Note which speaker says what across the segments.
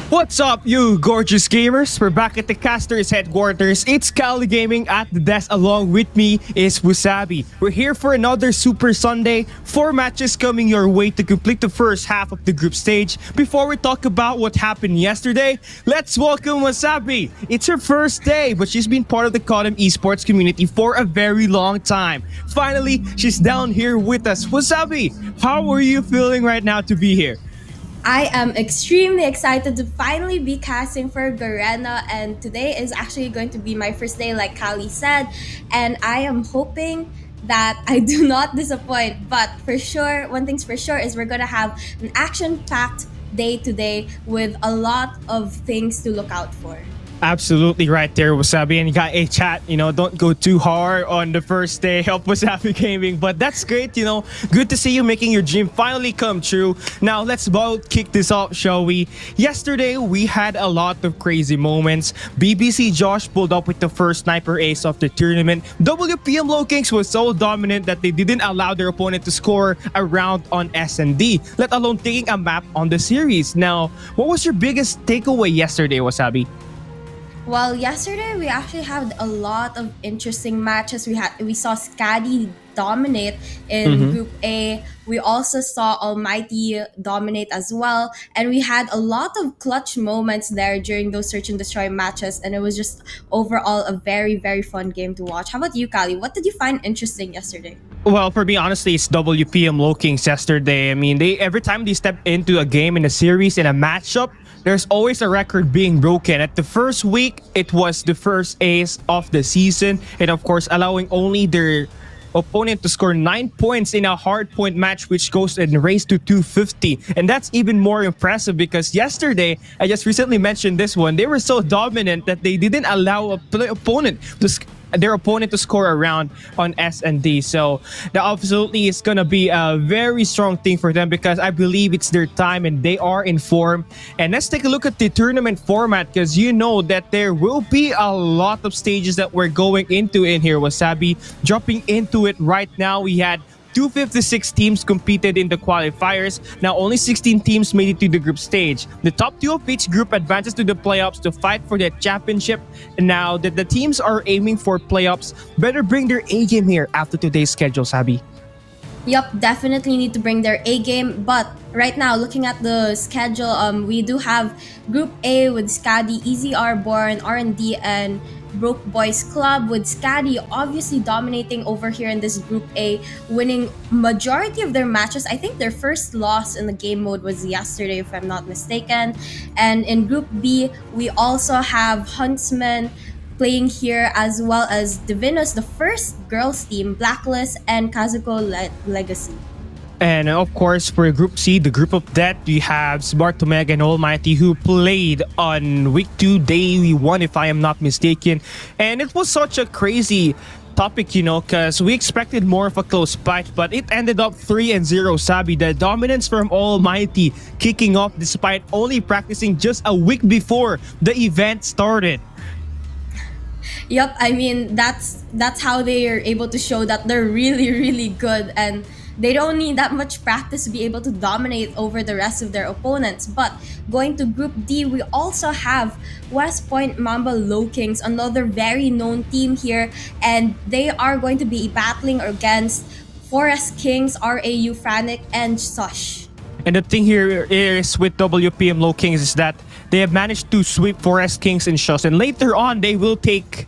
Speaker 1: What's up, you gorgeous gamers? We're back at the caster's headquarters. It's Kali Gaming at the desk. Along with me is Wasabi. We're here for another Super Sunday. 4 matches coming your way to complete the first half of the group stage. Before we talk about what happened yesterday, let's welcome Wasabi. It's her first day, but she's been part of the CODM Esports community for a very long time. Finally, she's down here with us. Wasabi, how are you feeling right now to be here?
Speaker 2: I am extremely excited to finally be casting for Garena, and today is actually going to be my first day, like Kali said, and I am hoping that I do not disappoint. But for sure, one thing's for sure is we're gonna have an action-packed day today with a lot of things to look out for.
Speaker 1: Absolutely right there, Wasabi. And you got a chat, don't go too hard on the first day of Wasabi Gaming. But that's great, good to see you making your dream finally come true. Now, let's both kick this off, shall we? Yesterday, we had a lot of crazy moments. BBC Josh pulled up with the first sniper ace of the tournament. WPM Lowkings was so dominant that they didn't allow their opponent to score a round on SND, let alone taking a map on the series. Now, what was your biggest takeaway yesterday, Wasabi?
Speaker 2: Well, yesterday we actually had a lot of interesting matches. We saw SKADI dominate in Group A. We also saw ALMGHTY dominate as well, and we had a lot of clutch moments there during those search and destroy matches. And it was just overall a very fun game to watch. How about you, Kali? What did you find interesting yesterday?
Speaker 1: Well, for me, honestly, it's WPM Low Kings yesterday. I mean, they every time they step into a game, in a series, in a matchup, there's always a record being broken. At the first week, it was the first ace of the season, and of course, allowing only their opponent to score 9 points in a hardpoint match, which goes and race to 250. And that's even more impressive because yesterday, I just recently mentioned this one, they were so dominant that they didn't allow their opponent to score a round on SND. So that absolutely is gonna be a very strong thing for them because I believe it's their time and they are in form. And let's take a look at the tournament format because you know that there will be a lot of stages that we're going into in here, Wasabi. Jumping into it right now, we had 256 teams competed in the qualifiers. Now, only 16 teams made it to the group stage. The top 2 of each group advances to the playoffs to fight for the championship. And now that the teams are aiming for playoffs, better bring their A game here after today's schedule, Sabi.
Speaker 2: Yup, definitely need to bring their A game. But right now, looking at the schedule, we do have Group A with SKADI, EZR, Born, R&D, and Broke Boys Club, with SKADI obviously dominating over here in this Group A, winning majority of their matches. I think their first loss in the game mode was yesterday, if I'm not mistaken. And in Group B, we also have Huntsmen playing here, as well as DIVINUS, the first girls team, Blacklist, and Kazoku Legacy.
Speaker 1: And of course, for Group C, the group of death, we have Smart Omega and ALMGHTY who played on week 2, day 1, if I am not mistaken. And it was such a crazy topic, because we expected more of a close fight, but it ended up 3-0, Sabi. The dominance from ALMGHTY kicking off despite only practicing just a week before the event started.
Speaker 2: Yep, I mean, that's how they are able to show that they're really good, and they don't need that much practice to be able to dominate over the rest of their opponents. But going to Group D, we also have West Point Mamba Low Kings, another very known team here, and they are going to be battling against Forest Kings, Rau Franic, and SHUSHHH.
Speaker 1: And the thing here is with WPM Low Kings is that they have managed to sweep Forest Kings and SHUSHHH, and later on they will take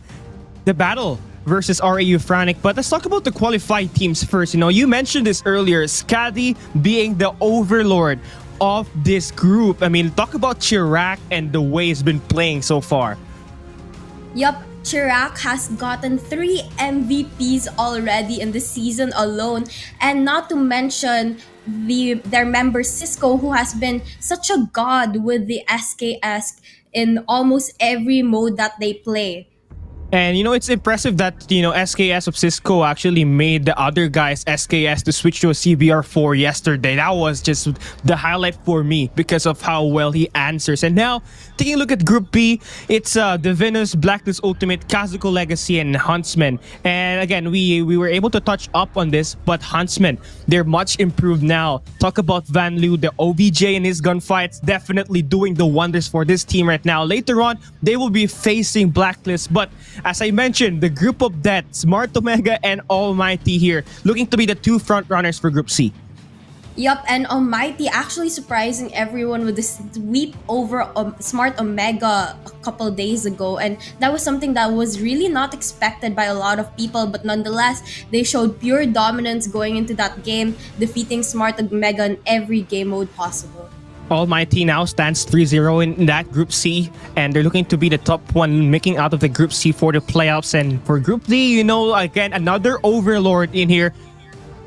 Speaker 1: the battle versus Rau Franic. But let's talk about the qualified teams first. You mentioned this earlier, SKADI being the overlord of this group. I mean, talk about Chirac and the way it's been playing so far.
Speaker 2: Yup, Chirac has gotten 3 MVPs already in the season alone, and not to mention their member Cisco, who has been such a god with the SKS in almost every mode that they play.
Speaker 1: And it's impressive that SKS of Cisco actually made the other guys SKS to switch to a CBR4 yesterday. That was just the highlight for me because of how well he answers. And now taking a look at Group B, it's DIVINUS, Blacklist Ultimate, Kazoku Legacy, and Huntsman. And again, we were able to touch up on this, but Huntsman, they're much improved now. Talk about Van Lu, the OBJ and his gunfights, definitely doing the wonders for this team right now. Later on, they will be facing Blacklist, but as I mentioned, the group of death, Smart Omega and Almighty here, looking to be the two front runners for Group C.
Speaker 2: Yup, and Almighty actually surprising everyone with this sweep over Smart Omega a couple days ago, and that was something that was really not expected by a lot of people, but nonetheless, they showed pure dominance going into that game, defeating Smart Omega in every game mode possible.
Speaker 1: Almighty now stands 3-0 in that Group C, and they're looking to be the top one making out of the Group C for the playoffs. And for Group D, again, another overlord in here,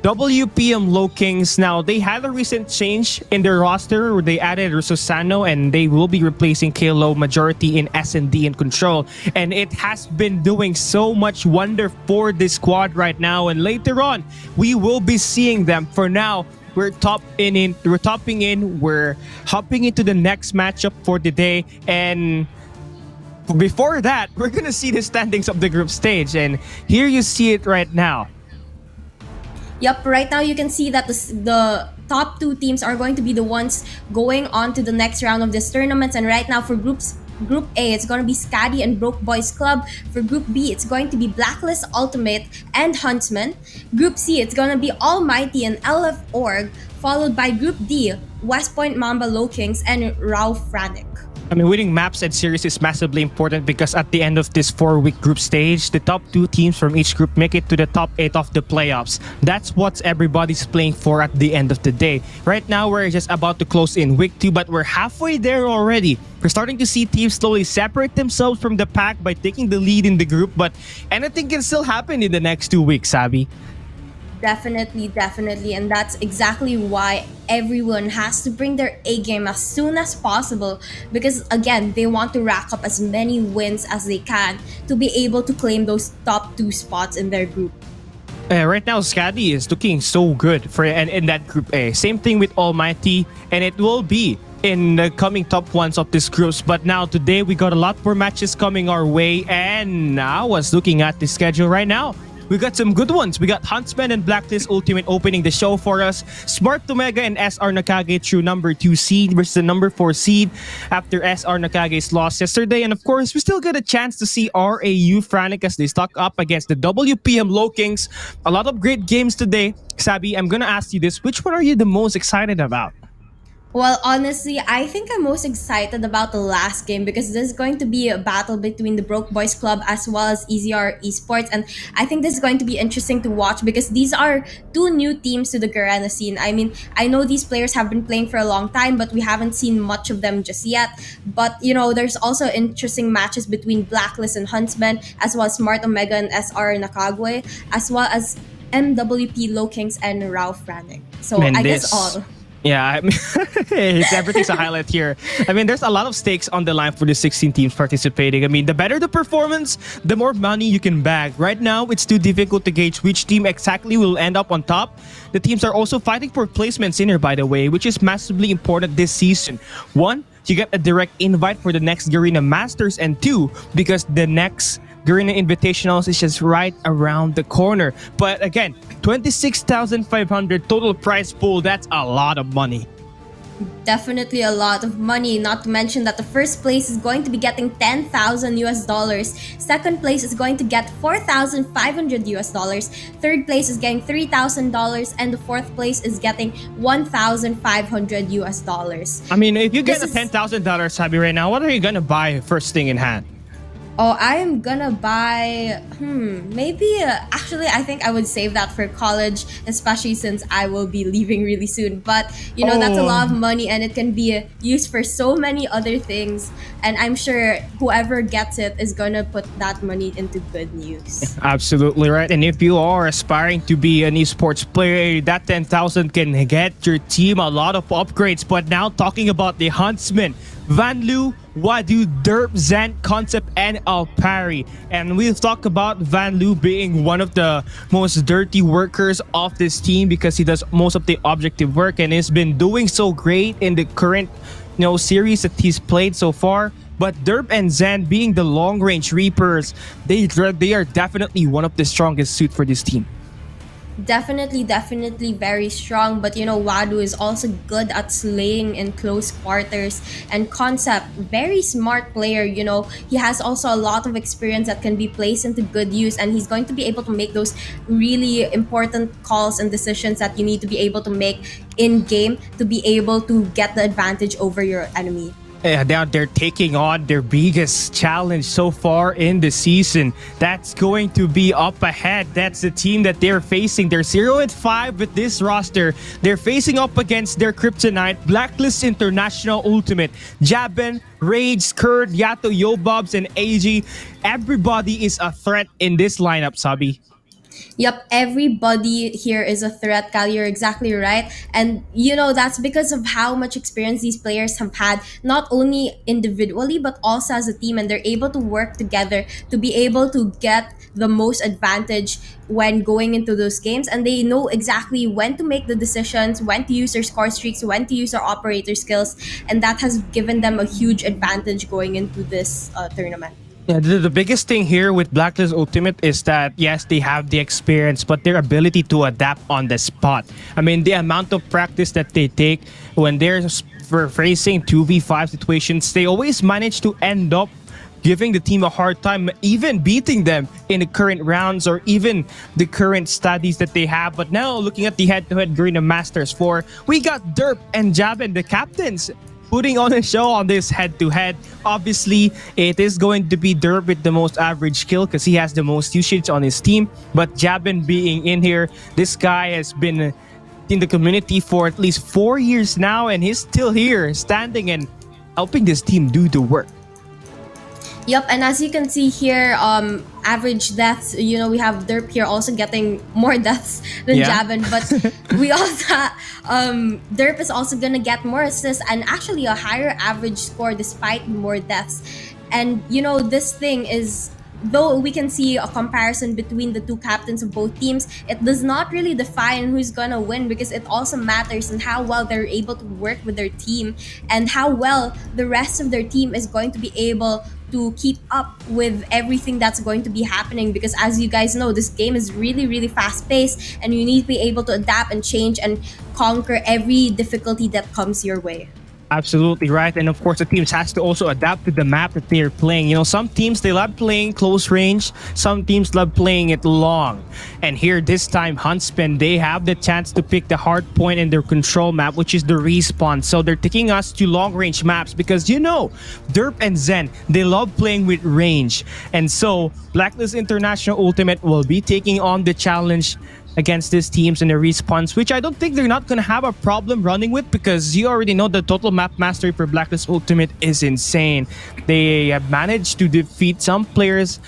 Speaker 1: WPM Low Kings. Now, they had a recent change in their roster where they added Rusosano, and they will be replacing KLO majority in SND and Control. And it has been doing so much wonder for this squad right now. And later on, we will be seeing them. For now, we're topping in. We're hopping into the next matchup for the day, and before that, we're gonna see the standings of the group stage, and here you see it right now.
Speaker 2: Yep, right now you can see that the top two teams are going to be the ones going on to the next round of this tournament, and right now for Group A, it's going to be SKADI and Broke Boys Club. For Group B, it's going to be Blacklist Ultimate and Huntsman. Group C, it's going to be Almighty and LF Org, followed by Group D, West Point Mamba Low Kings and Rau Franic.
Speaker 1: I mean, winning maps and series is massively important because at the end of this 4-week group stage, the top two teams from each group make it to the top 8 of the playoffs. That's what everybody's playing for at the end of the day. Right now, we're just about to close in week 2, but we're halfway there already. We're starting to see teams slowly separate themselves from the pack by taking the lead in the group, but anything can still happen in the next 2 weeks, Sabi.
Speaker 2: Definitely, and that's exactly why everyone has to bring their A game as soon as possible, because again, they want to rack up as many wins as they can to be able to claim those top 2 spots in their group.
Speaker 1: Right now, SKADI is looking so good in that Group A. Same thing with Almighty, and it will be in the coming top ones of these groups. But now, today, we got a lot more matches coming our way, and I was looking at the schedule right now. We got some good ones. We got Huntsman and Blacklist Ultimate opening the show for us. Smart Omega and SR Nakage through number 2 seed versus the number 4 seed after SR Nakage's loss yesterday. And of course, we still get a chance to see Rau Franic as they stock up against the WPM Lowkings. A lot of great games today. Sabi, I'm gonna ask you this. Which one are you the most excited about?
Speaker 2: Well, honestly, I think I'm most excited about the last game because this is going to be a battle between the Broke Boys Club as well as EZR Esports, and I think this is going to be interesting to watch because these are 2 new teams to the Garena scene. I mean, I know these players have been playing for a long time, but we haven't seen much of them just yet. But, there's also interesting matches between Blacklist and Huntsmen, as well as Smart Omega and SR Nakage, as well as MWP Low Kings and Rau Franic. So I guess all.
Speaker 1: Yeah, I mean, everything's a highlight here. I mean, there's a lot of stakes on the line for the 16 teams participating. I mean, the better the performance, the more money you can bag. Right now, it's too difficult to gauge which team exactly will end up on top. The teams are also fighting for placements in here, by the way, which is massively important this season. 1, you get a direct invite for the next Garena Masters, and 2, because the next Garena Invitationals is just right around the corner. But again, 26,500 total prize pool, that's a lot of money.
Speaker 2: Definitely a lot of money, not to mention that the first place is going to be getting $10,000, second place is going to get $4,500, third place is getting $3,000, and the fourth place is getting $1,500.
Speaker 1: I mean, if you get a $10,000, Sabi, right now, what are you gonna buy first thing in hand?
Speaker 2: Oh, I am gonna buy, maybe, actually, I think I would save that for college, especially since I will be leaving really soon. But, that's a lot of money and it can be used for so many other things. And I'm sure whoever gets it is gonna put that money into good news.
Speaker 1: Absolutely right. And if you are aspiring to be an esports player, that 10,000 can get your team a lot of upgrades. But now talking about the Huntsmen, Van Lu, Wadu, Derp, Zen, Concept, and Alpari. And we've talked about Van Lu being one of the most dirty workers of this team because he does most of the objective work and has been doing so great in the current series that he's played so far. But Derp and Zen being the long range Reapers, they are definitely one of the strongest suit for this team.
Speaker 2: Definitely very strong. But Wadu is also good at slaying in close quarters. And Concept, very smart player. He has also a lot of experience that can be placed into good use, and he's going to be able to make those really important calls and decisions that you need to be able to make in game to be able to get the advantage over your enemy.
Speaker 1: Now they're taking on their biggest challenge so far in the season. That's going to be up ahead. That's the team that they're facing. They're 0-5 with this roster. They're facing up against their Kryptonite, Blacklist International Ultimate, Jabin, Rage, Skurd, Yato, Yobobs, and AG. Everybody is a threat in this lineup, Sabi.
Speaker 2: Yep, everybody here is a threat, Cal. You're exactly right. And that's because of how much experience these players have had, not only individually, but also as a team. And they're able to work together to be able to get the most advantage when going into those games. And they know exactly when to make the decisions, when to use their score streaks, when to use their operator skills. And that has given them a huge advantage going into this tournament.
Speaker 1: Yeah, the biggest thing here with Blacklist Ultimate is that, yes, they have the experience, but their ability to adapt on the spot. I mean, the amount of practice that they take when they're facing 2v5 situations, they always manage to end up giving the team a hard time, even beating them in the current rounds or even the current studies that they have. But now, looking at the head-to-head Garena Masters 4, we got Derp and Jabin, the captains, putting on a show on this head-to-head. Obviously, it is going to be Derp with the most average kill because he has the most usage on his team. But Jabin being in here, this guy has been in the community for at least 4 years now, and he's still here, standing and helping this team do the work.
Speaker 2: Yep, and as you can see here, average deaths, we have Derp here also getting more deaths than Jabin, but we also, Derp is also gonna get more assists and actually a higher average score despite more deaths. And this thing is, though we can see a comparison between the two captains of both teams, it does not really define who's gonna win because it also matters in how well they're able to work with their team and how well the rest of their team is going to be able to keep up with everything that's going to be happening, because as you guys know, this game is really fast paced and you need to be able to adapt and change and conquer every difficulty that comes your way.
Speaker 1: Absolutely right. And of course, the teams has to also adapt to the map that they're playing. Some teams, they love playing close range. Some teams love playing it long. And here, this time, Huntsmen, they have the chance to pick the hard point in their control map, which is the respawn. So they're taking us to long range maps because, Derp and Zen, they love playing with range. And so, Blacklist International Ultimate will be taking on the challenge against these teams in the respawns, which I don't think they're not going to have a problem running with because you already know the total map mastery for Blacklist Ultimate is insane. They have managed to defeat some players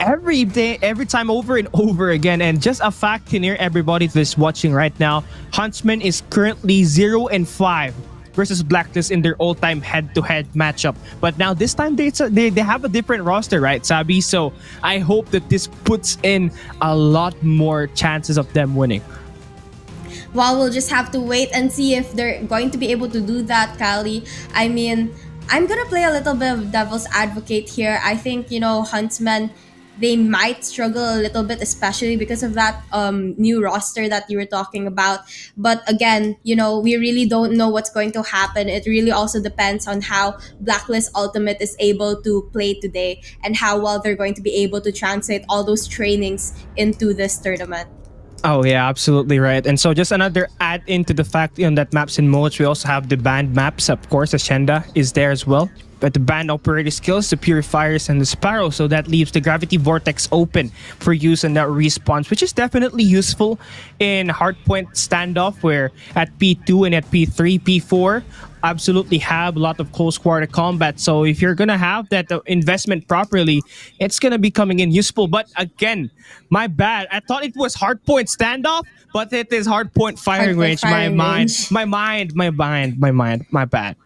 Speaker 1: every day, every time over and over again. And just a fact here, everybody that's watching right now, Huntsman is currently 0-5 versus Blacklist in their all-time head-to-head matchup. But now this time they have a different roster, right, Sabi? So I hope that this puts in a lot more chances of them winning.
Speaker 2: Well, we'll just have to wait and see if they're going to be able to do that, Kali. I mean, I'm gonna play a little bit of devil's advocate here. I think, Huntsman, they might struggle a little bit, especially because of that new roster that you were talking about. But again, we really don't know what's going to happen. It really also depends on how Blacklist Ultimate is able to play today and how well they're going to be able to translate all those trainings into this tournament.
Speaker 1: Oh yeah, absolutely right. And so just another add into the fact that maps and modes, we also have the band maps. Of course, Hacienda is there as well. But the band operator skills, the purifiers, and the sparrow. So that leaves the gravity vortex open for use in that response, which is definitely useful in hardpoint standoff, where at P2 and at P3, P4 absolutely have a lot of close quarter combat. So if you're gonna have that investment properly, it's gonna be coming in useful. But again, my bad. I thought it was hardpoint standoff, but it is hardpoint firing range. My bad.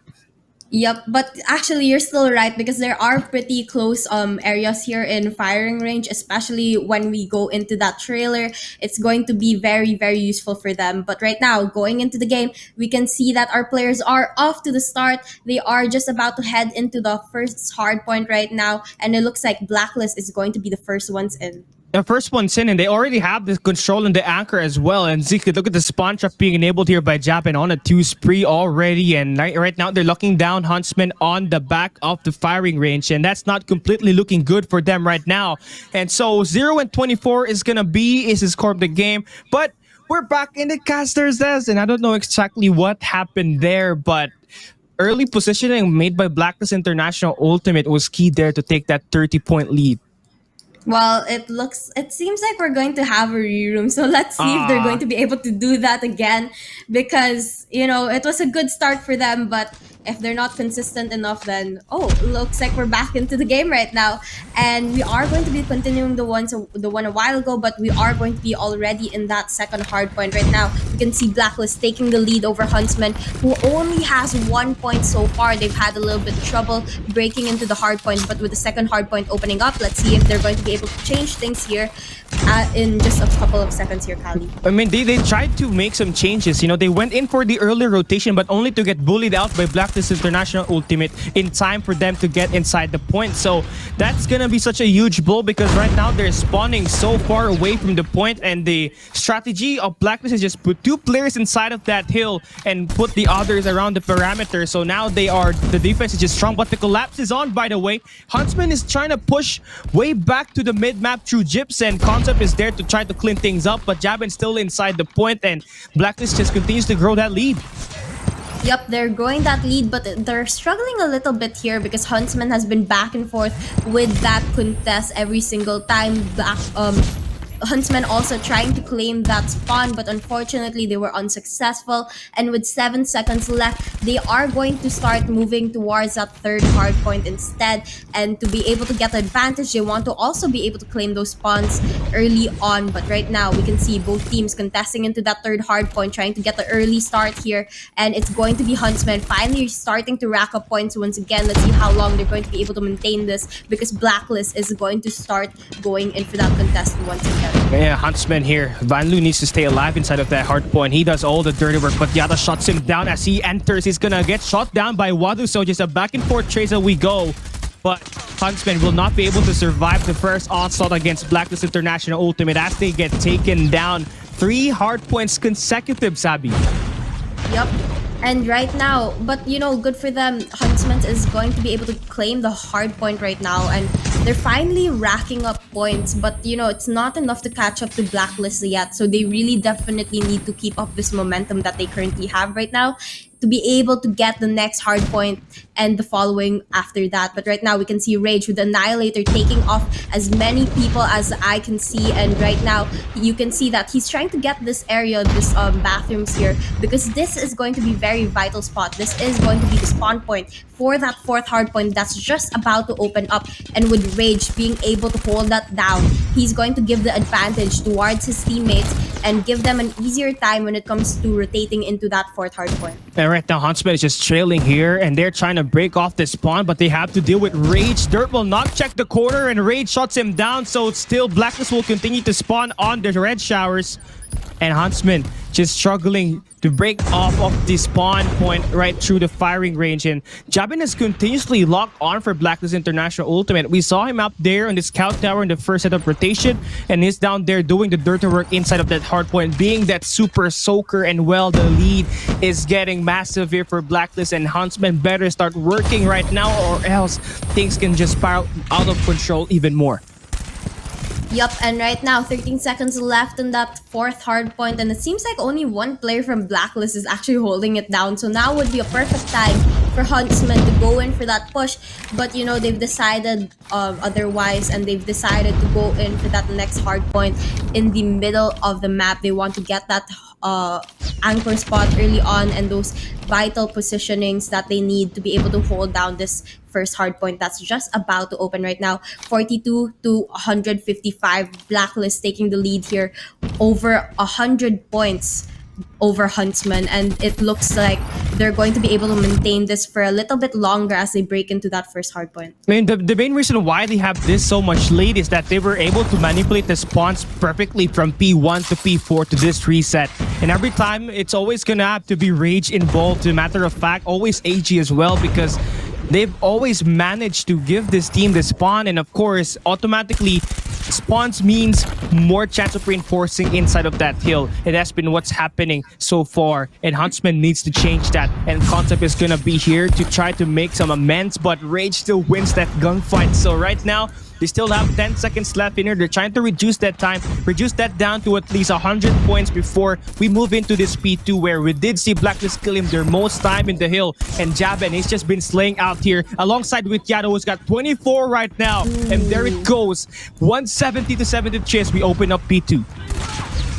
Speaker 2: Yep, but actually you're still right because there are pretty close areas here in firing range, especially when we go into that trailer. It's going to be very, very useful for them. But right now, going into the game, we can see that our players are off to the start. They are just about to head into the first hard point right now, and it looks like Blacklist is going to be the first ones in.
Speaker 1: The first one's in, and they already have the control and the anchor as well. And Zeke, look at the spawn trap being enabled here by Japan on a 2 spree already. And right now, they're locking down Huntsman on the back of the firing range. And that's not completely looking good for them right now. And so 0 and 24 is going to be his score of the game. But we're back in the caster's desk, and I don't know exactly what happened there, but early positioning made by Blacklist International Ultimate was key there to take that 30-point lead.
Speaker 2: Well, it seems like we're going to have a reroom. So let's see if they're going to be able to do that again because, it was a good start for them, but if they're not consistent enough, then, looks like we're back into the game right now. And we are going to be continuing the one a while ago, but we are going to be already in that second hard point right now. We can see Blacklist taking the lead over Huntsman, who only has 1 point so far. They've had a little bit of trouble breaking into the hard point, but with the second hard point opening up, let's see if they're going to be able to change things here in just a couple of seconds here, Kali.
Speaker 1: I mean, they tried to make some changes. They went in for the early rotation, but only to get bullied out by Blacklist International Ultimate in time for them to get inside the point. So that's gonna be such a huge blow because right now they're spawning so far away from the point, and the strategy of Blacklist is just put 2 players inside of that hill and put the others around the perimeter. So now the defense is just strong, but the collapse is on, by the way. Huntsman is trying to push way back to the mid-map through Gyps, and Concept is there to try to clean things up, but Jabin's still inside the point, and Blacklist just continues to grow that lead.
Speaker 2: Yep, they're growing that lead, but they're struggling a little bit here because Huntsman has been back and forth with that contest every single time. Huntsman also trying to claim that spawn, but unfortunately they were unsuccessful. And with 7 seconds left, they are going to start moving towards that third hard point instead. And to be able to get the advantage, they want to also be able to claim those spawns early on. But right now, we can see both teams contesting into that third hard point, trying to get the early start here. And it's going to be Huntsman finally starting to rack up points once again. Let's see how long they're going to be able to maintain this because Blacklist is going to start going in for that contest once again.
Speaker 1: Yeah, Huntsman here. Van Lu needs to stay alive inside of that hard point. He does all the dirty work, but Yada shuts him down as he enters. He's gonna get shot down by Wadu, so just a back and forth chase as we go. But Huntsman will not be able to survive the first onslaught against Blacklist International Ultimate as they get taken down. 3 hard points consecutive, Sabi.
Speaker 2: Yep. And right now, but good for them, Huntsman is going to be able to claim the hard point right now, and they're finally racking up points, but it's not enough to catch up to Blacklist yet, so they really definitely need to keep up this momentum that they currently have right now to be able to get the next hard point and the following after that. But right now we can see Rage with the Annihilator taking off as many people as I can see, and right now you can see that he's trying to get this area, this bathrooms here, because this is going to be very vital spot. This is going to be the spawn point for that fourth hard point that's just about to open up, and with Rage being able to hold that down, he's going to give the advantage towards his teammates and give them an easier time when it comes to rotating into that fourth hard point.
Speaker 1: And right now, Huntsman is just trailing here, and they're trying to break off the spawn, but they have to deal with Rage. Dirt will not check the corner, and Rage shuts him down, so still Blacklist will continue to spawn on the red showers. And Huntsman just struggling to break off of the spawn point right through the firing range. And Jabin is continuously locked on for Blacklist International Ultimate. We saw him up there on the scout tower in the first set of rotation, and he's down there doing the dirty work inside of that hard point, being that super soaker. And well, the lead is getting massive here for Blacklist, and Huntsman better start working right now, or else things can just spiral out of control even more.
Speaker 2: Yup, and right now 13 seconds left in that fourth hard point, and it seems like only one player from Blacklist is actually holding it down. So now would be a perfect time for Huntsman to go in for that push, but they've decided otherwise, and they've decided to go in for that next hard point in the middle of the map. They want to get that anchor spot early on and those vital positionings that they need to be able to hold down this first hard point that's just about to open right now. 42 to 155, Blacklist taking the lead here, over 100 points over Huntsman, and it looks like they're going to be able to maintain this for a little bit longer as they break into that first hardpoint.
Speaker 1: I mean, the main reason why they have this so much lead is that they were able to manipulate the spawns perfectly from P1 to P4 to this reset. And every time, it's always gonna have to be Rage involved. As a matter of fact, always AG as well, because they've always managed to give this team the spawn, and of course, automatically, spawns means more chance of reinforcing inside of that hill. It has been what's happening so far, and Huntsman needs to change that. And Concept is gonna be here to try to make some amends, but Rage still wins that gunfight. So right now, they still have 10 seconds left in here. They're trying to reduce that time, reduce that down to at least 100 points before we move into this P2, where we did see Blacklist kill him their most time in the hill. And Jaben, he's just been slaying out here alongside with Yado, who's got 24 right now. And there it goes. 170 to 70 chase. We open up P2.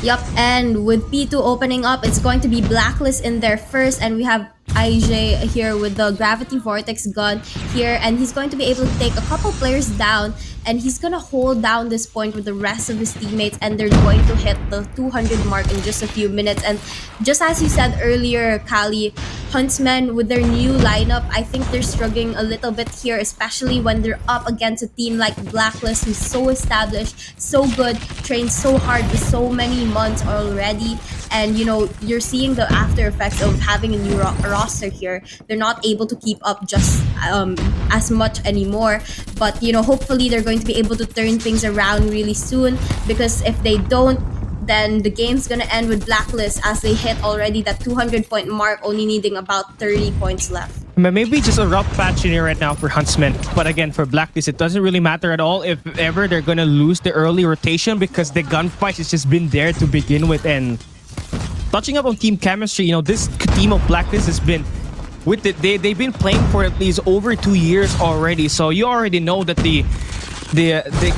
Speaker 2: Yup, and with P2 opening up, it's going to be Blacklist in there first, and we have IJ here with the Gravity Vortex gun here, and he's going to be able to take a couple players down, and he's gonna hold down this point with the rest of his teammates, and they're going to hit the 200 mark in just a few minutes. And just as you said earlier, Kali, Huntsmen with their new lineup, I think they're struggling a little bit here, especially when they're up against a team like Blacklist, who's so established, so good, trained so hard for so many months already. And you know, you're seeing the after effects of having a new roster here. They're not able to keep up just as much anymore, but you know, hopefully they're going to be able to turn things around really soon, because if they don't, then the game's gonna end with Blacklist, as they hit already that 200 point mark, only needing about 30 points left.
Speaker 1: Maybe just a rough patch in here right now for Huntsmen. But again, for Blacklist, it doesn't really matter at all if ever they're gonna lose the early rotation, because the gunfight has just been there to begin with. And touching up on team chemistry, you know, this team of Blacklist has been with it. They've been playing for at least over 2 years already, so you already know that the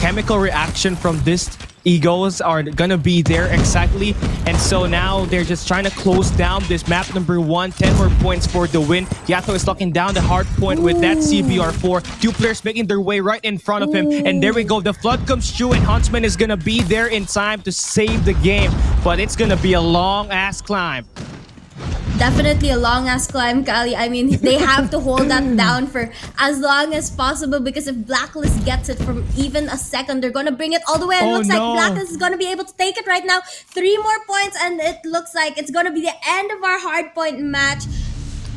Speaker 1: chemical reaction from this egos are gonna be there exactly. And so now they're just trying to close down this map number 1. 10 more points for the win. Yato is locking down the hard point with that CBR4. 2 players making their way right in front of him, and there we go. The flood comes through, and Huntsman is gonna be there in time to save the game, but it's gonna be a long ass climb.
Speaker 2: Definitely a long ass climb, Kali. I mean, they have to hold that down for as long as possible, because if Blacklist gets it from even a second, they're gonna bring it all the way. And it looks like Blacklist is gonna be able to take it right now. 3 more points, and it looks like it's gonna be the end of our hardpoint match.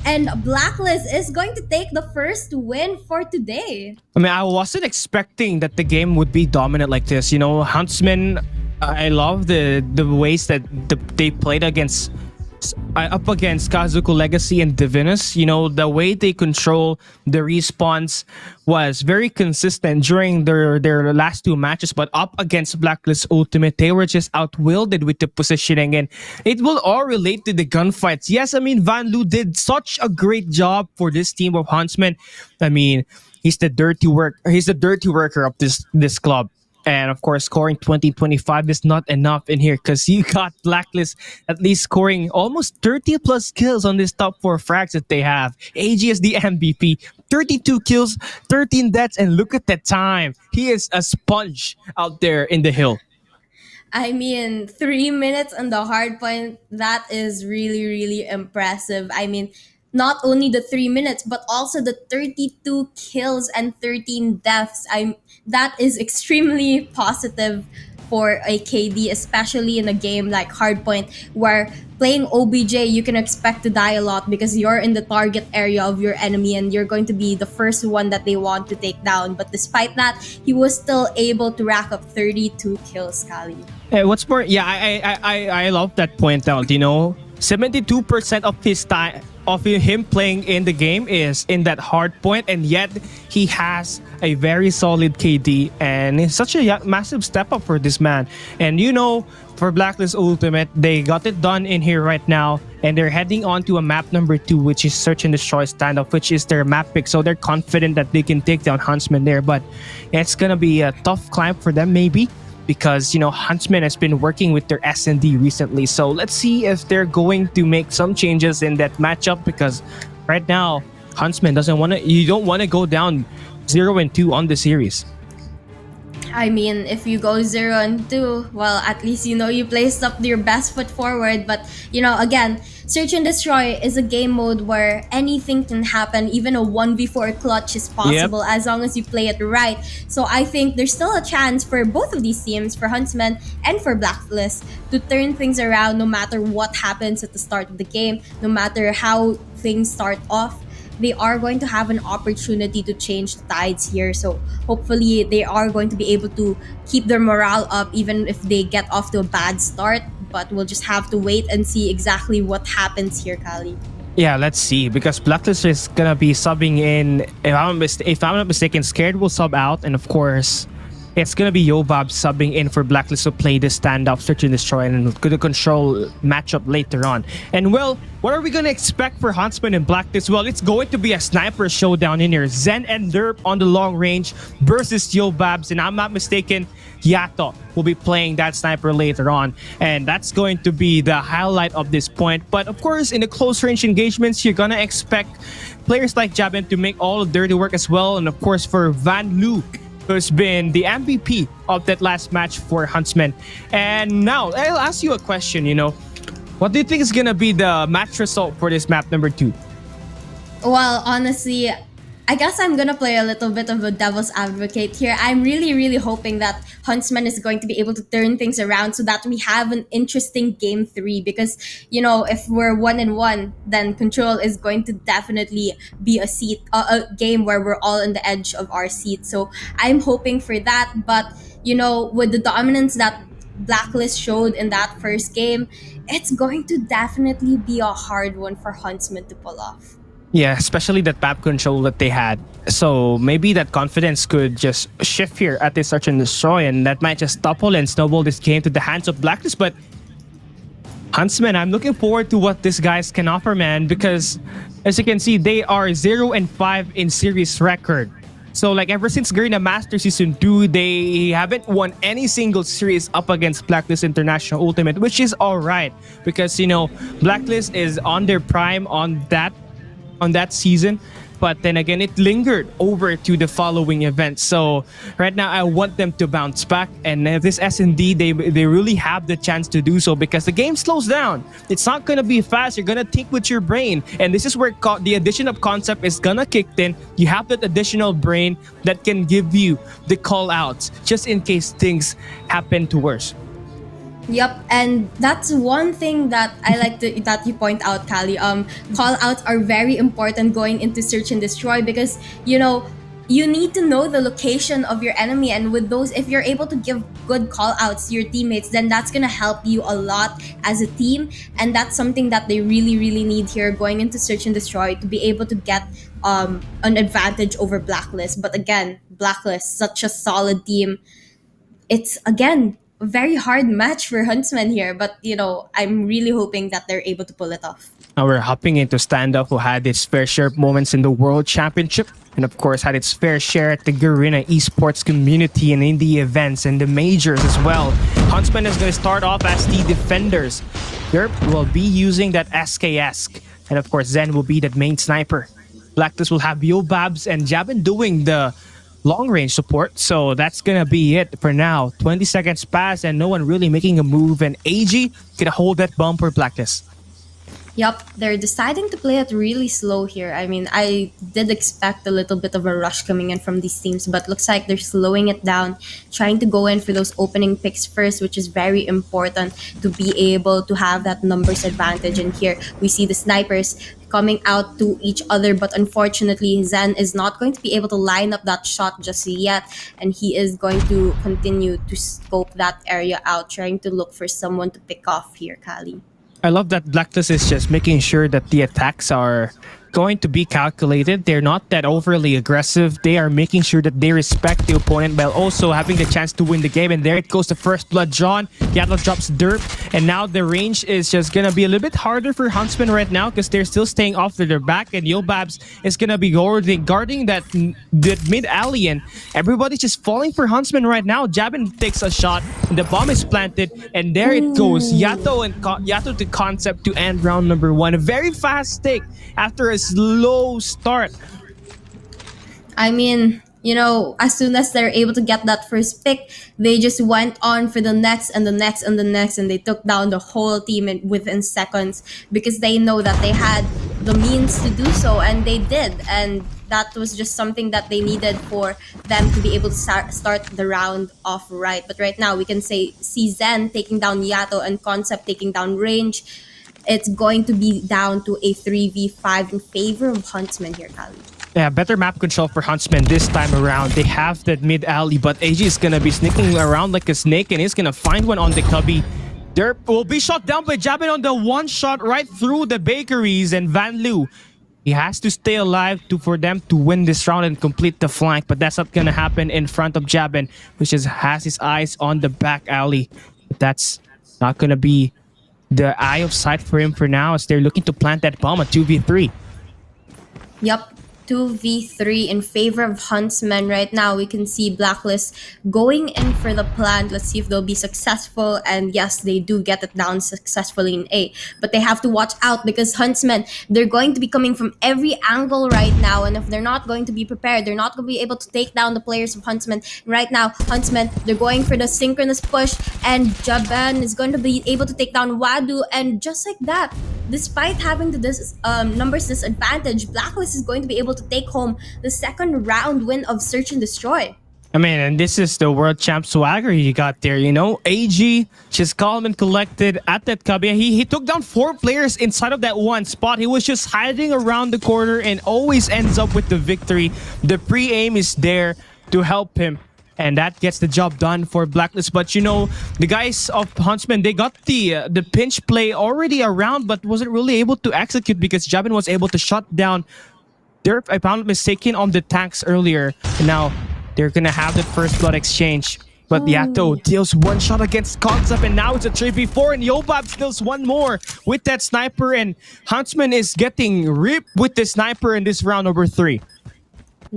Speaker 2: And Blacklist is going to take the first win for today.
Speaker 1: I mean, I wasn't expecting that the game would be dominant like this. You know, Huntsmen, I love the ways that they played against up against Kazoku Legacy and DIVINUS. You know, the way they control the respawns was very consistent during their last 2 matches, but up against Blacklist Ultimate, they were just outwielded with the positioning, and it will all relate to the gunfights. Yes, I mean, Van Loo did such a great job for this team of Huntsmen. I mean, he's the dirty worker of this club. And of course, scoring 20-25 is not enough in here, because you got Blacklist at least scoring almost 30 plus kills on this top 4 frags that they have. AG is the MVP, 32 kills, 13 deaths, and look at that time. He is a sponge out there in the hill.
Speaker 2: I mean, 3 minutes on the hard point, that is really, really impressive. I mean, not only the 3 minutes, but also the 32 kills and 13 deaths. That is extremely positive for a KD, especially in a game like Hardpoint, where playing OBJ, you can expect to die a lot because you're in the target area of your enemy and you're going to be the first one that they want to take down. But despite that, he was still able to rack up 32 kills, Kali.
Speaker 1: Hey, what's more, yeah, I love that point out, you know. 72% of his time of him playing in the game is in that hard point, and yet he has a very solid KD, and it's such a massive step up for this man. And you know, for Blacklist Ultimate, they got it done in here right now, and they're heading on to a map number 2, which is Search and Destroy Standoff, which is their map pick. So they're confident that they can take down Huntsman there, but it's gonna be a tough climb for them maybe, because you know, Huntsman has been working with their SND recently. So let's see if they're going to make some changes in that matchup, because right now Huntsman doesn't want to, you don't want to go down 0-2 on the series.
Speaker 2: I mean, if you go 0-2, well, at least you know you placed up your best foot forward. But again, Search and Destroy is a game mode where anything can happen. Even a 1v4 clutch is
Speaker 1: Yep.
Speaker 2: possible as long as you play it right. So I think there's still a chance for both of these teams, for Huntsman and for Blacklist, to turn things around no matter what happens at the start of the game, no matter how things start off. They are going to have an opportunity to change the tides here. So hopefully they are going to be able to keep their morale up even if they get off to a bad start. But we'll just have to wait and see exactly what happens here, Kali.
Speaker 1: Yeah, let's see. Because Blacklist is gonna be subbing in. If I'm not mistaken, Scared will sub out, and of course, it's gonna be Yobab subbing in for Blacklist to play the standoff, Search and Destroy, and the Control matchup later on. And well, what are we gonna expect for Huntsman and Blacklist? Well, it's going to be a sniper showdown in here. Zen and Derp on the long range versus Yobabs, and I'm not mistaken, Yato will be playing that sniper later on, and that's going to be the highlight of this point. But of course, in the close range engagements, you're gonna expect players like Jabin to make all the dirty work as well, and of course for Van Lu, who's been the MVP of that last match for Huntsmen. And now, I'll ask you a question, what do you think is gonna be the match result for this map number 2?
Speaker 2: Well, honestly, I guess I'm gonna play a little bit of a devil's advocate here. I'm really, really hoping that Huntsman is going to be able to turn things around so that we have an interesting game 3. Because if we're 1-1, then Control is going to definitely be a game where we're all on the edge of our seat. So I'm hoping for that. But with the dominance that Blacklist showed in that first game, it's going to definitely be a hard one for Huntsman to pull off.
Speaker 1: Yeah, especially that map control that they had. So maybe that confidence could just shift here at this Search and Destroy, and that might just topple and snowball this game to the hands of Blacklist. But Huntsman, I'm looking forward to what these guys can offer, man, because as you can see, they are 0-5 in series record. So like ever since Garena Master Season 2, they haven't won any single series up against Blacklist International Ultimate, which is alright because Blacklist is on their prime on that season, but then again it lingered over to the following event. So right now I want them to bounce back, and this SND, they really have the chance to do so because the game slows down. It's not gonna be fast. You're gonna think with your brain, and this is where the addition of concept is gonna kick in. You have that additional brain that can give you the call outs just in case things happen to worse.
Speaker 2: Yep, and that's one thing that I like that you point out, Kali. Call outs are very important going into Search and Destroy because you need to know the location of your enemy, and with those, if you're able to give good call outs to your teammates, then that's gonna help you a lot as a team, and that's something that they really, really need here going into Search and Destroy to be able to get an advantage over Blacklist. But again, Blacklist, such a solid team. It's again a very hard match for Huntsman here, but I'm really hoping that they're able to pull it off.
Speaker 1: Now we're hopping into Standoff, who had its fair share of moments in the World Championship, and of course had its fair share at the Garena Esports community and in the events and the majors as well. Huntsman is going to start off as the defenders. Derp will be using that SKS, and of course Zen will be that main sniper. Blacklist will have Yobabs and Jabin doing the long range support. So that's gonna be it for now. 20 seconds pass and no one really making a move, and AG gonna hold that bomb for Blacklist.
Speaker 2: Yup, they're deciding to play it really slow here. I mean, I did expect a little bit of a rush coming in from these teams, but looks like they're slowing it down, trying to go in for those opening picks first, which is very important to be able to have that numbers advantage. And here we see the snipers coming out to each other, but unfortunately Zen is not going to be able to line up that shot just yet, and he is going to continue to scope that area out, trying to look for someone to pick off here, Kali.
Speaker 1: I love that Blacklist is just making sure that the attacks are going to be calculated. They're not that overly aggressive. They are making sure that they respect the opponent while also having the chance to win the game. And there it goes, the first blood drawn. Yato drops Derp, and now the range is just gonna be a little bit harder for Huntsman right now because they're still staying off to their back, and Yobabs is gonna be guarding that mid alley, and everybody's just falling for Huntsman right now. Jabin takes a shot, and the bomb is planted, and there it goes. Yato to concept to end round number 1. A very fast take after a slow start.
Speaker 2: I mean, You know, as soon as they're able to get that first pick, they just went on for the next and the next and the next, and they took down the whole team within seconds because they know that they had the means to do so, and they did. And that was just something that they needed for them to be able to start the round off right. But right now, we can see Zen taking down Yato and Concept taking down Range. It's going to be down to a 3v5 in favor of Huntsman here, Kali.
Speaker 1: Yeah, better map control for Huntsman this time around. They have that mid alley, but AG is gonna be sneaking around like a snake and he's gonna find one on the cubby. Derp will be shot down by Jabin on the one shot right through the bakeries, and Van Lu, he has to stay alive for them to win this round and complete the flank, but that's not gonna happen in front of Jabin, which has his eyes on the back alley. But that's not gonna be the eye of sight for him for now, as they're looking to plant that bomb at 2v3.
Speaker 2: Yep. 2v3 in favor of Huntsmen right now. We can see Blacklist going in for the plant. Let's see if they'll be successful. And yes, they do get it down successfully in A. But they have to watch out because Huntsmen, they're going to be coming from every angle right now. And if they're not going to be prepared, they're not going to be able to take down the players of Huntsmen. Right now, Huntsmen, they're going for the synchronous push. And Jaban is going to be able to take down Wadu. And just like that, despite having the numbers disadvantage, Blacklist is going to be able to take home the second round win of Search and Destroy.
Speaker 1: I mean, and this is the world champ swagger you got there, you know? AG, just calm and collected at that cubby. He took down 4 players inside of that one spot. He was just hiding around the corner and always ends up with the victory. The pre-aim is there to help him, and that gets the job done for Blacklist. But you know, the guys of Huntsman, they got the pinch play already around, but wasn't really able to execute because Jabin was able to shut down Derp. I found mistaken on the tanks earlier. And now they're gonna have the first blood exchange. But Yato deals one shot against Concept, and now it's a 3v4, and Yobab steals one more with that sniper, and Huntsman is getting ripped with the sniper in this round number 3.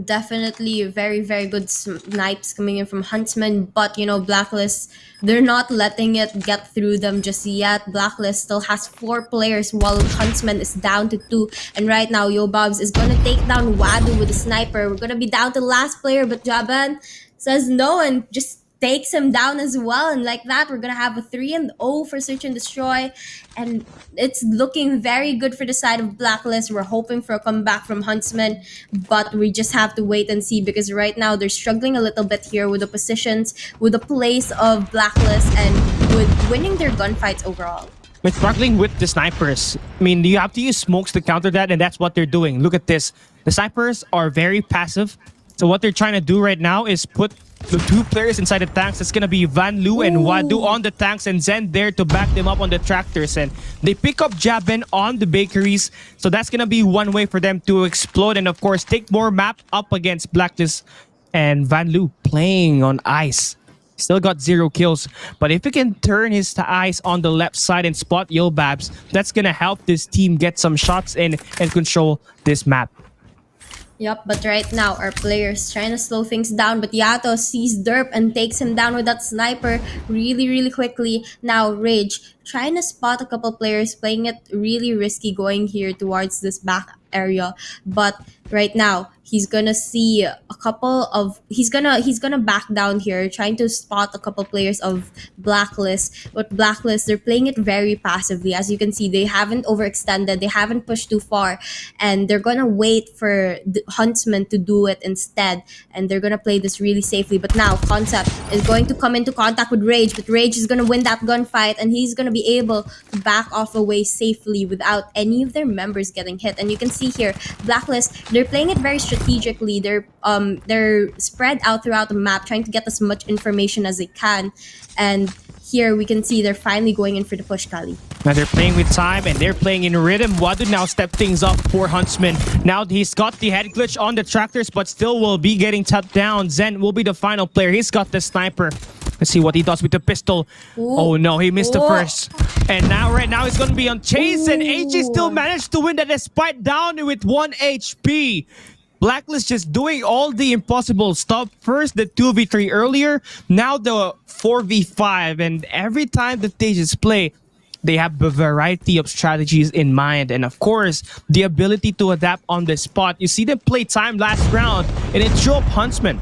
Speaker 2: Definitely very, very good snipes coming in from Huntsman, but you know, Blacklist, they're not letting it get through them just yet. Blacklist still has 4 players while Huntsman is down to 2, and right now Yobabs is gonna take down Wadu with a sniper. We're gonna be down to last player, but Jaban says no and just takes him down as well, and like that we're gonna have a 3-0 for Search and Destroy, and it's looking very good for the side of Blacklist. We're hoping for a comeback from Huntsman, but we just have to wait and see because right now they're struggling a little bit here with the positions, with the place of Blacklist, and with winning their gunfights overall.
Speaker 1: With struggling with the snipers, I mean, you have to use smokes to counter that, and that's what they're doing. Look at this. The snipers are very passive. So what they're trying to do right now is put the 2 players inside the tanks. It's going to be Van Lu and Wadu on the tanks, and Zen there to back them up on the tractors. And they pick up Jabin on the bakeries. So that's going to be one way for them to explode and, of course, take more map up against Blacklist. And Van Lu playing on ice. Still got 0 kills. But if he can turn his eyes on the left side and spot Yobabs, that's going to help this team get some shots in and control this map.
Speaker 2: Yep, but right now our players trying to slow things down, but Yato sees Derp and takes him down with that sniper really, really quickly. Now Rage trying to spot a couple players, playing it really risky going here towards this back area, but right now he's gonna see a couple of he's gonna back down here, trying to spot a couple players of Blacklist. But Blacklist, they're playing it very passively. As you can see, they haven't overextended, they haven't pushed too far, and they're gonna wait for the Huntsman to do it instead, and they're gonna play this really safely. But now Concept is going to come into contact with Rage, but Rage is gonna win that gunfight, and he's gonna be able to back off away safely without any of their members getting hit. And you can see here, Blacklist, they're playing it very strategically. They're spread out throughout the map, trying to get as much information as they can. And here we can see they're finally going in for the push, Kali.
Speaker 1: Now they're playing with time and they're playing in rhythm. Wadu now step things up for Huntsman. Now he's got the head glitch on the tractors, but still will be getting tapped down. Zen will be the final player. He's got the sniper. Let's see what he does with the pistol.
Speaker 2: Ooh.
Speaker 1: Oh no, he missed the first. And now right now he's going to be on chase. And AG still managed to win that despite down with 1 HP. Blacklist just doing all the impossible stuff. First the 2v3 earlier, now the 4v5. And every time that they just play, They have a variety of strategies in mind, and of course, the ability to adapt on the spot. You see them play time last round, and it drew up Huntsman.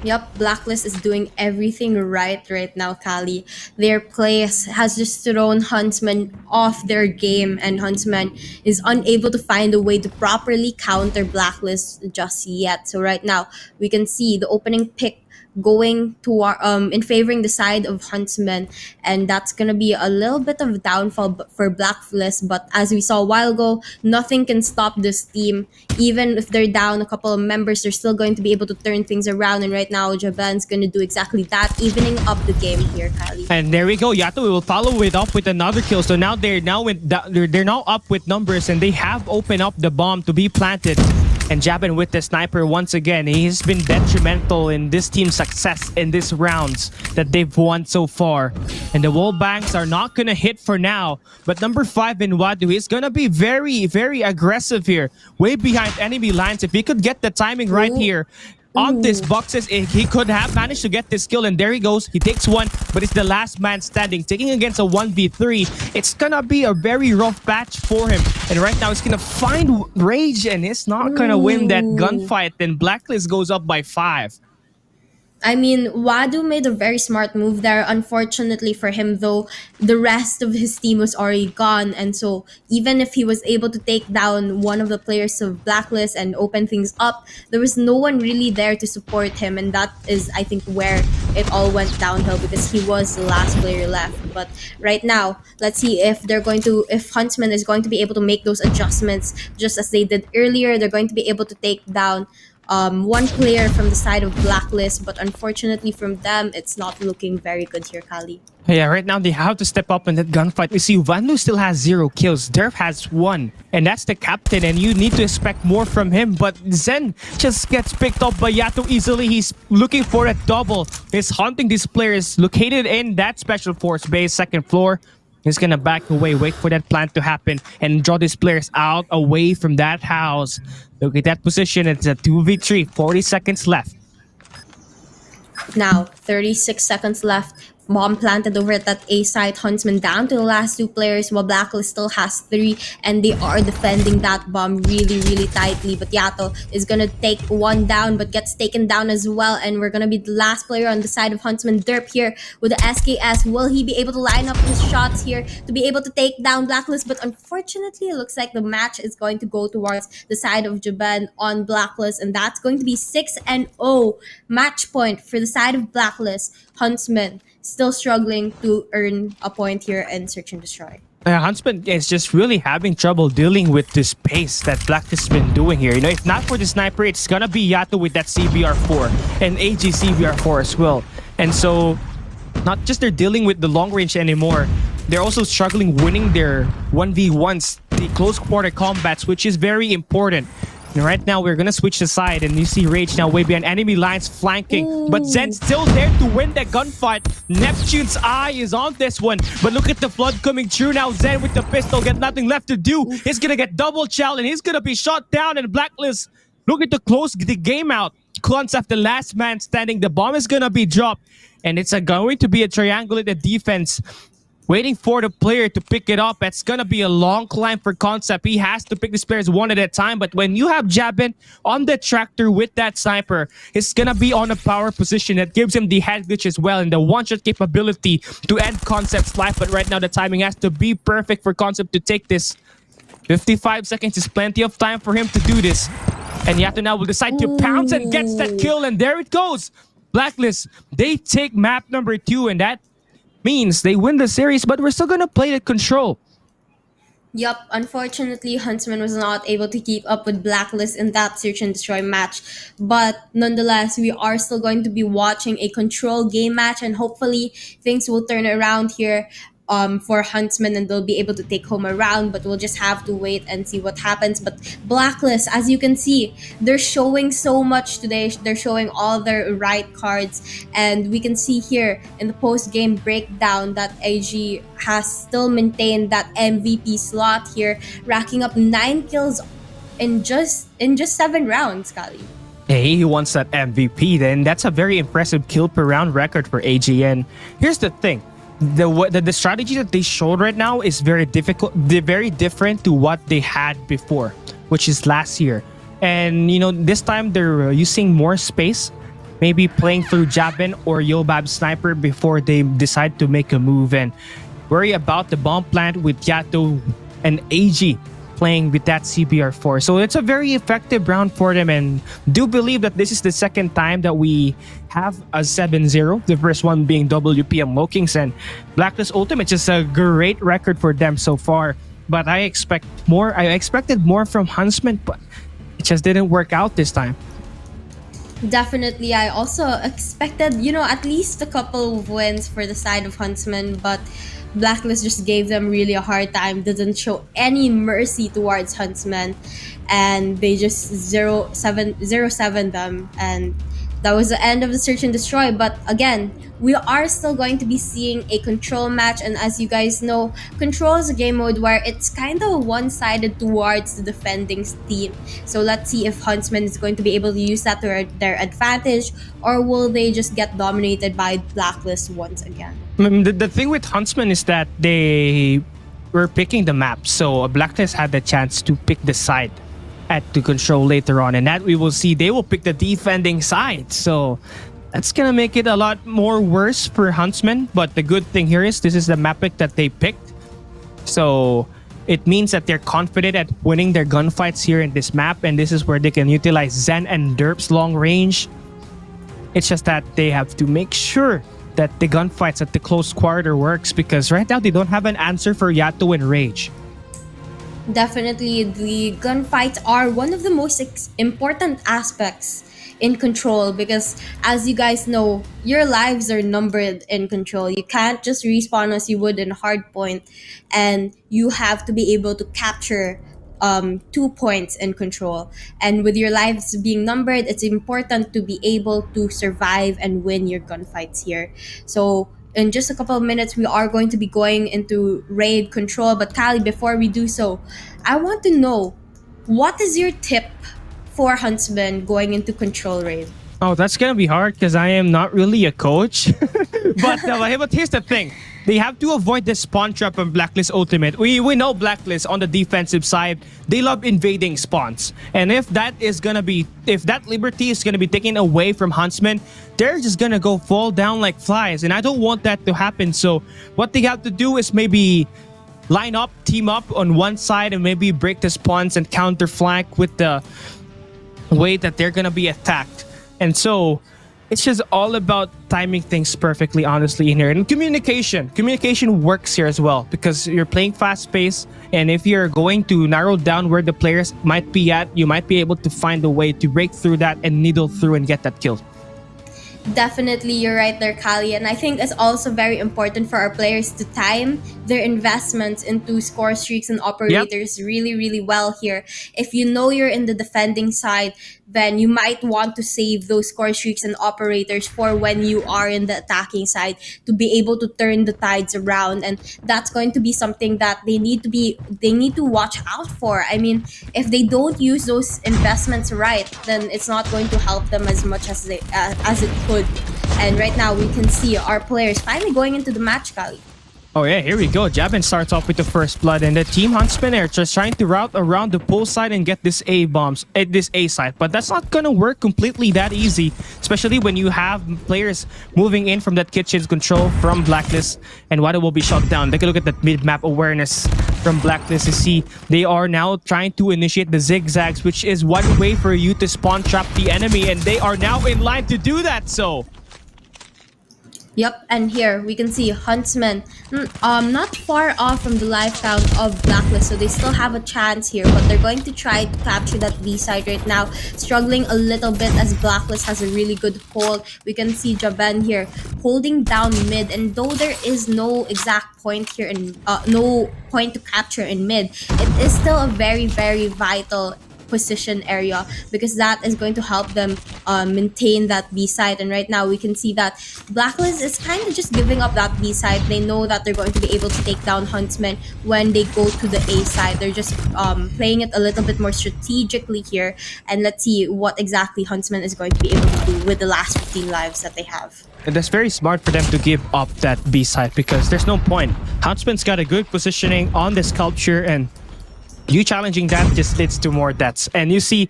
Speaker 2: Yep, Blacklist is doing everything right now, Kali. Their play has just thrown Huntsman off their game, and Huntsman is unable to find a way to properly counter Blacklist just yet. So right now, we can see the opening pick going to in favoring the side of Huntsman, and that's gonna be a little bit of downfall for Blacklist. But as we saw a while ago, nothing can stop this team. Even if they're down a couple of members, they're still going to be able to turn things around. And right now, Jaban's gonna do exactly that, evening up the game here, Kylie.
Speaker 1: And there we go. Yato will follow it up with another kill. So now they're now up with numbers, and they have opened up the bomb to be planted. And Jabin with the sniper once again. He's been detrimental in this team's success in these rounds that they've won so far. And the wall banks are not gonna hit for now. But number 5 in Wadu is gonna be very, very aggressive here. Way behind enemy lines. If he could get the timing right here on these boxes, he could have managed to get this kill, and there he goes. He takes one, but it's the last man standing. Taking against a 1v3, it's gonna be a very rough patch for him. And right now, he's gonna find Rage, and he's not gonna win that gunfight. Then Blacklist goes up by 5.
Speaker 2: I mean, Wadu made a very smart move there. Unfortunately for him, though, the rest of his team was already gone. And so even if he was able to take down one of the players of Blacklist and open things up, there was no one really there to support him. And that is, I think, where it all went downhill, because he was the last player left. But right now, let's see if if Huntsman is going to be able to make those adjustments just as they did earlier. They're going to be able to take down one player from the side of Blacklist, but unfortunately from them, it's not looking very good here, Kali.
Speaker 1: Yeah, right now they have to step up in that gunfight. We see Vanlu still has 0 kills. Derf has 1, and that's the captain, and you need to expect more from him. But Zen just gets picked up by Yato easily. He's looking for a double. He's hunting these players located in that special force base, 2nd floor. He's gonna back away, wait for that plant to happen, and draw these players out away from that house. Look at that position. It's a 2v3, 40 seconds left.
Speaker 2: Now, 36 seconds left. Bomb planted over at that A site. Huntsman down to the last 2 players, while Blacklist still has 3, and they are defending that bomb really, really tightly. But Yato is gonna take one down, but gets taken down as well. And we're gonna be the last player on the side of Huntsman. Derp here with the SKS. Will he be able to line up his shots here to be able to take down Blacklist? But unfortunately, it looks like the match is going to go towards the side of Jaban on Blacklist, and that's going to be 6-0 match point for the side of Blacklist. Huntsman still struggling to earn a point here in Search and Destroy.
Speaker 1: Huntsman is just really having trouble dealing with this pace that Blacklist has been doing here. You know, if not for the sniper, it's gonna be Yato with that CBR4 and AG CBR4 as well. And so, not just they're dealing with the long range anymore, they're also struggling winning their 1v1s, the close quarter combats, which is very important. And right now, we're gonna switch the side, and you see Rage now way behind enemy lines flanking. But Zen's still there to win the gunfight. Neptune's eye is on this one. But look at the flood coming through now. Zen with the pistol, got nothing left to do. He's gonna get double chow, and he's gonna be shot down. And Blacklist looking to close the game out. Concept, the last man standing. The bomb is gonna be dropped, and it's going to be a triangulated defense. Waiting for the player to pick it up. It's gonna be a long climb for Concept. He has to pick these players one at a time. But when you have Jabin on the tractor with that sniper, it's gonna be on a power position that gives him the head glitch as well and the one-shot capability to end Concept's life. But right now, the timing has to be perfect for Concept to take this. 55 seconds is plenty of time for him to do this. And Yato now will decide to pounce and gets that kill. And there it goes. Blacklist, they take map number 2, and that means they win the series, but we're still gonna play the control.
Speaker 2: Yup, unfortunately, Huntsman was not able to keep up with Blacklist in that Search and Destroy match. But nonetheless, we are still going to be watching a control game match, and hopefully things will turn around here for Huntsman, and they'll be able to take home a round. But we'll just have to wait and see what happens. But Blacklist, as you can see, they're showing so much today. They're showing all their right cards, and we can see here in the post-game breakdown that AG has still maintained that MVP slot here, racking up 9 kills in just 7 rounds, Kali.
Speaker 1: Hey, he wants that MVP then. That's a very impressive kill per round record for AGN. Here's the thing. the strategy that they showed right now is very difficult. They're very different to what they had before, which is last year. And you know, this time they're using more space, maybe playing through Jabin or Yobab Sniper before they decide to make a move and worry about the bomb plant with Yato and AG playing with that CBR4. So it's a very effective round for them, and do believe that this is the second time that we have a 7-0. The first one being WPM Lowkings, and Blacklist Ultimate, just a great record for them so far. But I expect more. I expected more from Huntsman, but it just didn't work out this time.
Speaker 2: Definitely, I also expected, you know, at least a couple of wins for the side of Huntsman, but Blacklist just gave them really a hard time, didn't show any mercy towards Huntsman, and they just 0-7 them, and that was the end of the search and destroy. But again, we are still going to be seeing a control match, and as you guys know, control is a game mode where it's kind of one-sided towards the defending team. So let's see if Huntsman is going to be able to use that to their advantage, or will they just get dominated by Blacklist once again?
Speaker 1: The thing with Huntsman is that they were picking the map, so Blacklist had the chance to pick the side at the control later on, and that we will see they will pick the defending side. So that's gonna make it a lot more worse for Huntsman. But the good thing here is this is the map pick that they picked, so it means that they're confident at winning their gunfights here in this map, and this is where they can utilize Zen and Derp's long range. It's just that they have to make sure that the gunfights at the close quarter works, because right now they don't have an answer for Yato and Rage.
Speaker 2: Definitely, the gunfights are one of the most important aspects in control, because as you guys know, your lives are numbered in control. You can't just respawn as you would in hardpoint, and you have to be able to capture 2 points in control. And with your lives being numbered, it's important to be able to survive and win your gunfights here. So in just a couple of minutes, we are going to be going into raid control. But Kali, before we do so, I want to know, what is your tip for Huntsman going into control raid?
Speaker 1: Oh, that's gonna be hard because I am not really a coach. but here's the thing. They have to avoid the spawn trap on Blacklist Ultimate. We know Blacklist on the defensive side, they love invading spawns. And if that liberty is gonna be taken away from Huntsman, they're just gonna go fall down like flies. And I don't want that to happen. So what they have to do is maybe line up, team up on one side, and maybe break the spawns and counter flank with the way that they're gonna be attacked. And so it's just all about timing things perfectly, honestly, in here. And communication works here as well, because you're playing fast pace, and if you're going to narrow down where the players might be at, you might be able to find a way to break through that and needle through and get that kill.
Speaker 2: Definitely, you're right there, Kali. And I think it's also very important for our players to time their investments into score streaks and operators really, really well here. If you know you're in the defending side, then you might want to save those score streaks and operators for when you are in the attacking side, to be able to turn the tides around. And that's going to be something that they need to watch out for. I mean, if they don't use those investments right, then it's not going to help them as much as it could. And right now we can see our players finally going into the match, Kali.
Speaker 1: Oh yeah, here we go. Jabin starts off with the first blood, and the team Huntsmen are just trying to route around the pole side and get this A bombs at this A side. But that's not gonna work completely that easy, especially when you have players moving in from that kitchen's control from Blacklist, and Wada will be shot down. Take a look at that mid-map awareness from Blacklist to see they are now trying to initiate the zigzags, which is one way for you to spawn trap the enemy, and they are now in line to do that. So
Speaker 2: Yep, and here we can see Huntsman not far off from the life count of Blacklist, so they still have a chance here, but they're going to try to capture that B side right now, struggling a little bit as Blacklist has a really good hold. We can see Jaben here holding down mid, and though there is no exact point here and no point to capture in mid, it is still a very, very vital position area, because that is going to help them maintain that B site. And right now we can see that Blacklist is kind of just giving up that B site. They know that they're going to be able to take down Huntsmen when they go to the A side. They're just playing it a little bit more strategically here, and let's see what exactly Huntsman is going to be able to do with the last 15 lives that they have.
Speaker 1: And that's very smart for them to give up that B side, because there's no point. Huntsman's got a good positioning on the sculpture, and you challenging that just leads to more deaths. And you see,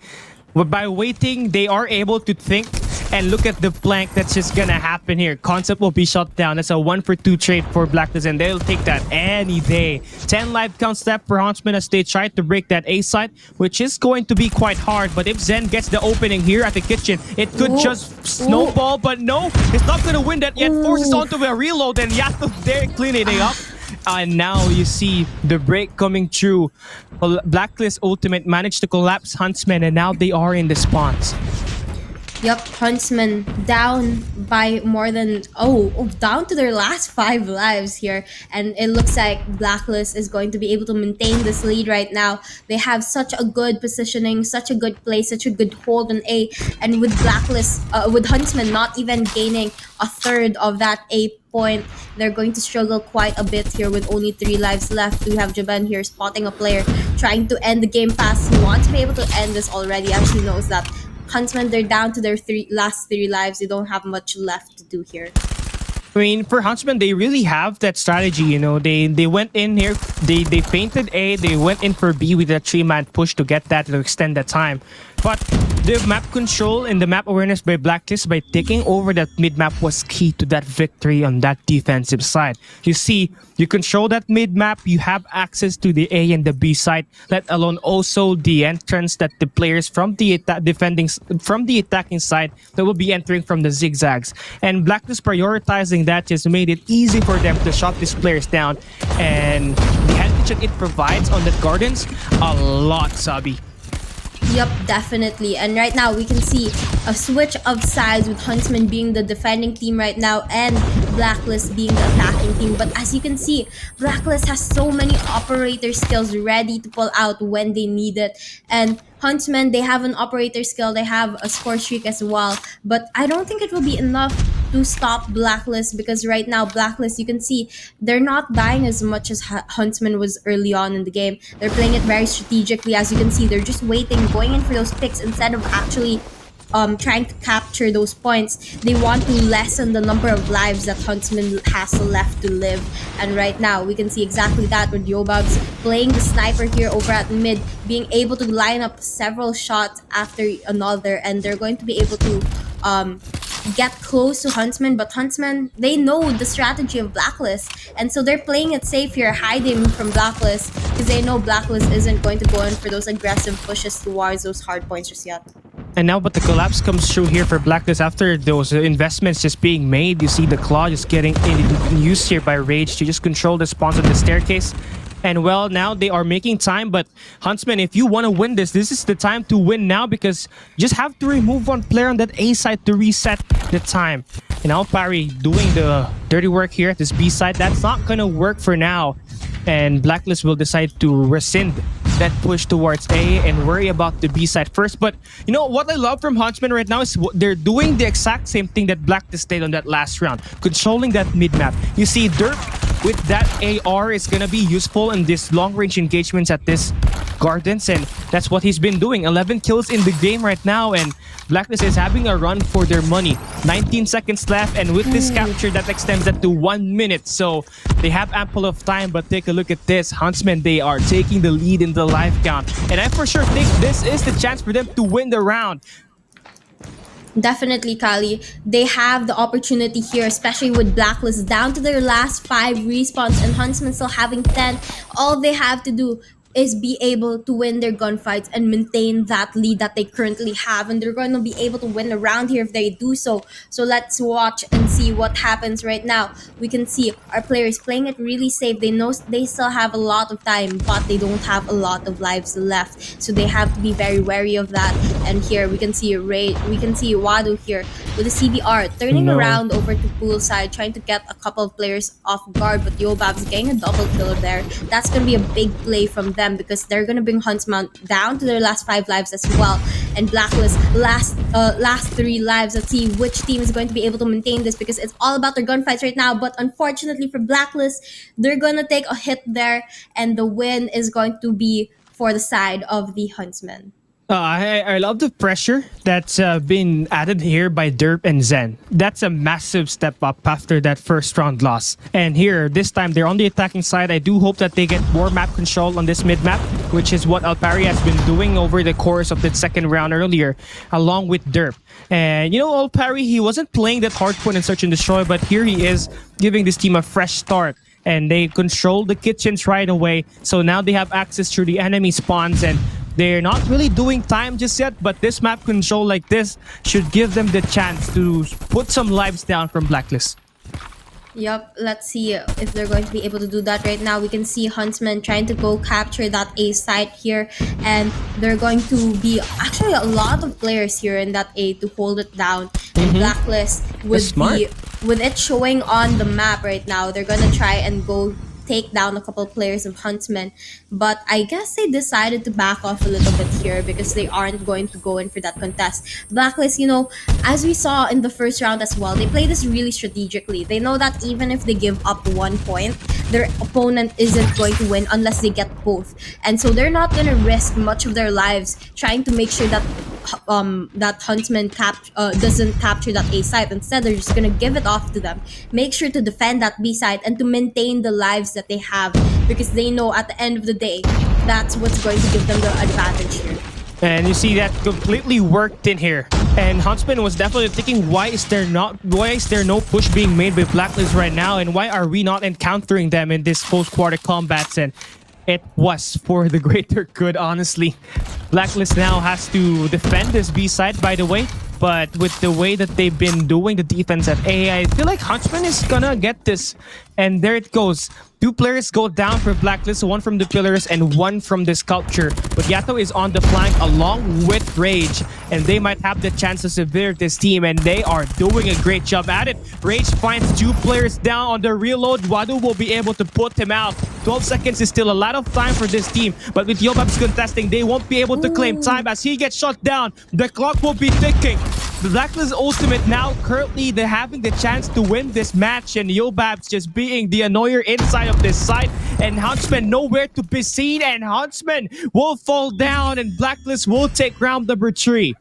Speaker 1: by waiting, they are able to think and look at the flank that's just gonna happen here. Concept will be shut down. That's a 1-for-2 trade for Blacklist, and they'll take that any day. 10 life counts left for Huntsman as they try to break that A side, which is going to be quite hard. But if Zen gets the opening here at the kitchen, it could just snowball. But no, it's not gonna win that yet. Forces onto a reload, and Yato there cleaning it up. And now you see the break coming through. Well, Blacklist Ultimate managed to collapse Huntsman, and now they are in the spawns.
Speaker 2: Yep, Huntsman down by more than down to their last 5 lives here, and it looks like Blacklist is going to be able to maintain this lead right now. They have such a good positioning, such a good play, such a good hold on A, and with Blacklist, with Huntsman not even gaining a third of that A point, they're going to struggle quite a bit here with only 3 lives left. We have Jaban here spotting a player, trying to end the game fast. He wants to be able to end this already, as he knows that Huntsmen, they're down to their last 3 lives. They don't have much left to do here.
Speaker 1: I mean, for Huntsman, they really have that strategy, you know. They went in here, they painted A, they went in for B with a 3-man push to get that, to extend the time. But the map control and the map awareness by Blacklist by taking over that mid-map was key to that victory on that defensive side. You see, you control that mid-map, you have access to the A and the B side, let alone also the entrance that the players from the attacking side that will be entering from the zigzags. And Blacklist prioritizing that just made it easy for them to shut these players down. And the advantage that it provides on the gardens, a lot, Sabi.
Speaker 2: Yep, definitely. And right now we can see a switch of sides with Huntsman being the defending team right now and Blacklist being the attacking team. But as you can see, Blacklist has so many operator skills ready to pull out when they need it. And Huntsman, they have an operator skill, they have a score streak as well. But I don't think it will be enough to stop Blacklist, because right now Blacklist, you can see they're not dying as much as Huntsman was early on in the game. They're playing it very strategically. As you can see, they're just waiting, going in for those picks instead of actually trying to capture those points. They want to lessen the number of lives that Huntsman has left to live. And right now we can see exactly that with Yobabs playing the sniper here over at mid, being able to line up several shots after another, and they're going to be able to get close to Huntsman. But Huntsman, they know the strategy of Blacklist, and so they're playing it safe here, hiding from Blacklist, because they know Blacklist isn't going to go in for those aggressive pushes towards those hard points just yet.
Speaker 1: And now, but the collapse comes through here for Blacklist after those investments just being made. You see the claw just getting in use here by Rage to just control the spawns on the staircase. And well, now they are making time, but Huntsman, if you want to win this is the time to win now, because you just have to remove one player on that A side to reset the time. And now Parry doing the dirty work here at this B side. That's not gonna work for now. And Blacklist will decide to rescind that push towards A and worry about the B side first. But you know what I love from Huntsman right now is they're doing the exact same thing that Blacklist did on that last round, controlling that mid map. You see, Derp with that AR is gonna be useful in this long range engagements at this gardens, and that's what he's been doing. 11 kills in the game right now, and Blacklist is having a run for their money. 19 seconds left, and with this capture that extends that to 1 minute, so they have ample of time. But take a look at this, Huntsman, they are taking the lead in the live count, and I for sure think this is the chance for them to win the round.
Speaker 2: Definitely, Kali. They have the opportunity here, especially with Blacklist down to their last 5 respawns and Huntsman still having 10. All they have to do is be able to win their gunfights and maintain that lead that they currently have, and they're going to be able to win around here if they do so. So let's watch and see what happens right now. We can see our players playing it really safe. They know they still have a lot of time, but they don't have a lot of lives left, so they have to be very wary of that. And here we can see Wado here with the CBR turning around over to poolside, trying to get a couple of players off guard, but Yobab's getting a double kill there. That's going to be a big play from them. them because they're gonna bring Huntsman down to their last 5 lives as well, and Blacklist last 3 lives. Let's see which team is going to be able to maintain this because it's all about their gunfights right now. But unfortunately for Blacklist, they're gonna take a hit there, and the win is going to be for the side of the Huntsmen.
Speaker 1: I love the pressure that's been added here by Derp and Zen. That's a massive step up after that first round loss. And here, this time, they're on the attacking side. I do hope that they get more map control on this mid-map, which is what ALMGHTY has been doing over the course of the second round earlier, along with Derp. And, you know, ALMGHTY, he wasn't playing that hardpoint in Search and Destroy, but here he is giving this team a fresh start. And they control the kitchens right away. So now they have access to the enemy spawns, and they're not really doing time just yet, but this map control like this should give them the chance to put some lives down from Blacklist.
Speaker 2: Yup, let's see if they're going to be able to do that right now. We can see Huntsman trying to go capture that A site here, and they're going to be actually a lot of players here in that A to hold it down. And Blacklist with it showing on the map right now, they're gonna try and go take down a couple players of Huntsmen, but I guess they decided to back off a little bit here because they aren't going to go in for that contest. Blacklist, you know, as we saw in the first round as well, they play this really strategically. They know that even if they give up 1 point, their opponent isn't going to win unless they get both, and so they're not going to risk much of their lives trying to make sure that that Huntsman doesn't capture that A site. Instead, they're just gonna give it off to them. Make sure to defend that B site and to maintain the lives that they have, because they know at the end of the day, that's what's going to give them the advantage here.
Speaker 1: And you see that completely worked in here. And Huntsman was definitely thinking, why is there no push being made by Blacklist right now, and why are we not encountering them in this post-quarter combats? And it was for the greater good, honestly. Blacklist now has to defend this B side, by the way. But with the way that they've been doing the defense at A, I feel like Huntsman is gonna get this. And there it goes. 2 players go down for Blacklist, 1 from the pillars and 1 from the sculpture. But Yato is on the flank along with Rage, and they might have the chance to severe this team, and they are doing a great job at it. Rage finds 2 players down on the reload. Wadu will be able to put him out. 12 seconds is still a lot of time for this team, but with Yobab's contesting, they won't be able to claim time as he gets shot down. The clock will be ticking. The Blacklist ultimate now, currently they're having the chance to win this match, and Yobab's just being the annoyer inside of this site, and Huntsman nowhere to be seen, and Huntsman will fall down, and Blacklist will take round number 3.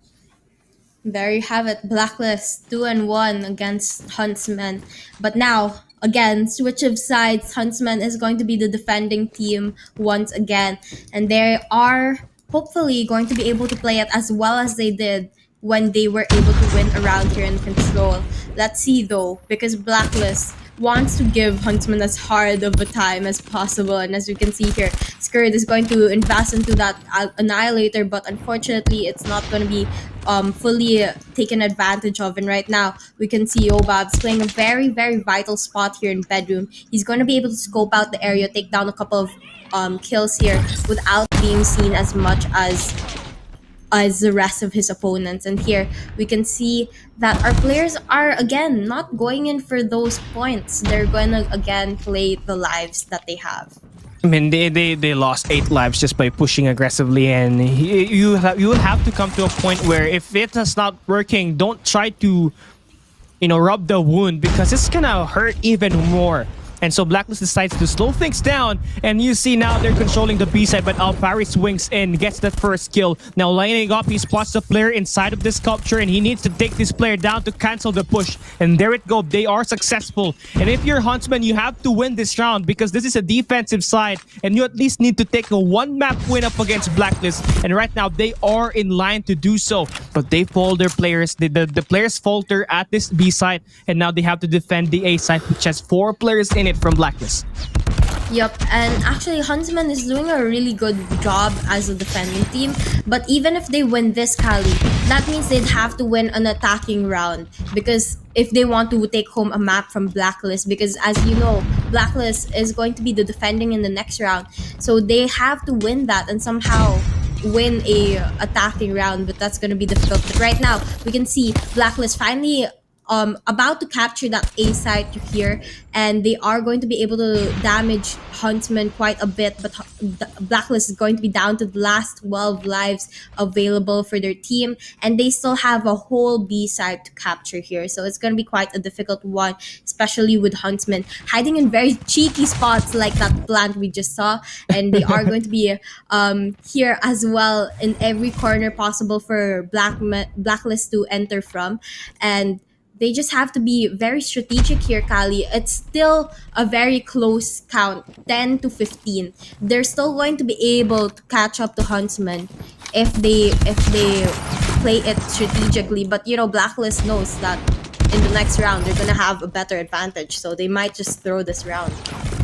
Speaker 2: There you have it, Blacklist 2-1 against Huntsman. But now, again, switch of sides. Huntsman is going to be the defending team once again, and they are hopefully going to be able to play it as well as they did when they were able to win around here in Control. Let's see though, because Blacklist wants to give Huntsman as hard of a time as possible, and as you can see here, SKADI is going to invest into that Annihilator, but unfortunately it's not going to be fully taken advantage of. And right now we can see Obab's playing a very vital spot here in bedroom. He's going to be able to scope out the area, take down a couple of kills here without being seen as much as the rest of his opponents. And here we can see that our players are again not going in for those points. They're gonna again play the lives that they have.
Speaker 1: I mean, they lost 8 lives just by pushing aggressively, and you will have to come to a point where if it is not working, don't try to, you know, rub the wound, because it's gonna hurt even more. And so Blacklist decides to slow things down, and you see now they're controlling the B side, but ALMGHTY swings in, gets the first kill. Now lining up, he spots the player inside of the sculpture, and he needs to take this player down to cancel the push. And there it goes, they are successful. And if you're Huntsman, you have to win this round, because this is a defensive side, and you at least need to take a 1-map win up against Blacklist. And right now, they are in line to do so, but they fall their players. The players falter at this B side, and now they have to defend the A side, which has 4 players in it from Blacklist.
Speaker 2: Yup, and actually Huntsman is doing a really good job as a defending team, but even if they win this Kali, that means they'd have to win an attacking round, because if they want to take home a map from Blacklist, because as you know, Blacklist is going to be the defending in the next round, so they have to win that and somehow win a attacking round, but that's going to be difficult. But right now we can see Blacklist finally about to capture that A site here, and they are going to be able to damage Huntsman quite a bit, but Blacklist is going to be down to the last 12 lives available for their team, and they still have a whole B side to capture here, so it's going to be quite a difficult one, especially with Huntsman hiding in very cheeky spots like that plant we just saw, and they are going to be here as well in every corner possible for Blacklist to enter from, and they just have to be very strategic here, Kali. It's still a very close count, 10 to 15. They're still going to be able to catch up to Huntsman if they play it strategically. But you know, Blacklist knows that in the next round they're gonna have a better advantage, so they might just throw this round.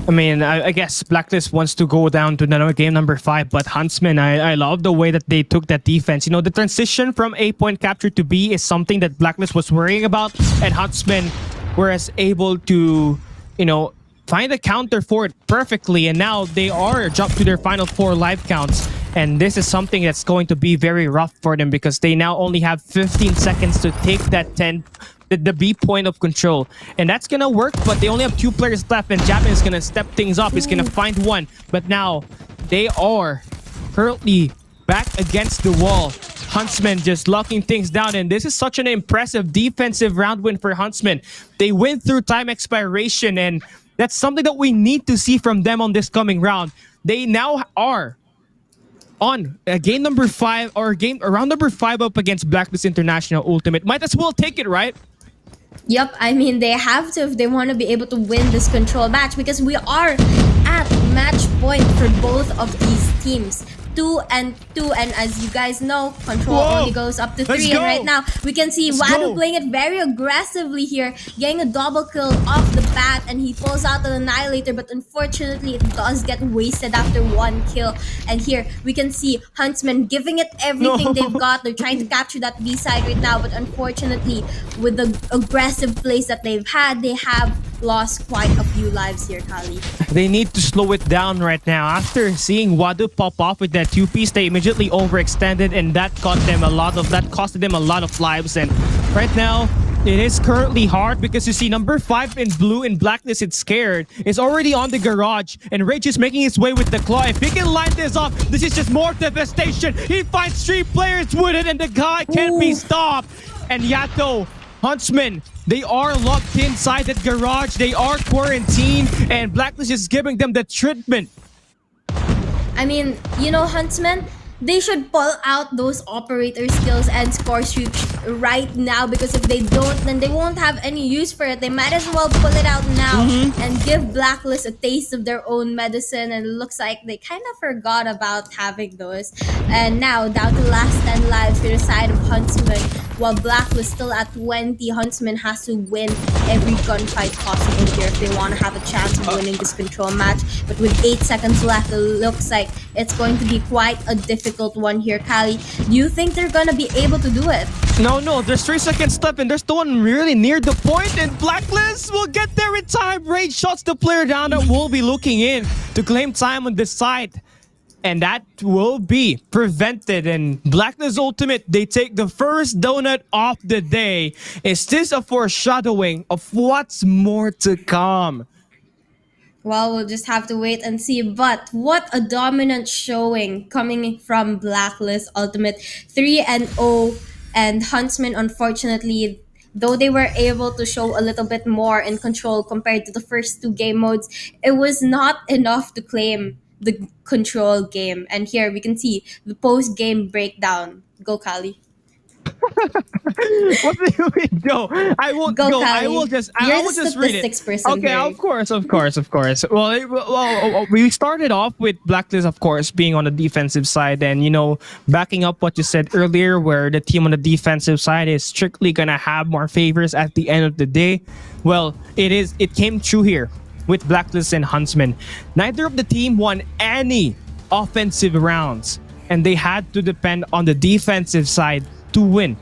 Speaker 1: I mean, I guess Blacklist wants to go down to another game number 5, but Huntsman, I love the way that they took that defense. You know, the transition from A point capture to B is something that Blacklist was worrying about, and Huntsman were able to, you know, find a counter for it perfectly, and now they are jumped to their final 4 live counts. And this is something that's going to be very rough for them because they now only have 15 seconds to take that the B point of control, and that's gonna work, but they only have 2 players left, and Japan is gonna step things up. He's gonna find one, but now they are currently back against the wall. Huntsman just locking things down, and this is such an impressive defensive round win for Huntsman. They win through time expiration, and that's something that we need to see from them on this coming round. They now are on game number 5 or round number 5 up against Blacklist International Ultimate. Might as well take it, right?
Speaker 2: Yep, I mean, they have to if they want to be able to win this control match, because we are at match point for both of these teams. 2 and 2, and as you guys know, control only goes up to 3, and right now we can see Wadu playing it very aggressively here, getting a double kill off the bat, and he pulls out an annihilator, but unfortunately it does get wasted after 1 kill. And here we can see Huntsman giving it everything they've got. They're trying to capture that B side right now, but unfortunately with the aggressive plays that they've had, they have lost quite a few lives here, Kali.
Speaker 1: They need to slow it down right now. After seeing Wadu pop off with that 2-piece, they immediately overextended, and that costed them a lot of lives. And right now, it is currently hard because you see number 5 in blue in Blacklist, it's scared. It's already on the garage, and Rage is making his way with the claw. If he can line this up, this is just more devastation. He finds 3 players with it, and the guy can't be stopped. And Yato, Huntsman, they are locked inside that garage. They are quarantined, and Blacklist is giving them the treatment.
Speaker 2: I mean, you know, Huntsman, they should pull out those operator skills and score streaks right now, because if they don't, then they won't have any use for it. They might as well pull it out now and give Blacklist a taste of their own medicine, and it looks like they kind of forgot about having those. And now down to the last 10 lives for the side of Huntsman, while Blacklist still at 20. Huntsman has to win every gunfight possible here if they want to have a chance of winning this control match. But with 8 seconds left, it looks like it's going to be quite a difficult one here. Kali, do you think they're gonna be able to do it?
Speaker 1: No, there's 3 seconds left, and there's no one really near the point, and Blacklist will get there in time. Rage shots the player down that will be looking in to claim time on this side, and that will be prevented. And Blacklist Ultimate, they take the first donut of the day. Is this a foreshadowing of what's more to come?
Speaker 2: Well, we'll just have to wait and see. But what a dominant showing coming from Blacklist Ultimate. 3-0, and Huntsman, unfortunately, though they were able to show a little bit more in control compared to the first 2 game modes, it was not enough to claim the control game. And here we can see the post-game breakdown. Go, Kali.
Speaker 1: What do you mean? Go. I won't go.
Speaker 2: Kali.
Speaker 1: I will just read it.
Speaker 2: Person
Speaker 1: Okay,
Speaker 2: here.
Speaker 1: of course. Well, we started off with Blacklist, of course, being on the defensive side, and you know, backing up what you said earlier, where the team on the defensive side is strictly gonna have more favors at the end of the day. Well, it came true here with Blacklist and Huntsman. Neither of the team won any offensive rounds, and they had to depend on the defensive side to win.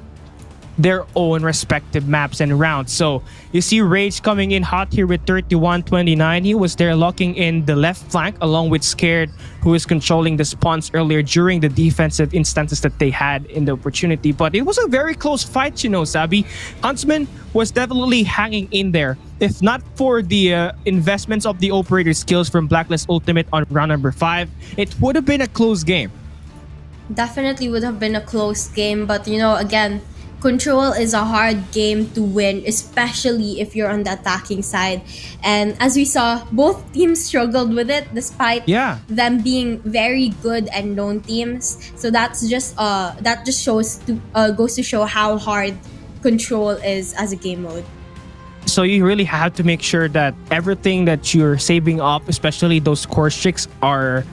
Speaker 1: their own respective maps and rounds. So you see Rage coming in hot here with 31-29. He was there locking in the left flank along with Scared, who is controlling the spawns earlier during the defensive instances that they had in the opportunity. But it was a very close fight, you know, Sabi. Huntsman was definitely hanging in there. If not for the investments of the operator skills from Blacklist Ultimate on round number 5, it would have been a close game.
Speaker 2: Definitely would have been a close game, but you know, again, Control is a hard game to win, especially if you're on the attacking side. And as we saw, both teams struggled with it despite them being very good and known teams. So that's just shows to goes to show how hard Control is as a game mode.
Speaker 1: So you really have to make sure that everything that you're saving up, especially those core streaks, are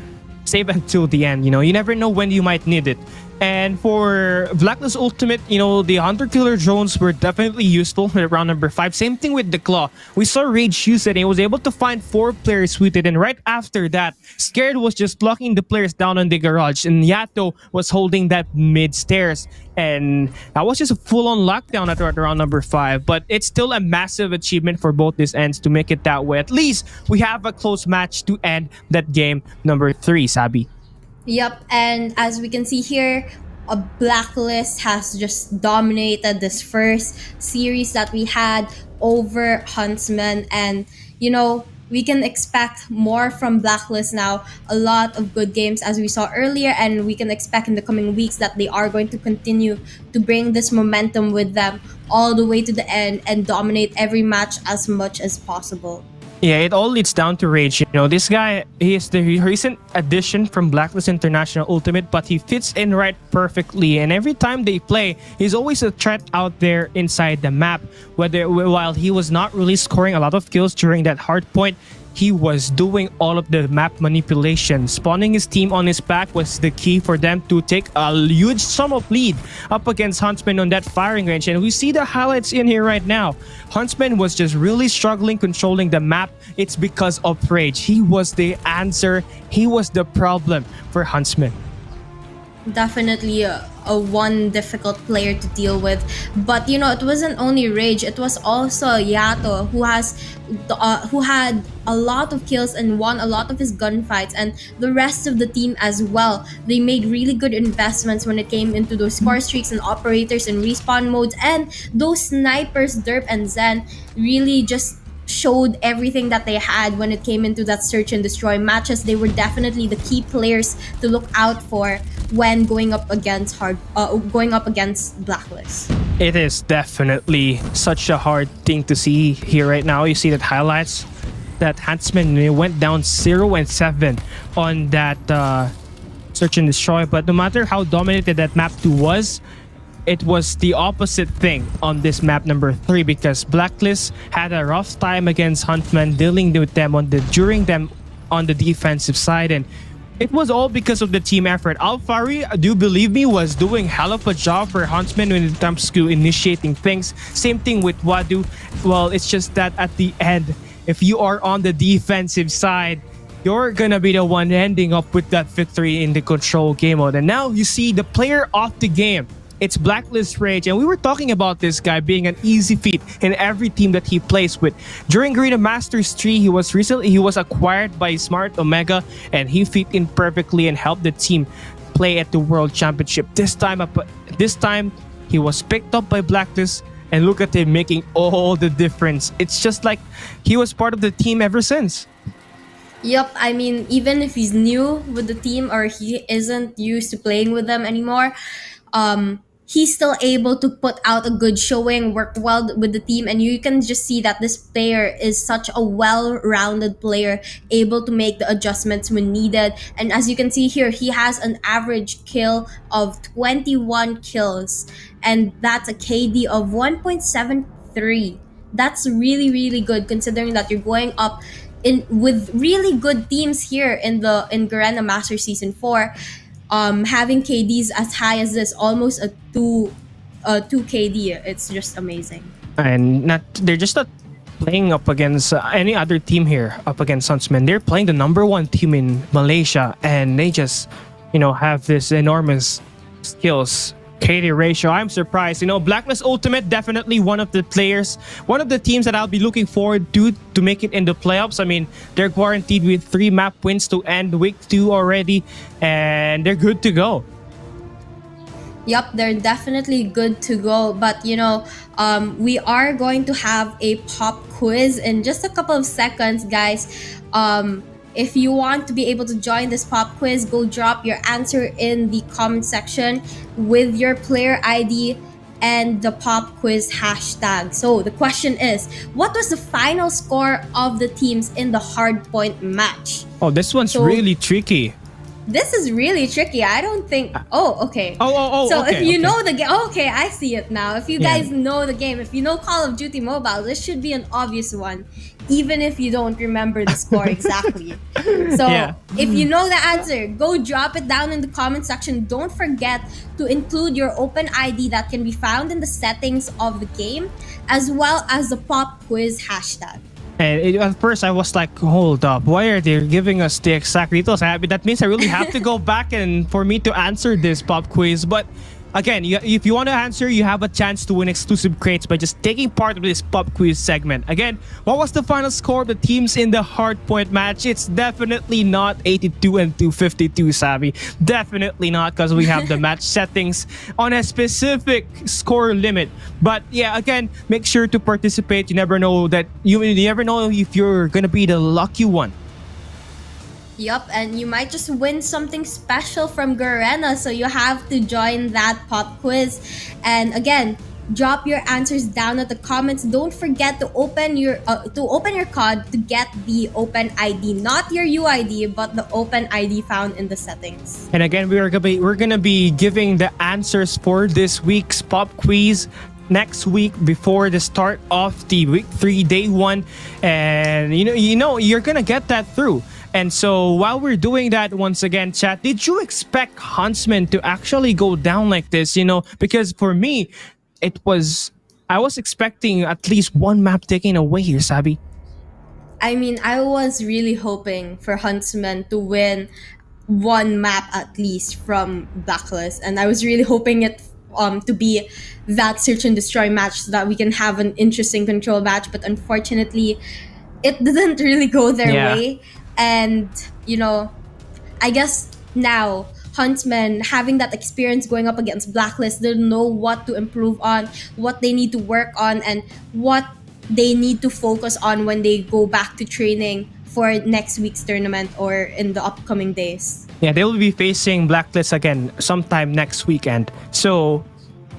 Speaker 1: saved until the end. You know, you never know when you might need it. And for Blacklist Ultimate, you know, the Hunter Killer drones were definitely useful at round number 5. Same thing with the Claw. We saw Rage use it and he was able to find 4 players with it. And right after that, Scared was just locking the players down on the garage. And Yato was holding that mid stairs. And that was just a full-on lockdown at round number 5. But it's still a massive achievement for both these ends to make it that way. At least we have a close match to end that game number 3, Sabi.
Speaker 2: Yep, and as we can see here, a Blacklist has just dominated this first series that we had over Huntsman, and you know, we can expect more from Blacklist now. A lot of good games as we saw earlier, and we can expect in the coming weeks that they are going to continue to bring this momentum with them all the way to the end and dominate every match as much as possible.
Speaker 1: Yeah, it all leads down to Rage. You know, this guy, he is the recent addition from Blacklist International Ultimate, but he fits in right perfectly. And every time they play, he's always a threat out there inside the map. While he was not really scoring a lot of kills during that hard point, he was doing all of the map manipulation. Spawning his team on his back was the key for them to take a huge sum of lead up against Huntsman on that firing range. And we see the highlights in here right now. Huntsman was just really struggling controlling the map. It's because of Rage. He was the answer. He was the problem for Huntsman.
Speaker 2: Definitely a one difficult player to deal with, but you know, it wasn't only Rage, it was also Yato who had a lot of kills and won a lot of his gunfights, and the rest of the team as well. They made really good investments when it came into those score streaks and operators and respawn modes, and those snipers Derp and Zen really just showed everything that they had when it came into that search and destroy matches. They were definitely the key players to look out for when going up against Blacklist.
Speaker 1: It is definitely such a hard thing to see here right now. You see that highlights that Huntsman went down 0-7 on that search and destroy, but no matter how dominated that map 2 was, it was the opposite thing on this map number 3, because Blacklist had a rough time against Huntsman, dealing with them on the defensive side, and it was all because of the team effort. Alfari, do believe me, was doing hell of a job for Huntsman when it comes to initiating things. Same thing with Wadu. Well, it's just that at the end, if you are on the defensive side, you're gonna be the one ending up with that victory in the Control game mode. And now you see the player of the game. It's Blacklist Rage, and we were talking about this guy being an easy feat in every team that he plays with. During Garena Masters 3, he was acquired by Smart Omega, and he fit in perfectly and helped the team play at the World Championship. This time, he was picked up by Blacklist, and look at him making all the difference. It's just like he was part of the team ever since.
Speaker 2: Yep, I mean, even if he's new with the team or he isn't used to playing with them anymore, he's still able to put out a good showing, work well with the team, and you can just see that this player is such a well-rounded player, able to make the adjustments when needed. And as you can see here, he has an average kill of 21 kills, and that's a KD of 1.73. That's really, really good considering that you're going up with really good teams here in Garena Master Season 4. Having KDs as high as this, almost a 2 KD, it's just amazing.
Speaker 1: And they're just not playing up against any other team here, up against Huntsman. They're playing the #1 team in Malaysia, and they just, you know, have this enormous skills KD ratio. I'm surprised. You know, Blacklist Ultimate, definitely one of the players, one of the teams that I'll be looking forward to make it in the playoffs. I mean, they're guaranteed with 3 map wins to end week 2 already, and they're good to go.
Speaker 2: Yep, they're definitely good to go. But you know, we are going to have a pop quiz in just a couple of seconds, guys. If you want to be able to join this pop quiz, go drop your answer in the comment section with your player ID and the pop quiz hashtag. So the question is, what was the final score of the teams in the hardpoint match?
Speaker 1: Oh, this one's really tricky.
Speaker 2: This is really tricky. I don't think. Oh, okay. So
Speaker 1: okay,
Speaker 2: if you know the game, okay, I see it now. If you
Speaker 1: Yeah.
Speaker 2: guys know the game, if you know Call of Duty Mobile, this should be an obvious one, even if you don't remember the score exactly. So
Speaker 1: Yeah.
Speaker 2: if you know the answer, go drop it down in the comment section. Don't forget to include your open ID that can be found in the settings of the game, as well as the pop quiz hashtag.
Speaker 1: And at first I was like, hold up, why are they giving us the exact details? That means I really have to go back and for me to answer this pop quiz. But again, if you want to answer, you have a chance to win exclusive crates by just taking part of this pop quiz segment. Again, what was the final score of the teams in the hardpoint match? It's definitely not 82 and 252, Savvy. Definitely not, because we have the match settings on a specific score limit. But yeah, again, make sure to participate. You never know you never know if you're gonna be the lucky one.
Speaker 2: Yup, and you might just win something special from Garena, so you have to join that pop quiz. And again, drop your answers down at the comments. Don't forget to open your COD to get the open ID, not your UID, but the open ID found in the settings.
Speaker 1: And again, we're gonna be giving the answers for this week's pop quiz next week before the start of the week 3 day 1, and you know you're gonna get that through. And so while we're doing that, once again, chat, did you expect Huntsman to actually go down like this? You know, because for me, I was expecting at least one map taken away here, Sabi.
Speaker 2: I mean, I was really hoping for Huntsman to win one map at least from Blacklist, and I was really hoping it to be that search and destroy match so that we can have an interesting control match. But unfortunately, it didn't really go their way. And you know, I guess now Huntsmen, having that experience going up against Blacklist, they know what to improve on, what they need to work on, and what they need to focus on when they go back to training for next week's tournament or in the upcoming days.
Speaker 1: Yeah, they will be facing Blacklist again sometime next weekend. So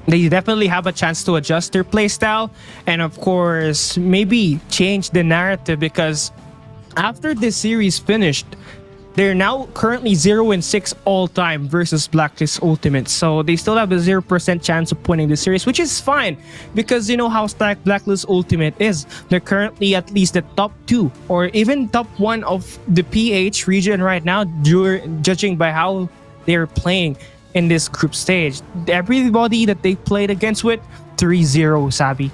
Speaker 1: they definitely have a chance to adjust their playstyle and of course maybe change the narrative, because after this series finished, they're now currently 0-6 all time versus Blacklist Ultimate. So they still have a 0% chance of winning the series, which is fine because you know how stacked Blacklist Ultimate is. They're currently at least the top 2 or even top 1 of the PH region right now, judging by how they're playing in this group stage. Everybody that they played against with, 3-0, Sabi.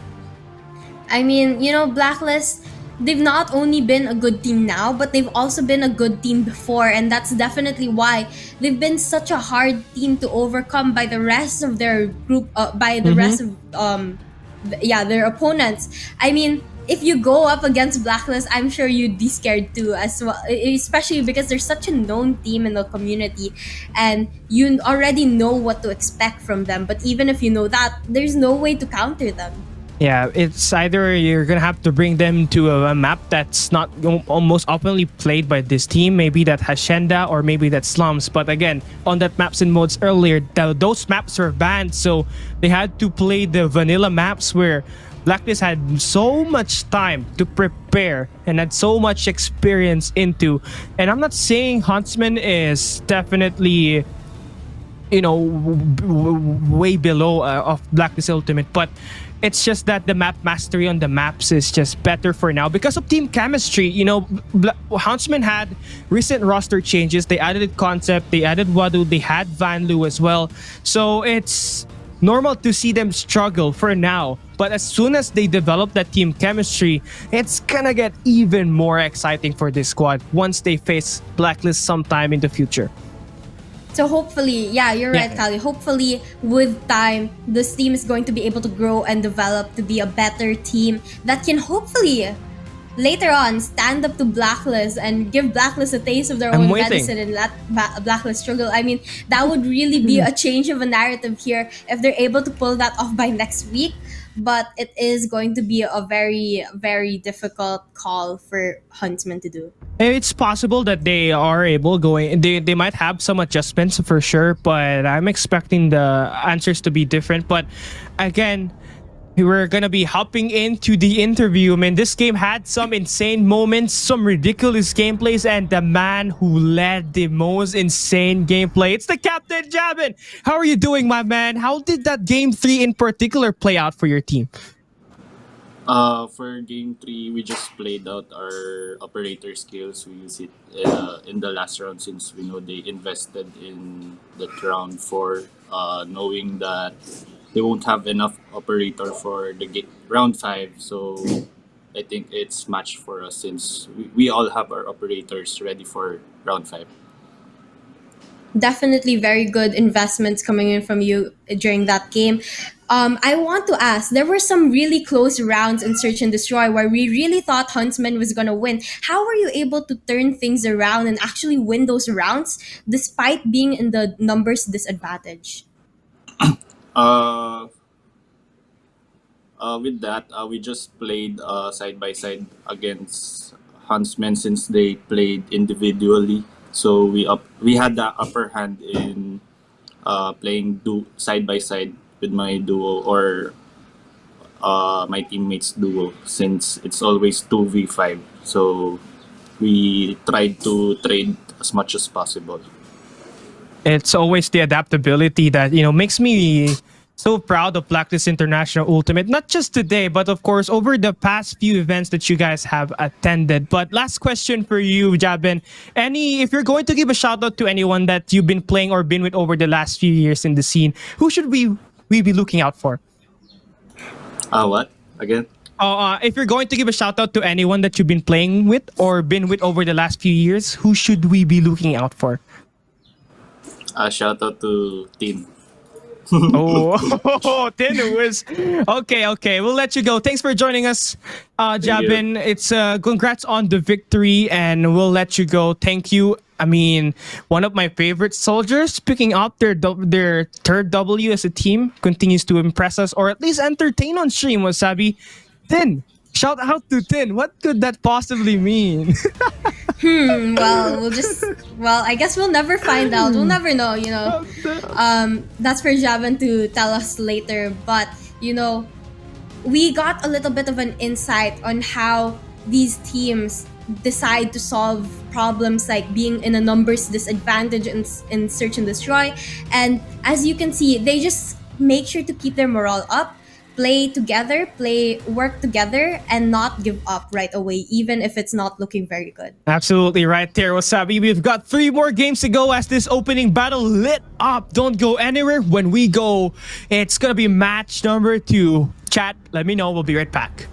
Speaker 2: I mean, you know, Blacklist, they've not only been a good team now, but they've also been a good team before, and that's definitely why they've been such a hard team to overcome by the rest of their group, by the rest of their opponents. I mean, if you go up against Blacklist, I'm sure you'd be scared too, as well, especially because they're such a known team in the community, and you already know what to expect from them. But even if you know that, there's no way to counter them.
Speaker 1: Yeah, it's either you're gonna have to bring them to a map that's not most oftenly played by this team, maybe that Hacienda or maybe that Slums. But again, on that maps and modes earlier, those maps were banned, so they had to play the vanilla maps where Blacklist had so much time to prepare and had so much experience into. And I'm not saying Huntsman is definitely, you know, way below of Blacklist Ultimate, but it's just that the map mastery on the maps is just better for now because of team chemistry. You know, Huntsman had recent roster changes. They added Concept, they added Wadu, they had Van Lu as well. So it's normal to see them struggle for now. But as soon as they develop that team chemistry, it's gonna get even more exciting for this squad once they face Blacklist sometime in the future.
Speaker 2: So hopefully, yeah, you're right,
Speaker 1: Yeah.
Speaker 2: Kali. Hopefully, with time, this team is going to be able to grow and develop to be a better team that can hopefully later on stand up to Blacklist and give Blacklist a taste of their
Speaker 1: I'm
Speaker 2: own
Speaker 1: waiting.
Speaker 2: medicine and let Blacklist struggle. I mean, that would really be a change of a narrative here if they're able to pull that off by next week. But it is going to be a very, very difficult call for Huntsman to do.
Speaker 1: It's possible that they are able going. They might have some adjustments for sure, but I'm expecting the answers to be different. But again, we're gonna be hopping into the interview. I mean, this game had some insane moments, some ridiculous gameplays, and the man who led the most insane gameplay. It's the Captain Jabin. How are you doing, my man? How did that game 3 in particular play out for your team?
Speaker 3: For game 3, we just played out our operator skills. We use it in the last round since we know they invested in that round 4, knowing that they won't have enough operator for the round 5. So I think it's match for us since we all have our operators ready for round 5.
Speaker 2: Definitely very good investments coming in from you during that game. I want to ask, there were some really close rounds in Search and Destroy where we really thought Huntsman was going to win. How were you able to turn things around and actually win those rounds despite being in the numbers disadvantage?
Speaker 3: Uh, with that, we just played side by side against Huntsmen since they played individually. So we had the upper hand in playing side by side with my duo or my teammates duo since it's always 2v5. So we tried to trade as much as possible.
Speaker 1: It's always the adaptability that makes me so proud of Blacklist International Ultimate, not just today, but of course over the past few events that you guys have attended. But last question for you, Jabin. If you're going to give a shout out to anyone that you've been playing or been with over the last few years in the scene, who should we be looking out for?
Speaker 3: What again?
Speaker 1: If you're going to give a shout out to anyone that you've been playing with or been with over the last few years, who should we be looking out for?
Speaker 3: Shout out to Tin.
Speaker 1: Oh, Tenus. Okay. We'll let you go. Thanks for joining us, Jabin. It's congrats on the victory, and we'll let you go. Thank you. I mean, one of my favorite soldiers picking up their third W as a team continues to impress us, or at least entertain on stream. Wasabi, Tin. Shout out to Tin. What could that possibly mean?
Speaker 2: Well, I guess we'll never find out. We'll never know, That's for Javan to tell us later. But, we got a little bit of an insight on how these teams decide to solve problems like being in a numbers disadvantage in Search and Destroy. And as you can see, they just make sure to keep their morale up, play together, work together, and not give up right away, even if it's not looking very good.
Speaker 1: Absolutely right there, Wasabi. We've got 3 more games to go as this opening battle lit up. Don't go anywhere. When we go, it's gonna be match number 2. Chat, let me know. We'll be right back.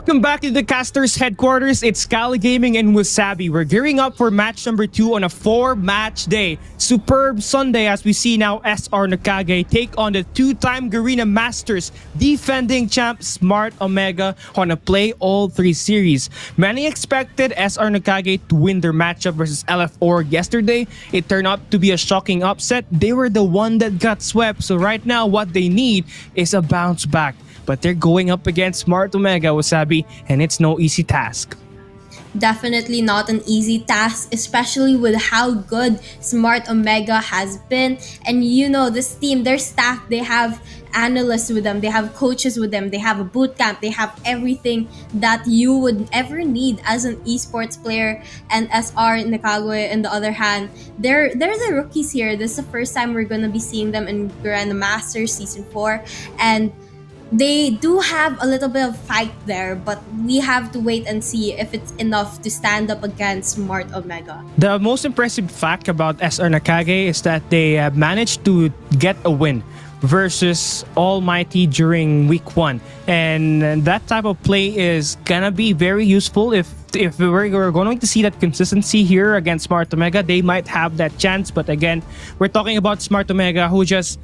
Speaker 1: Welcome back to the Casters headquarters. It's Kali Gaming and Wasabi. We're gearing up for match number 2 on a 4-match day. Superb Sunday as we see now SR Nakage take on the 2-time Garena Masters defending champ Smart Omega on a play all 3 series. Many expected SR Nakage to win their matchup versus LF Org yesterday. It turned out to be a shocking upset. They were the one that got swept. So right now what they need is a bounce back. But they're going up against Smart Omega, Wasabi, and it's no easy task.
Speaker 2: Definitely not an easy task, especially with how good Smart Omega has been. And you know, this team, they're stacked. They have analysts with them, they have coaches with them, they have a boot camp, they have everything that you would ever need as an esports player. And SR NACAGUE, on the other hand, they're the rookies here. This is the first time we're gonna be seeing them in Garena Masters Season 4. And they do have a little bit of fight there, but we have to wait and see if it's enough to stand up against Smart Omega.
Speaker 1: The most impressive fact about SR Nakage is that they managed to get a win versus ALMGHTY during week 1, and that type of play is gonna be very useful if we're going to see that consistency here against Smart Omega. They might have that chance, but again, we're talking about Smart Omega who just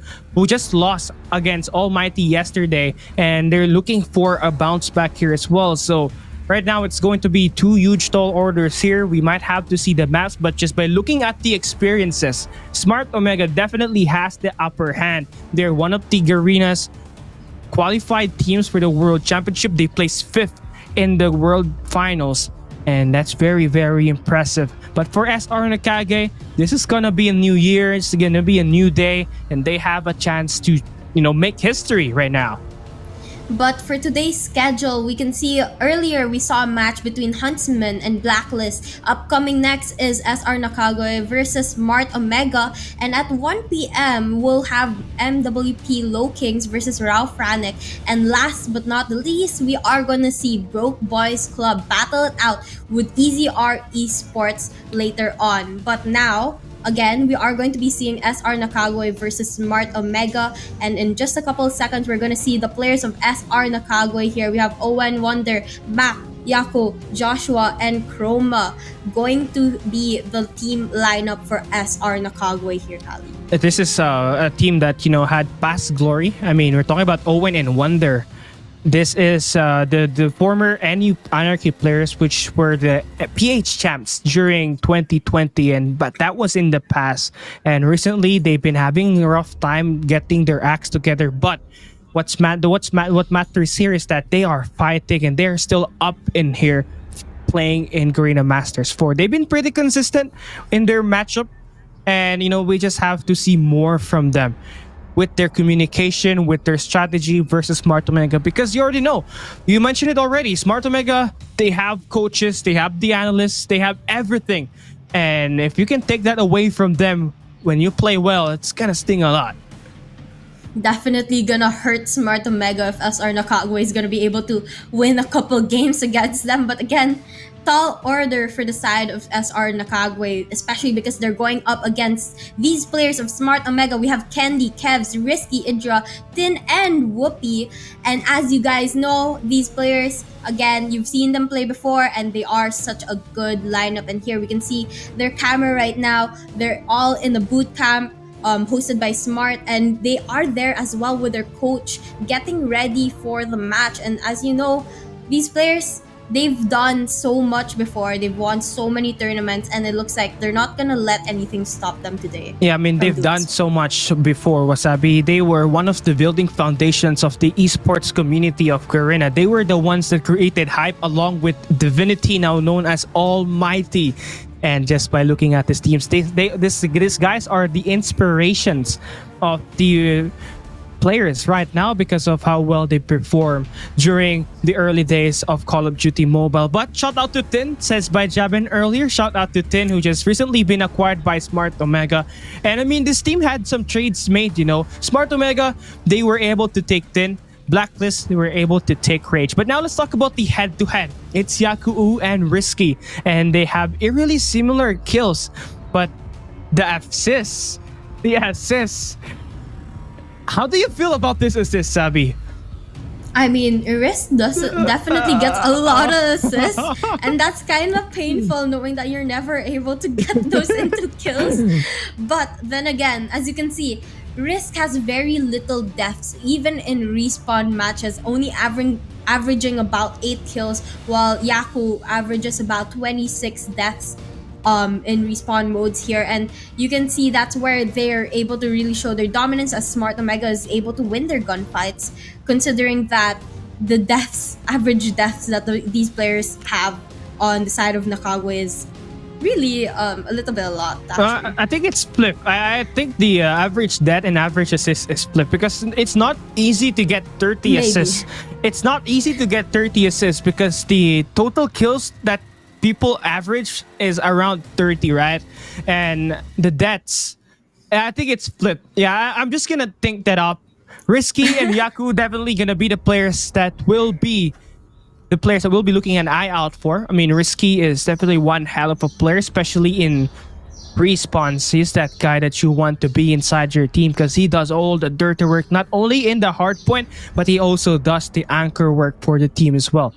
Speaker 1: lost against ALMGHTY yesterday, and they're looking for a bounce back here as well. So right now, it's going to be 2 huge tall orders here. We might have to see the maps, but just by looking at the experiences, Smart Omega definitely has the upper hand. They're one of the Garena's qualified teams for the World Championship. They placed 5th in the World Finals, and that's very, very impressive. But for SR Nakage, this is gonna be a new year. It's gonna be a new day, and they have a chance to, make history right now.
Speaker 2: But for today's schedule, we can see earlier we saw a match between Huntsman and Blacklist. Upcoming next is SR NACAGUE versus Smart Omega. And at 1 p.m, we'll have WPM Low Kings versus Rau Franic. And last but not the least, we are gonna see Broke Boys Club battle it out with EZR Esports later on. But now, again, we are going to be seeing SR NACAGUE versus Smart Omega, and in just a couple of seconds, we're going to see the players of SR NACAGUE here. We have Owen, Wonder, Mac, Yako, Joshua, and Chroma going to be the team lineup for SR NACAGUE here, Kali.
Speaker 1: This is a team that, had past glory. I mean, we're talking about Owen and Wonder. This is the former NU Anarchy players, which were the PH champs during 2020, but that was in the past. And recently, they've been having a rough time getting their acts together. But what matters here is that they are fighting and they're still up in here playing in Garena Masters 4. They've been pretty consistent in their matchup, and we just have to see more from them with their communication, with their strategy versus Smart Omega, because you already know, you mentioned it already, Smart Omega, they have coaches, they have the analysts, they have everything. And if you can take that away from them when you play well, it's gonna sting a lot.
Speaker 2: Definitely gonna hurt Smart Omega if SR NACAGUE is gonna be able to win a couple games against them. But again, tall order for the side of SR NACAGUE, especially because they're going up against these players of Smart Omega. We have Candy, Kevs, Risky, Idra, Tin, and Whoopi. And as you guys know, these players, again, you've seen them play before, and they are such a good lineup. And here we can see their camera right now. They're all in the boot camp, hosted by Smart, and they are there as well with their coach getting ready for the match. And as you know, these players, they've done so much before. They've won so many tournaments, and it looks like they're not gonna let anything stop them today.
Speaker 1: Yeah, I mean, they've done so much before, Wasabi. They were one of the building foundations of the esports community of Garena. They were the ones that created hype along with Divinity, now known as ALMGHTY. And just by looking at these teams, these guys are the inspirations of the players right now because of how well they perform during the early days of Call of Duty Mobile. But shout out to Tin, says by Jabin earlier. Shout out to Tin, who just recently been acquired by Smart Omega. And I mean, this team had some trades made, Smart Omega, they were able to take Tin. Blacklist, they were able to take Rage. But now let's talk about the head-to-head. It's Yaku and Risky, and they have eerily similar kills. But the assist, how do you feel about this assist, Sabi?
Speaker 2: I mean, Risk does definitely gets a lot of assists, and that's kind of painful knowing that you're never able to get those into kills. But then again, as you can see, Risk has very little deaths, even in respawn matches, only averaging about 8 kills, while Yaku averages about 26 deaths in respawn modes here. And you can see that's where they're able to really show their dominance, as Smart Omega is able to win their gunfights, considering that the average deaths that these players have on the side of NACAGUE is really a little bit a lot, actually.
Speaker 1: I think it's flipped. I think the average death and average assist is flipped because it's not easy to get 30
Speaker 2: Maybe.
Speaker 1: assists. It's not easy to get 30 assists because the total kills that people average is around 30, right? And the deaths, I think it's flipped. Yeah, I'm just gonna think that up. Risky and Yaku definitely gonna be the players that will be looking an eye out for. I mean, Risky is definitely one hell of a player, especially in respawns. He's that guy that you want to be inside your team because he does all the dirty work, not only in the hard point, but he also does the anchor work for the team as well.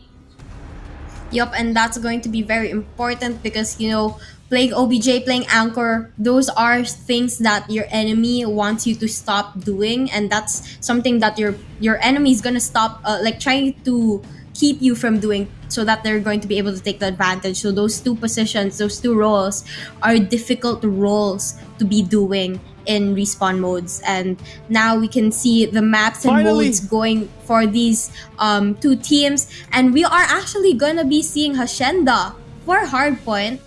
Speaker 2: Yup, and that's going to be very important because, you know, playing OBJ, playing Anchor, those are things that your enemy wants you to stop doing, and that's something that your enemy is gonna stop, like trying to keep you from doing, so that they're going to be able to take the advantage. So those two positions, those two roles are difficult roles to be doing in respawn modes. And now we can see the maps and
Speaker 1: Finally.
Speaker 2: modes going for these two teams, and we are actually gonna be seeing Hacienda for Hardpoint.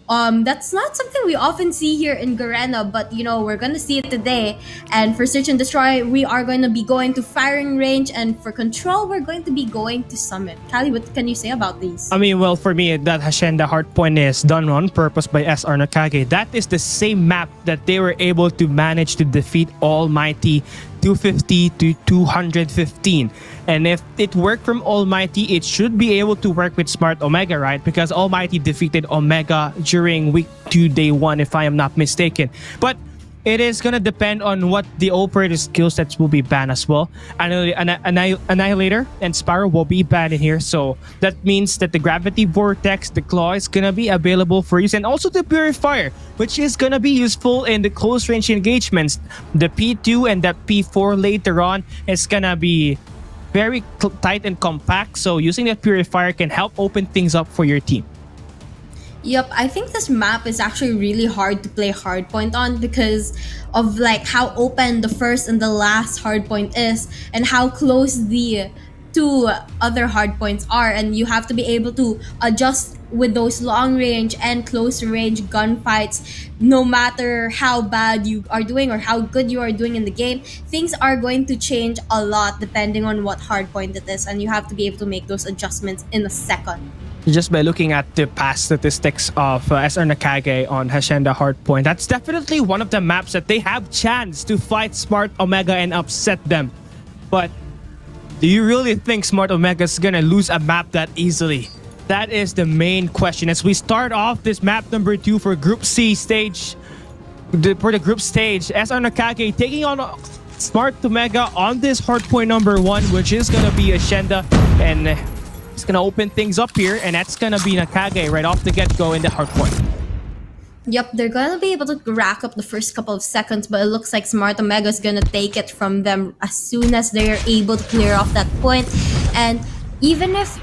Speaker 2: That's not something we often see here in Garena, but you know, we're gonna see it today. And for Search and Destroy, we are going to be going to firing range, and for Control, we're going to be going to Summit. Kali, what can you say about these?
Speaker 1: I mean, well, for me, that Hacienda Hardpoint is done on purpose by SR NACAGE. That is the same map that they were able to manage to defeat Almighty 250 to 215. And if it worked from Almighty, it should be able to work with Smart Omega, right? Because Almighty defeated Omega during week 2, day 1, if I am not mistaken. But it is gonna depend on what the operator skill sets will be banned as well. Annihilator and Sparrow will be banned in here, so that means that the Gravity Vortex, the Claw, is gonna be available for use, and also the Purifier, which is gonna be useful in the close range engagements. The P2 and the P4 later on is gonna be very tight and compact, so using that Purifier can help open things up for your team.
Speaker 2: Yep, I think this map is actually really hard to play hardpoint on because of like how open the first and the last hardpoint is, and how close the two other hardpoints are, and you have to be able to adjust with those long range and close range gunfights. No matter how bad you are doing or how good you are doing in the game, things are going to change a lot depending on what hardpoint it is, and you have to be able to make those adjustments in a second.
Speaker 1: Just by looking at the past statistics of SR NACAGE on Hacienda Hardpoint, that's definitely one of the maps that they have chance to fight Smart Omega and upset them. But do you really think Smart Omega is gonna lose a map that easily? That is the main question as we start off this map number 2 for Group C stage. For the group stage, SR NACAGE taking on Smart Omega on this hardpoint number 1, which is gonna be Hacienda, and it's gonna open things up here, and that's gonna be NACAGE right off the get-go in the hardpoint.
Speaker 2: Yep, they're gonna be able to rack up the first couple of seconds, but it looks like Smart Omega is gonna take it from them as soon as they're able to clear off that point. And even if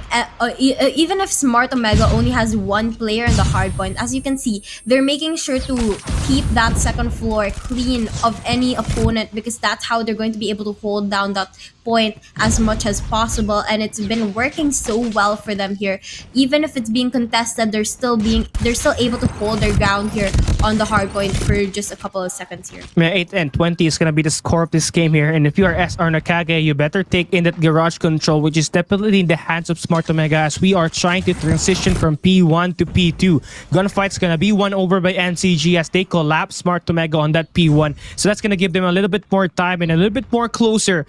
Speaker 2: Smart Omega only has one player in the hardpoint, as you can see, they're making sure to keep that second floor clean of any opponent, because that's how they're going to be able to hold down that point as much as possible. And it's been working so well for them here. Even if it's being contested, they're still able to hold their ground here on the hardpoint for just a couple of seconds here.
Speaker 1: 8 and 20 is gonna be the score of this game here, and if you are SR NACAGE, you better take in that garage control, which is definitely in the hands of Smart Omega, as we are trying to transition from P1 to P2. Gunfight's gonna be won over by NCG as they collapse Smart Omega on that P1, so that's gonna give them a little bit more time and a little bit more closer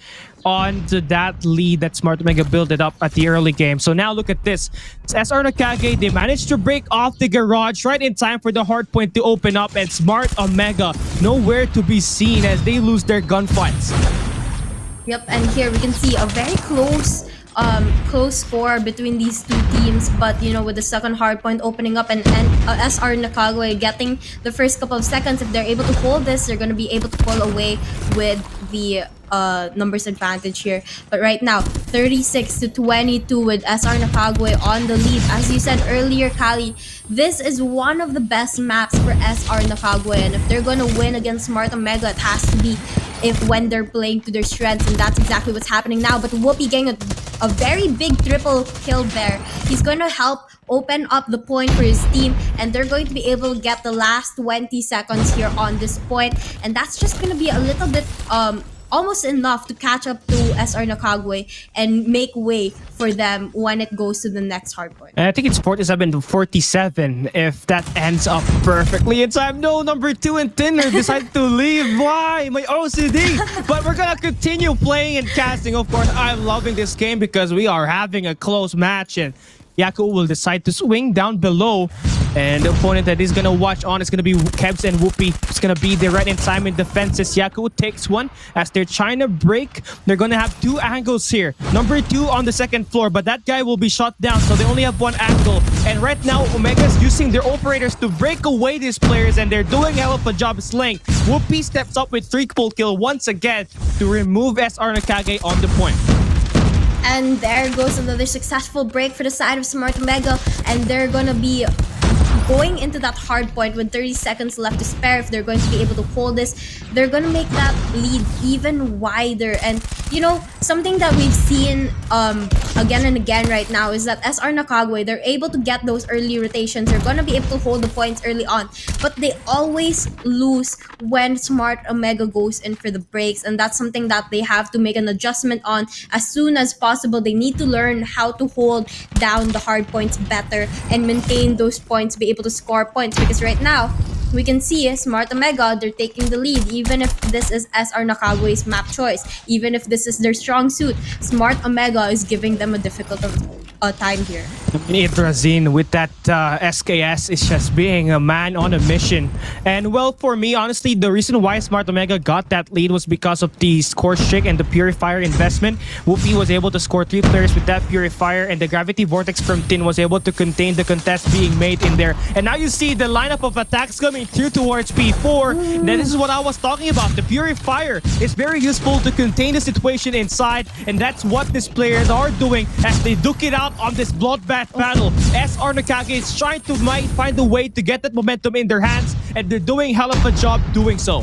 Speaker 1: on to that lead that Smart Omega built it up at the early game. So now look at this. It's SR NACAGE, they managed to break off the garage right in time for the hardpoint to open up, and Smart Omega nowhere to be seen as they lose their gunfights.
Speaker 2: Yep, and here we can see a very close score between these two teams. But you know, with the second hard point opening up and SR NACAGUE getting the first couple of seconds, if they're able to hold this, they're gonna be able to pull away with the numbers advantage here. But right now, 36-22 with SR NACAGUE on the lead. As you said earlier, Kali, this is one of the best maps for SR NACAGUE, and if they're gonna win against Smart Omega, it has to be if when they're playing to their strengths, and that's exactly what's happening now. But Whoopi getting a very big triple kill there. He's going to help open up the point for his team, and they're going to be able to get the last 20 seconds here on this point, and that's just going to be a little bit almost enough to catch up to SR NACAGUE and make way for them when it goes to the next hard point.
Speaker 1: And I think it's 47-47 if that ends up perfectly in time. No, number 2 and Tinder decided to leave. Why? My OCD. But we're gonna continue playing and casting. Of course, I'm loving this game because we are having a close match, and Yaku will decide to swing down below, and the opponent that is gonna watch on is gonna be Kebs and Whoopi. It's gonna be there right in time in defenses. Yaku takes one as they're trying to break. They're gonna have 2 angles here. Number 2 on the second floor, but that guy will be shot down, so they only have 1 angle. And right now, Omega's using their operators to break away these players, and they're doing hell of a job slaying. Whoopi steps up with 3 full kill once again to remove SR NACAGUE on the point.
Speaker 2: And there goes another successful break for the side of Smart Omega, and they're gonna be going into that hard point with 30 seconds left to spare. If they're going to be able to hold this, they're gonna make that lead even wider. And you know, something that we've seen again and again right now is that SR NACAGUE, they're able to get those early rotations. They're gonna be able to hold the points early on, but they always lose when Smart Omega goes in for the breaks, and that's something that they have to make an adjustment on as soon as possible. They need to learn how to hold down the hard points better and maintain those points, be able to score points, because right now we can see Smart Omega, they're taking the lead. Even if this is SR NACAGUE's map choice, even if this is their strong suit, Smart Omega is giving them a difficult time here.
Speaker 1: Idrazin with that SKS is just being a man on a mission. And well, for me, honestly, the reason why Smart Omega got that lead was because of the score streak and the Purifier investment. Whoopi was able to score 3 players with that Purifier, and the Gravity Vortex from Tin was able to contain the contest being made in there. And now you see the lineup of attacks coming through towards P4. And this is what I was talking about. The Purifier is very useful to contain the situation inside, and that's what these players are doing as they duke it out on this bloodbath battle. SR NACAGUE is trying to find a way to get that momentum in their hands, and they're doing hell of a job doing so.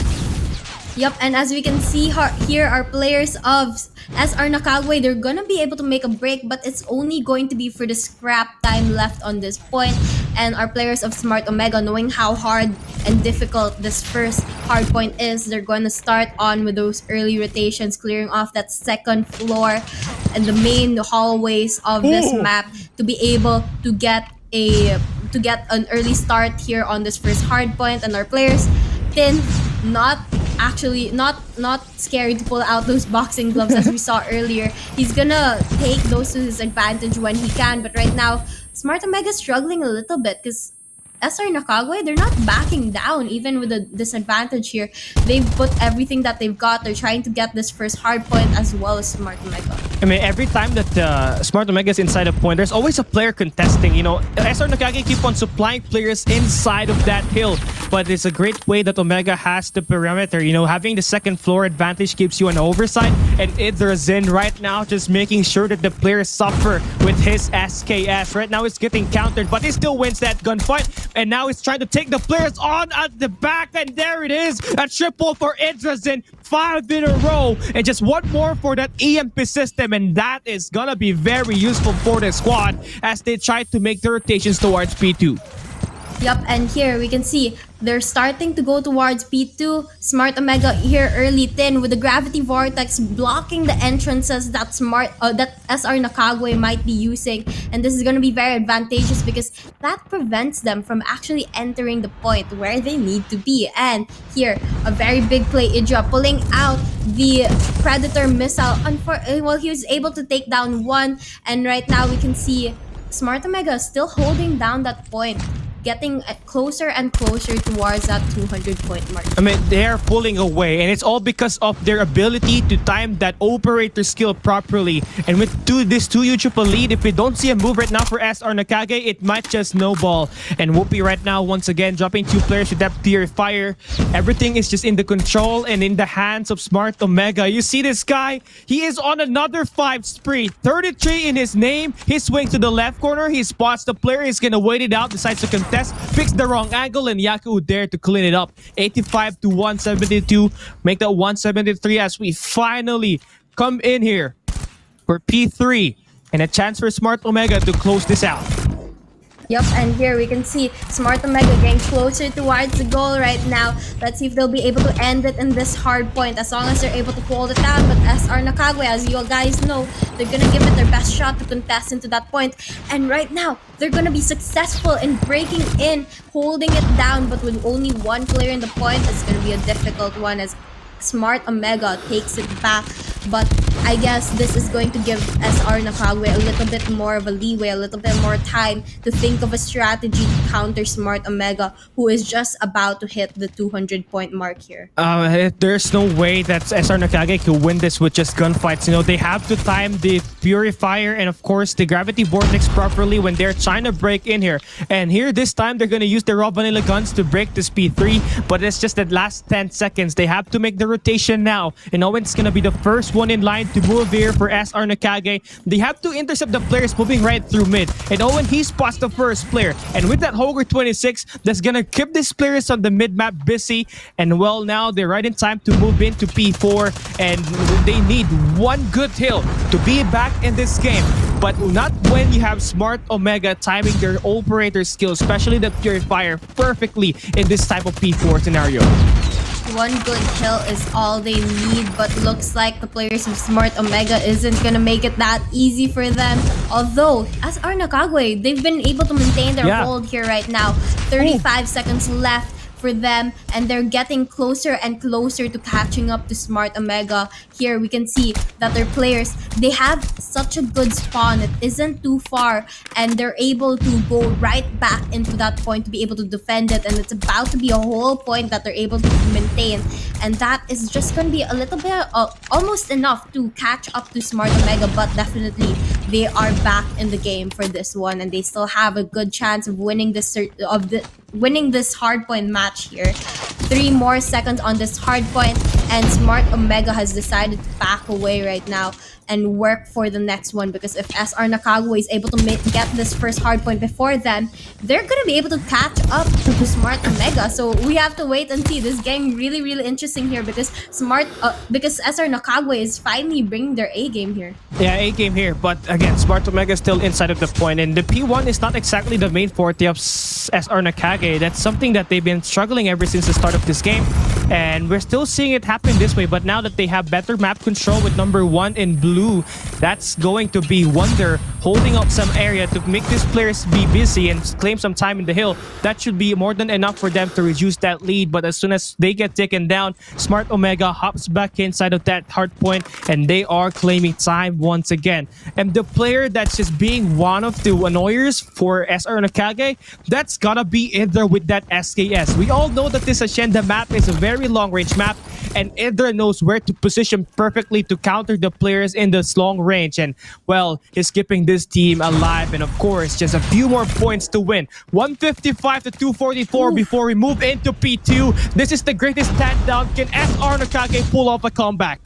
Speaker 2: Yep, and as we can see here are players of SR NACAGUE. They're gonna be able to make a break, but it's only going to be for the scrap time left on this point. And our players of Smart Omega, knowing how hard and difficult this first hard point is, they're gonna start on with those early rotations, clearing off that second floor and the main hallways of this map to be able to get an early start here on this first hard point. And our players, Tin, not scary to pull out those boxing gloves as we saw earlier. He's gonna take those to his advantage when he can, but right now Smart Omega struggling a little bit because SR NACAGUE, they're not backing down even with a disadvantage here. They've put everything that they've got. They're trying to get this first hard point as well as Smart Omega.
Speaker 1: I mean, every time that Smart Omega is inside a point, there's always a player contesting. You know, SR NACAGUE keep on supplying players inside of that hill, but it's a great way that Omega has the perimeter. You know, having the second floor advantage gives you an oversight, and Idrazin right now just making sure that the players suffer with his SKS. Right now it's getting countered, but he still wins that gunfight. And now he's trying to take the players on at the back, and there it is, a triple for Idrazin, 5 in a row, and just 1 more for that EMP system, and that is gonna be very useful for the squad as they try to make the rotations towards P2.
Speaker 2: Yep, and here we can see they're starting to go towards P2. Smart Omega here early, Tin with the Gravity Vortex blocking the entrances that SR NACAGUE might be using, and this is going to be very advantageous because that prevents them from actually entering the point where they need to be. And here, a very big play, Idra pulling out the Predator missile. Well, he was able to take down 1, and right now we can see Smart Omega still holding down that point. getting closer and closer towards that 200-point mark.
Speaker 1: I mean, they're pulling away, and it's all because of their ability to time that operator skill properly. And with this 2U triple lead, if we don't see a move right now for SR Nakage, it might just snowball. And WPM right now, once again, dropping 2 players with that Purifier. Everything is just in the control and in the hands of Smart Omega. You see this guy? He is on another 5 spree. 33 in his name. He swings to the left corner. He spots the player. He's gonna wait it out, decides to contest, picks the wrong angle, and Yaku there to clean it up. 85 to 172. Make that 173 as we finally come in here for P3 and a chance for Smart Omega to close this out.
Speaker 2: Yep, and here we can see Smart Omega getting closer towards the goal right now. Let's see if they'll be able to end it in this hard point as long as they're able to hold it down. But SR NACAGUE, as you guys know, they're gonna give it their best shot to contest into that point. And right now, they're gonna be successful in breaking in, holding it down. But with only one player in the point, it's gonna be a difficult one as Smart Omega takes it back. But I guess this is going to give SR NACAGUE a little bit more of a leeway, a little bit more time to think of a strategy to counter Smart Omega, who is just about to hit the 200-point mark here.
Speaker 1: There's no way that SR NACAGUE can win this with just gunfights. You know, they have to time the Purifier and, of course, the Gravity Vortex properly when they're trying to break in here. And here, this time, they're going to use the raw vanilla guns to break this P3, but it's just the last 10 seconds. They have to make the rotation now. And Owen's going to be the first one in line to move here for SR NACAGUE. They have to intercept the players moving right through mid. And Owen, he spots the first player. And with that Hoger 26, that's gonna keep these players on the mid map busy. And well, now they're right in time to move into P4. And they need one good hill to be back in this game. But not when you have Smart Omega timing their operator skill, especially the Purifier, perfectly in this type of P4 scenario.
Speaker 2: One good hill is all they need, but looks like the players of Smart Omega isn't gonna make it that easy for them. Although, as SR NACAGUE, they've been able to maintain their hold here right now. 35 seconds left for them, and they're getting closer and closer to catching up to Smart Omega. Here we can see that their players, they have such a good spawn. It isn't too far, and they're able to go right back into that point to be able to defend it, and it's about to be a whole point that they're able to maintain, and that is just going to be a little bit almost enough to catch up to Smart Omega. But definitely they are back in the game for this one, and they still have a good chance of winning this hardpoint match here. 3 more seconds on this hardpoint, and Smart Omega has decided to back away right now and work for the next one, because if SR NACAGUE is able to get this first hardpoint before them, they're gonna be able to catch up to Smart Omega. So we have to wait and see. This game really interesting here, because SR NACAGUE is finally bringing their A game here.
Speaker 1: Yeah, A game here, but again, Smart Omega is still inside of the point, and the P1 is not exactly the main forte of SR NACAGUE. That's something that they've been struggling ever since the start of this game, and we're still seeing it happen this way. But now that they have better map control with number 1 in blue, that's going to be Wonder holding up some area to make these players be busy and claim some time in the hill. That should be more than enough for them to reduce that lead. But as soon as they get taken down, Smart Omega hops back inside of that hard point, and they are claiming time once again. And the player that's just being one of the annoyers for SR NACAGUE, that's gotta be Idra with that SKS. We all know that this Hacienda map is a very long-range map, and Idra knows where to position perfectly to counter the players in this long range. And well, he's keeping this team alive, and of course, just a few more points to win. 155 to 244 before we move into P2. This is the greatest standout. Can SR NACAGUE pull off a comeback?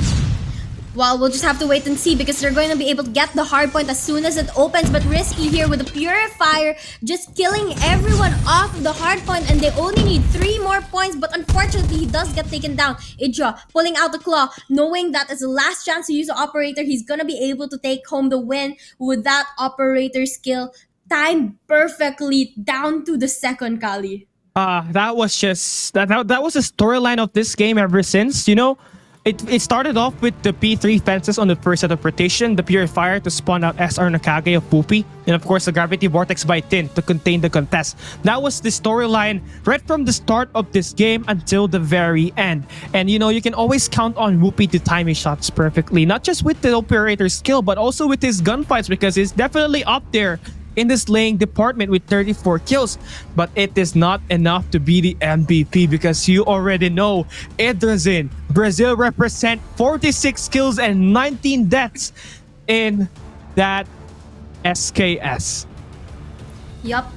Speaker 2: Well, we'll just have to wait and see, because they're going to be able to get the hard point as soon as it opens. But Risky here with the Purifier just killing everyone off of the hard point, and they only need 3 more points. But unfortunately, he does get taken down. Idra pulling out the claw, knowing that it's the last chance to use the operator. He's going to be able to take home the win with that operator skill. Timed perfectly down to the second, Kali.
Speaker 1: That was just that was the storyline of this game ever since, you know. It started off with the P3 fences on the first set of rotation, the Purifier to spawn out SR NACAGUE of Poopy, and of course the Gravity Vortex by Tin to contain the contest. That was the storyline right from the start of this game until the very end. And you know, you can always count on Whoopi to time his shots perfectly, not just with the operator skill, but also with his gunfights, because he's definitely up there in the slaying department with 34 kills. But it is not enough to be the MVP because you already know Idrazin, Brazil represent 46 kills and 19 deaths in that SKS.
Speaker 2: Yup,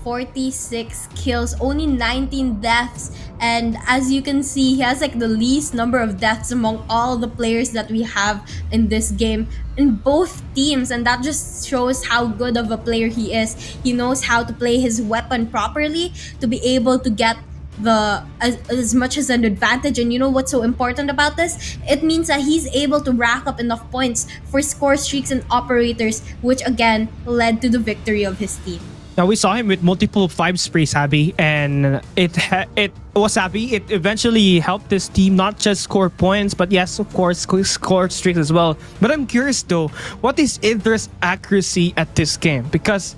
Speaker 2: 46 kills, only 19 deaths. And as you can see, he has like the least number of deaths among all the players that we have in this game in both teams. And that just shows how good of a player he is. He knows how to play his weapon properly to be able to get as much as an advantage. And you know what's so important about this? It means that he's able to rack up enough points for score streaks and operators, which again led to the victory of his team.
Speaker 1: Now we saw him with multiple 5 sprays, Abby, and it was Abby. It eventually helped this team not just score points, but yes, of course, score streaks as well. But I'm curious though, what is Idra's accuracy at this game? Because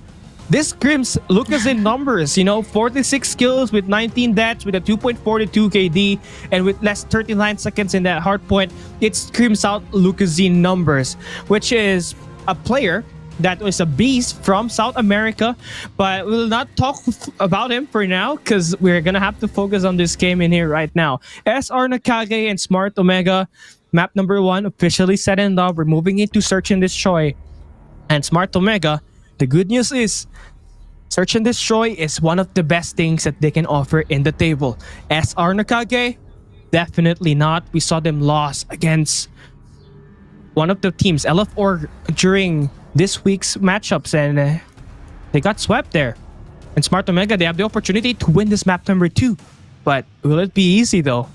Speaker 1: this screams Lucas in numbers, 46 kills with 19 deaths with a 2.42 KD and with less 39 seconds in that hard point. It screams out Lucasine numbers, which is a player that was a beast from South America, but we'll not talk about him for now because we're gonna have to focus on this game in here right now. SR Nakage and Smart Omega, map number 1 officially set and done. We're moving into Search and Destroy. And Smart Omega, the good news is Search and Destroy is one of the best things that they can offer in the table. SR Nakage, definitely not. We saw them lose against one of the teams, LF4, during this week's matchups, and they got swept there. And Smart Omega, they have the opportunity to win this map number 2. But will it be easy though?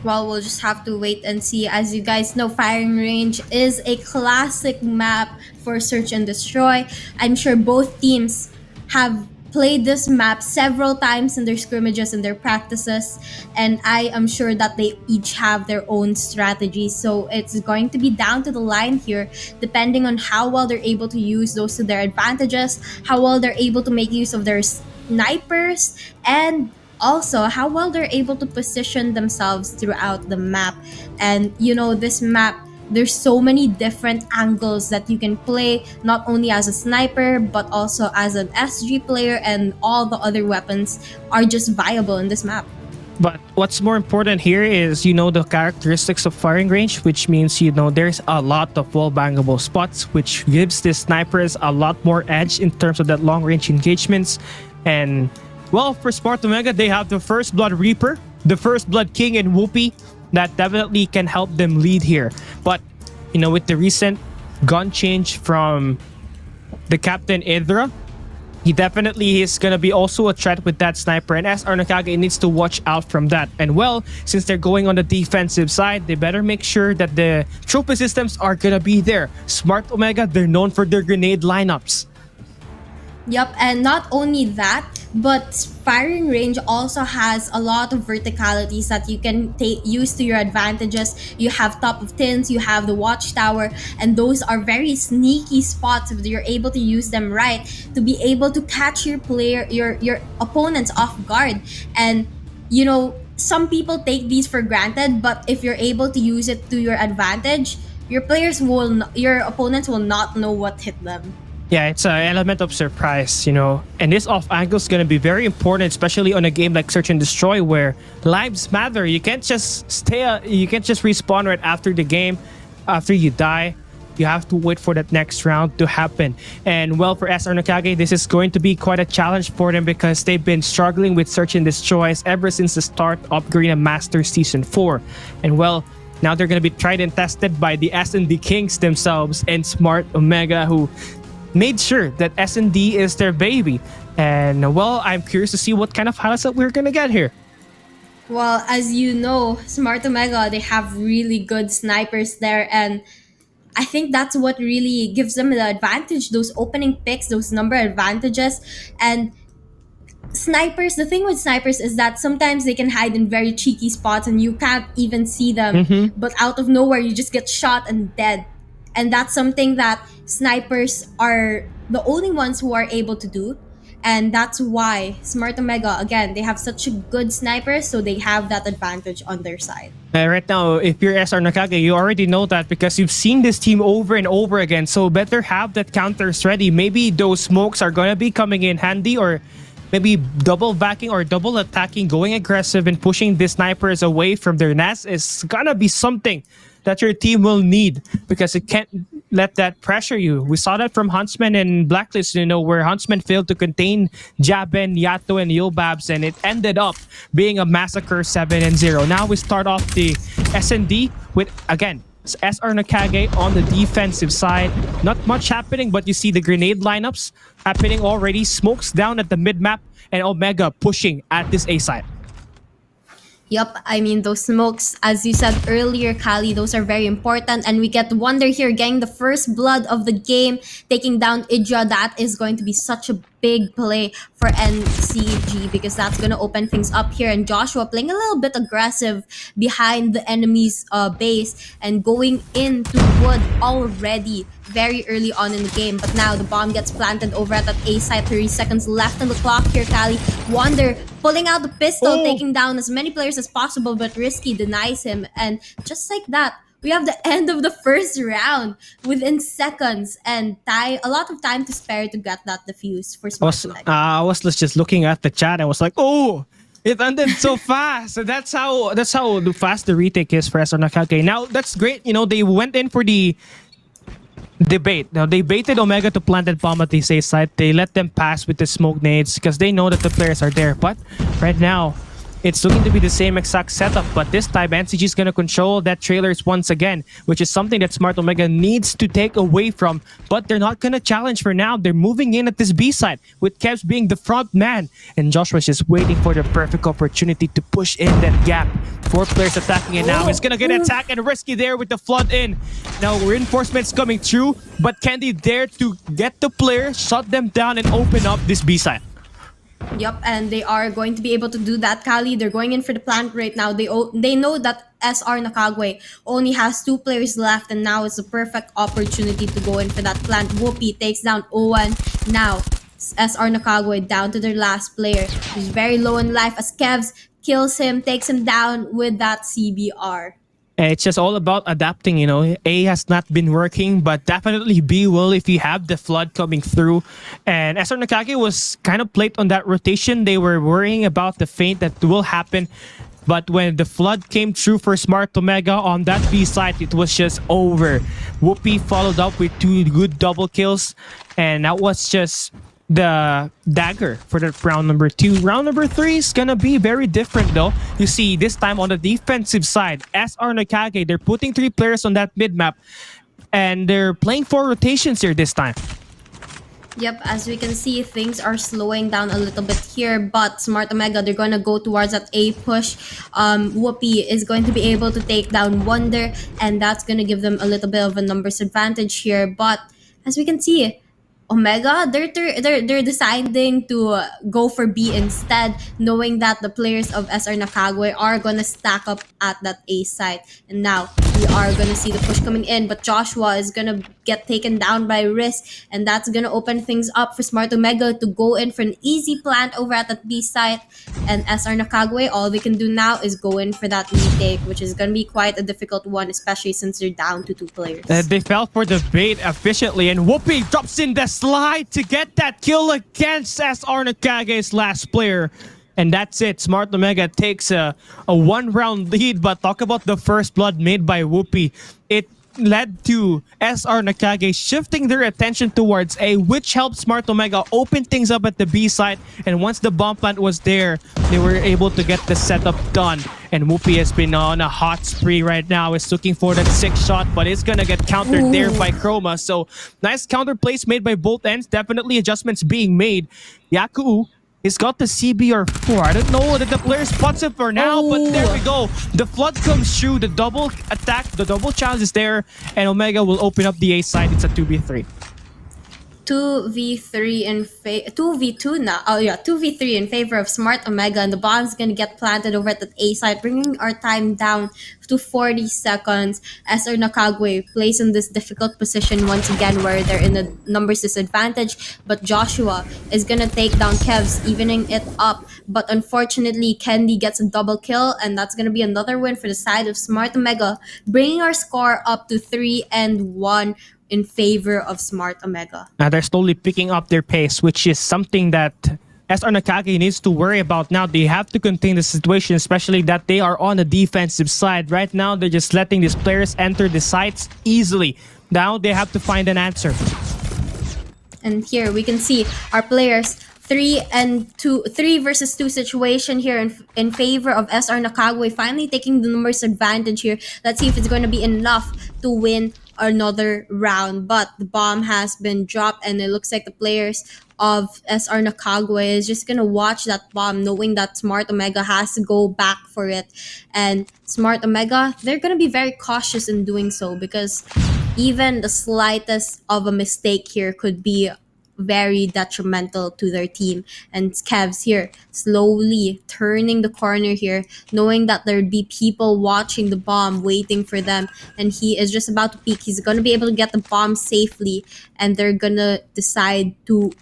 Speaker 2: Well, we'll just have to wait and see. As you guys know, Firing Range is a classic map for Search and Destroy. I'm sure both teams have played this map several times in their scrimmages and their practices, and I am sure that they each have their own strategies. So it's going to be down to the line here, depending on how well they're able to use those to their advantages, how well they're able to make use of their snipers, and also how well they're able to position themselves throughout the map. And this map, there's so many different angles that you can play, not only as a sniper but also as an SG player, and all the other weapons are just viable in this map.
Speaker 1: But what's more important here is the characteristics of Firing Range, which means there's a lot of wall bangable spots, which gives the snipers a lot more edge in terms of that long range engagements. And well, for Smart Omega, they have the First Blood Reaper, the First Blood King, and Whoopi. That definitely can help them lead here. But with the recent gun change from the Captain Idra, he definitely is gonna be also a threat with that sniper, and SR Nakage needs to watch out from that. And well, since they're going on the defensive side, they better make sure that the trophy systems are gonna be there. Smart Omega, they're known for their grenade lineups.
Speaker 2: Yep, and not only that, but Firing Range also has a lot of verticalities that you can use to your advantages. You have top of tins, you have the watchtower, and those are very sneaky spots if you're able to use them right, to be able to catch your opponents off guard. And some people take these for granted, but if you're able to use it to your advantage, your opponents will not know what hit them.
Speaker 1: Yeah, it's an element of surprise, and this off angle is going to be very important, especially on a game like Search and Destroy where lives matter. You can't just respawn right after the game, after you die. You have to wait for that next round to happen. And well, for SR Nakage, this is going to be quite a challenge for them because they've been struggling with Search and Destroy ever since the start of Garena Masters Season 4. And well, now they're going to be tried and tested by the SND Kings themselves and Smart Omega, who made sure that SND is their baby. And well, I'm curious to see what kind of highlights that we're gonna get here.
Speaker 2: Well, as you know, Smart Omega, they have really good snipers there, and I think that's what really gives them the advantage, those opening picks, those number advantages. And snipers, the thing with snipers is that sometimes they can hide in very cheeky spots and you can't even see them, but out of nowhere you just get shot and dead. And that's something that snipers are the only ones who are able to do. And that's why Smart Omega, again, they have such a good sniper, so they have that advantage on their side.
Speaker 1: Right now, if you're SR Nakage, you already know that because you've seen this team over and over again. So better have that counters ready. Maybe those smokes are going to be coming in handy, or maybe double backing or double attacking, going aggressive and pushing the snipers away from their nest is going to be something that your team will need, because it can't let that pressure you. We saw that from Huntsman and Blacklist, where Huntsman failed to contain Jabin, Yato, and Yobabs, and it ended up being a massacre 7-0. Now we start off the SND with, again, SR Nakage on the defensive side. Not much happening, but you see the grenade lineups happening already. Smokes down at the mid-map, and Omega pushing at this A side.
Speaker 2: Yup, I mean, those smokes, as you said earlier, Kali, those are very important. And we get Wonder here getting the first blood of the game, taking down Idra. That is going to be such a big play for NCG, because that's going to open things up here. And Joshua playing a little bit aggressive behind the enemy's base and going into wood already very early on in the game. But now the bomb gets planted over at that A site. 30 seconds left on the clock here, Kali. Wonder pulling out the pistol, taking down as many players as possible, but Risky denies him. And just like that, we have the end of the first round within seconds, and a lot of time to spare to get that defuse for Smart Omega.
Speaker 1: I was just looking at the chat. I was like, oh, it ended so fast. So that's how fast the retake is for SR Nakage. Now that's great. They went in for the debate. Now they baited Omega to plant that bomb at the safe side. They let them pass with the smoke nades because they know that the players are there. But right now, it's looking to be the same exact setup, but this time NCG is going to control that trailers once again, which is something that Smart Omega needs to take away from, but they're not going to challenge for now. They're moving in at this B side, with Kevs being the front man, and Joshua's just waiting for the perfect opportunity to push in that gap. 4 players attacking it now. It's going to get attacked and Risky there with the flood in. Now reinforcements coming through, but Candy there to get the player, shut them down, and open up this B side.
Speaker 2: Yup, and they are going to be able to do that, Kali. They're going in for the plant right now. They know that SR Nakage only has 2 players left, and now it's the perfect opportunity to go in for that plant. Whoopi takes down Owen. Now, SR Nakage down to their last player. He's very low in life as Kevs kills him, takes him down with that CBR.
Speaker 1: It's just all about adapting, A has not been working, but definitely B will if you have the flood coming through. And SR Nakage was kind of late on that rotation. They were worrying about the feint that will happen. But when the flood came through for Smart Omega on that B side, it was just over. Whoopi followed up with 2 good double kills. And that was just the dagger for the round number 2. Round number 3 is gonna be very different though. You see, this time on the defensive side, SR Nakage, they're putting 3 players on that mid-map, and they're playing 4 rotations here this time.
Speaker 2: Yep, as we can see, things are slowing down a little bit here, but Smart Omega, they're going to go towards that A push. Whoopi is going to be able to take down Wonder, and that's going to give them a little bit of a numbers advantage here. But as we can see, Omega, they're deciding to go for B instead, knowing that the players of SR Nakage are gonna stack up at that A site. And now we are gonna see the push coming in, but Joshua is gonna get taken down by Risk, and that's gonna open things up for Smart Omega to go in for an easy plant over at that B site. And SR Nakage, all they can do now is go in for that retake, which is gonna be quite a difficult one, especially since they're down to 2 players.
Speaker 1: They fell for the bait efficiently, and Whoopi drops in the slide to get that kill against SR Nakage's last player. And that's it. Smart Omega takes a 1-round lead, but talk about the first blood made by Whoopi. It led to SR Nakage shifting their attention towards A, which helped Smart Omega open things up at the B side. And once the bomb plant was there, they were able to get the setup done. And Whoopi has been on a hot spree right now. Is looking for that 6 shot, but it's gonna get countered there by Chroma. So nice counter plays made by both ends. Definitely adjustments being made. Yaku, he's got the CBR4. I don't know that the player spots it for now, but there we go. The flood comes through, the double attack, the double challenge is there, and Omega will open up the A side. It's a 2v3.
Speaker 2: 2v3 in 2v2 now. Oh yeah, 2v3 in favor of Smart Omega, and the bomb's gonna get planted over at the A side, bringing our time down to 40 seconds. As our NACAGUE plays in this difficult position once again, where they're in a numbers disadvantage. But Joshua is gonna take down Kevs, evening it up. But unfortunately, Candy gets a double kill, and that's gonna be another win for the side of Smart Omega, bringing our score up to 3-1 in favor of Smart Omega.
Speaker 1: Now they're slowly picking up their pace, which is something that SR Nakage needs to worry about now. They have to contain the situation, especially that they are on the defensive side. Right now, they're just letting these players enter the sites easily. Now they have to find an answer.
Speaker 2: And here we can see our players 3 versus 2 situation here in favor of SR NACAGUE, finally taking the numbers advantage here. Let's see if it's going to be enough to win another round. But the bomb has been dropped, and it looks like the players of SR NACAGUE is just gonna watch that bomb, knowing that Smart Omega has to go back for it. And Smart Omega, they're gonna be very cautious in doing so, because even the slightest of a mistake here could be very detrimental to their team. And Kevs here slowly turning the corner here, knowing that there'd be people watching the bomb, waiting for them, and he is just about to peek. He's gonna be able to get the bomb safely, and they're gonna decide to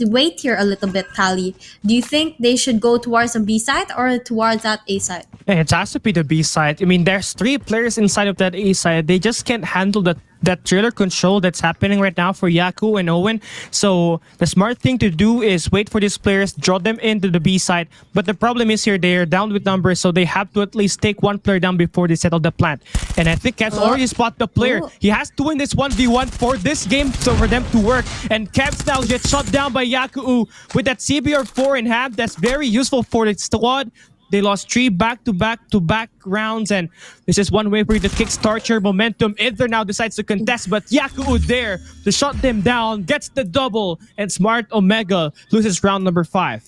Speaker 2: wait here a little bit. Kali, do you think they should go towards the B side or towards that A side?
Speaker 1: It has to be the B side. I mean, there's 3 players inside of that A side. They just can't handle that trailer control that's happening right now for Yaku and Owen. So the smart thing to do is wait for these players, draw them into the B side. But the problem is here, they're down with numbers, so they have to at least take 1 player down before they settle the plant. And I think Kev's already spot the player. He has to win this 1v1 for this game, so for them to work. And Kev's now gets shot down by Yaku with that CBR4 in hand. That's very useful for the squad. They lost 3 back-to-back rounds, and this is one way for you to kickstart your momentum. Either now decides to contest, but Yaku there to shut them down, gets the double, and Smart Omega loses round number 5.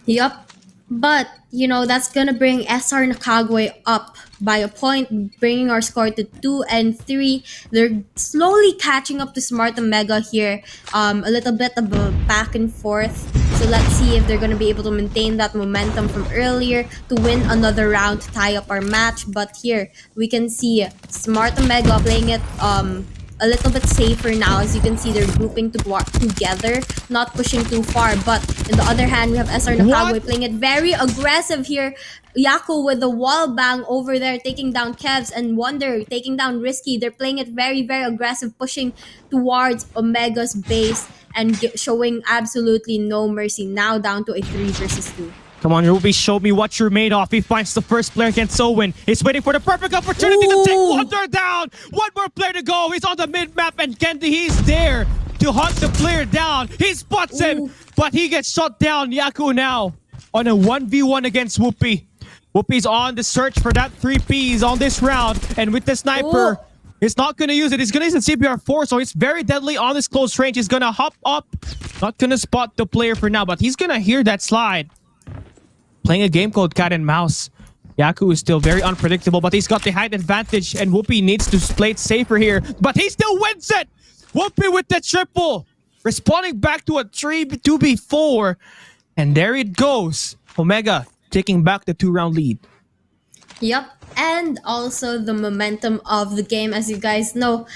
Speaker 2: Yup. But, you know, that's gonna bring SR NACAGUE up by a point, bringing our score to 2 and 3. They're slowly catching up to Smart Omega here. A little bit of a back and forth. So let's see if they're gonna be able to maintain that momentum from earlier to win another round to tie up our match. But here we can see Smart Omega playing it a little bit safer now. As you can see, they're grouping together, not pushing too far. But on the other hand, we have SR NACAGUE playing it very aggressive here. Yaku with the wall bang over there, taking down Kevs, and Wonder taking down Risky. They're playing it very, very aggressive, pushing towards Omega's base and showing absolutely no mercy. Now down to a 3 versus 2.
Speaker 1: Come on, Ruby, show me what you're made of. He finds the first player against Owen. He's waiting for the perfect opportunity to take Wonder down. 1 more player to go. He's on the mid-map, and Kendi, he's there to hunt the player down. He spots him, but he gets shot down. Yaku now on a 1v1 against Whoopi. Whoopi's on the search for that 3Ps on this round, and with the sniper, he's not going to use it. He's going to use the CBR4, so it's very deadly on this close range. He's going to hop up. Not going to spot the player for now, but he's going to hear that slide. Playing a game called Cat and Mouse. Yaku is still very unpredictable, but he's got the height advantage, and Whoopi needs to play it safer here. But he still wins it! Whoopi with the triple! Responding back to a 2v4. And there it goes. Omega taking back the 2-round lead.
Speaker 2: Yep. And also the momentum of the game. As you guys know,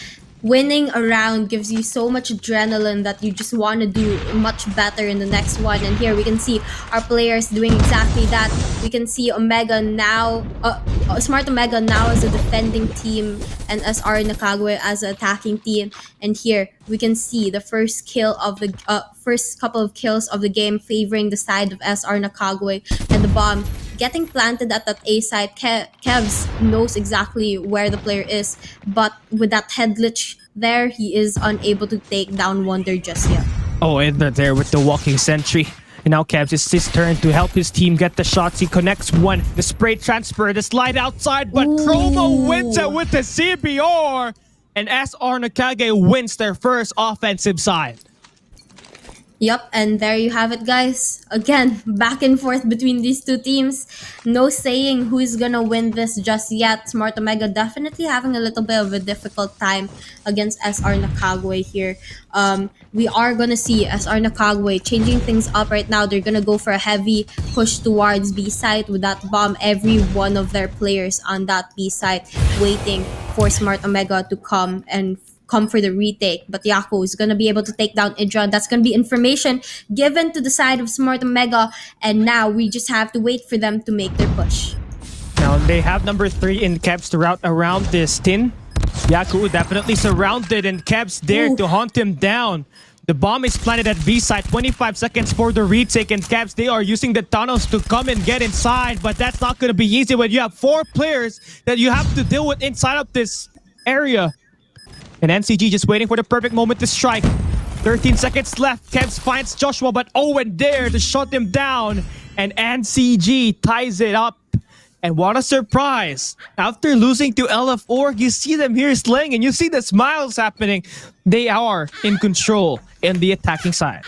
Speaker 2: winning a round gives you so much adrenaline that you just want to do much better in the next one. And here we can see our players doing exactly that. We can see Omega now, Smart Omega now as a defending team, and SR NACAGUE as an attacking team. And here we can see the first kill of the first couple of kills of the game favoring the side of SR NACAGUE, and the bomb getting planted at that A side. Kevs knows exactly where the player is, but with that head glitch there, he is unable to take down Wonder just yet.
Speaker 1: Oh, and they're there with the walking sentry. And now Kevs, it's his turn to help his team get the shots. He connects one, the spray transfer, the slide outside, but Chroma wins it with the CBR. And SR NACAGUE wins their first offensive side.
Speaker 2: Yep, and there you have it, guys. Again, back and forth between these two teams. No saying who's gonna win this just yet. Smart Omega definitely having a little bit of a difficult time against SR NACAGUE here. We are gonna see SR NACAGUE changing things up right now. They're gonna go for a heavy push towards B site with that bomb. Every one of their players on that B site waiting for Smart Omega to come for the retake. But Yako is going to be able to take down Idra. That's going to be information given to the side of Smart Omega. And now we just have to wait for them to make their push.
Speaker 1: Now they have number 3 in Kebs to route around this tin. Yaku definitely surrounded and Kebs there to hunt him down. The bomb is planted at B side. 25 seconds for the retake, and Kebs, they are using the tunnels to come and get inside, but that's not going to be easy when you have 4 players that you have to deal with inside of this area. And NCG just waiting for the perfect moment to strike. 13 seconds left. Kebs finds Joshua, but Owen there to shut him down. And NCG ties it up. And what a surprise. After losing to LF Org, you see them here slaying and you see the smiles happening. They are in control in the attacking side.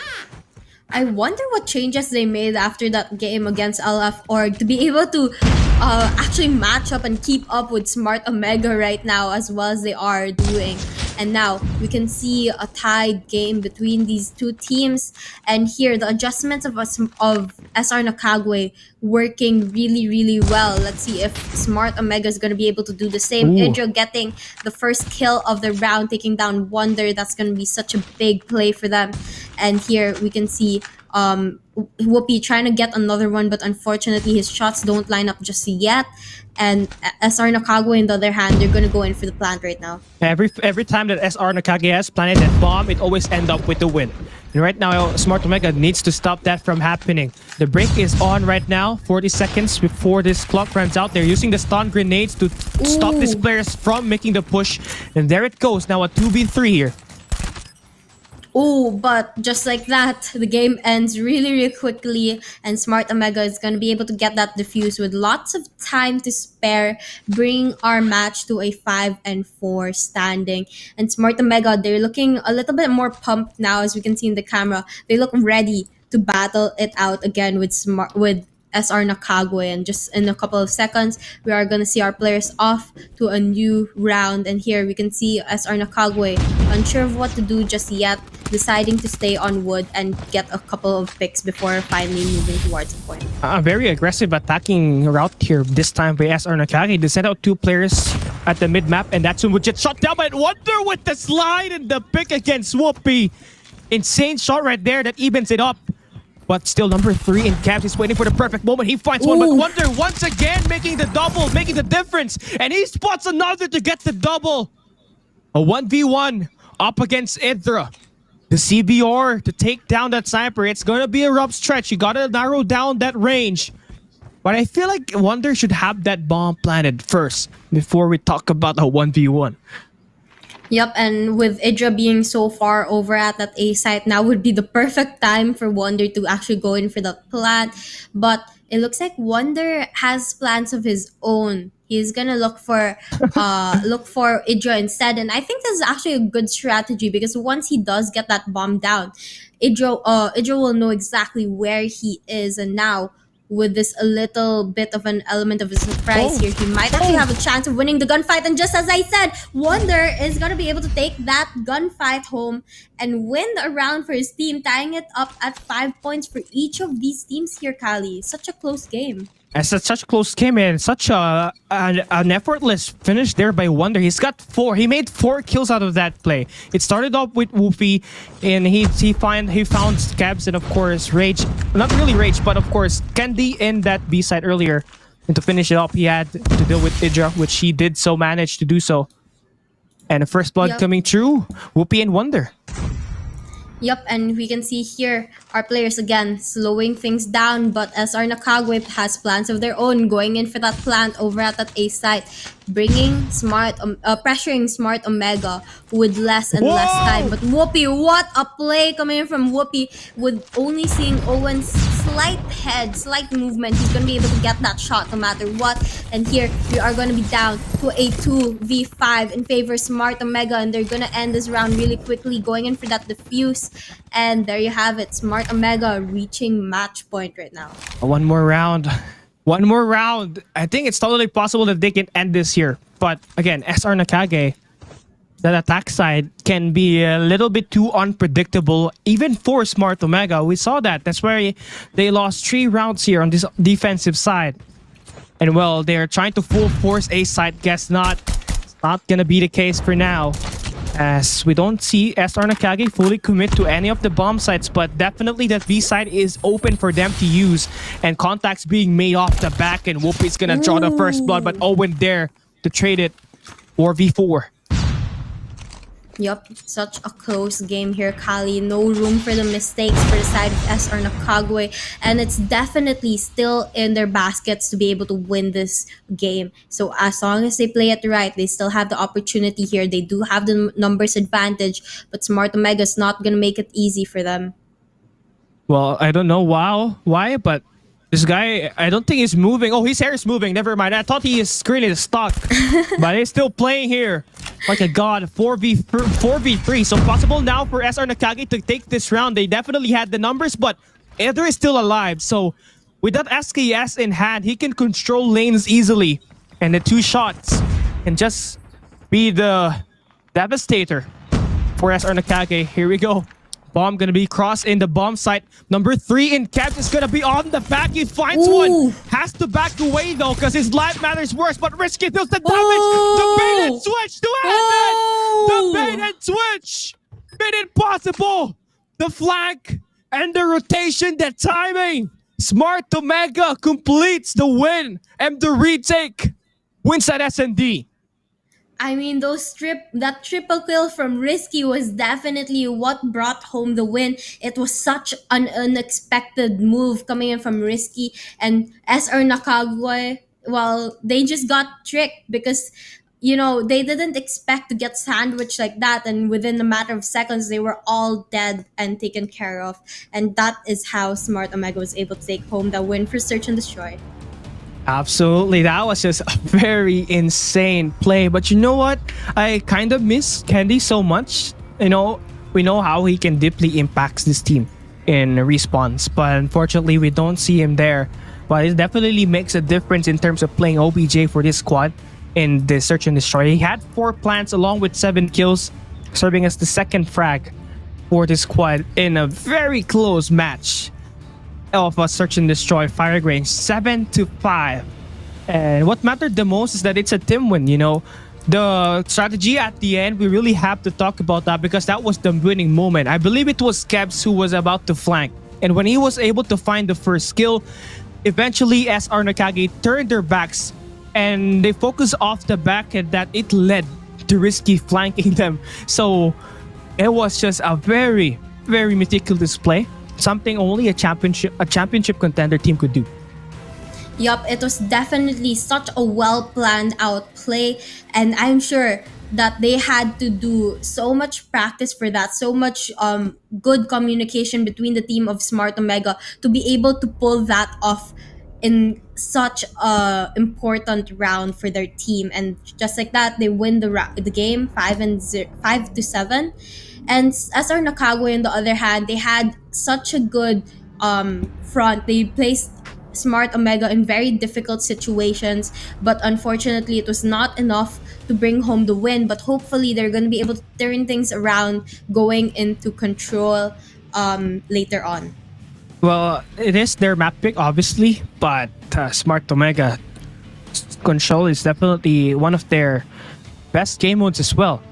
Speaker 2: I wonder what changes they made after that game against LF Org to be able to actually match up and keep up with Smart Omega right now as well as they are doing. And now we can see a tied game between these two teams. And here, the adjustments of SR NACAGUE working really, really well. Let's see if Smart Omega is going to be able to do the same. Idra getting the first kill of the round, taking down Wonder. That's going to be such a big play for them. And here we can see Whoopi trying to get another one, but unfortunately his shots don't line up just yet. And SR NACAGUE, on the other hand, they're gonna go in for the plant right now.
Speaker 1: Every time that SR NACAGUE has planted that bomb, it always ends up with the win. And right now, Smart Omega needs to stop that from happening. The break is on right now, 40 seconds before this clock runs out. They're using the stun grenades to stop these players from making the push. And there it goes, now a 2v3 here.
Speaker 2: Oh, but just like that, the game ends really, really quickly, and Smart Omega is going to be able to get that defuse with lots of time to spare, bring our match to a 5-4 standing. And Smart Omega, they're looking a little bit more pumped now, as we can see in the camera. They look ready to battle it out again with SR NACAGUE, and just in a couple of seconds we are going to see our players off to a new round. And here we can see SR NACAGUE unsure of what to do just yet, deciding to stay on wood and get a couple of picks before finally moving towards the point.
Speaker 1: A very aggressive attacking route here this time by SR NACAGUE. They sent out 2 players at the mid-map, and that's when we get shot down by Wonder with the slide and the pick against Whoopi. Insane shot right there that evens it up. But still, number 3 in Kebs is waiting for the perfect moment. He finds one, but Wonder once again making the double, making the difference. And he spots another to get the double. A 1v1 up against Idra. The CBR to take down that sniper. It's going to be a rough stretch. You got to narrow down that range. But I feel like Wonder should have that bomb planted first before we talk about a 1v1.
Speaker 2: Yep, and with Idra being so far over at that A site, now would be the perfect time for Wonder to actually go in for the plant. But it looks like Wonder has plans of his own. He's gonna look for Idra instead, and I think this is actually a good strategy, because once he does get that bomb down, Idra will know exactly where he is. And now, with this a little bit of an element of a surprise here, he might actually have a chance of winning the gunfight. And just as I said, Wonder is going to be able to take that gunfight home and win the round for his team, tying it up at 5 points for each of these teams here, Kali. Such a close game.
Speaker 1: As such a close game, and such an effortless finish there by Wonder. He's got 4. He made 4 kills out of that play. It started off with Woofy, and he found Kebs, and of course Rage. Not really Rage, but of course Candy in that B side earlier. And to finish it up, he had to deal with Idra, which he did so manage to do so. And the first blood coming through, Whoopi and Wonder.
Speaker 2: Yep, and we can see here our players again slowing things down, but SR NACAGUE has plans of their own, going in for that plant over at that A site, bringing pressuring Smart Omega with less and less time. But Whoopi, what a play coming in from Whoopi, with only seeing Owen's slight head, slight movement, he's gonna be able to get that shot no matter what. And here we are gonna be down to a 2v5 in favor of Smart Omega, and they're gonna end this round really quickly, going in for that defuse. And there you have it, Smart Omega reaching match point right now.
Speaker 1: One more round. One more round. I think it's totally possible that they can end this here. But again, SR Nakage, that attack side can be a little bit too unpredictable, even for Smart Omega. We saw that. That's why they lost 3 rounds here on this defensive side. And well, they're trying to full force A side. Guess not. It's not gonna be the case for now, as we don't see SR Nakage fully commit to any of the bomb sites, but definitely that B side is open for them to use, and contacts being made off the back, and Whoopi's gonna draw the first blood, but Owen there to trade it for V4.
Speaker 2: Yup, such a close game here, Kali. No room for the mistakes for the side of SR Nakage, and it's definitely still in their baskets to be able to win this game. So as long as they play it right, they still have the opportunity here. They do have the numbers advantage, but Smart Omega is not gonna make it easy for them.
Speaker 1: Well, I don't know why, but this guy, I don't think he's moving. Oh, his hair is moving. Never mind. I thought he is screening stuck, but he's still playing here. Like a god, 4v3. So possible now for SR Nakage to take this round. They definitely had the numbers, but Eder is still alive. So with that SKS in hand, he can control lanes easily. And the 2 shots can just be the devastator for SR Nakage. Here we go. Bomb gonna be crossed in the bomb site. Number 3 in Kev is gonna be on the back. He finds one. Has to back away though, because his life matters worse. But Risky feels the damage. The bait and switch to end it. The bait and switch made it possible. The flank and the rotation, the timing. Smart Omega completes the win, and the retake wins at SND.
Speaker 2: I mean, that triple kill from Risky was definitely what brought home the win. It was such an unexpected move coming in from Risky, and SR Nakage, well, they just got tricked because, you know, they didn't expect to get sandwiched like that, and within a matter of seconds, they were all dead and taken care of. And that is how Smart Omega was able to take home the win for Search and Destroy.
Speaker 1: Absolutely, that was just a very insane play. But you know what? I kind of miss Candy so much. You know, we know how he can deeply impact this team in response, but unfortunately, we don't see him there. But it definitely makes a difference in terms of playing OBJ for this squad in the Search and Destroy. He had 4 plants along with 7 kills, serving as the second frag for this squad in a very close match of a Search and Destroy firing range, 7-5. And what mattered the most is that it's a team win, you know. The strategy at the end, we really have to talk about that, because that was the winning moment. I believe it was Kebs who was about to flank, and when he was able to find the first kill, eventually SR Nakage turned their backs and they focused off the back, and that it led to Risky flanking them. So it was just a very, very meticulous play. Something only a championship contender team could do.
Speaker 2: Yup, it was definitely such a well-planned out play, and I'm sure that they had to do so much practice for that, so much good communication between the team of Smart Omega to be able to pull that off in such a important round for their team. And just like that, they win the game 5-7. And SR Nakage, on the other hand, they had such a good front. They placed Smart Omega in very difficult situations, but unfortunately it was not enough to bring home the win. But hopefully they're going to be able to turn things around going into Control later on.
Speaker 1: Well, it is their map pick, obviously, but Smart Omega Control is definitely one of their best game modes as well.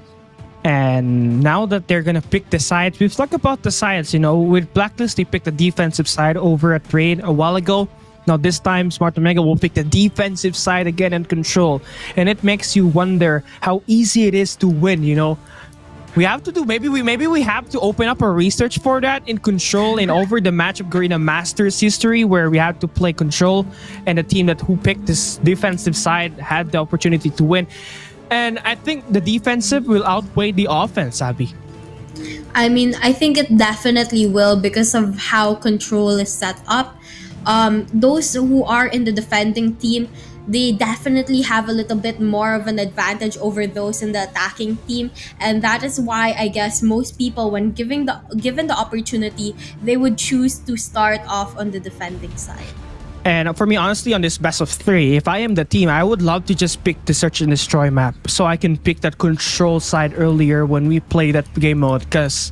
Speaker 1: And now that they're gonna pick the sides, we've talked about the sides, you know. With Blacklist, they picked the defensive side over a trade a while ago. Now this time, Smart Omega will pick the defensive side again and Control. And it makes you wonder how easy it is to win, you know. We have to do, maybe we have to open up a research for that in Control and over the matchup Garena Masters history, where we had to play Control, and the team who picked this defensive side had the opportunity to win. And I think the defensive will outweigh the offense, Abby.
Speaker 2: I mean, I think it definitely will because of how control is set up. Those who are in the defending team, they definitely have a little bit more of an advantage over those in the attacking team, and that is why I guess most people, when given the opportunity, they would choose to start off on the defending side.
Speaker 1: And for me, honestly, on this best of 3, if I am the team, I would love to just pick the search and destroy map so I can pick that control side earlier when we play that game mode, because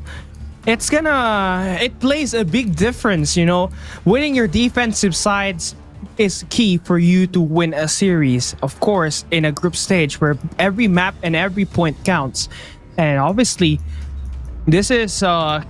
Speaker 1: it plays a big difference, you know. Winning your defensive sides is key for you to win a series, of course, in a group stage where every map and every point counts. And obviously, this is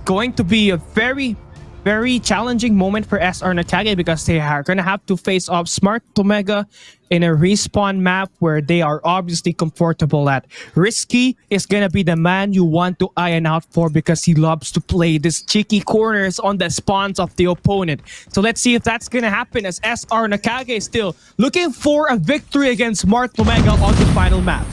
Speaker 1: going to be a very challenging moment for SR Nakage because they are going to have to face off Smart Omega in a respawn map where they are obviously comfortable at. Risky is going to be the man you want to iron out for because he loves to play these cheeky corners on the spawns of the opponent. So let's see if that's going to happen as SR Nakage is still looking for a victory against Smart Omega on the final map.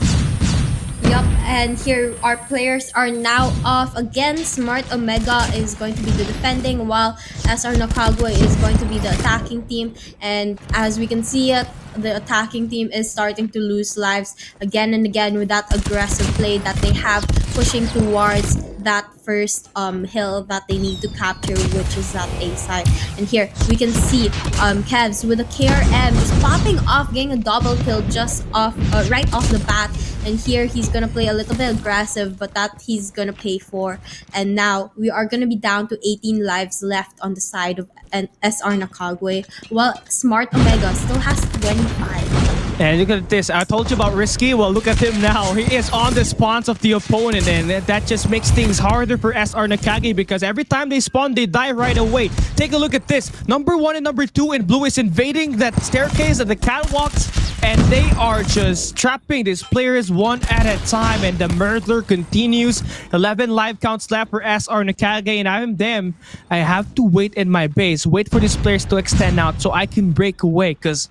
Speaker 2: Yup, and here our players are now off again. Smart Omega is going to be the defending while SR Nakage is going to be the attacking team. And as we can see it, the attacking team is starting to lose lives again and again with that aggressive play that they have, pushing towards that first hill that they need to capture, which is that A side. And here we can see Kevs with a KRM just popping off, getting a double kill just off right off the bat. And here he's gonna play a little bit aggressive, but that he's gonna pay for. And now we are gonna be down to 18 lives left on the side of SR Nakage, while Smart Omega still has 25.
Speaker 1: And look at this. I told you about Risky. Well, look at him now. He is on the spawns of the opponent, and that just makes things harder for SR Nakage because every time they spawn, they die right away. Take a look at this. Number 1 and number 2 in blue is invading that staircase at the catwalks, and they are just trapping these players one at a time, and the murder continues. 11 live counts left for SR Nakage, and I'm them. I have to wait in my base, wait for these players to extend out so I can break away, because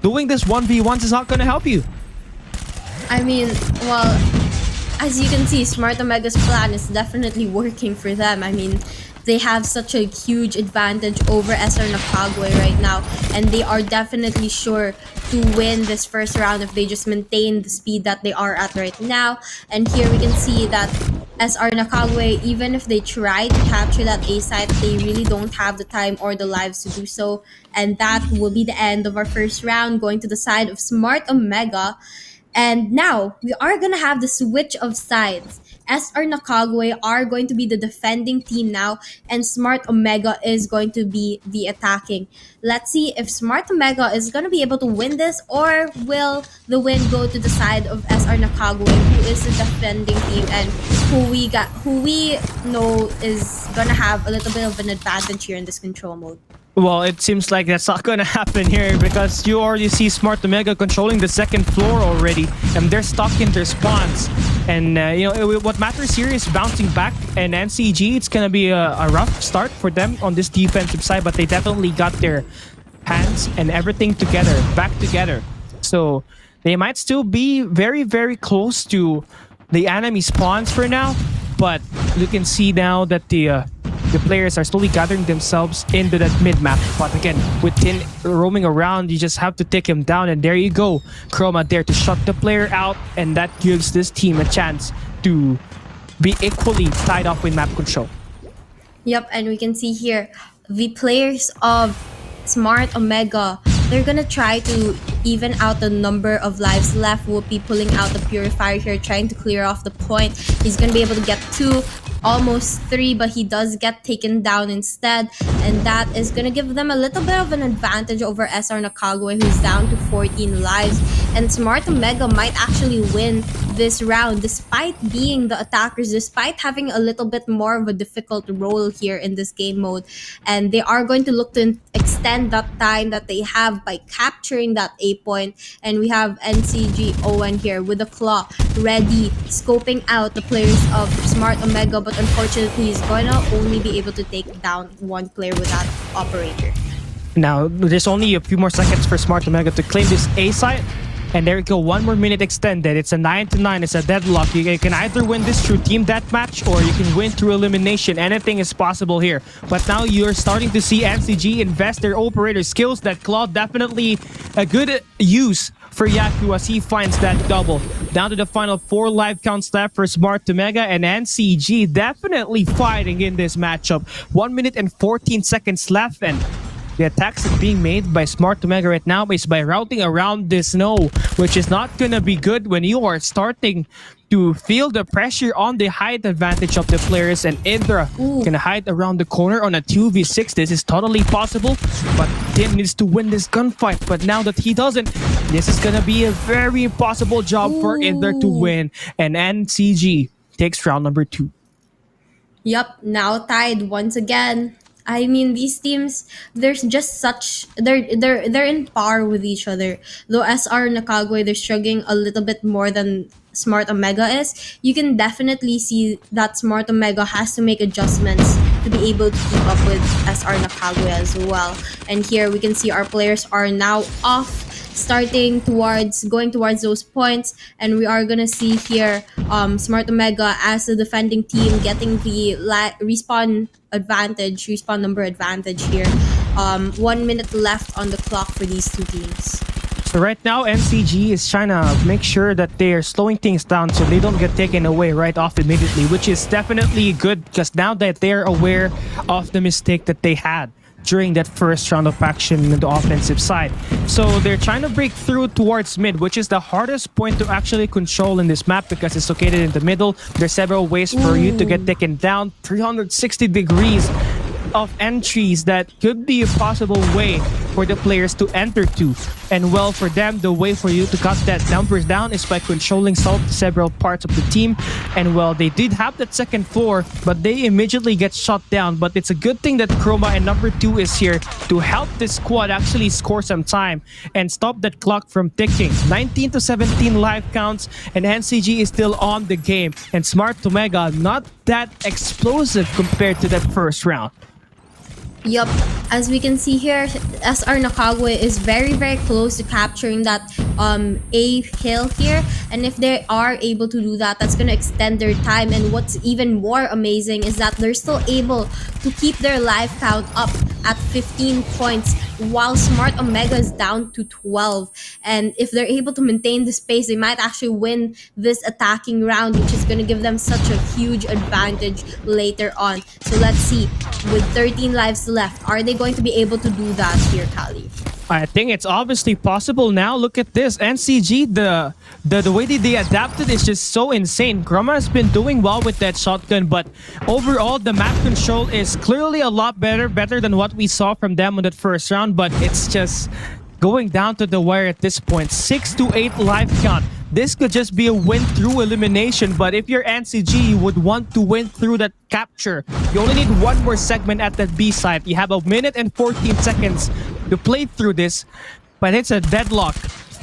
Speaker 1: doing this 1v1s is not going to help you.
Speaker 2: I mean, well, as you can see, Smart Omega's plan is definitely working for them. I mean, they have such a huge advantage over SR Nakage right now, and they are definitely sure to win this first round if they just maintain the speed that they are at right now. And here we can see that SR Nakage, even if they try to capture that A site, they really don't have the time or the lives to do so. And that will be the end of our first round, going to the side of Smart Omega. And now we are gonna have the switch of sides. SR Nakage are going to be the defending team now, and Smart Omega is going to be the attacking. Let's see if Smart Omega is going to be able to win this, or will the win go to the side of SR Nakage, who is the defending team and who we know is gonna have a little bit of an advantage here in this control mode.
Speaker 1: Well, it seems like that's not going to happen here because you already see Smart Omega controlling the second floor already, and they're stuck in their spawns. And what matters here is bouncing back, and NCG, it's going to be a rough start for them on this defensive side, but they definitely got their hands and everything together, back together. So they might still be very, very close to the enemy spawns for now, but you can see now that the players are slowly gathering themselves into that mid-map. But again, with Tin roaming around, you just have to take him down, and there you go. Chroma there to shut the player out, and that gives this team a chance to be equally tied up with map control.
Speaker 2: Yep, and we can see here the players of Smart Omega, they're gonna try to even out the number of lives left. Whoopi pulling out the Purifier here, trying to clear off the point. He's gonna be able to get 2, almost 3, but he does get taken down instead, and that is gonna give them a little bit of an advantage over SR Nakage, who's down to 14 lives. And Smart Omega might actually win this round despite being the attackers, despite having a little bit more of a difficult role here in this game mode. And they are going to look to extend that time that they have by capturing that A point. And we have NCG Owen here with the claw ready, scoping out the players of Smart Omega, but unfortunately he's gonna only be able to take down one player with that operator.
Speaker 1: Now, there's only a few more seconds for Smart Omega to claim this A site. And there we go, 1 more minute extended. It's a 9-9. It's a deadlock. You can either win this through team deathmatch or you can win through elimination. Anything is possible here. But now you're starting to see NCG invest their operator skills. That claw definitely a good use for Yaku as he finds that double. Down to the final 4 live counts left for Smart to Mega, and NCG definitely fighting in this matchup. 1 minute and 14 seconds left, and the attacks that being made by Smart to Mega right now is by routing around the snow, which is not gonna be good when you are starting to feel the pressure on the height advantage of the players. And Indra can hide around the corner on a 2v6. This is totally possible, but Tim needs to win this gunfight. But now that he doesn't, this is gonna be a very impossible job for Indra to win. And NCG takes round number 2.
Speaker 2: Yup, now tied once again. I mean, these teams, there's just such they're in par with each other. Though SR Nakague, they're struggling a little bit more than Smart Omega is. You can definitely see that Smart Omega has to make adjustments to be able to keep up with SR Nakague as well. And here we can see our players are now off, going towards those points, and we are gonna see here Smart Omega as the defending team getting the respawn number advantage here. 1 minute left on the clock for these two teams.
Speaker 1: So right now, NCG is trying to make sure that they are slowing things down so they don't get taken away right off immediately, which is definitely good because now that they're aware of the mistake that they had during that first round of action on the offensive side. So they're trying to break through towards mid, which is the hardest point to actually control in this map because it's located in the middle. There's several ways for you to get taken down. 360 degrees of entries that could be a possible way for the players to enter to. And well, for them, the way for you to cut that numbers down is by controlling several parts of the team. And well, they did have that second floor, but they immediately get shot down. But it's a good thing that Chroma and number 2 is here to help this squad actually score some time and stop that clock from ticking. 19 to 17 live counts, and NCG is still on the game. And Smart to Mega, not that explosive compared to that first round.
Speaker 2: Yup, as we can see here, SR Nakague is very, very close to capturing that A kill here. And if they are able to do that, that's going to extend their time. And what's even more amazing is that they're still able to keep their life count up at 15 points while Smart Omega is down to 12. And if they're able to maintain this pace, they might actually win this attacking round, which is going to give them such a huge advantage later on. So let's see, with 13 lives left, are they going to be able to do that here, Kali?
Speaker 1: I think it's obviously possible now. Look at this. NCG, the way that they adapted is just so insane. Chroma has been doing well with that shotgun, but overall, the map control is clearly a lot better than what we saw from them on that first round, but it's just going down to the wire at this point. 6 to 8 life count. This could just be a win through elimination, but if you're NCG, you would want to win through that capture. You only need one more segment at that B site. You have 1 minute and 14 seconds to play through this, but it's a deadlock.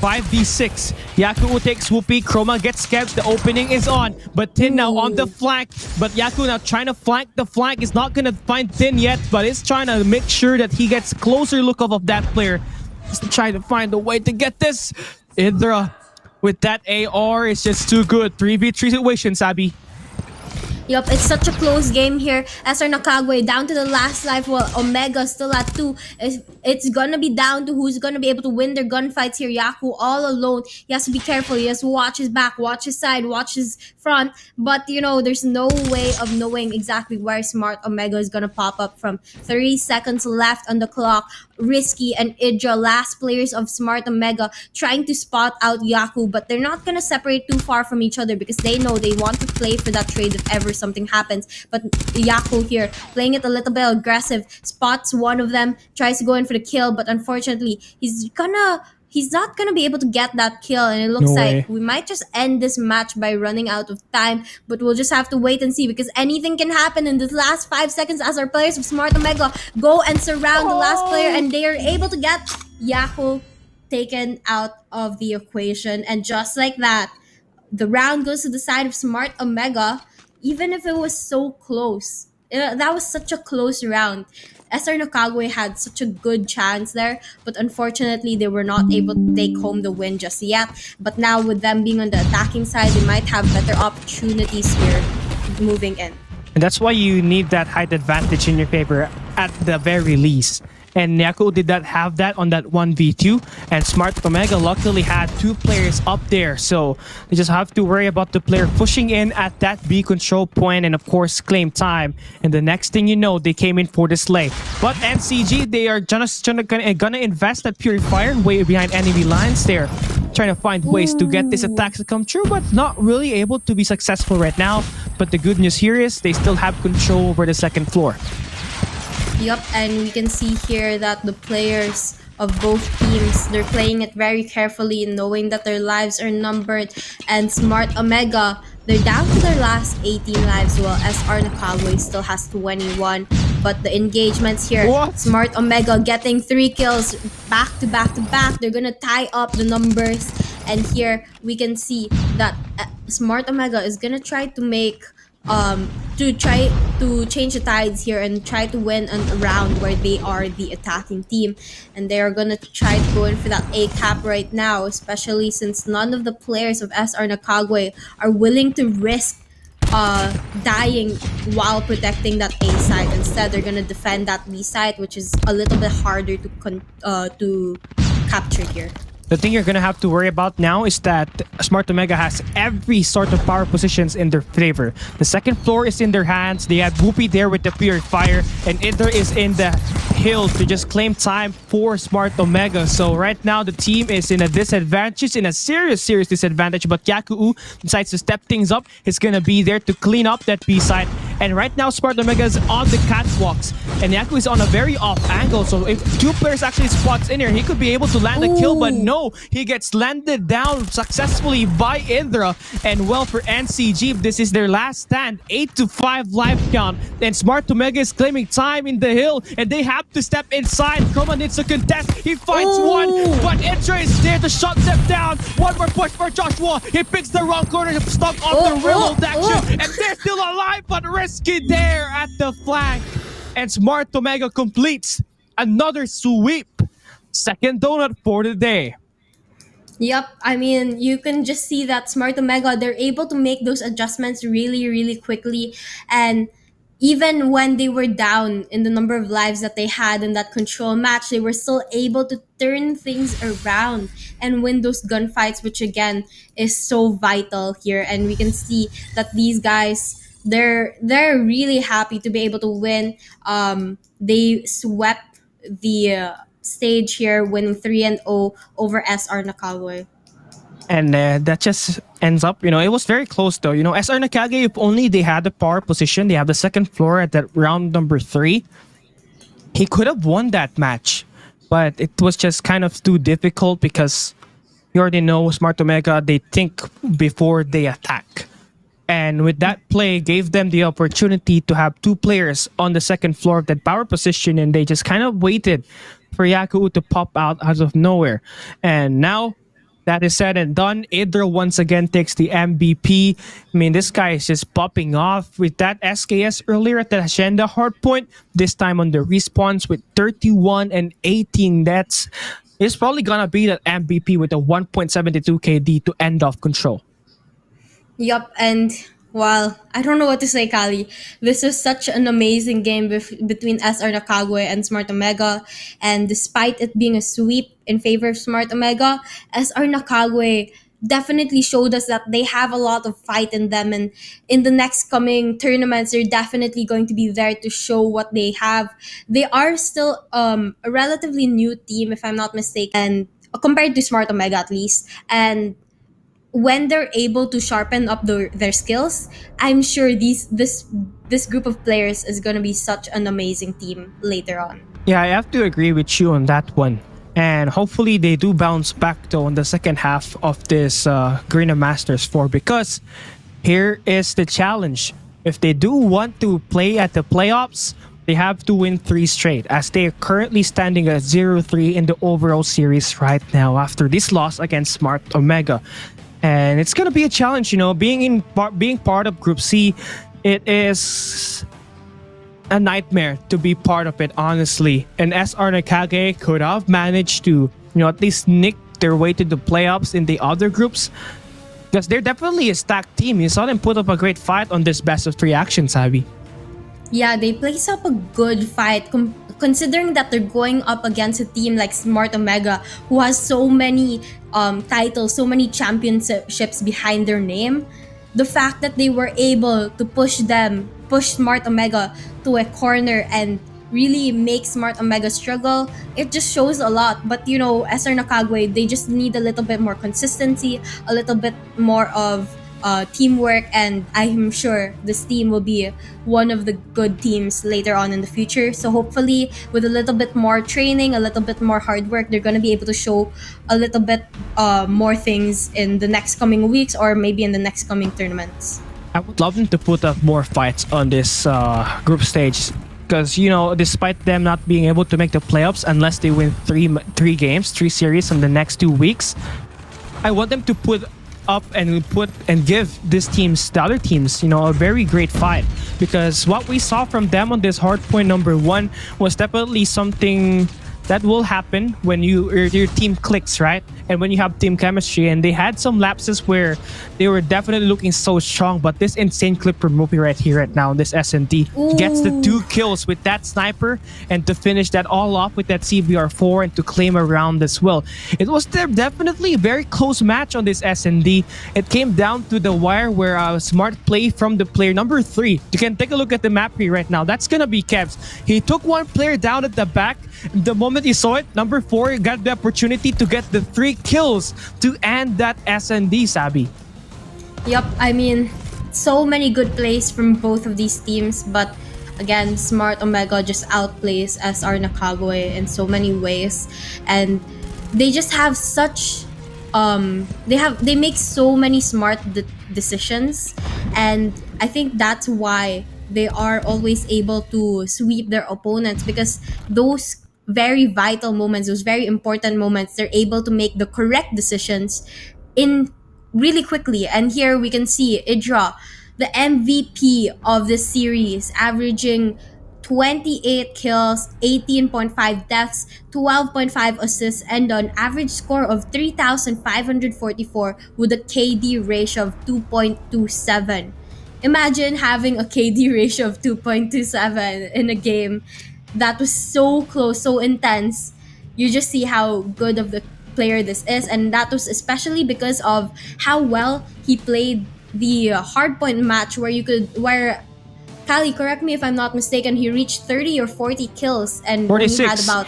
Speaker 1: 5v6. Yaku takes Whoopi. Chroma gets kept. The opening is on, but Tin now on the flank. But Yaku now trying to flank. The flank is not gonna find Tin yet, but is trying to make sure that he gets closer look of that player. Just trying to find a way to get this. Indra with that AR is just too good. 3v3 situation, Sabi.
Speaker 2: Yup, it's such a close game here. SR Nakague down to the last life while Omega still at 2. It's gonna be down to who's gonna be able to win their gunfights here. Yaku all alone. He has to be careful. He has to watch his back, watch his side, watch his front. But, you know, there's no way of knowing exactly where Smart Omega is gonna pop up from. 3 seconds left on the clock. Risky and Idra, last players of Smart Omega, trying to spot out Yaku, but they're not gonna separate too far from each other because they know they want to play for that trade if ever something happens. But Yaku here playing it a little bit aggressive, spots one of them, tries to go in for the kill, but unfortunately he's not gonna be able to get that kill, and it looks like we might just end this match by running out of time. But we'll just have to wait and see because anything can happen in the last 5 seconds as our players of Smart Omega go and surround the last player, and they are able to get Yaku taken out of the equation. And just like that, the round goes to the side of Smart Omega, even if it was so close. That was such a close round. SR Nakague had such a good chance there, but unfortunately they were not able to take home the win just yet. But now with them being on the attacking side, they might have better opportunities here moving in.
Speaker 1: And that's why you need that height advantage in your favor at the very least. And NACAGUE did not have that on that 1v2. And Smart Omega luckily had 2 players up there. So they just have to worry about the player pushing in at that B control point and of course claim time. And the next thing you know, they came in for the slay. But NCG, they are just gonna invest that Purifier way behind enemy lines there. Trying to find ways to get these attacks to come true, but not really able to be successful right now. But the good news here is they still have control over the second floor.
Speaker 2: Yup, and we can see here that the players of both teams, they're playing it very carefully, knowing that their lives are numbered. And Smart Omega, they're down to their last 18 lives, while SR Nakague still has 21. But the engagements here,
Speaker 1: What?
Speaker 2: Smart Omega getting 3 kills back to back to back. They're gonna tie up the numbers. And here we can see that Smart Omega is gonna try to make to change the tides here and try to win a round where they are the attacking team, and they are gonna try to go in for that A cap right now, especially since none of the players of SR Nakague are willing to risk dying while protecting that A side. Instead, they're gonna defend that B side, which is a little bit harder to capture here.
Speaker 1: The thing you're gonna have to worry about now is that Smart Omega has every sort of power positions in their favor. The second floor is in their hands. They have Whoopi there with the Purifier, and Idra is in the hill to just claim time for Smart Omega. So right now the team is in a disadvantage, in a serious disadvantage. But Yaku decides to step things up. He's gonna be there to clean up that B side. And right now Smart Omega is on the catwalks, and Yaku is on a very off angle. So if 2 players actually spots in here, he could be able to land a kill, but no. He gets landed down successfully by Indra. And well, for NCG, this is their last stand. 8-5 life count. And Smart Omega is claiming time in the hill, and they have to step inside. Chroma needs to contest. He finds one, but Indra is there to shut them down. One more push for Joshua. He picks the wrong corner, stuck on the real action. And they're still alive, but risky there at the flank. And Smart Omega completes another sweep. Second donut for the day.
Speaker 2: Yep, I mean, you can just see that Smart Omega, they're able to make those adjustments really quickly. And even when they were down in the number of lives that they had in that control match, they were still able to turn things around and win those gunfights, which again is so vital here. And we can see that these guys, they're really happy to be able to win. They swept the stage here, winning 3-0 over SR Nakague.
Speaker 1: And that just ends up, it was very close though. SR Nakage, if only they had the power position, they have the second floor at that round number 3, he could have won that match. But it was just kind of too difficult because you already know Smart Omega, they think before they attack. And with that play, gave them the opportunity to have 2 players on the second floor of that power position, and they just kind of waited for Yaku to pop out of nowhere. And now that is said and done, Idra once again takes the MVP. I mean, this guy is just popping off with that SKS earlier at the Hacienda Hardpoint. This time on the respawns with 31 and 18 deaths. It's probably gonna be that MVP with a 1.72 KD to end off control.
Speaker 2: Yup, and well, I don't know what to say, Kali. This was such an amazing game between SR Nakague and Smart Omega. And despite it being a sweep in favor of Smart Omega, SR Nakague definitely showed us that they have a lot of fight in them. And in the next coming tournaments, they're definitely going to be there to show what they have. They are still a relatively new team, if I'm not mistaken, and compared to Smart Omega at least. And when they're able to sharpen up their skills, I'm sure this group of players is going to be such an amazing team later on.
Speaker 1: Yeah, I have to agree with you on that one. And hopefully they do bounce back though in the second half of this Garena Masters 4, because here is the challenge. If they do want to play at the playoffs, they have to win 3 straight, as they are currently standing at 0-3 in the overall series right now after this loss against Smart Omega. And it's gonna be a challenge, being part of Group C. It is a nightmare to be part of it, honestly. And SR Nakage could have managed to, at least nick their way to the playoffs in the other groups. Because they're definitely a stacked team. You saw them put up a great fight on this best of 3 action, Sabi.
Speaker 2: Yeah, they place up a good fight considering that they're going up against a team like Smart Omega who has so many titles, so many championships behind their name. The fact that they were able to push Smart Omega to a corner and really make Smart Omega struggle, it just shows a lot. But SR Nakage, they just need a little bit more consistency, a little bit more of teamwork, and I'm sure this team will be one of the good teams later on in the future. So hopefully with a little bit more training, a little bit more hard work, they're going to be able to show a little bit more things in the next coming weeks or maybe in the next coming tournaments.
Speaker 1: I would love them to put up more fights on this group stage. Because, despite them not being able to make the playoffs unless they win three series in the next 2 weeks, I want them to put up and give the other teams, a very great fight. Because what we saw from them on this hardpoint number 1 was definitely something that will happen when your team clicks, right? And when you have team chemistry. And they had some lapses where they were definitely looking so strong, but this insane clip from Rupi right here right now, this SND gets the 2 kills with that sniper, and to finish that all off with that CBR4 and to claim a round as well. It was definitely a very close match on this SND. It came down to the wire where a smart play from the player number 3. You can take a look at the map here right now. That's gonna be Kevs. He took one player down at the back. The moment he saw it, number 4 got the opportunity to get the 3 kills to end that SND, Sabi.
Speaker 2: Yup, I mean, so many good plays from both of these teams, but again, Smart Omega just outplays SR Nakage in so many ways, and they just have such they make so many smart decisions, and I think that's why they are always able to sweep their opponents, because those very vital moments, those very important moments, they're able to make the correct decisions in really quickly. And here we can see Idra, the MVP of this series, averaging 28 kills, 18.5 deaths, 12.5 assists, and an average score of 3,544 with a KD ratio of 2.27. Imagine having a KD ratio of 2.27 in a game that was so close, so intense. You just see how good of the player this is, and that was especially because of how well he played the hardpoint match where Kali, correct me if I'm not mistaken, he reached 30 or 40 kills and
Speaker 1: 46.
Speaker 2: only had about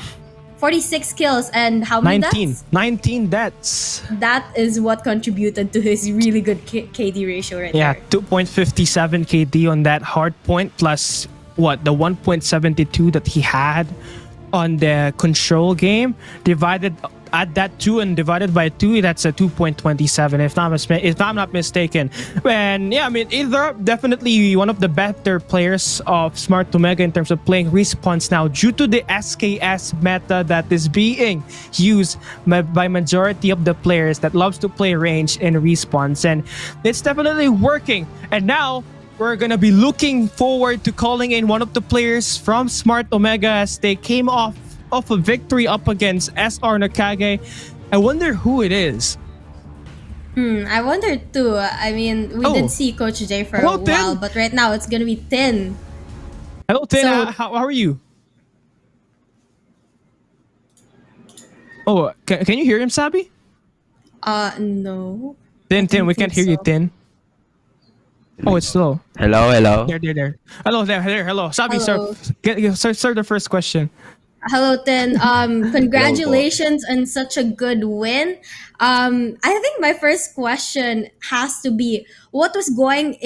Speaker 2: 46 kills and how many
Speaker 1: 19.
Speaker 2: deaths?
Speaker 1: 19 deaths.
Speaker 2: That is what contributed to his really good KD ratio right
Speaker 1: Yeah,
Speaker 2: there.
Speaker 1: 2.57 KD on that hard point, plus the 1.72 that he had on the control game. Add that 2 and divided by 2, that's a 2.27 if I'm not mistaken. And yeah, I mean, either definitely one of the better players of Smart Omega in terms of playing respawns now, due to the SKS meta that is being used by majority of the players that loves to play range and respawns, and it's definitely working. And now we're gonna be looking forward to calling in one of the players from Smart Omega as they came off a victory up against SR Nakage. I wonder who it is.
Speaker 2: I wonder too. I mean, we did see Coach J for a while, but right now it's gonna be Tin.
Speaker 1: Hello, Tin.
Speaker 2: So-
Speaker 1: How are you? Oh, can you hear him, Sabi?
Speaker 2: No.
Speaker 1: Tin, we can't hear you, Tin. Oh, it's slow.
Speaker 4: Hello.
Speaker 1: There. Hello, there. Hello. Sabi,
Speaker 2: Hello.
Speaker 1: sir, the first question.
Speaker 2: Hello, Tin. Congratulations on such a good win. I think my first question has to be, what was going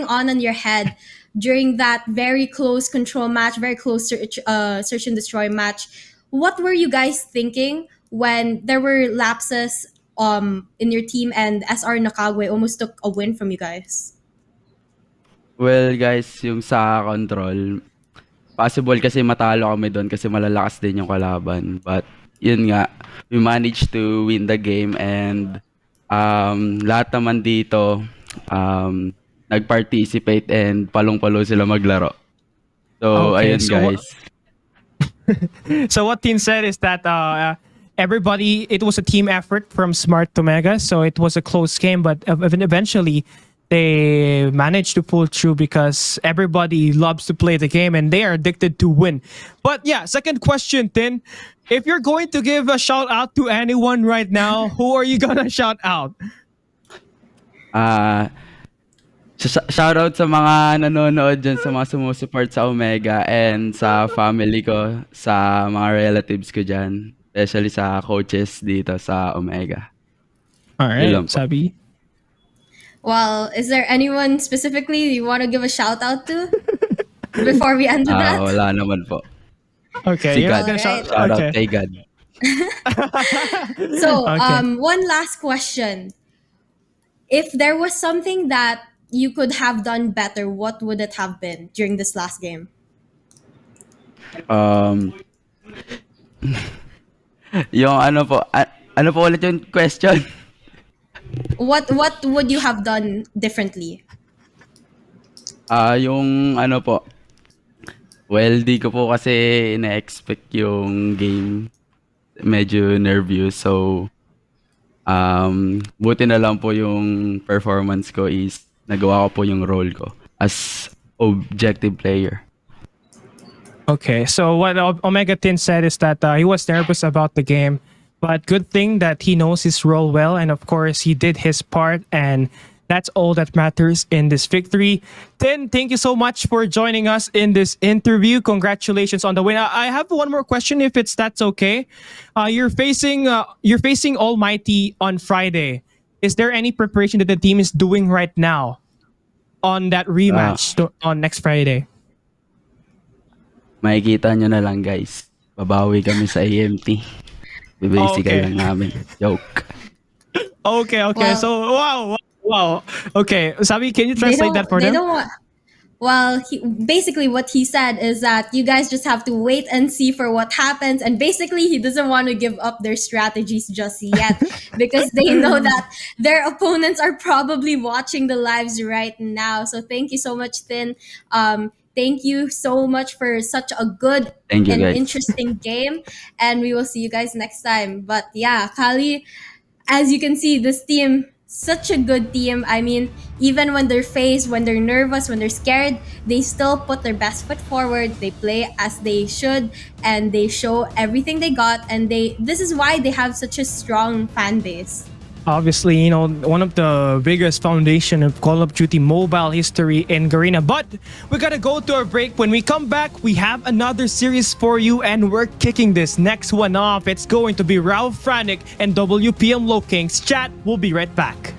Speaker 2: on in your head during that very close control match, very close search and destroy match? What were you guys thinking when there were lapses in your team and SR Nakage almost took a win from you guys?
Speaker 4: Well, guys, yung sa control, possible kasi matalo kami doon kasi malalakas din yung kalaban. But yun nga, we managed to win the game, and lahat naman dito nag-participate and palong-palo sila maglaro. So,
Speaker 1: Okay,
Speaker 4: ayun guys.
Speaker 1: So what Tin said is that everybody, it was a team effort from Smart to Mega, so it was a close game, but eventually they managed to pull through because everybody loves to play the game and they are addicted to win. But yeah, second question, Tin. If you're going to give a shout out to anyone right now, who are you gonna shout out?
Speaker 4: Ah, shoutout sa mga nanonood dyan, sa mga sumusupport sa Omega and sa family ko, sa mga relatives ko dyan. Especially sa coaches dito sa Omega.
Speaker 1: All
Speaker 4: Yun
Speaker 1: right,
Speaker 4: lang po.
Speaker 1: Sabi.
Speaker 2: Well, is there anyone specifically you want to give a shout out to before we end with that?
Speaker 4: Wala naman po.
Speaker 1: Okay,
Speaker 4: Si
Speaker 1: you're not
Speaker 4: God.
Speaker 1: gonna shout.
Speaker 4: Shoutout
Speaker 1: Okay.
Speaker 4: kay God.
Speaker 2: So,
Speaker 1: Okay.
Speaker 2: one last question. If there was something that you could have done better, what would it have been during this last game?
Speaker 4: Yung ano po, ano po ulit yung question?
Speaker 2: What would you have done differently?
Speaker 4: Yung ano po, well, di ko po kasi ina-expect yung game. Medyo nervous. So, buti na lang po yung performance ko is nagawa ko po yung role ko as objective player.
Speaker 1: Okay, so what Omega Tin said is that he was nervous about the game, but good thing that he knows his role well, and of course he did his part, and that's all that matters in this victory. Tin, thank you so much for joining us in this interview. Congratulations on the win. I have one more question, if that's okay. You're facing Almighty on Friday. Is there any preparation that the team is doing right now on that rematch on next Friday?
Speaker 4: Makikita nyo na lang guys. Babawi kami sa AMT. Bibasical lang namin. Joke.
Speaker 1: Okay.
Speaker 2: Well-
Speaker 1: So wow. Okay, Sabi, can you translate that for
Speaker 2: they
Speaker 1: them?
Speaker 2: don't want. Well, basically what he said is that you guys just have to wait and see for what happens, and basically he doesn't want to give up their strategies just yet because they know that their opponents are probably watching the lives right now. So thank you so much, Tin. Thank you so much for such a good
Speaker 4: Thank you,
Speaker 2: and
Speaker 4: guys.
Speaker 2: interesting game, and we will see you guys next time. But yeah, Kali, as you can see, this team, such a good team. I mean, even when they're phased, when they're nervous, when they're scared, they still put their best foot forward. They play as they should, and they show everything they got. And this is why they have such a strong fan base.
Speaker 1: Obviously, one of the biggest foundation of Call of Duty mobile history in Garena. But we gotta go to a break. When we come back, we have another series for you, and we're kicking this next one off. It's going to be Rau Franic and WPM Lowkings. Chat, we'll be right back.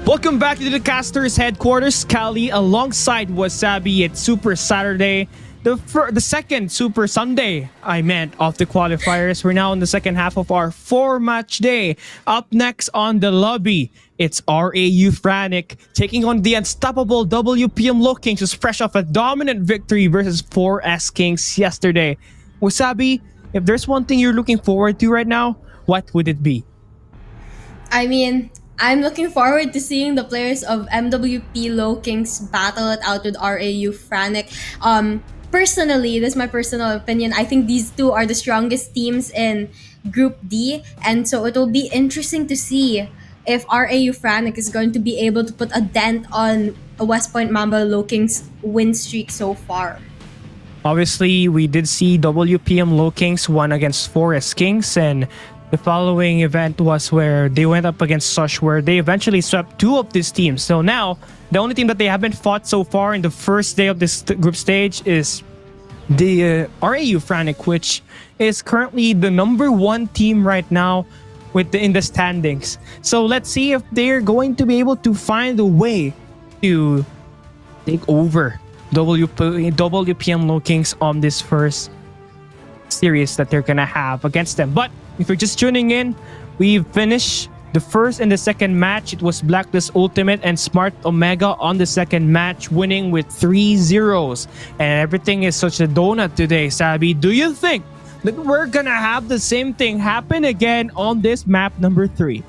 Speaker 1: Welcome back to the Casters headquarters. Kali alongside Wasabi. It's Super Saturday, the second Super Sunday, I meant, of the qualifiers. We're now in the second half of our 4-match day. Up next on the lobby, it's Rau Franic taking on the unstoppable WPM Low Kings, who's fresh off a dominant victory versus 4S Kings yesterday. Wasabi, if there's one thing you're looking forward to right now, what would it be?
Speaker 2: I mean, I'm looking forward to seeing the players of MWP Low Kings battle it out with Rau Franic. Personally, this is my personal opinion, I think these two are the strongest teams in Group D, and so it will be interesting to see if Rau Franic is going to be able to put a dent on a West Point Mamba Low Kings win streak so far.
Speaker 1: Obviously, we did see WPM Low Kings won against 4S Kings, and the following event was where they went up against SHUSHHH, where they eventually swept two of these teams. So now, the only team that they haven't fought so far in the first day of this group stage is the Rau Franic, which is currently the #1 team right now in the standings. So let's see if they're going to be able to find a way to take over WPM Low Kings on this first series that they're gonna have against them. But if you're just tuning in, we've finished the first and the second match. It was Blacklist Ultimate and Smart Omega on the second match, winning with 3-0. And everything is such a donut today, Sabi. Do you think that we're gonna have the same thing happen again on this map number 3?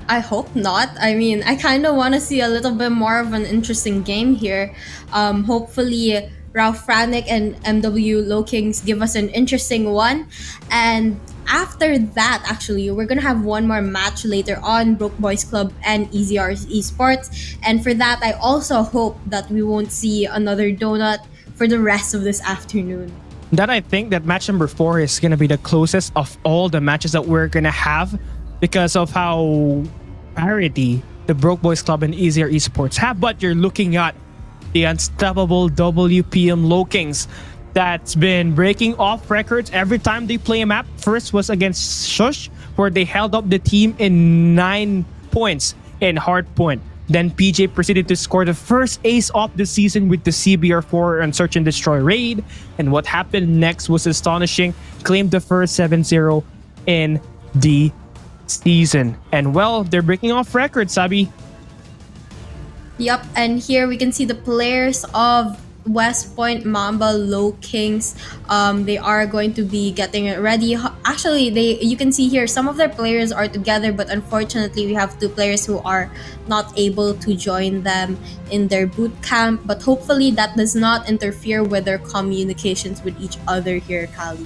Speaker 2: I hope not. I mean, I kind of want to see a little bit more of an interesting game here. Hopefully, Rau Franic and MW Low Kings give us an interesting one. And after that, actually, we're going to have one more match later on, Broke Boys Club and EZR's Esports. And for that, I also hope that we won't see another donut for the rest of this afternoon.
Speaker 1: That I think that match number 4 is going to be the closest of all the matches that we're going to have because of how parity the Broke Boys Club and Easier Esports have. But you're looking at the unstoppable WPM Low Kings that's been breaking off records every time they play a map. First was against SHUSHHH, where they held up the team in 9 points in Hardpoint. Then PJ proceeded to score the first ace of the season with the CBR4 and Search and Destroy raid. And what happened next was astonishing. Claimed the first 7-0 in the season. And well, they're breaking off records, Sabi.
Speaker 2: Yep, and here we can see the players of West Point Mamba Low Kings. They are going to be getting it ready. Actually, you can see here some of their players are together, but unfortunately we have 2 players who are not able to join them in their boot camp. But hopefully that does not interfere with their communications with each other here, Kali.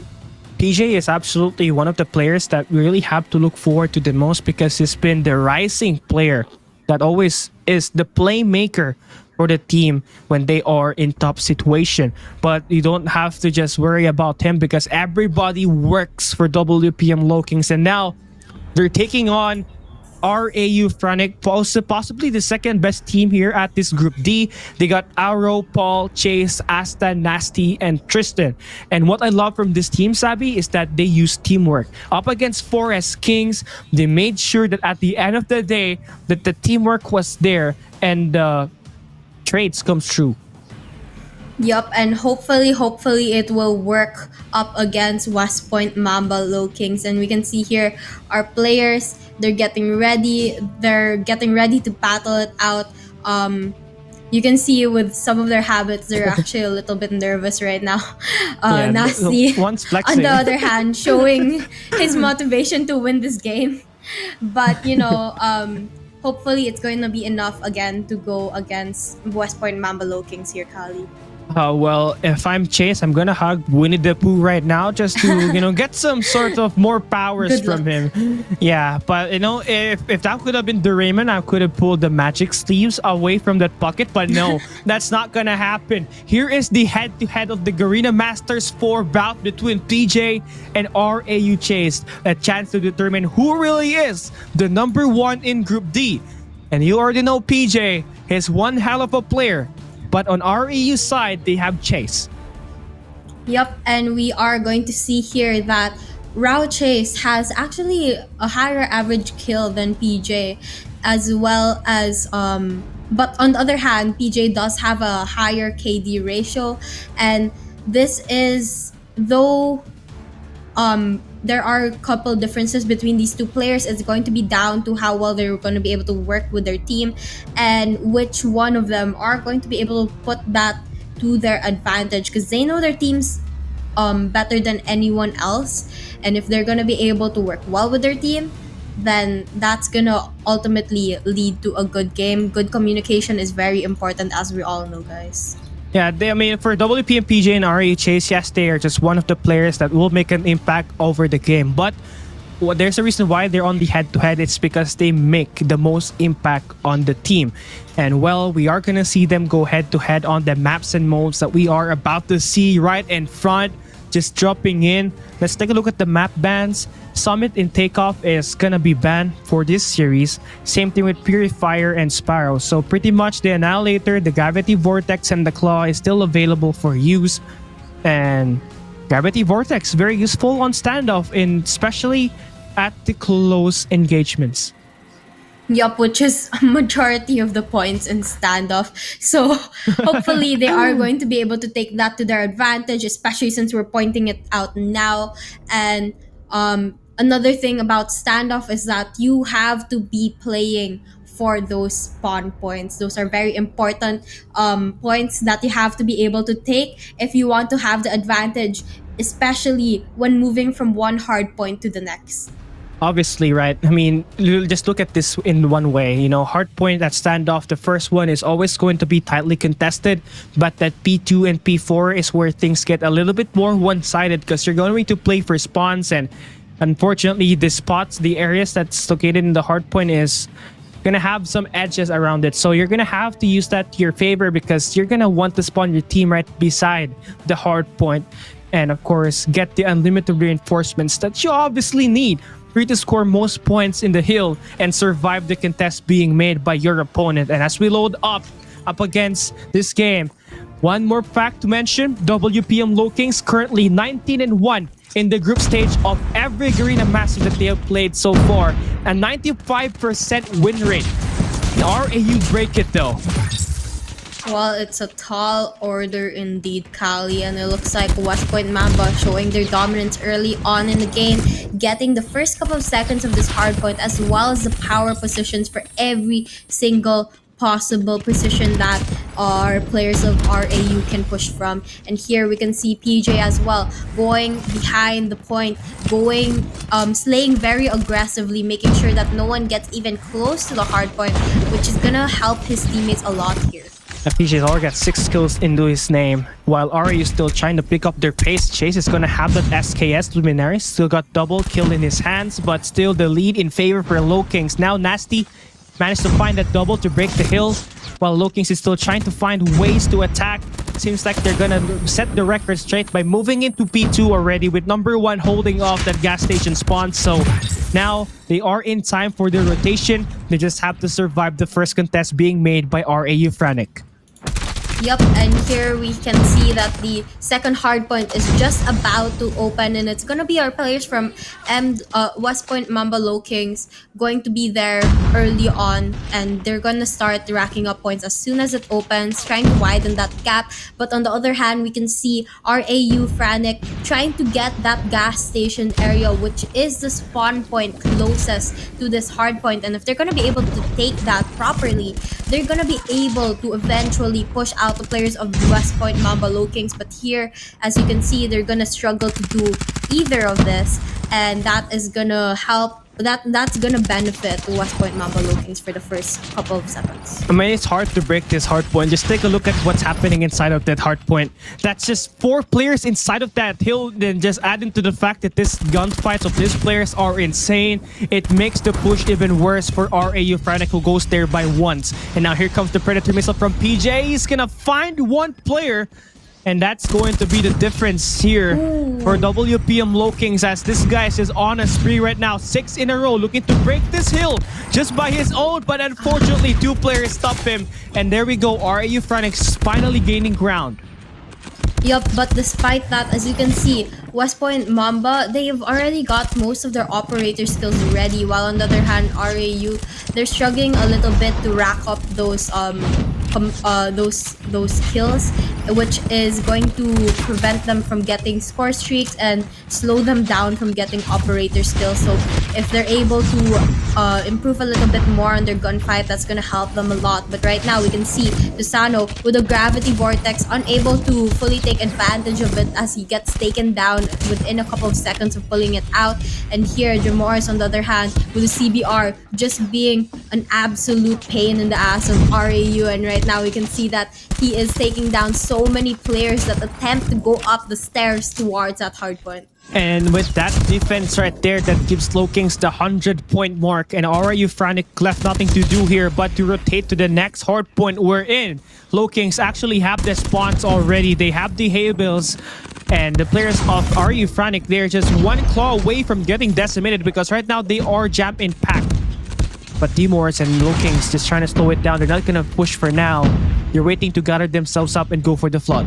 Speaker 1: PJ is absolutely one of the players that we really have to look forward to the most because he's been the rising player that always is the playmaker for the team when they are in top situation. But you don't have to just worry about him because everybody works for WPM Low Kings, and now they're taking on Rau Franic, possibly the second best team here at this Group D. They got Arrow, Paul, Chase, Asta, Nasty, and Tristan. And what I love from this team, Sabi, is that they use teamwork. Up against 4S Kings, they made sure that at the end of the day, that the teamwork was there and the trades comes true.
Speaker 2: Yup, and hopefully it will work up against West Point Mamba Low Kings. And we can see here our players, they're getting ready to battle it out. You can see with some of their habits, they're actually a little bit nervous right now. Nasty,
Speaker 1: one's flexing.
Speaker 2: on the other hand, showing his motivation to win this game. But, you know, hopefully it's going to be enough again to go against West Point Mamba Low Kings here, Kali.
Speaker 1: Well, if I'm Chase, I'm gonna hug Winnie the Pooh right now just to, get some sort of more powers from him. Yeah, but if that could have been Doraemon, I could have pulled the magic sleeves away from that pocket, but no, that's not gonna happen. Here is the head-to-head of the Garena Masters 4 bout between PJ and Rau Chase. A chance to determine who really is the #1 in Group D. And you already know PJ is one hell of a player. But on Rau's side, they have Chase.
Speaker 2: Yep, and we are going to see here that Rau Chase has actually a higher average kill than PJ, as well as but on the other hand, PJ does have a higher KD ratio, and this is though there are a couple differences between these two players. It's going to be down to how well they're going to be able to work with their team and which one of them are going to be able to put that to their advantage, because they know their teams better than anyone else. And if they're going to be able to work well with their team, then that's going to ultimately lead to a good game. Good communication is very important, as we all know, guys.
Speaker 1: Yeah, I mean, for WPM, PJ, and RHAs, yes, they are just one of the players that will make an impact over the game. But there's a reason why they're on the head-to-head. It's because they make the most impact on the team. And, well, we are going to see them go head-to-head on the maps and modes that we are about to see right in front. Just dropping in. Let's take a look at the map bans. Summit in Takeoff is gonna be banned for this series. Same thing with Purifier and Sparrow. So pretty much the Annihilator, the Gravity Vortex, and the Claw is still available for use. And Gravity Vortex, very useful on standoff, especially at the close engagements.
Speaker 2: Yup, which is a majority of the points in standoff. So hopefully they are going to be able to take that to their advantage, especially since we're pointing it out now. And another thing about standoff is that you have to be playing for those spawn points. Those are very important points that you have to be able to take if you want to have the advantage, especially when moving from one hard point to the next.
Speaker 1: Obviously, right? I mean, just look at this in one way. You know, hardpoint at standoff, the first one is always going to be tightly contested, but that P2 and P4 is where things get a little bit more one-sided because you're going to play for spawns, and unfortunately, the spots, the areas that's located in the hardpoint is gonna have some edges around it. So you're gonna have to use that to your favor because you're gonna want to spawn your team right beside the hardpoint, and of course, get the unlimited reinforcements that you obviously need for you to score most points in the hill and survive the contest being made by your opponent. And as we load up against this game, one more fact to mention, WPM Low Kings currently 19-1 in the group stage of every Garena Masters that they have played so far. A 95% win rate. RAU break it though.
Speaker 2: Well, it's a tall order indeed, Kali, and it looks like West Point Mamba showing their dominance early on in the game, getting the first couple of seconds of this hardpoint as well as the power positions for every single possible position that our players of RAU can push from. And here we can see PJ as well going behind the point, going slaying very aggressively, making sure that no one gets even close to the hardpoint, which is gonna help his teammates a lot here.
Speaker 1: PJ's already got 6 kills into his name, while RAU is still trying to pick up their pace. Chase is gonna have that SKS Luminary, still got double kill in his hands, but still the lead in favor for Low Kings. Now Nasty managed to find that double to break the hill, while Low Kings is still trying to find ways to attack. Seems like they're gonna set the record straight by moving into P2 already, with number 1 holding off that gas station spawn. So now they are in time for their rotation. They just have to survive the first contest being made by Rau Franic.
Speaker 2: Yup, and here we can see that the second hardpoint is just about to open, and it's gonna be our players from West Point Mamba Low Kings going to be there early on, and they're gonna start racking up points as soon as it opens, trying to widen that gap. But on the other hand, we can see Rau Franic trying to get that gas station area, which is the spawn point closest to this hardpoint, and if they're gonna be able to take that properly, they're gonna be able to eventually push out the players of West Point Mamba Low Kings. But here, as you can see, they're gonna struggle to do either of this, and that is gonna help. That's gonna benefit West Point Mamba Low Kings for the first couple of seconds.
Speaker 1: I mean, it's hard to break this hard point. Just take a look at what's happening inside of that hard point. That's just 4 players inside of that hill. Then just adding to the fact that this gunfights of these players are insane, it makes the push even worse for Rau Franic, who goes there by once. And now here comes the Predator missile from PJ. He's gonna find one player, and that's going to be the difference here for WPM Low Kings, as this guy is on a spree right now. 6 in a row, looking to break this hill just by his own, but unfortunately 2 players stop him. And there we go, Rau Franic finally gaining ground.
Speaker 2: Yup, but despite that, as you can see, West Point Mamba, they've already got most of their operator skills ready, while on the other hand, RAU, they're struggling a little bit to rack up those those kills, which is going to prevent them from getting score streaks and slow them down from getting operator skills. So if they're able to improve a little bit more on their gunfight, that's gonna help them a lot. But right now we can see Susano with a gravity vortex, unable to fully take advantage of it as he gets taken down within a couple of seconds of pulling it out. And here Jamoris on the other hand with a CBR just being an absolute pain in the ass of RAU, and right now we can see that he is taking down so many players that attempt to go up the stairs towards that hardpoint.
Speaker 1: And with that defense right there, that gives Low Kings the 100-point mark. And Rau Franic left nothing to do here but to rotate to the next hard point we're in. Low Kings actually have the spawns already. They have the Haybils. And the players of Rau Franic, they're just one claw away from getting decimated because right now they are jam-in-packed. But Demors and Low Kings just trying to slow it down. They're not going to push for now. They're waiting to gather themselves up and go for the flood.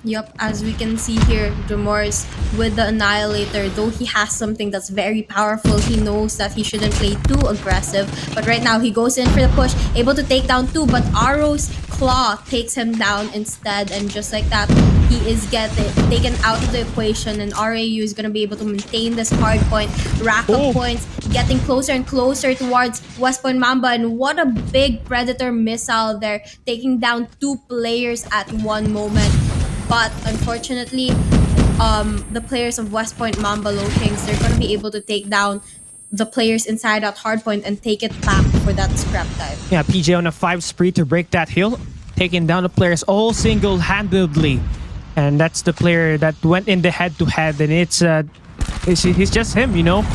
Speaker 2: Yup, as we can see here, Jamoris with the Annihilator, though he has something that's very powerful, he knows that he shouldn't play too aggressive. But right now, he goes in for the push, able to take down two, but Aro's Claw takes him down instead. And just like that, he is taken out of the equation, and RAU is going to be able to maintain this hard point, rack up points, getting closer and closer towards West Point Mamba. And what a big Predator missile there, taking down two players at one moment. But unfortunately, the players of West Point Mamba Low Kings, they're going to be able to take down the players inside that hardpoint and take it back for that scrap time.
Speaker 1: Yeah, PJ on a 5 spree to break that hill, taking down the players all single-handedly. And that's the player that went in the head-to-head, and he's just him, you know,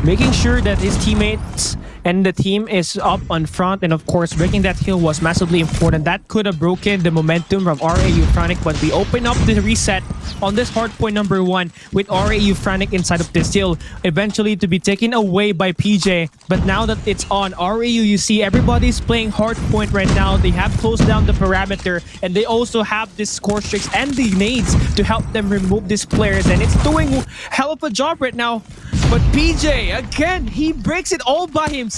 Speaker 1: making sure that his teammates and the team is up on front. And of course, breaking that hill was massively important. That could have broken the momentum from Rau Franic, but we open up the reset on this hardpoint number 1 with Rau Franic inside of this hill, eventually to be taken away by PJ. But now that it's on Rau, you see everybody's playing hardpoint right now. They have closed down the parameter, and they also have this score streaks and the nades to help them remove these players, and it's doing hell of a job right now. But PJ, again, he breaks it all by himself.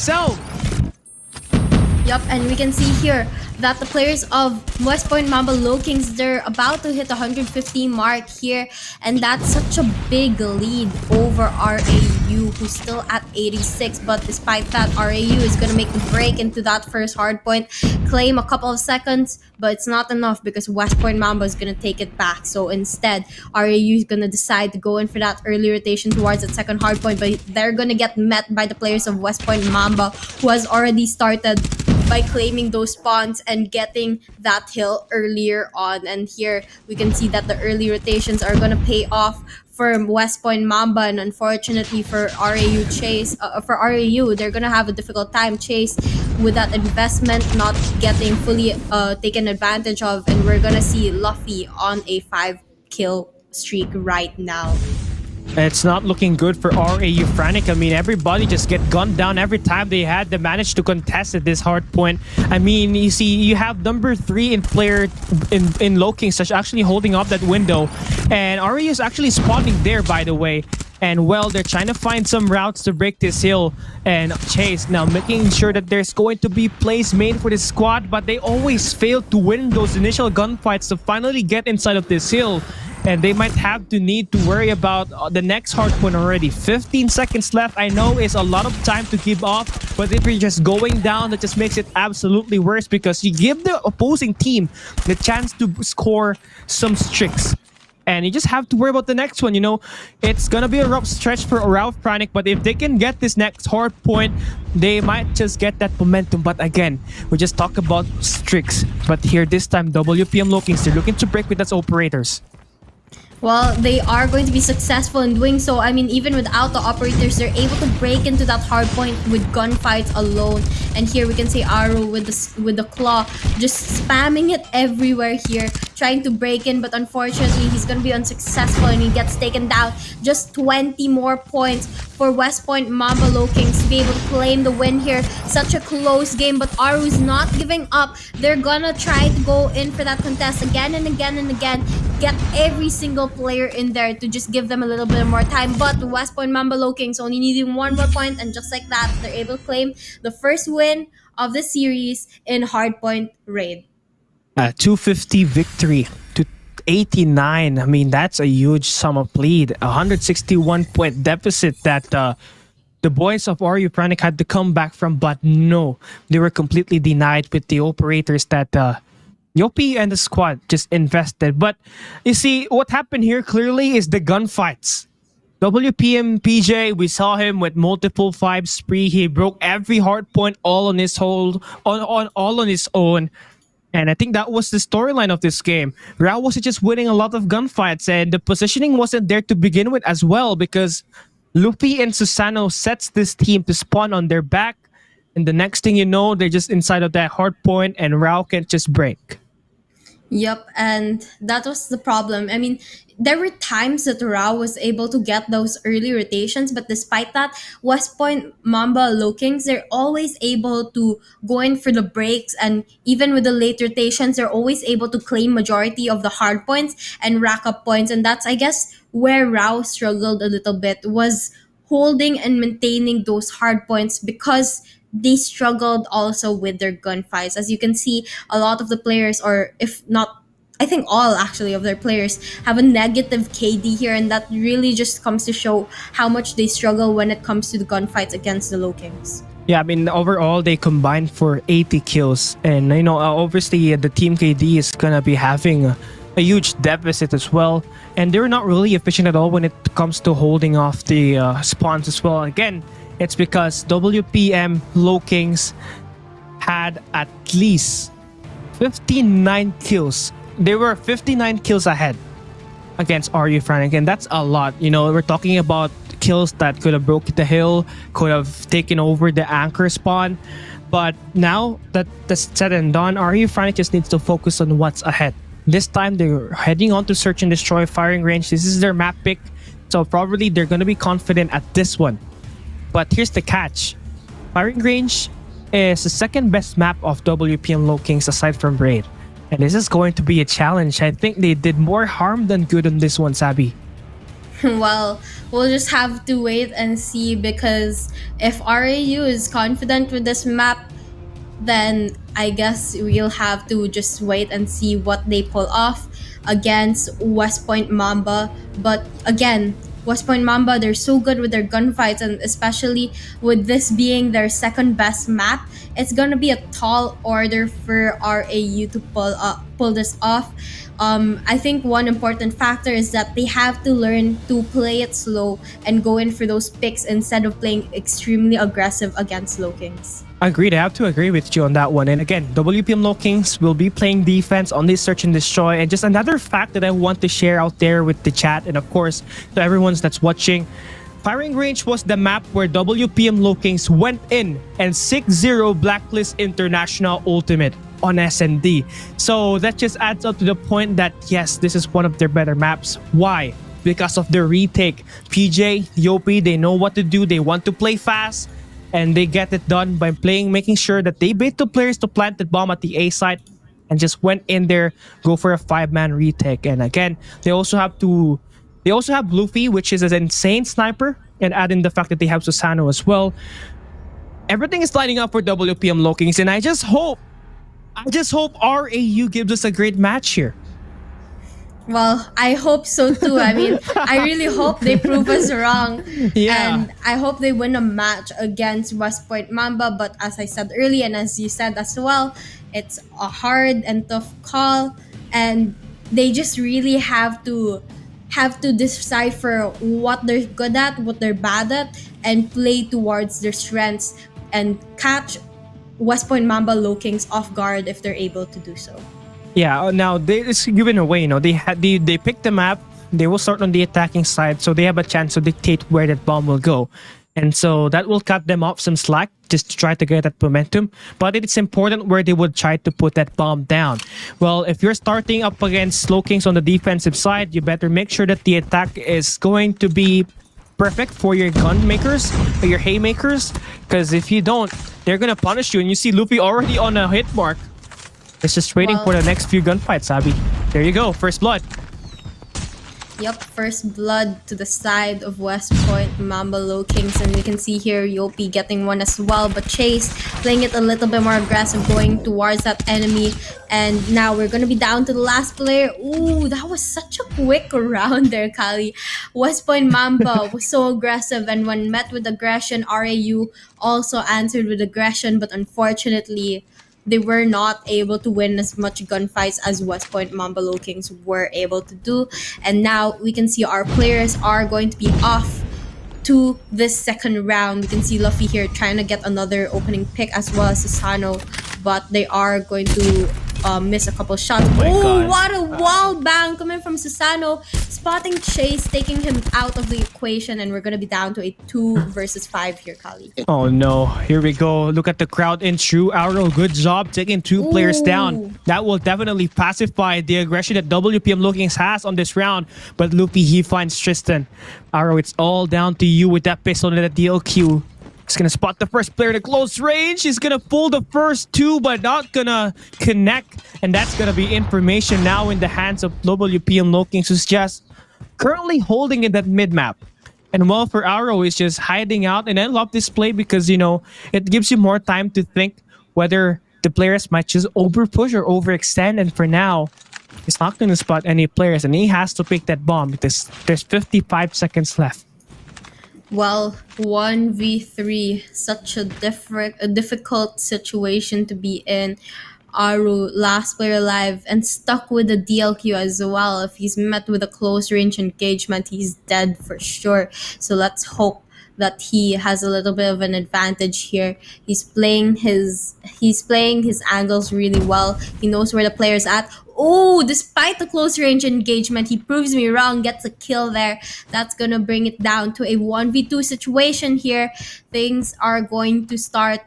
Speaker 2: Yup, and we can see here that the players of West Point Mamba Low Kings, they're about to hit the 150 mark here, and that's such a big lead over RAU, who's still at 86. But despite that, RAU is going to make the break into that first hardpoint, claim a couple of seconds, but it's not enough because West Point Mamba is going to take it back. So instead, RAU is going to decide to go in for that early rotation towards that second hardpoint, but they're going to get met by the players of West Point Mamba, who has already started by claiming those spawns and getting that hill earlier on. And here we can see that the early rotations are going to pay off for West Point Mamba, and unfortunately for RAU Chase, they're going to have a difficult time Chase with that investment not getting fully taken advantage of, and we're going to see Luffy on a 5-kill streak right now.
Speaker 1: It's not looking good for Rau Franic. I mean, everybody just get gunned down every time they had to manage to contest at this hard point. I mean, you see, you have number 3 in player in Low Kings that's actually holding up that window, and Rau is actually spawning there, by the way. And well, they're trying to find some routes to break this hill, and Chase now making sure that there's going to be plays made for this squad, but they always fail to win those initial gunfights to finally get inside of this hill. And they might have to need to worry about the next hardpoint already. 15 seconds left. I know it's a lot of time to give up, but if you're just going down, that just makes it absolutely worse because you give the opposing team the chance to score some streaks. And you just have to worry about the next one, you know. It's gonna be a rough stretch for Rau Franic, but if they can get this next hard point, they might just get that momentum. But again, we just talk about streaks. But here this time, WPM Lowkings, they're looking to break with us operators.
Speaker 2: Well, they are going to be successful in doing so. I mean, even without the operators, they're able to break into that hard point with gunfights alone. And here we can see Aro with the claw, just spamming it everywhere here, trying to break in. But unfortunately, he's going to be unsuccessful and he gets taken down. Just 20 more points for West Point Mamba Low Kings to be able to claim the win here. Such a close game, but Aru's not giving up. They're gonna try to go in for that contest again and again and again, get every single player in there to just give them a little bit more time. But West Point Mamba Low Kings only needing one more point, and just like that, they're able to claim the first win of the series in Hardpoint Raid.
Speaker 1: 250 victory to 89. I mean, that's a huge sum of lead. 161 point deficit that the boys of Rau Franic had to come back from, but no, they were completely denied with the operators that Yopi and the squad just invested. But you see, what happened here clearly is the gunfights. WPM PJ, we saw him with multiple 5 spree. He broke every hard point all on his hold, all on his own. And I think that was the storyline of this game. Rau was just winning a lot of gunfights, and the positioning wasn't there to begin with as well, because Luffy and Susano sets this team to spawn on their back, and the next thing you know, they're just inside of that hard point, and Rau can just break.
Speaker 2: Yep, and that was the problem. I mean, there were times that Rau was able to get those early rotations, but despite that, West Point Mamba Low Kings, they're always able to go in for the breaks, and even with the late rotations, they're always able to claim majority of the hard points and rack up points. And that's, I guess, where Rau struggled a little bit, was holding and maintaining those hard points, because they struggled also with their gunfights. As you can see, a lot of the players, or if not, I think all actually of their players, have a negative KD here, and that really just comes to show how much they struggle when it comes to the gunfights against the Low Kings.
Speaker 1: Yeah, I mean, overall, they combined for 80 kills. And, you know, obviously, the team KD is going to be having a huge deficit as well. And they're not really efficient at all when it comes to holding off the spawns as well. Again, it's because WPM Low Kings had at least 59 kills. They were 59 kills ahead against Rau Franic, and that's a lot. You know, we're talking about kills that could have broken the hill, could have taken over the anchor spawn. But now that that's said and done, Rau Franic just needs to focus on what's ahead. This time, they're heading on to search and destroy firing range. This is their map pick, so probably they're going to be confident at this one. But here's the catch. Firing range is the second best map of WPM Low Kings aside from Raid. And this is going to be a challenge. I think they did more harm than good on this one, Sabi.
Speaker 2: Well, we'll just have to wait and see, because if RAU is confident with this map, then I guess we'll have to just wait and see what they pull off against West Point Mamba. But again, West Point Mamba, they're so good with their gunfights, and especially with this being their second best map, it's gonna be a tall order for RAU to pull this off. I think one important factor is that they have to learn to play it slow and go in for those picks instead of playing extremely aggressive against Low Kings.
Speaker 1: Agreed. I have to agree with you on that one. And again, WPM Low Kings will be playing defense on this search and destroy. And just another fact that I want to share out there with the chat, and of course to everyone that's watching, firing range was the map where WPM Low Kings went in and 6-0 Blacklist International Ultimate on SND. So that just adds up to the point that yes, this is one of their better maps. Why? Because of the retake. PJ, Yopi, they know what to do. They want to play fast, and they get it done by making sure that they bait the players to plant the bomb at the A site, and just went in there, go for a 5-man retake. And again, they also have Luffy, which is an insane sniper, and add in the fact that they have Susano as well. Everything is lining up for WPM Low Kings, and I just hope RAU gives us a great match here.
Speaker 2: Well, I hope so too. I mean, I really hope they prove us wrong.
Speaker 1: Yeah.
Speaker 2: And I hope they win a match against West Point Mamba. But as I said earlier, and as you said as well, it's a hard and tough call. And they just really have to decipher what they're good at, what they're bad at, and play towards their strengths and catch West Point Mamba Low Kings off guard if they're able to do so.
Speaker 1: Yeah, now it's given away. You know, they pick the map. They will start on the attacking side, so they have a chance to dictate where that bomb will go, and so that will cut them off some slack just to try to get that momentum. But it's important where they would try to put that bomb down. Well, if you're starting up against Low Kings on the defensive side, you better make sure that the attack is going to be perfect for your gun makers or your haymakers, because if you don't, they're gonna punish you. And you see Luffy already on a hit mark. It's just waiting for the next few gunfights, Abby. There you go, first blood.
Speaker 2: Yep, first blood to the side of West Point Mamba Low Kings, and we can see here Yopi getting one as well, but Chase playing it a little bit more aggressive, going towards that enemy, and now we're gonna be down to the last player. Ooh, that was such a quick round there, Kali. West Point Mamba was so aggressive, and when met with aggression, RAU also answered with aggression, but unfortunately, they were not able to win as much gunfights as West Point Mamba Low Kings were able to do. And now we can see our players are going to be off to this second round. We can see Luffy here trying to get another opening pick as well as Susano, but they are going to miss a couple shots.
Speaker 1: my
Speaker 2: Oh,
Speaker 1: God.
Speaker 2: what a wall bang coming from Susano, spotting Chase, taking him out of the equation, and we're going to be down to a 2 versus 5 here, Kali.
Speaker 1: Oh no, here we go. Look at the crowd in true Arrow. Good job taking 2 players down.
Speaker 2: Ooh.
Speaker 1: That will definitely pacify the aggression that WPM Lowkings has on this round. But Luffy, he finds Tristan. Arrow, it's all down to you with that pistol and that DLQ. He's gonna spot the first player at close range. He's gonna pull the first 2, but not gonna connect. And that's gonna be information now in the hands of WPM Lowkings, who's just currently holding in that mid-map. And well, for Arrow, is just hiding out. And I love this play because, you know, it gives you more time to think whether the players might just over-push or overextend. And for now, he's not going to spot any players. And he has to pick that bomb because there's 55 seconds left.
Speaker 2: Well, 1v3, such a difficult situation to be in. Aru, last player alive, and stuck with the DLQ as well. If he's met with a close range engagement, he's dead for sure. So let's hope that he has a little bit of an advantage here. He's playing his angles really well. He knows where the player's at. Oh, despite the close range engagement, he proves me wrong, gets a kill there. That's gonna bring it down to a 1v2 situation here. Things are going to start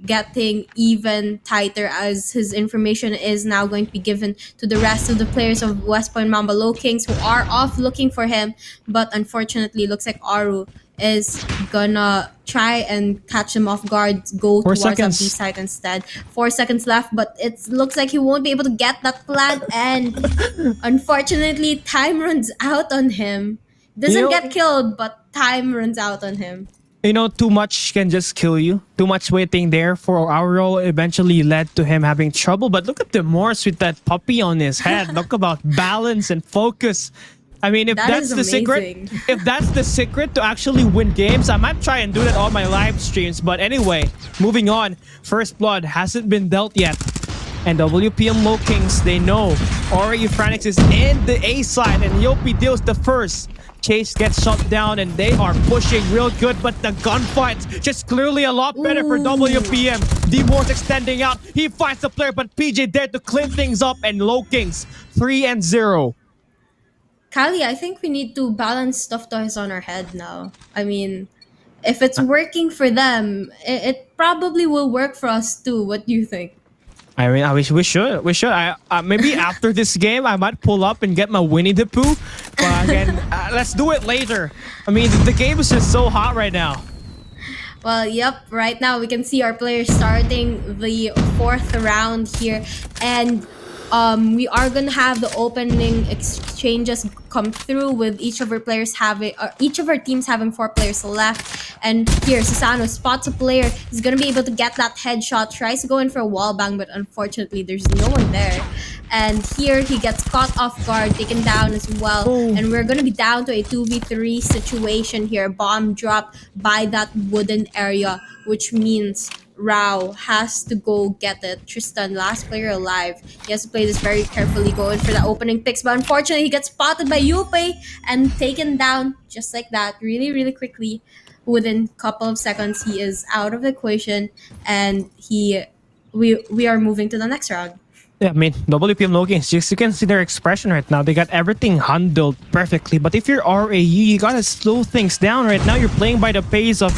Speaker 2: getting even tighter as his information is now going to be given to the rest of the players of West Point Mamba Low Kings, who are off looking for him. But unfortunately, looks like Aru is gonna try and catch him off guard, go
Speaker 1: 4
Speaker 2: towards that B
Speaker 1: seconds.
Speaker 2: side instead. 4 seconds left, but it looks like he won't be able to get that plant, and unfortunately, time runs out on him. Doesn't
Speaker 1: You know-
Speaker 2: get killed, but time runs out on him.
Speaker 1: You know, too much can just kill you. Too much waiting there for Auro eventually led to him having trouble. But look at the Morse with that puppy on his head. Look about balance and focus. I mean, if
Speaker 2: That
Speaker 1: that's
Speaker 2: is
Speaker 1: the secret,
Speaker 2: amazing.
Speaker 1: if that's the secret to actually win games, I might try and do that on my live streams. But anyway, moving on. First blood hasn't been dealt yet. And WPM Low Kings, they know Rau Franic is in the A side, and Yopi deals the first. Chase gets shot down, and they are pushing real good, but the gunfight's just clearly a lot better for
Speaker 2: Ooh.
Speaker 1: WPM. D-Morse extending out. He finds the player, but PJ there to clean things up, and Low Kings 3-0.
Speaker 2: Kali, I think we need to balance stuff toys on our head now. I mean, if it's working for them, it probably will work for us too. What do you think?
Speaker 1: I mean, I wish we should. We should. Maybe after this game, I might pull up and get my Winnie the Pooh. But again, let's do it later. I mean, the game is just so hot right now.
Speaker 2: Well, yep, right now we can see our players starting the 4th round here, and we are gonna have the opening exchanges come through with each of our players having, each of our teams having 4 players left. And here, Susano spots a player. He's gonna be able to get that headshot. Tries to go in for a wall bang, but unfortunately, there's no one there. And here, he gets caught off guard, taken down as well.
Speaker 1: Oh.
Speaker 2: And we're gonna be down to a 2v3 situation here. Bomb drop by that wooden area, which means Rau has to go get it. Tristan, last player alive. He has to play this very carefully, going for the opening picks. But unfortunately, he gets spotted by Yupe and taken down just like that, really, really quickly. Within a couple of seconds, he is out of the equation, and we are moving to the next round.
Speaker 1: Yeah, I mean, WPM Lowkings, just you can see their expression right now. They got everything handled perfectly. But if you're RAU, you gotta slow things down right now. You're playing by the pace of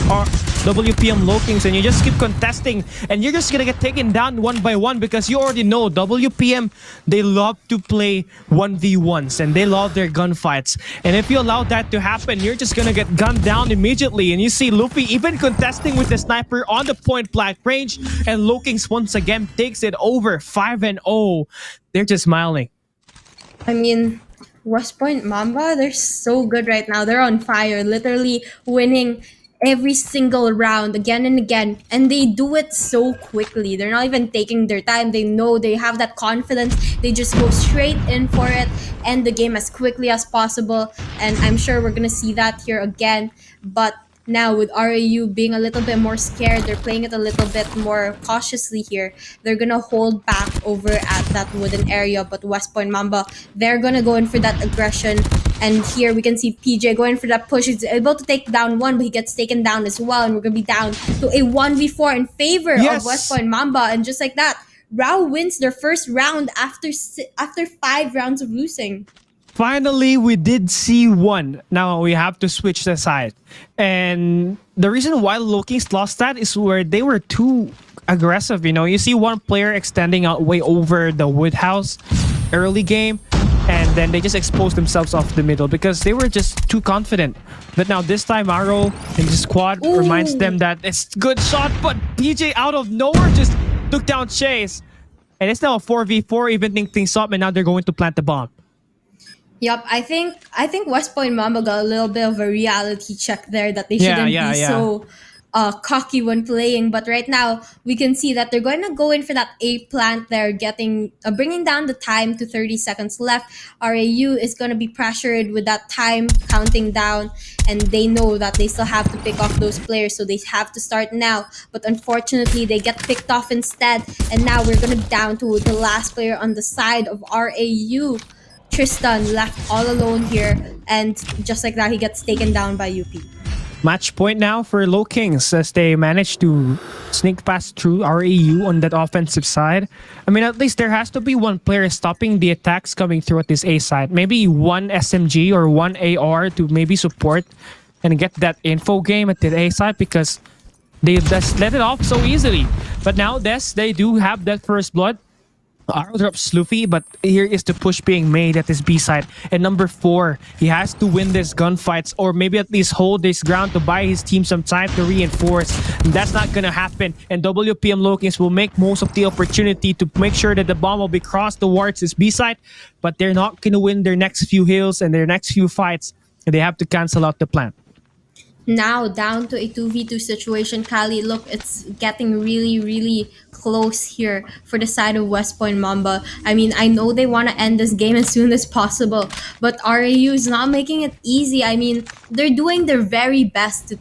Speaker 1: WPM Lowkings, and you just keep contesting, and you're just gonna get taken down one by one because you already know WPM, they love to play 1v1s, and they love their gunfights. And if you allow that to happen, you're just gonna get gunned down immediately. And you see Luffy even contesting with the sniper on the point blank range, and Lowkings once again takes it over 5-0. They're just smiling.
Speaker 2: I mean, West Point Mamba, they're so good right now. They're on fire, literally winning every single round again and again. And they do it so quickly. They're not even taking their time. They know they have that confidence. They just go straight in for it, end the game as quickly as possible. And I'm sure we're going to see that here again. But now with RAU being a little bit more scared, they're playing it a little bit more cautiously here. They're gonna hold back over at that wooden area, but West Point Mamba, they're gonna go in for that aggression. And here we can see PJ going for that push. He's able to take down one, but he gets taken down as well. And we're gonna be down to a 1v4 in favor
Speaker 1: Yes.
Speaker 2: of West Point Mamba. And just like that, Rau wins their first round after 5 rounds of losing.
Speaker 1: Finally, we did see one. Now we have to switch the side. And the reason why Low Kings lost that is where they were too aggressive. You know, you see one player extending out way over the wood house early game, and then they just exposed themselves off the middle because they were just too confident. But now this time, Arrow and the squad reminds them that it's good shot, but PJ out of nowhere just took down Chase. And it's now a 4v4, evening things up, and now they're going to plant the bomb.
Speaker 2: Yup, I think West Point Mamba got a little bit of a reality check there that they shouldn't be so cocky when playing. But right now we can see that they're going to go in for that A plant. They're getting bringing down the time to 30 seconds left. RAU is going to be pressured with that time counting down, and they know that they still have to pick off those players, so they have to start now. But unfortunately, they get picked off instead, and now we're going to be down to the last player on the side of RAU. Tristan left all alone here, and just like that, he gets taken down by UP.
Speaker 1: Match point now for Low Kings as they managed to sneak past through RAU on that offensive side. I mean, at least there has to be one player stopping the attacks coming through at this A side. Maybe one SMG or one AR to maybe support and get that info game at the A side, because they just let it off so easily. But now, they do have that first blood. Arrow drops Luffy, but here is the push being made at this B side. And number 4, he has to win this gunfights, or maybe at least hold this ground to buy his team some time to reinforce. And that's not gonna happen. And WPM Lowkings will make most of the opportunity to make sure that the bomb will be crossed towards this B side, but they're not gonna win their next few hills and their next few fights, and they have to cancel out the plan.
Speaker 2: Now down to a 2v2 situation, Kali. Look, it's getting really, really close here for the side of West Point Mamba. I mean, I know they want to end this game as soon as possible, but RAU is not making it easy. I mean, they're doing their very best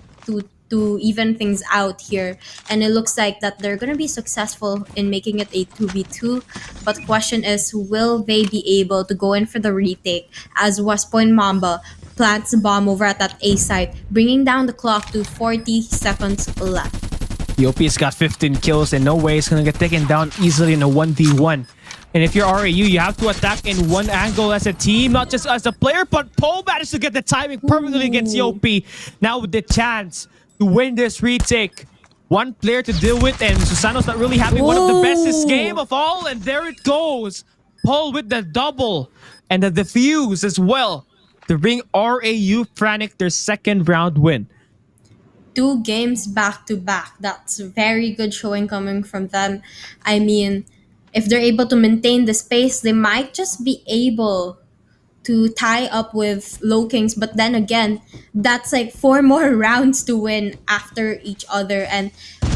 Speaker 2: to even things out here, and it looks like that they're gonna be successful in making it a 2v2. But the question is, will they be able to go in for the retake as West Point Mamba plants the bomb over at that A site, bringing down the clock to 40 seconds left.
Speaker 1: OP's got 15 kills, and no way he's gonna get taken down easily in a 1v1. And if you're RAU, you have to attack in one angle as a team, not just as a player, but Paul managed to get the timing perfectly against OP. Now with the chance to win this retake. One player to deal with, and Susano's not really having one of the bestest game of all, and there it goes. Paul with the double, and the defuse as well to bring Rau Franic their second round win.
Speaker 2: 2 games back to back. That's very good showing coming from them. I mean, if they're able to maintain the space, they might just be able to tie up with Low Kings. But then again, that's like 4 more rounds to win after each other. And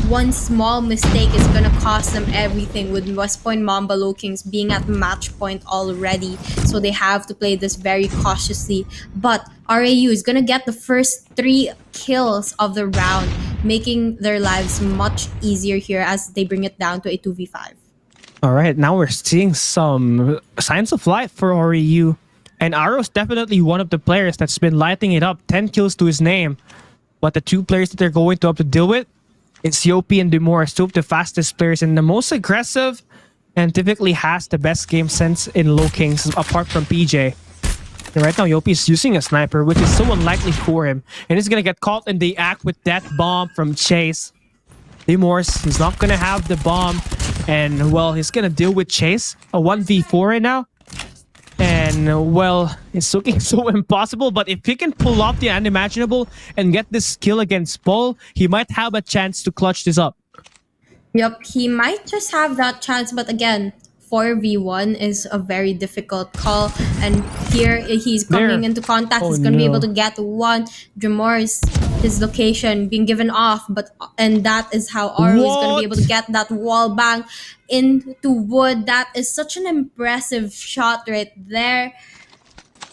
Speaker 2: one small mistake is going to cost them everything, with West Point Mamba Low Kings being at match point already. So they have to play this very cautiously. But RAU is going to get the first 3 kills of the round, making their lives much easier here as they bring it down to a 2v5.
Speaker 1: All right, now we're seeing some signs of life for RAU. And Arrow's definitely one of the players that's been lighting it up. 10 kills to his name. But the 2 players that they're going to have to deal with, it's Yopi and Demore, 2 of the fastest players and the most aggressive, and typically has the best game sense in Low Kings, apart from PJ. And right now, Yopi is using a sniper, which is so unlikely for him. And he's going to get caught in the act with that bomb from Chase. Demore, he's not going to have the bomb. And, well, he's going to deal with Chase. A 1v4 right now. And, well, it's looking so impossible. But if he can pull off the unimaginable and get this kill against Paul, he might have a chance to clutch this up.
Speaker 2: Yep, he might just have that chance. But again, 4v1 is a very difficult call, and here he's
Speaker 1: There.
Speaker 2: coming into contact.
Speaker 1: Oh,
Speaker 2: He's going to be able
Speaker 1: no.
Speaker 2: to get one. Dremor's his location being given off, and that is how Aru is going to be able to
Speaker 1: What?
Speaker 2: get that wall bang into wood. That is such an impressive shot right there,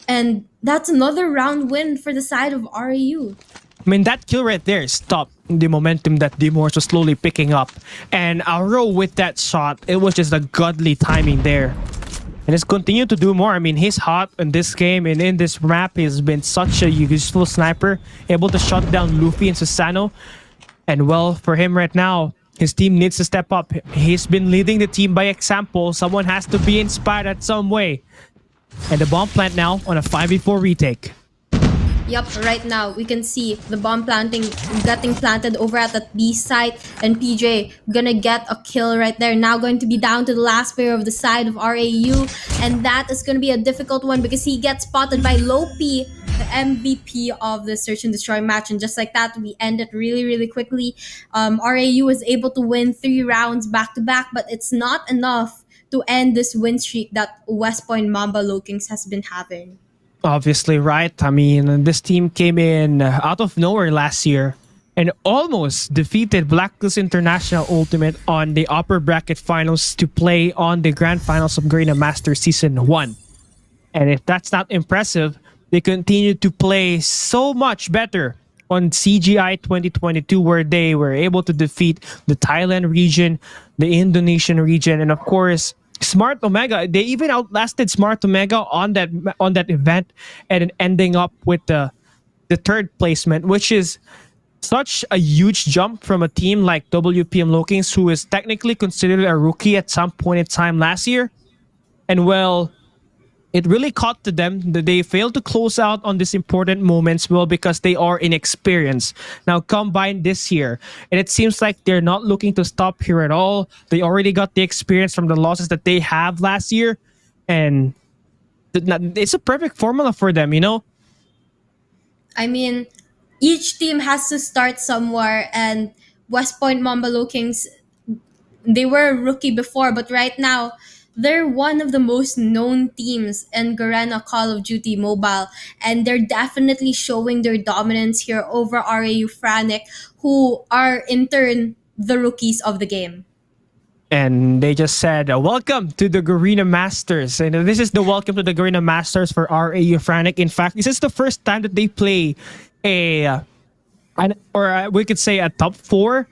Speaker 2: and that's another round win for the side of RAU.
Speaker 1: I mean, that kill right there stopped the momentum that Demors was slowly picking up. And Auro with that shot, it was just a godly timing there. And he's continued to do more. I mean, he's hot in this game and in this map. He's been such a useful sniper, able to shut down Luffy and Susano. And well, for him right now, his team needs to step up. He's been leading the team by example. Someone has to be inspired at some way. And the bomb plant now on a 5v4 retake.
Speaker 2: Yup, right now we can see the bomb getting planted over at that B site, and PJ gonna get a kill right there. Now going to be down to the last player of the side of RAU, and that is gonna be a difficult one because he gets spotted by Lopi, the MVP of the Search and Destroy match, and just like that we end it really quickly. RAU was able to win 3 rounds back to back, but it's not enough to end this win streak that West Point Mamba Lowkings has been having.
Speaker 1: Obviously, right? I mean, this team came in out of nowhere last year and almost defeated Blacklist International Ultimate on the upper bracket finals to play on the grand finals of Garena Masters Season 1. And if that's not impressive, they continue to play so much better on CGI 2022, where they were able to defeat the Thailand region, the Indonesian region, and of course, Smart Omega. They even outlasted Smart Omega on that event, and then ending up with the third placement, which is such a huge jump from a team like WPM Lowkings, who is technically considered a rookie at some point in time last year. And well, it really caught to them that they failed to close out on these important moments, well, because they are inexperienced. Now combined this year, and it seems like they're not looking to stop here at all. They already got the experience from the losses that they have last year, and it's a perfect formula for them, you know?
Speaker 2: I mean, each team has to start somewhere, and West Point Mamba Lowkings, they were a rookie before, but right now they're one of the most known teams in Garena Call of Duty Mobile, and they're definitely showing their dominance here over Rau Franic, who are in turn the rookies of the game.
Speaker 1: And they just said, welcome to the Garena Masters. And this is the welcome to the Garena Masters for Rau Franic. In fact, this is the first time that they play we could say a top 4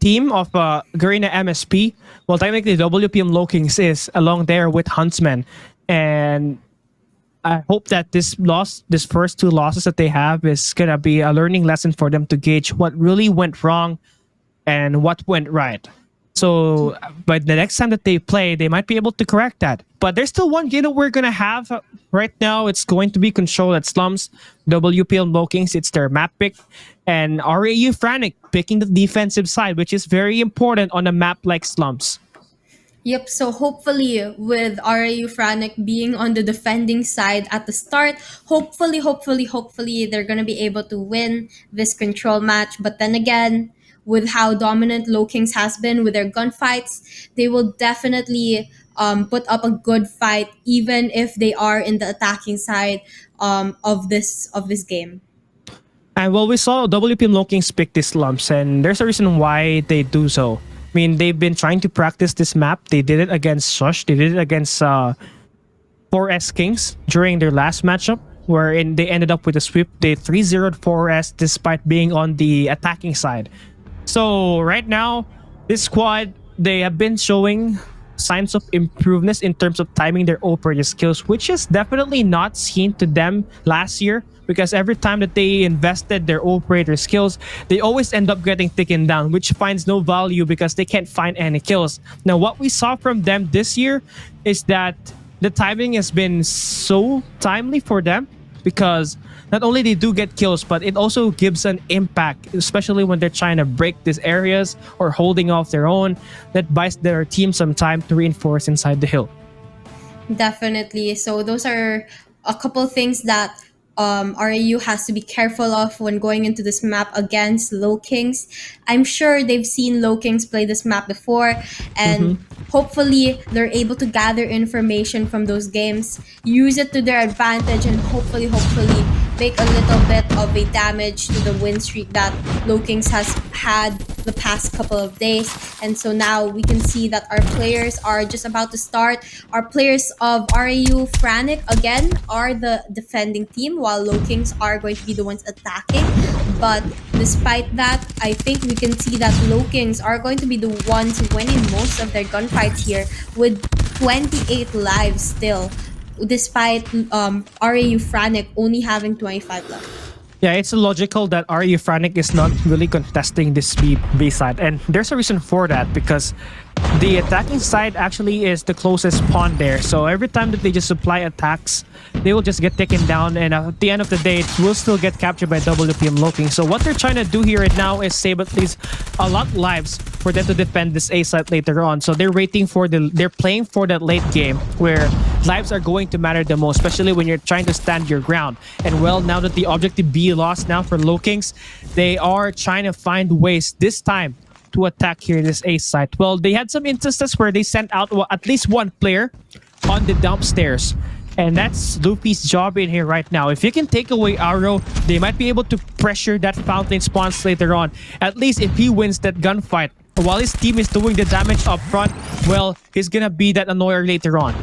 Speaker 1: team of Garena MSP. Well, technically WPM Lowkings is along there with Huntsman. And I hope that this first 2 losses that they have is going to be a learning lesson for them to gauge what really went wrong and what went right. So by the next time that they play, they might be able to correct that. But there's still one game that we're going to have right now. It's going to be Control at Slums. WPM Lowkings, it's their map pick. And Rau Franic picking the defensive side, which is very important on a map like Slums.
Speaker 2: Yep, so hopefully with Rau Franic being on the defending side at the start, hopefully they're going to be able to win this Control match. But then again, with how dominant Lowkings has been with their gunfights, they will definitely put up a good fight, even if they are in the attacking side of this game.
Speaker 1: And well, we saw WPM Lowkings pick these slumps, and there's a reason why they do so. I mean, they've been trying to practice this map. They did it against SHUSHHH. They did it against 4S Kings during their last matchup, wherein they ended up with a sweep. They 3-0'd 4S despite being on the attacking side. So right now, this squad, they have been showing signs of improvement in terms of timing their operator skills, which is definitely not seen to them last year, because every time that they invested their operator skills, they always end up getting taken down, which finds no value because they can't find any kills. Now, what we saw from them this year is that the timing has been so timely for them, because not only they do get kills, but it also gives an impact, especially when they're trying to break these areas or holding off their own. That buys their team some time to reinforce inside the hill.
Speaker 2: Definitely. So those are a couple things that RAU has to be careful of when going into this map against Low Kings. I'm sure they've seen Low Kings play this map before, and hopefully they're able to gather information from those games, use it to their advantage, and hopefully make a little bit of a damage to the win streak that Low Kings has had the past couple of days. And so now we can see that our players are just about to start. Our players of Rau Franic again are the defending team, while Low Kings are going to be the ones attacking. But despite that, I think we can see that Low Kings are going to be the ones winning most of their gunfights here with 28 lives still, despite Rau Franic only having 25 left.
Speaker 1: Yeah, it's logical that Rau Franic is not really contesting this B side, and there's a reason for that, because the attacking side actually is the closest pawn there. So every time that they just supply attacks, they will just get taken down, and at the end of the day, it will still get captured by WPM Lowkings. So what they're trying to do here right now is save at least a lot of lives for them to defend this A side later on. So they're playing for that late game where lives are going to matter the most, especially when you're trying to stand your ground. And well, now that the objective B lost now for Lowkings, they are trying to find ways this time to attack here this A site. Well, they had some instances where they sent out at least one player on the dump stairs, and that's Luffy's job in here right now. If you can take away Arrow, they might be able to pressure that fountain spawns later on. At least if he wins that gunfight, while his team is doing the damage up front, well, he's gonna be that annoyer later on.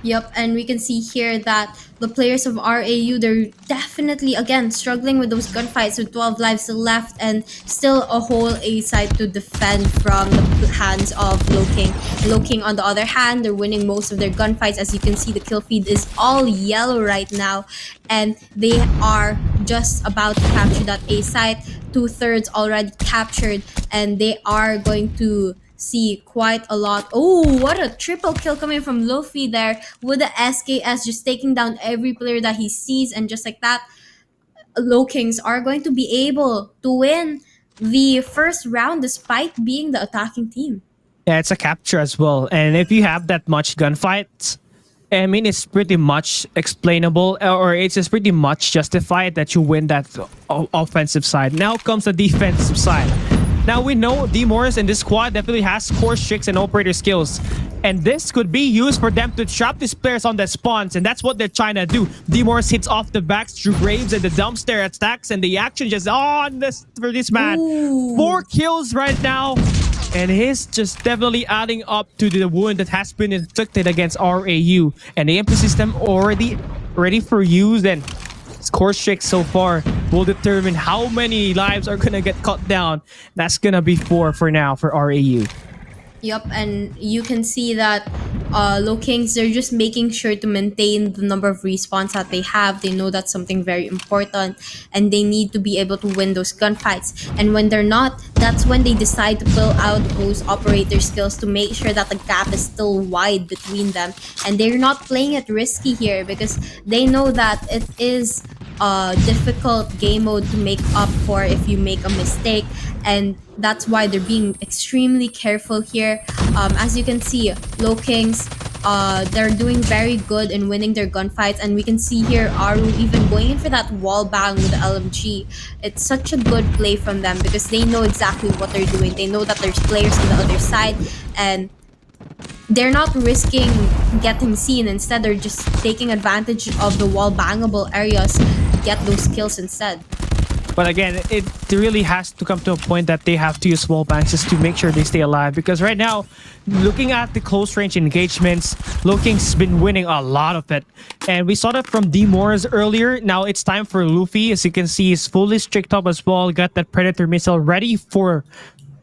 Speaker 2: Yep, and we can see here that the players of RAU, they're definitely, again, struggling with those gunfights with 12 lives left and still a whole A side to defend from the hands of Low King. Low King, on the other hand, they're winning most of their gunfights. As you can see, the kill feed is all yellow right now, and they are just about to capture that A side. 2/3 already captured, and they are going to see quite a lot. Oh, what a triple kill coming from Luffy there with the SKS, just taking down every player that he sees. And just like that, Low Kings are going to be able to win the first round despite being the attacking team.
Speaker 1: Yeah, it's a capture as well. And if you have that much gunfights, I mean, it's pretty much explainable, or it's just pretty much justified that you win that offensive side. Now comes the defensive side. Now we know D Morris and this squad definitely has course tricks and operator skills, and this could be used for them to trap these players on the spawns, and that's what they're trying to do. D Morris hits off the backs through Graves and the dumpster attacks, and the action just on this for this man.
Speaker 2: Ooh.
Speaker 1: 4 kills right now, and he's just definitely adding up to the wound that has been inflicted against RAU, and the MP system already ready for use, and course tricks so far will determine how many lives are gonna get cut down. That's gonna be 4 for now for RAU.
Speaker 2: Yep, and you can see that Low Kings, they're just making sure to maintain the number of respawns that they have. They know that's something very important, and they need to be able to win those gunfights. And when they're not, that's when they decide to pull out those operator skills to make sure that the gap is still wide between them. And they're not playing it risky here because they know that it is a difficult game mode to make up for if you make a mistake, and that's why they're being extremely careful here. As you can see, Low Kings, they're doing very good in winning their gunfights, and we can see here Aru even going in for that wall bang with the LMG. It's such a good play from them because they know exactly what they're doing. They know that there's players on the other side, and they're not risking getting seen. Instead, they're just taking advantage of the wall bangable areas to get those kills instead.
Speaker 1: But again, it really has to come to a point that they have to use wall banks just to make sure they stay alive. Because right now, looking at the close range engagements, Lowkings been winning a lot of it. And we saw that from D Morris earlier. Now it's time for Luffy. As you can see, he's fully strict up as well. Got that Predator missile ready for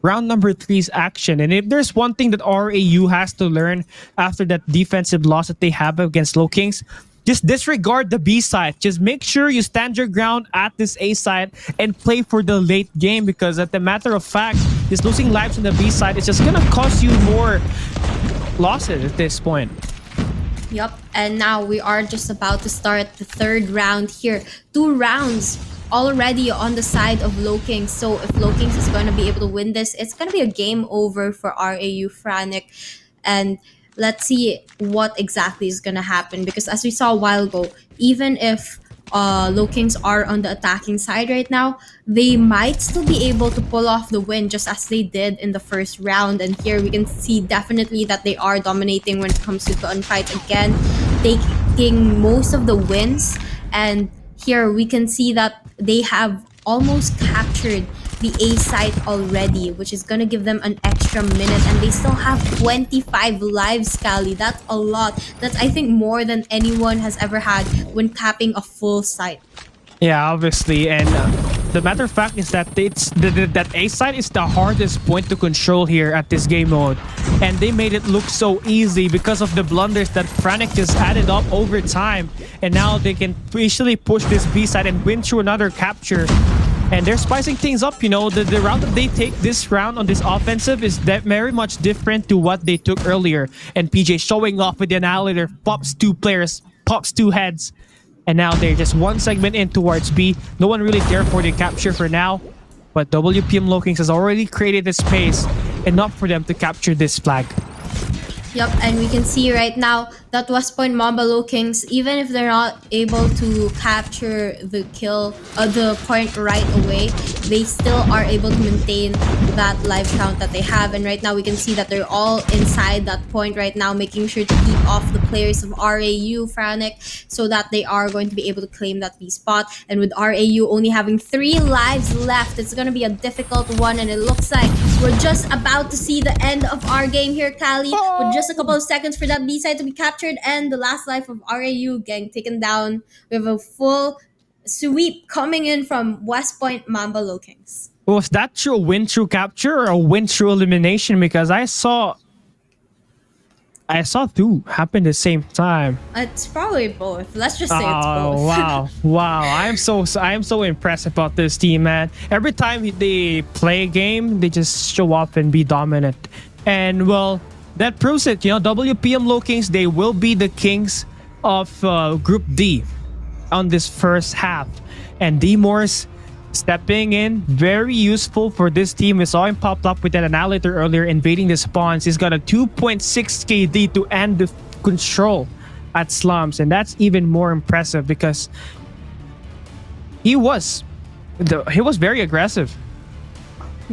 Speaker 1: round number 3's action. And if there's one thing that RAU has to learn after that defensive loss that they have against Low Kings, just disregard the B side. Just make sure you stand your ground at this A side and play for the late game, because at the matter of fact, just losing lives on the B side is just gonna cost you more losses at this point.
Speaker 2: Yep, and now we are just about to start the 3rd round here. 2 rounds already on the side of Low Kings. So if Low Kings is going to be able to win this, it's going to be a game over for Rau Franic. And let's see what exactly is going to happen, because as we saw a while ago, even if Lowkings are on the attacking side right now, they might still be able to pull off the win just as they did in the first round. And here we can see definitely that they are dominating when it comes to gunfights again, taking most of the wins. And here we can see that they have almost captured the A site already, which is gonna give them an extra minute, and they still have 25 lives, Scally. That's a lot. That's, I think, more than anyone has ever had when capping a full site.
Speaker 1: Yeah, obviously, and the matter of fact is that that A side is the hardest point to control here at this game mode, and they made it look so easy because of the blunders that Franic just added up over time, and now they can easily push this B side and win through another capture. And they're spicing things up, you know. The route that they take this round on this offensive is very much different to what they took earlier. And PJ showing off with the annihilator, pops 2 players, pops 2 heads. And now they're just 1 segment in towards B. No one really there for the capture for now. But WPM Lowkings has already created the space enough for them to capture this flag.
Speaker 2: Yep, and we can see right now that West Point Mamba Lowkings, even if they're not able to capture the kill, the point right away, they still are able to maintain that life count that they have. And right now we can see that they're all inside that point right now, making sure to keep off the players of RAU, Franic, so that they are going to be able to claim that B spot. And with RAU only having 3 lives left, it's going to be a difficult one. And it looks like we're just about to see the end of our game here, Kali, with just a couple of seconds for that B side to be captured and the last life of RAU getting taken down. We have a full sweep coming in from West Point Mamba Lowkings.
Speaker 1: Was that true a win through capture or a win through elimination? Because I saw 2 happen at the same time.
Speaker 2: It's probably both. Let's just say it's
Speaker 1: Oh
Speaker 2: both.
Speaker 1: wow! I am so impressed about this team, man. Every time they play a game, they just show up and be dominant. And well, that proves it. You know, WPM Low Kings, they will be the kings of Group D on this first half. And D Morse stepping in, very useful for this team. We saw him pop up with that annihilator earlier, invading the spawns. He's got a 2.6 KD to end the control at slums, and that's even more impressive because he was very aggressive.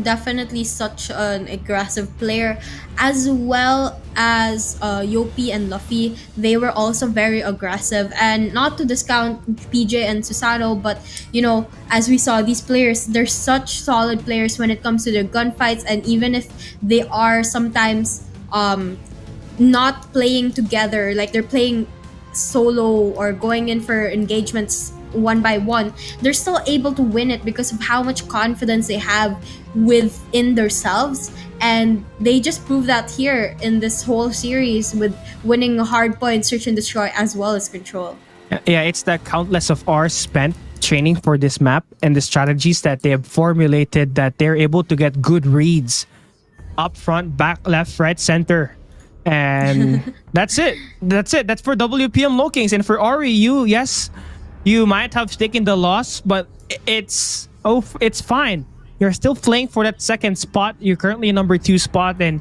Speaker 2: Definitely such an aggressive player, as well as Yopi and Luffy. They were also very aggressive, and not to discount PJ and Susano, but you know, as we saw, these players, they're such solid players when it comes to their gunfights. And even if they are sometimes not playing together, like they're playing solo or going in for engagements one by one, they're still able to win it because of how much confidence they have within themselves. And they just prove that here in this whole series with winning a Hardpoint, Search and Destroy, as well as Control.
Speaker 1: Yeah, it's the countless of hours spent training for this map and the strategies that they have formulated, that they're able to get good reads up front, back, left, right, center. And that's it. That's for WPM Low Kings. And for REU, yes, you might have taken the loss, but it's fine. You're still playing for that second spot. You're currently in number 2 spot, and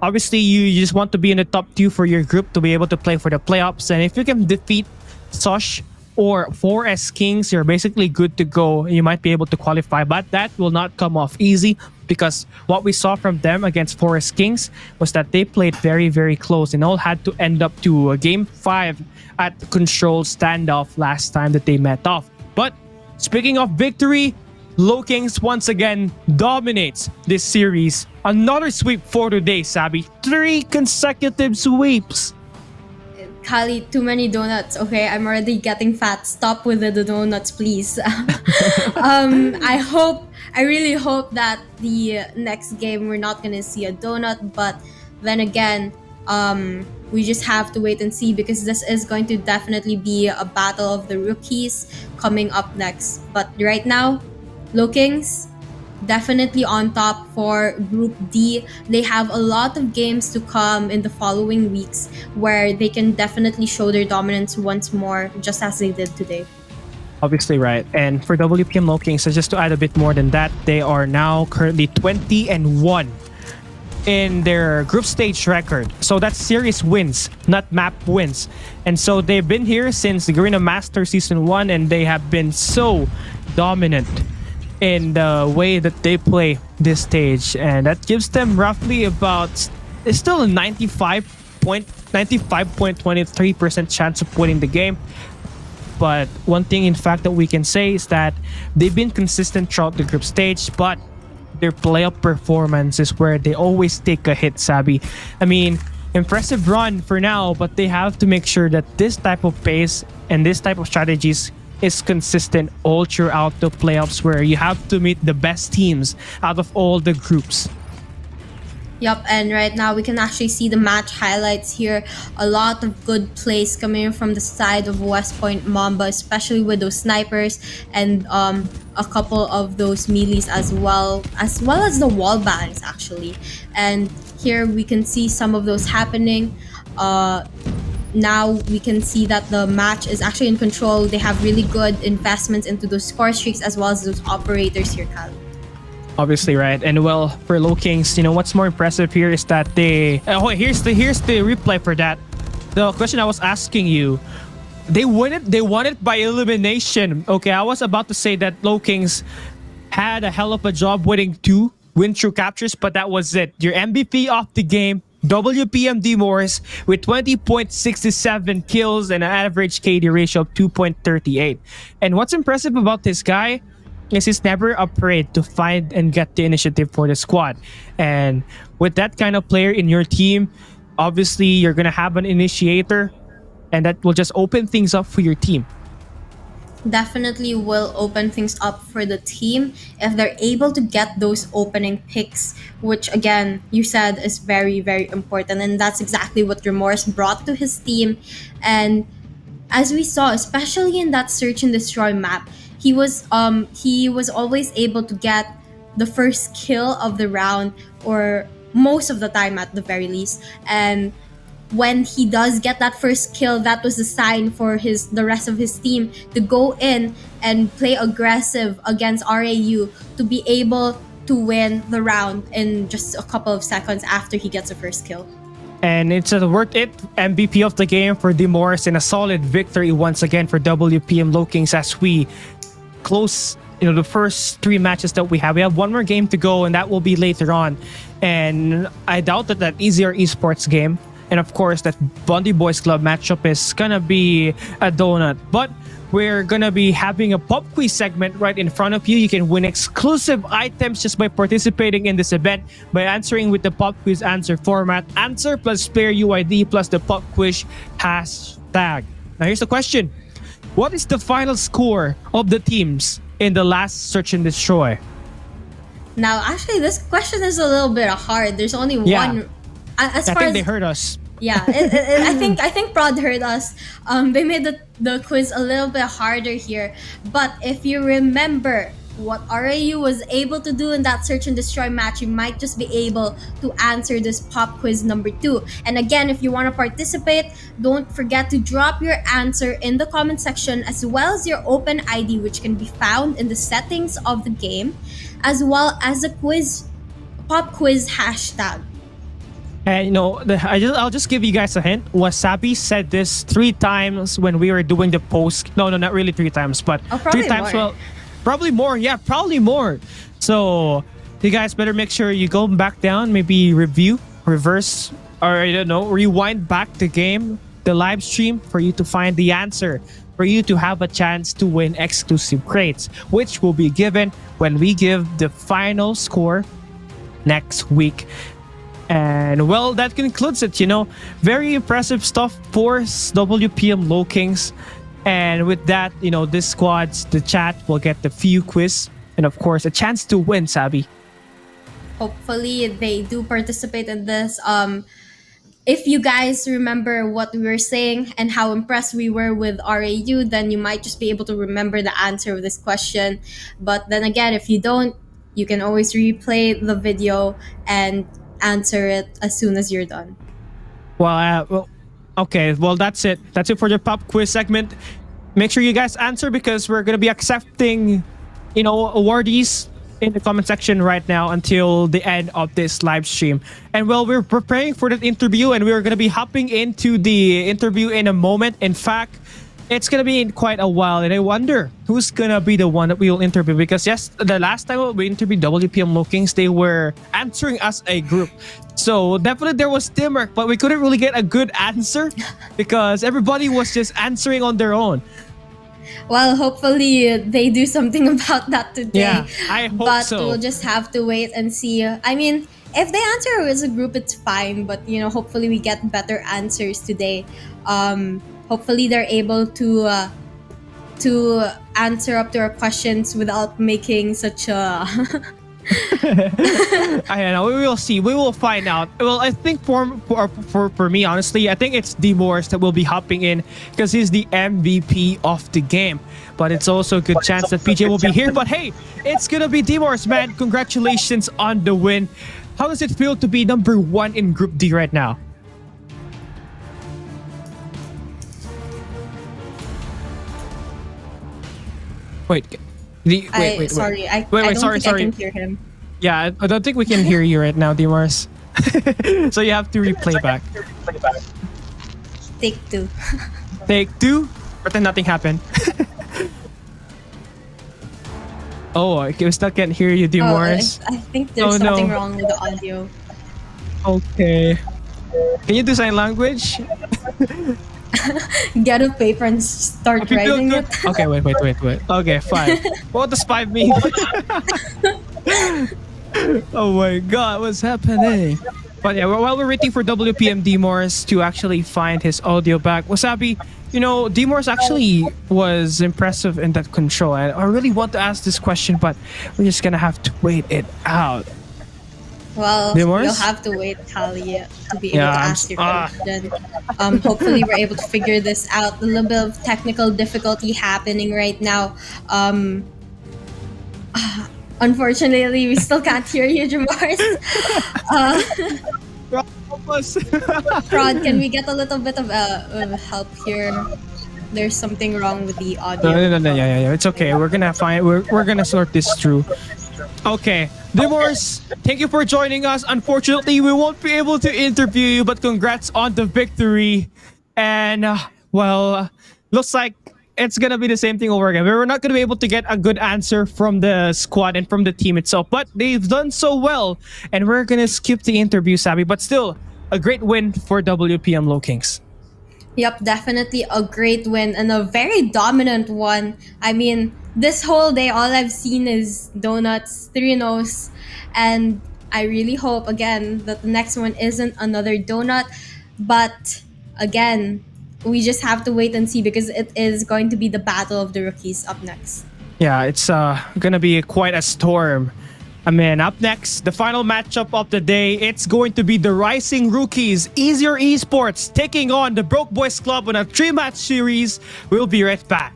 Speaker 1: obviously you just want to be in the top 2 for your group to be able to play for the playoffs. And if you can defeat SHUSHHH or 4S Kings, you're basically good to go. You might be able to qualify, but that will not come off easy, because what we saw from them against 4S Kings was that they played very, very close and all had to end up to a game 5 at the Control standoff last time that they met off. But speaking of victory, Low Kings once again dominates this series. Another sweep for today, Sabi. 3 consecutive sweeps.
Speaker 2: Kali, too many donuts. Okay, I'm already getting fat. Stop with the donuts, please. I really hope that the next game we're not gonna see a donut, but then again, we just have to wait and see, because this is going to definitely be a battle of the rookies coming up next. But right now, Low Kings definitely on top for Group D. They have a lot of games to come in the following weeks where they can definitely show their dominance once more, just as they did today.
Speaker 1: Obviously, right. And for WPM Low Kings, so just to add a bit more than that, they are now currently 20-1 in their group stage record. So that's series wins, not map wins. And so they've been here since the Garena Master Season 1, and they have been so dominant in the way that they play this stage. And that gives them roughly about, it's still a 95.23% chance of winning the game. But one thing in fact that we can say is that they've been consistent throughout the group stage, but their playoff performance is where they always take a hit, Sabi. I mean, impressive run for now, but they have to make sure that this type of pace and this type of strategies is consistent all throughout the playoffs, where you have to meet the best teams out of all the groups.
Speaker 2: Yup, and right now we can actually see the match highlights here. A lot of good plays coming in from the side of West Point Mamba, especially with those snipers and a couple of those melees as well as the wall bangs actually. And here we can see some of those happening. Now we can see that the match is actually in control. They have really good investments into those score streaks as well as those operators here, Cal.
Speaker 1: Obviously, right? And well, for Low Kings, you know what's more impressive here is that they. Oh, here's the replay for that. The question I was asking you, they won it by elimination. Okay, I was about to say that Low Kings had a hell of a job winning 2 win-through captures, but that was it. Your MVP of the game, WPM Morris, with 20.67 kills and an average KD ratio of 2.38. And what's impressive about this guy is he's never afraid to find and get the initiative for the squad. And with that kind of player in your team, obviously you're gonna have an initiator, and that will just open things up for your team.
Speaker 2: Definitely will open things up for the team if they're able to get those opening picks, which again you said is very, very important, and that's exactly what Remorse brought to his team. And as we saw, especially in that search and destroy map, he was always able to get the first kill of the round, or most of the time at the very least. And when he does get that first kill, that was a sign for the rest of his team to go in and play aggressive against RAU to be able to win the round in just a couple of seconds after he gets a first kill.
Speaker 1: And it's a worth it MVP of the game for Morris, and a solid victory once again for WPM Lowkings as we close the first 3 matches that we have. We have one more game to go, and that will be later on. And I doubt that easier esports game, and of course that BONDEE Boys Club matchup, is gonna be a donut. But we're gonna be having a pop quiz segment right in front of you. You can win exclusive items just by participating in this event by answering with the pop quiz answer format. Answer plus player UID plus the pop quiz hashtag. Now here's the question. What is the final score of the teams in the last search and destroy?
Speaker 2: Now, actually, this question is a little bit hard. There's only one.
Speaker 1: I think they heard us.
Speaker 2: Yeah, I think Prod heard us. They made the quiz a little bit harder here. But if you remember what RAU was able to do in that search and destroy match, you might just be able to answer this pop quiz number 2. And again, if you want to participate, don't forget to drop your answer in the comment section, as well as your open ID, which can be found in the settings of the game, as well as the pop quiz hashtag.
Speaker 1: And I'll just give you guys a hint. Wasabi said this 3 times when we were doing the post. No, not really 3 times, but 3 times.
Speaker 2: More.
Speaker 1: Well, probably more. Yeah, probably more. So you guys better make sure you go back down, maybe reverse, or I don't know, rewind back the game, the live stream, for you to find the answer, for you to have a chance to win exclusive crates, which will be given when we give the final score next week. And well, that concludes it. Very impressive stuff for WPM Low Kings. And with that, this squad's, the chat will get the few quiz, and of course a chance to win, Sabi.
Speaker 2: Hopefully they do participate in this. If you guys remember what we were saying and how impressed we were with RAU, then you might just be able to remember the answer of this question. But then again, if you don't, you can always replay the video and answer it as soon as you're done.
Speaker 1: Well, okay. Well, that's it. That's it for the pop quiz segment. Make sure you guys answer, because we're gonna be accepting, awardees in the comment section right now until the end of this live stream. And well, we're preparing for that interview, and we're going to be hopping into the interview in a moment. In fact, it's going to be in quite a while, and I wonder who's going to be the one that we will interview, because yes, the last time we interviewed WPM Lowkings, they were answering as a group. So definitely there was teamwork, but we couldn't really get a good answer because everybody was just answering on their own.
Speaker 2: Well, hopefully they do something about that today.
Speaker 1: Yeah, I hope
Speaker 2: but
Speaker 1: so.
Speaker 2: we'll just have to wait and see. I mean, if they answer as a group, it's fine. But hopefully we get better answers today. Hopefully they're able to answer up to our questions without making such a.
Speaker 1: I don't know. We will see. We will find out. Well, I think for me, honestly, I think it's DIVINUS that will be hopping in because he's the MVP of the game. But it's also a good chance that PJ will be here. But hey, it's gonna be DIVINUS, man. Congratulations on the win. How does it feel to be number 1 in Group D right now? Wait. Wait.
Speaker 2: Sorry, I
Speaker 1: Wait,
Speaker 2: don't think
Speaker 1: sorry.
Speaker 2: I can hear him.
Speaker 1: Yeah, I don't think we can hear you right now, DIVINUS. So you have to replay back.
Speaker 2: Take 2.
Speaker 1: Take 2, but then nothing happened. Oh, I still can't hear you, DIVINUS.
Speaker 2: I think there's something wrong with the audio.
Speaker 1: Okay. Can you do sign language?
Speaker 2: Get a paper and start
Speaker 1: If you feel
Speaker 2: writing
Speaker 1: good.
Speaker 2: it.
Speaker 1: Okay, wait. Okay, fine. What does 5 mean? Oh my god, what's happening? But yeah, while we're waiting for WPM DIVINUS to actually find his audio back, Wasabi, DIVINUS actually was impressive in that control. And I really want to ask this question, but we're just gonna have to wait it out.
Speaker 2: Well,
Speaker 1: DIVINUS?
Speaker 2: you'll have to wait, Kali, to be able
Speaker 1: Yeah,
Speaker 2: to ask your question. Hopefully, we're able to figure this out. A little bit of technical difficulty happening right now. Unfortunately, we still can't hear you, Jamars. Prod, can we get a little bit of help here? There's something wrong with the audio.
Speaker 1: No. Yeah. It's okay. We're gonna sort this through. Okay, DIVINUS, thank you for joining us. Unfortunately, we won't be able to interview you, but congrats on the victory. And looks like it's gonna be the same thing over again. We're not gonna be able to get a good answer from the squad and from the team itself, but they've done so well, and we're gonna skip the interview, Sabi. But still, a great win for WPM Low Kings.
Speaker 2: Yep, definitely a great win and a very dominant one. I mean, this whole day, all I've seen is donuts, 3-0s, and I really hope, again, that the next one isn't another donut. But, again, we just have to wait and see because it is going to be the battle of the rookies up next.
Speaker 1: Yeah, it's gonna be quite a storm. I mean, up next, the final matchup of the day, it's going to be the Rising Rookies, Easier Esports, taking on the Broke Boys Club in a 3-match series. We'll be right back.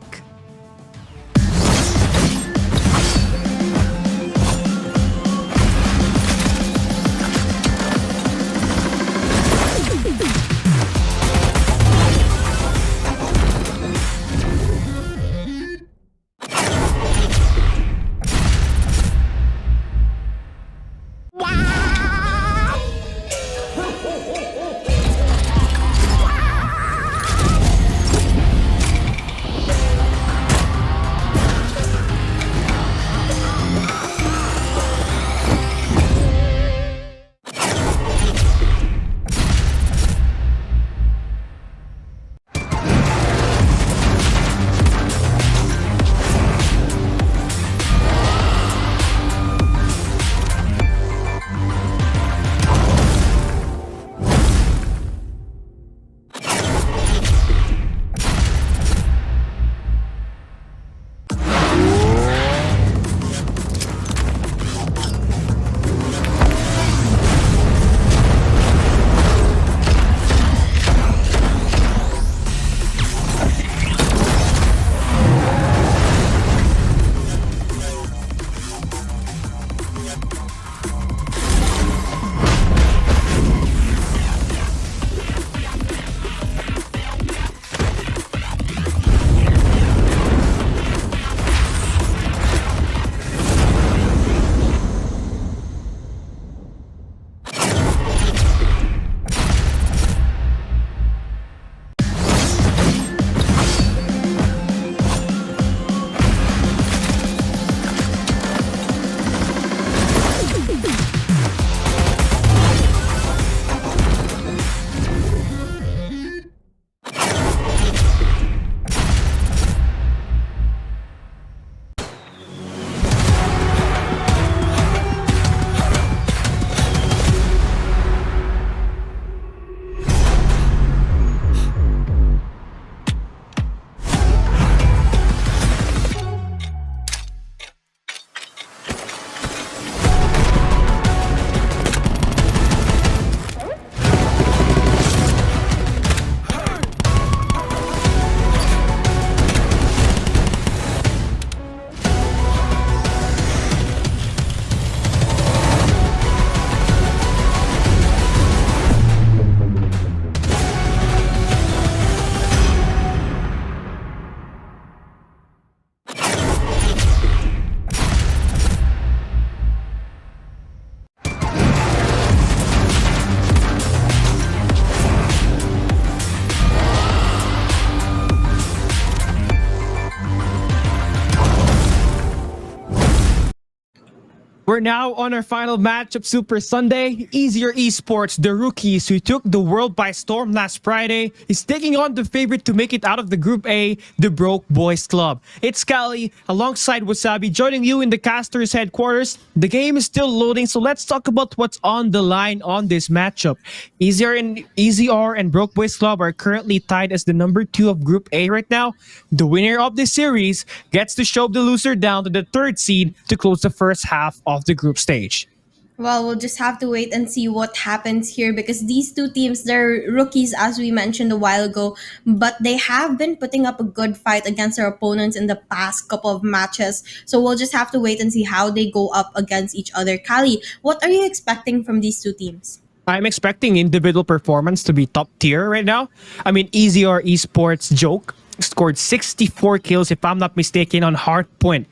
Speaker 1: We're now on our final match of Super Sunday. Easier Esports, the rookies who took the world by storm last Friday, is taking on the favorite to make it out of the Group A, the Broke Boys Club. It's Kali alongside Wasabi joining you in the caster's headquarters. The game is still loading, so let's talk about what's on the line on this matchup. EZR and Broke Boys Club are currently tied as the number 2 of Group A right now. The winner of this series gets to shove the loser down to the 3rd seed to close the first half of the group stage.
Speaker 2: Well, we'll just have to wait and see what happens here because these two teams, they're rookies, as we mentioned a while ago, but they have been putting up a good fight against their opponents in the past couple of matches. So we'll just have to wait and see how they go up against each other. Kali, what are you expecting from these two teams?
Speaker 1: I'm expecting individual performance to be top tier right now. I mean, EZR Esports Joke scored 64 kills, if I'm not mistaken, on Hardpoint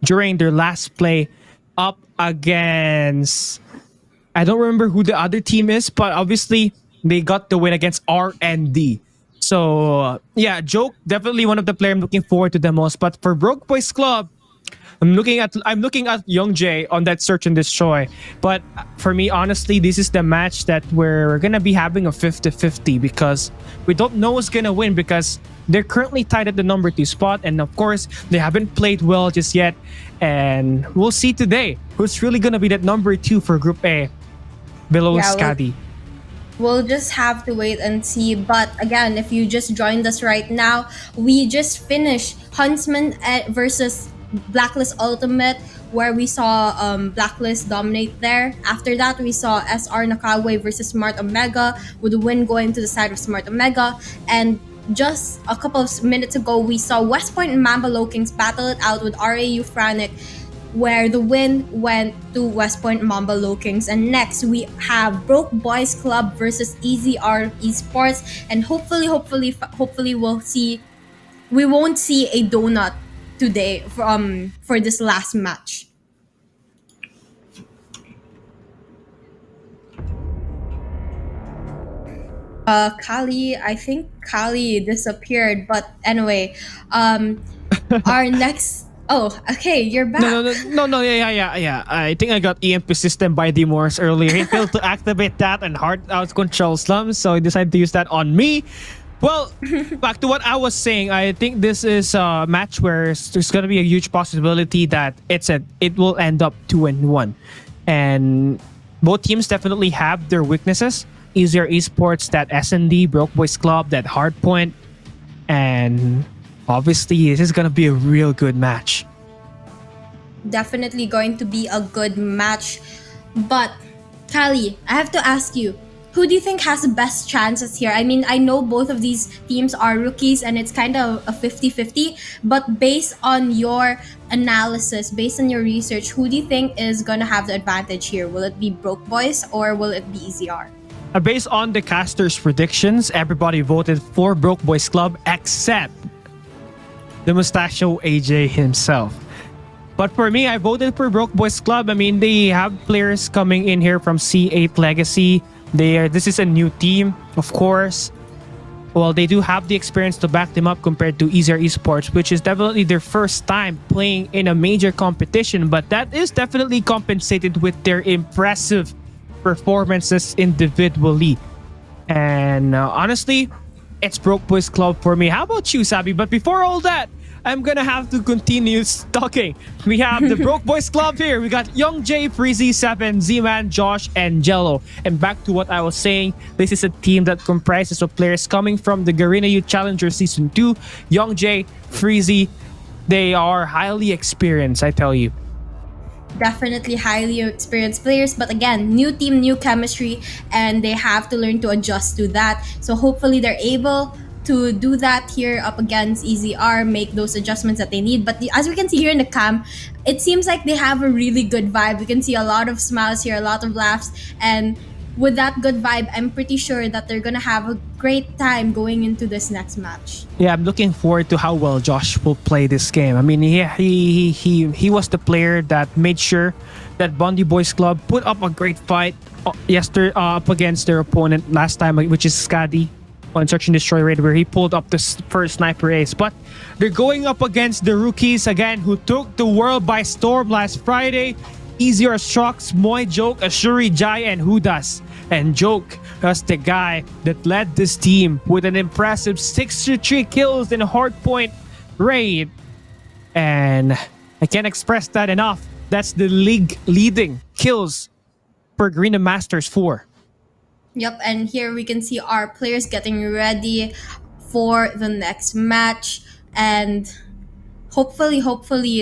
Speaker 1: during their last play up against, I don't remember who the other team is, but obviously they got the win against RND. So yeah, Joke definitely one of the players I'm looking forward to the most. But for Broke Boys Club, I'm looking at Young Jay on that search and destroy. But for me, honestly, this is the match that we're gonna be having a 50-50 because we don't know who's gonna win because they're currently tied at the number 2 spot, and of course they haven't played well just yet. And we'll see today who's really gonna be that number 2 for Group A below SKADI.
Speaker 2: We'll just have to wait and see. But again, if you just joined us right now, we just finished Huntsman versus Blacklist Ultimate, where we saw Blacklist dominate there. After that, we saw SR NACAGUE versus Smart Omega, with the win going to the side of Smart Omega. And just a couple of minutes ago, we saw West Point and Mamba Lowkings battle it out with Rau Franic, where the win went to West Point Mamba Lowkings. And next, we have Broke Boys Club versus EZR Esports. And hopefully we won't see a donut today for this last match. Kali, I think Kali disappeared, but anyway, our next. Oh, okay, you're back.
Speaker 1: No, yeah. I think I got EMP system by Demors earlier. He failed to activate that and hard out control slums, so he decided to use that on me. Well, back to what I was saying, I think this is a match where there's going to be a huge possibility that it will end up 2-1. And both teams definitely have their weaknesses. Easier Esports, that SND, Broke Boys Club, that Hardpoint. And obviously, this is going to be a real good match.
Speaker 2: Definitely going to be a good match. But, Kali, I have to ask you, who do you think has the best chances here? I mean, I know both of these teams are rookies and it's kind of a 50-50, but based on your analysis, based on your research, who do you think is going to have the advantage here? Will it be Broke Boys or will it be EZR?
Speaker 1: Based on the casters' predictions, everybody voted for Broke Boys Club except the Mustachio AJ himself. But for me, I voted for Broke Boys Club. I mean, they have players coming in here from C8 Legacy. This is a new team, of course. Well, they do have the experience to back them up compared to EZR Esports, which is definitely their first time playing in a major competition. But that is definitely compensated with their impressive performances individually. And honestly, it's Broke Boys Club for me. How about you, Sabi? But before all that, I'm gonna have to continue talking. We have the Broke Boys Club here. We got Young J, Freezy, Seven, Z-Man, Josh, and Jello. And back to what I was saying, this is a team that comprises of players coming from the Garena Youth Challenger Season 2. Young J, Freezy, they are highly experienced, I tell you.
Speaker 2: Definitely highly experienced players, but again, new team, new chemistry, and they have to learn to adjust to that. So hopefully they're able to do that here up against EZR, make those adjustments that they need. But as we can see here in the cam, it seems like they have a really good vibe. We can see a lot of smiles here, a lot of laughs, and with that good vibe, I'm pretty sure that they're gonna have a great time going into this next match.
Speaker 1: Yeah, I'm looking forward to how well Josh will play this game. I mean, he was the player that made sure that BONDEE Boys Club put up a great fight yesterday up against their opponent last time, which is SKADI on Search and Destroy raid, where he pulled up the first sniper ace. But they're going up against the rookies again, who took the world by storm last Friday. Easier Shocks, Moy, Joke, Ashuri, Jai, and Hudas. And Joke was the guy that led this team with an impressive 63 kills in a hardpoint raid. And I can't express that enough. That's the league leading kills for Garena Masters 4.
Speaker 2: Yep, and here we can see our players getting ready for the next match, and hopefully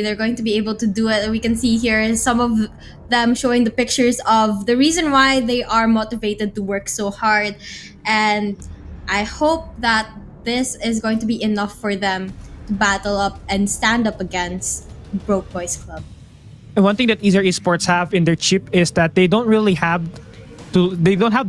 Speaker 2: they're going to be able to do it. We can see here some of them showing the pictures of the reason why they are motivated to work so hard, and I hope that this is going to be enough for them to battle up and stand up against Broke Boys Club.
Speaker 1: And one thing that Easier Esports have in their chip is that they don't have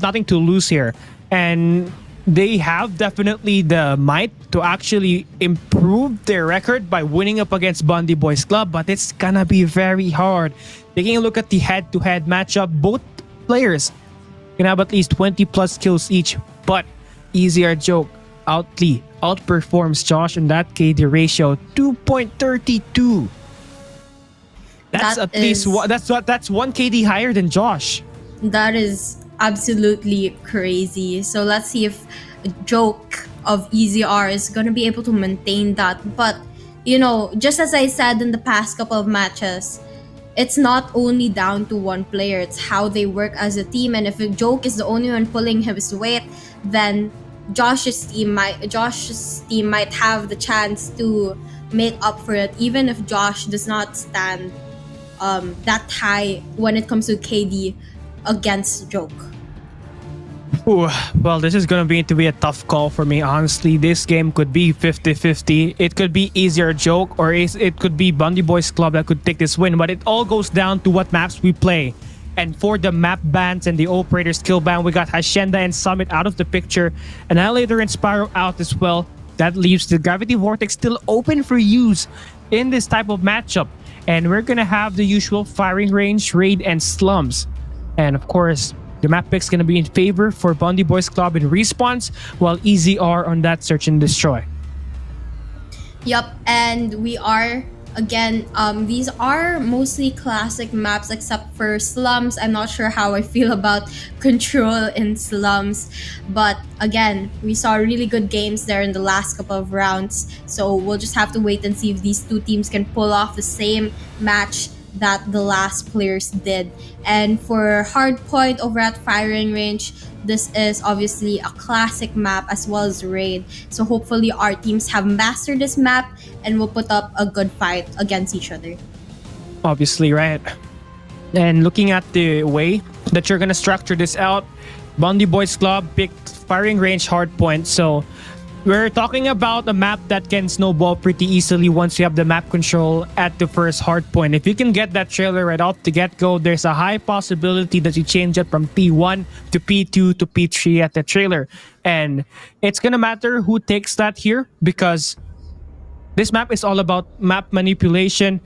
Speaker 1: nothing to lose here, and they have definitely the might to actually improve their record by winning up against BONDEE Boys Club, but it's gonna be very hard. Taking a look at the head-to-head matchup, both players can have at least 20 plus kills each, but Easier Joke outperforms Josh in that KD ratio, 2.32. That's that's 1 KD higher than Josh.
Speaker 2: That is absolutely crazy. So let's see if Joke of EZR is going to be able to maintain that. But, you know, just as I said in the past couple of matches, it's not only down to one player, it's how they work as a team. And if Joke is the only one pulling his weight, then Josh's team might have the chance to make up for it, even if Josh does not stand that high when it comes to KD against Joke.
Speaker 1: Ooh, well, this is going to be a tough call for me, honestly. This game could be 50-50. It could be Easier Joke, or it could be BONDEE Boys Club that could take this win, but it all goes down to what maps we play. And for the map bans and the operator skill ban, we got Hacienda and Summit out of the picture, Annihilator and Spyro out as well. That leaves the Gravity Vortex still open for use in this type of matchup. And we're going to have the usual firing range, raid, and slums. And of course, the map pick's going to be in favor for BONDEE Boys Club in Respawns, while EZR on that Search and Destroy.
Speaker 2: Yup, and we are, again, these are mostly classic maps except for Slums. I'm not sure how I feel about Control in Slums. But again, we saw really good games there in the last couple of rounds. So we'll just have to wait and see if these two teams can pull off the same match that the last players did. And for Hardpoint over at Firing Range, this is obviously a classic map as well as Raid. So hopefully our teams have mastered this map and will put up a good fight against each other.
Speaker 1: Obviously, right? And looking at the way that you're going to structure this out, BONDEE Boys Club picked Firing Range Hardpoint. So we're talking about a map that can snowball pretty easily once you have the map control at the first hardpoint. If you can get that trailer right off the get-go, there's a high possibility that you change it from P1 to P2 to P3 at the trailer. And it's gonna matter who takes that here, because this map is all about map manipulation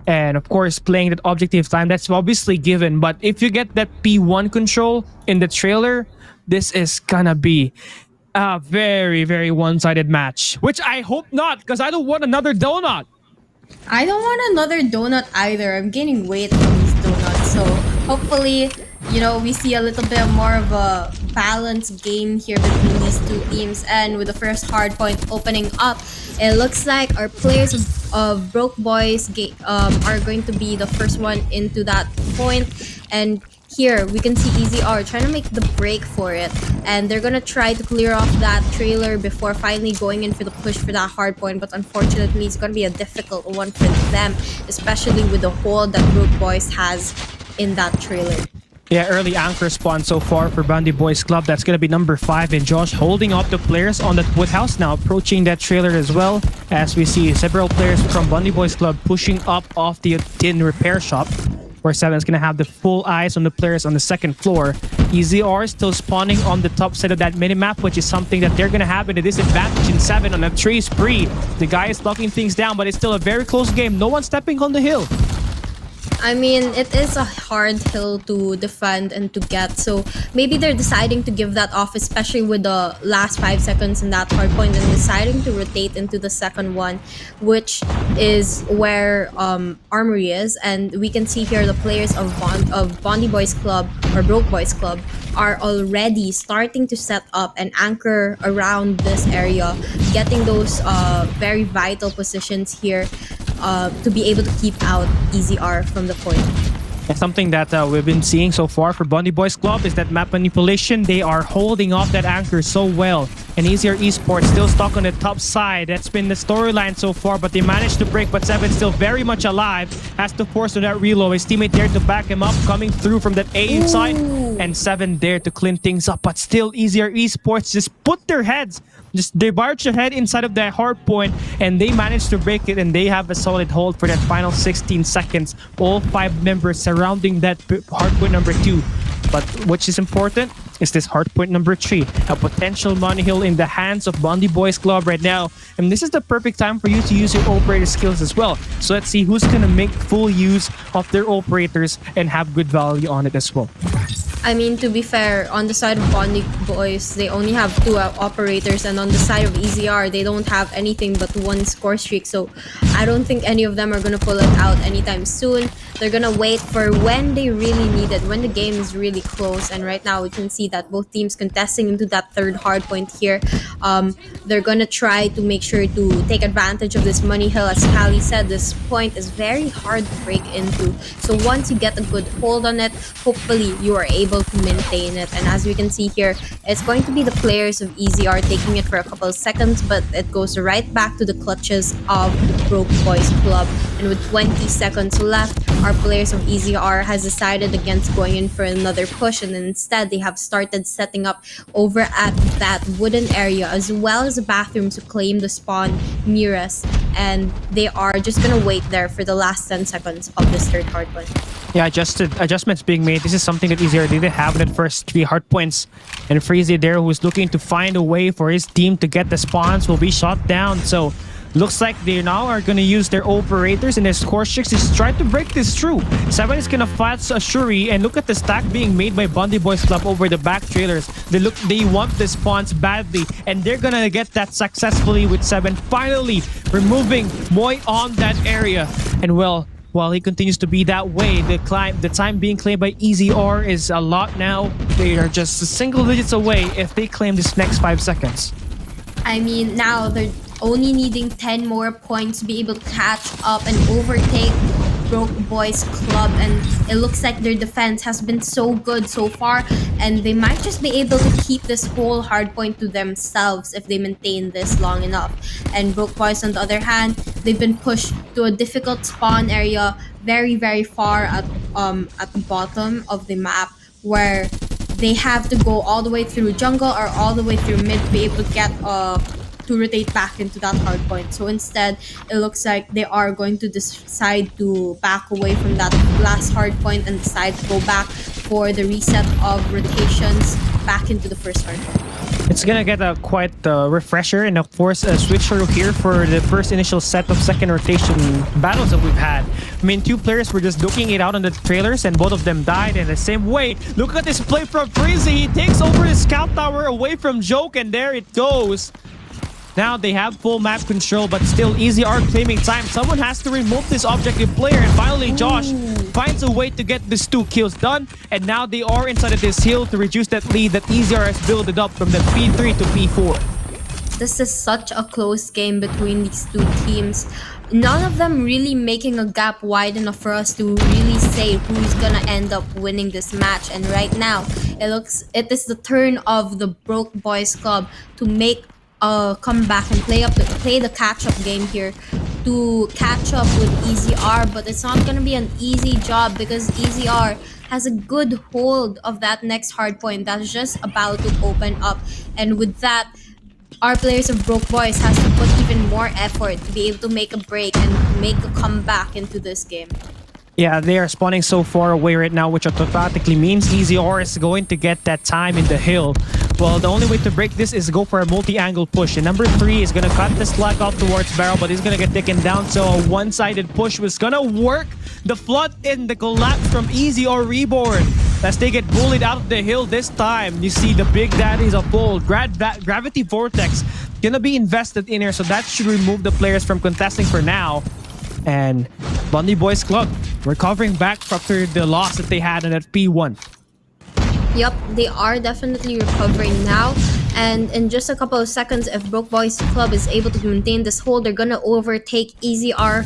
Speaker 1: and of course playing that objective time. That's obviously given, but if you get that P1 control in the trailer, this is gonna be a very, very one-sided match, which I hope not, because I don't want another donut.
Speaker 2: I don't want another donut either. I'm gaining weight from these donuts. So hopefully, you know, we see a little bit more of a balanced game here between these two teams. And with the first hardpoint opening up, it looks like our players of Broke Boys are going to be the first one into that point. And here we can see EZR trying to make the break for it, and they're gonna try to clear off that trailer before finally going in for the push for that hard point. But unfortunately, it's gonna be a difficult one for them, especially with the hole that Broke Boys has in that trailer.
Speaker 1: Yeah, early anchor spawn so far for BONDEE Boys Club. That's going to be number 5, and Josh holding up the players on that woodhouse now, approaching that trailer as well, as we see several players from BONDEE Boys Club pushing up off the tin repair shop. Where 7 is going to have the full eyes on the players on the second floor. EZR still spawning on the top side of that minimap, which is something that they're going to have in a disadvantage in 7 on a 3 spree. The guy is locking things down, but it's still a very close game. No one stepping on the hill.
Speaker 2: I mean, it is a hard hill to defend and to get, so maybe they're deciding to give that off, especially with the last 5 seconds in that hard point, and deciding to rotate into the second one, which is where Armory is. And we can see here the players of Bondee Boys Club or Broke Boys Club are already starting to set up and anchor around this area, getting those very vital positions here to be able to keep out EZR from the point.
Speaker 1: And something that we've been seeing so far for Bondee Boys Club is that map manipulation. They are holding off that anchor so well. And Easier Esports still stuck on the top side. That's been the storyline so far, but they managed to break. But Seven still very much alive. Has to force on that reload. His teammate there to back him up, coming through from that A side. And Seven there to clean things up. But still, Easier Esports just put their heads. They barge ahead inside of that hard point, and they managed to break it, and they have a solid hold for that final 16 seconds. All 5 members surrounding that hard point number 2. But which is important is this hard point number 3, a potential money hill in the hands of Bondee Boys Club right now. And this is the perfect time for you to use your operator skills as well. So let's see who's gonna make full use of their operators and have good value on it as well.
Speaker 2: I mean, to be fair, on the side of Bondee Boys, they only have 2 operators, and on the side of EZR, they don't have anything but 1 score streak. So I don't think any of them are gonna pull it out anytime soon. They're gonna wait for when they really need it, when the game is really close. And right now, we can see that both teams contesting into that third hard point here. They're gonna try to make sure to take advantage of this money hill. As Kali said, this point is very hard to break into. So once you get a good hold on it, hopefully you are able to maintain it. And as we can see here, it's going to be the players of EZR taking it for a couple of seconds, but it goes right back to the clutches of Broke Boys Club. And with 20 seconds left, our players of EZR has decided against going in for another push, and instead they have started setting up over at that wooden area as well as the bathroom to claim the spawn nearest, and they are just gonna wait there for the last 10 seconds of this third hard point.
Speaker 1: Yeah, adjustments being made. This is something that Easier didn't have in the first 3 hard points. And Freezy there, who's looking to find a way for his team to get the spawns, will be shot down. So looks like they now are going to use their operators and their score chicks to try to break this through. Seven is going to fight a Shuri, and look at the stack being made by Bondee Boys Club over the back trailers. They want the spawns badly, and they're going to get that successfully with Seven finally removing Moy on that area. And well, while he continues to be that way, the time being claimed by EZR is a lot now. They are just single digits away if they claim this next 5 seconds.
Speaker 2: I mean, now they're only needing 10 more points to be able to catch up and overtake Broke Boys Club, and it looks like their defense has been so good so far, and they might just be able to keep this whole hard point to themselves if they maintain this long enough. And Broke Boys, on the other hand, they've been pushed to a difficult spawn area very far at the bottom of the map, where they have to go all the way through jungle or all the way through mid to be able to get to rotate back into that hard point. So instead, it looks like they are going to decide to back away from that last hard point and decide to go back for the reset of rotations back into the first hard point.
Speaker 1: It's gonna get a quite refresher and of course a switcher here for the first initial set of second rotation battles that we've had. I mean, 2 players were just looking it out on the trailers and both of them died in the same way. Look at this play from Freezy. He takes over his scout tower away from Joke, and there it goes. Now they have full map control, but still EZR claiming time. Someone has to remove this objective player, and finally Josh finds a way to get these 2 kills done. And now they are inside of this hill to reduce that lead that EZR has built it up from the P3 to P4.
Speaker 2: This is such a close game between these 2 teams. None of them really making a gap wide enough for us to really say who's gonna end up winning this match. And right now, it is the turn of the Broke Boys Club to make come back and play the catch-up game here to catch up with EZR, but it's not gonna be an easy job because EZR has a good hold of that next hard point that's just about to open up. And with that, our players of Broke Boys has to put even more effort to be able to make a break and make a comeback into this game.
Speaker 1: Yeah, they are spawning so far away right now, which automatically means EZR is going to get that time in the hill. Well, the only way to break this is go for a multi-angle push. And number 3 is going to cut this flag off towards Barrel, but he's going to get taken down. So a one-sided push was going to work. The flood and the collapse from EZR Reborn as they get bullied out of the hill this time. You see the big daddies of old. Gravity Vortex going to be invested in here, so that should remove the players from contesting for now. And BONDEE Boys Club recovering back after the loss that they had in that P1.
Speaker 2: Yep, they are definitely recovering now. And in just a couple of seconds, if Broke Boys Club is able to maintain this hold, they're gonna overtake EZR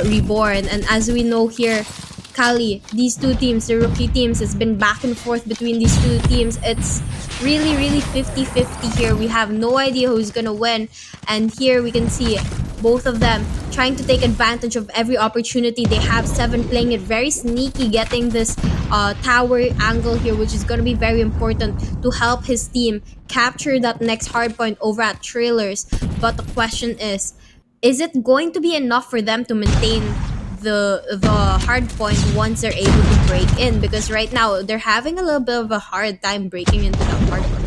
Speaker 2: Reborn. And as we know here, Kali, these two teams, the rookie teams, it's been back and forth between these two teams. It's really 50-50 here. We have no idea who's gonna win. And here we can see both of them trying to take advantage of every opportunity. They have 7 playing it very sneaky, getting this tower angle here, which is going to be very important to help his team capture that next hardpoint over at Trailers. But the question is it going to be enough for them to maintain the hardpoint once they're able to break in? Because right now they're having a little bit of a hard time breaking into that hardpoint.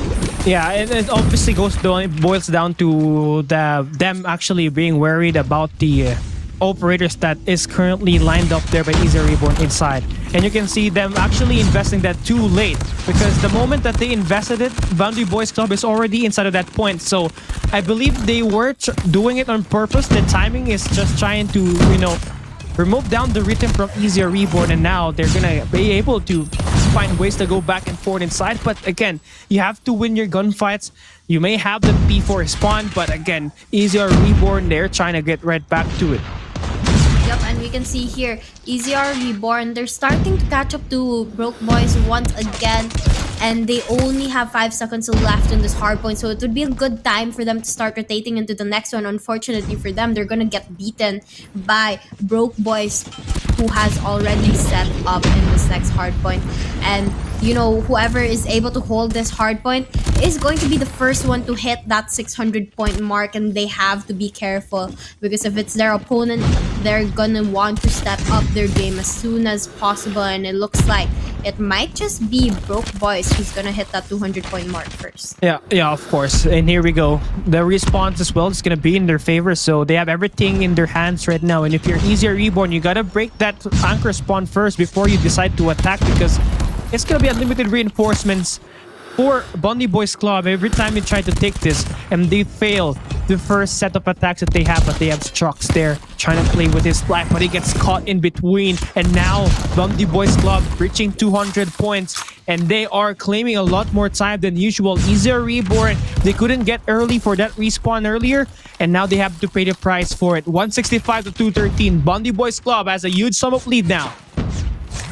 Speaker 1: Yeah, it obviously boils down to them actually being worried about the operators that is currently lined up there by EZR Reborn inside. And you can see them actually investing that too late, because the moment that they invested it, BONDEE Boys Club is already inside of that point. So I believe they were doing it on purpose. The timing is just trying to, you know, remove down the rhythm from EZR Reborn, and now they're gonna be able to find ways to go back and forth inside. But again, you have to win your gunfights. You may have the P4 spawn, but again, EZR Reborn, they're trying to get right back to it.
Speaker 2: Yep, and we can see here, EZR Reborn, they're starting to catch up to Broke Boys once again. And they only have 5 seconds left in this hardpoint, so it would be a good time for them to start rotating into the next one. Unfortunately for them, they're gonna get beaten by Broke Boys, who has already set up in this next hardpoint. And you know, whoever is able to hold this hardpoint is going to be the first one to hit that 600 point mark, and they have to be careful, because if it's their opponent, they're gonna want to step up their game as soon as possible. And it looks like it might just be Broke Boys who's gonna hit that 200 point mark first.
Speaker 1: Yeah, of course. And here we go. The response as well is gonna be in their favor, so they have everything in their hands right now. And if you're EZR Reborn, you gotta break that anchor spawn first before you decide to attack, because it's gonna be unlimited reinforcements for BONDEE Boys Club every time you try to take this, and they fail the first set of attacks that they have. But they have Strux there trying to play with his life, but he gets caught in between. And now BONDEE Boys Club reaching 200 points, and they are claiming a lot more time than usual. EZR Reborn, they couldn't get early for that respawn earlier, and now they have to pay the price for it. 165 to 213. BONDEE Boys Club has a huge sum of lead now.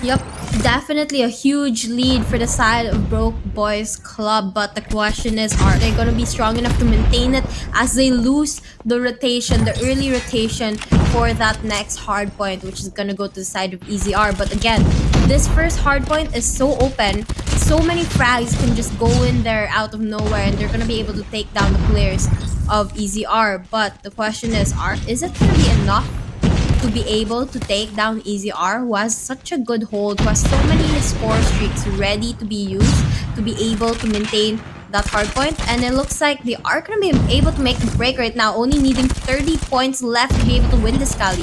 Speaker 2: Yep, definitely a huge lead for the side of Broke Boys Club. But the question is, are they going to be strong enough to maintain it as they lose the rotation, the early rotation for that next hard point, which is going to go to the side of EZR. But again, this first hard point is so open. So many frags can just go in there out of nowhere, and they're going to be able to take down the players of EZR. But the question is it going to be enough to be able to take down EZR, who has such a good hold, who has so many score streaks ready to be used to be able to maintain that hard point? And it looks like they are going to be able to make the break right now, only needing 30 points left to be able to win this Kali.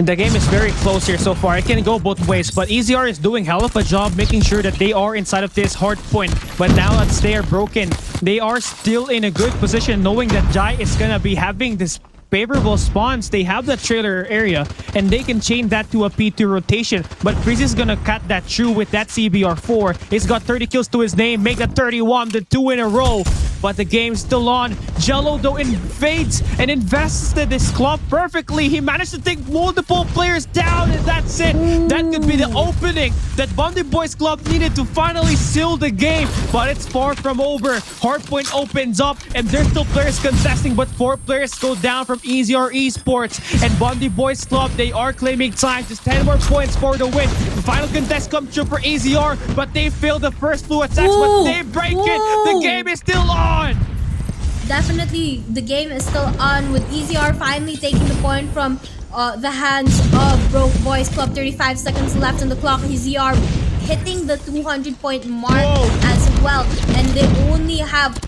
Speaker 1: The game is very close here so far. It can go both ways, but EZR is doing hell of a job making sure that they are inside of this hard point. But now that they are broken, they are still in a good position, knowing that Jai is gonna be having this favorable spawns. They have that trailer area, and they can chain that to a P2 rotation. But Freeze is gonna cut that through with that CBR4. He's got 30 kills to his name, make that 31, the 2 in a row. But the game's still on. Jello, though, invades and invested this club perfectly. He managed to take multiple players down, and that's it. That could be the opening that BONDEE Boys Club needed to finally seal the game. But it's far from over. Hardpoint opens up, and there's still players contesting, but 4 players go down from EZR Esports. And BONDEE Boys Club, they are claiming time. Just 10 more points for the win. The final contest comes through for EZR, but they failed the first 2 attacks, but they break it. The game is still on.
Speaker 2: definitely the game is still on with EZR finally taking the point from the hands of Broke Boys Club. 35 seconds left on the clock. EZR hitting the 200 point mark as well, and they only have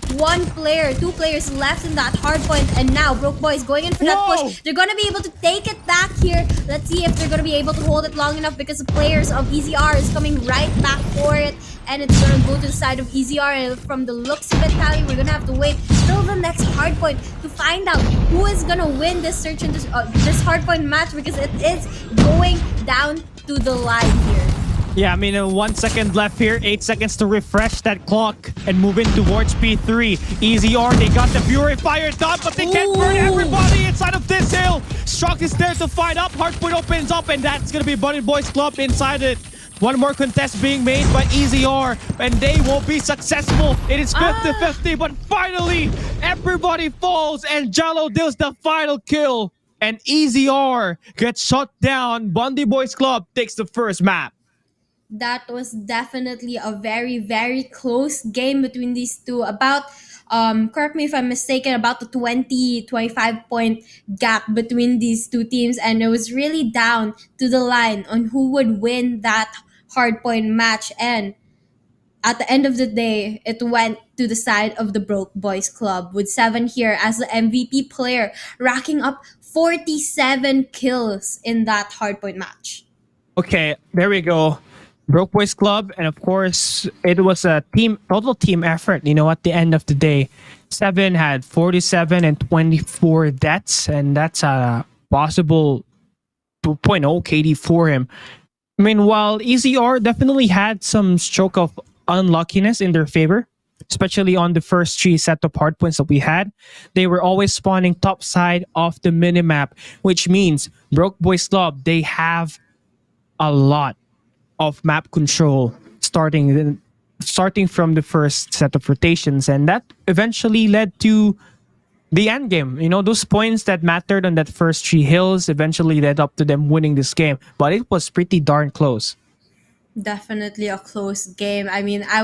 Speaker 2: two players left in that hard point, and now Broke Boys going in for that push. They're gonna be able to take it back here. Let's see if they're gonna be able to hold it long enough, because the players of EZR is coming right back for it, and it's gonna go to the side of EZR. And from the looks of it, Tally, we're gonna have to wait till the next hard point to find out who is gonna win this search and this hard point match, because it is going down to the line here.
Speaker 1: Yeah, I mean, 1 second left here, 8 seconds to refresh that clock and move in towards P3. EZR, they got the Fury fired up, but they can't burn everybody inside of this hill. Struck is there to fight up. Hardpoint opens up, and that's going to be BONDEE Boys Club inside it. One more contest being made by EZR, and they won't be successful. It is 50-50, but finally, everybody falls, and Jallo deals the final kill. And EZR gets shot down. BONDEE Boys Club takes the first map.
Speaker 2: That was definitely a very, very close game between these two. About, correct me if I'm mistaken, about the 20-25 point gap between these two teams. And it was really down to the line on who would win that hardpoint match. And at the end of the day, it went to the side of the Broke Boys Club, with 7 here as the MVP player, racking up 47 kills in that hardpoint match.
Speaker 1: Okay, there we go. Broke Boys Club, and of course, it was a total team effort, at the end of the day. 7 had 47 and 24 deaths, and that's a possible 2.0 KD for him. I mean, while EZR definitely had some stroke of unluckiness in their favor, especially on the first 3 set of hardpoints that we had, they were always spawning top side of the minimap, which means Broke Boys Club, they have a lot of map control starting from the first set of rotations, and that eventually led to the end game. Those points that mattered on that first 3 hills eventually led up to them winning this game, but it was pretty darn close.
Speaker 2: Definitely a close game. I mean, I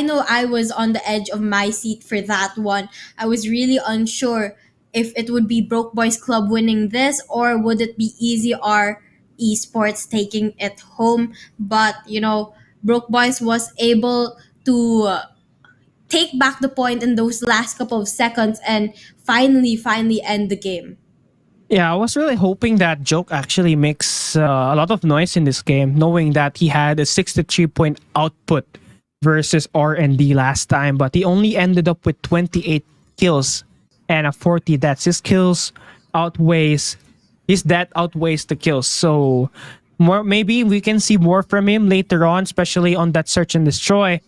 Speaker 2: know I was on the edge of my seat for that one. I was really unsure if it would be Broke Boys Club winning this, or would it be EZR Esports taking it home. But Broke Boys was able to take back the point in those last couple of seconds and finally end the game.
Speaker 1: Yeah, I was really hoping that Joke actually makes a lot of noise in this game, knowing that he had a 63 point output versus R&D last time, but he only ended up with 28 kills and a 40 deaths. His death outweighs the kills. So maybe we can see more from him later on, especially on that search and destroy.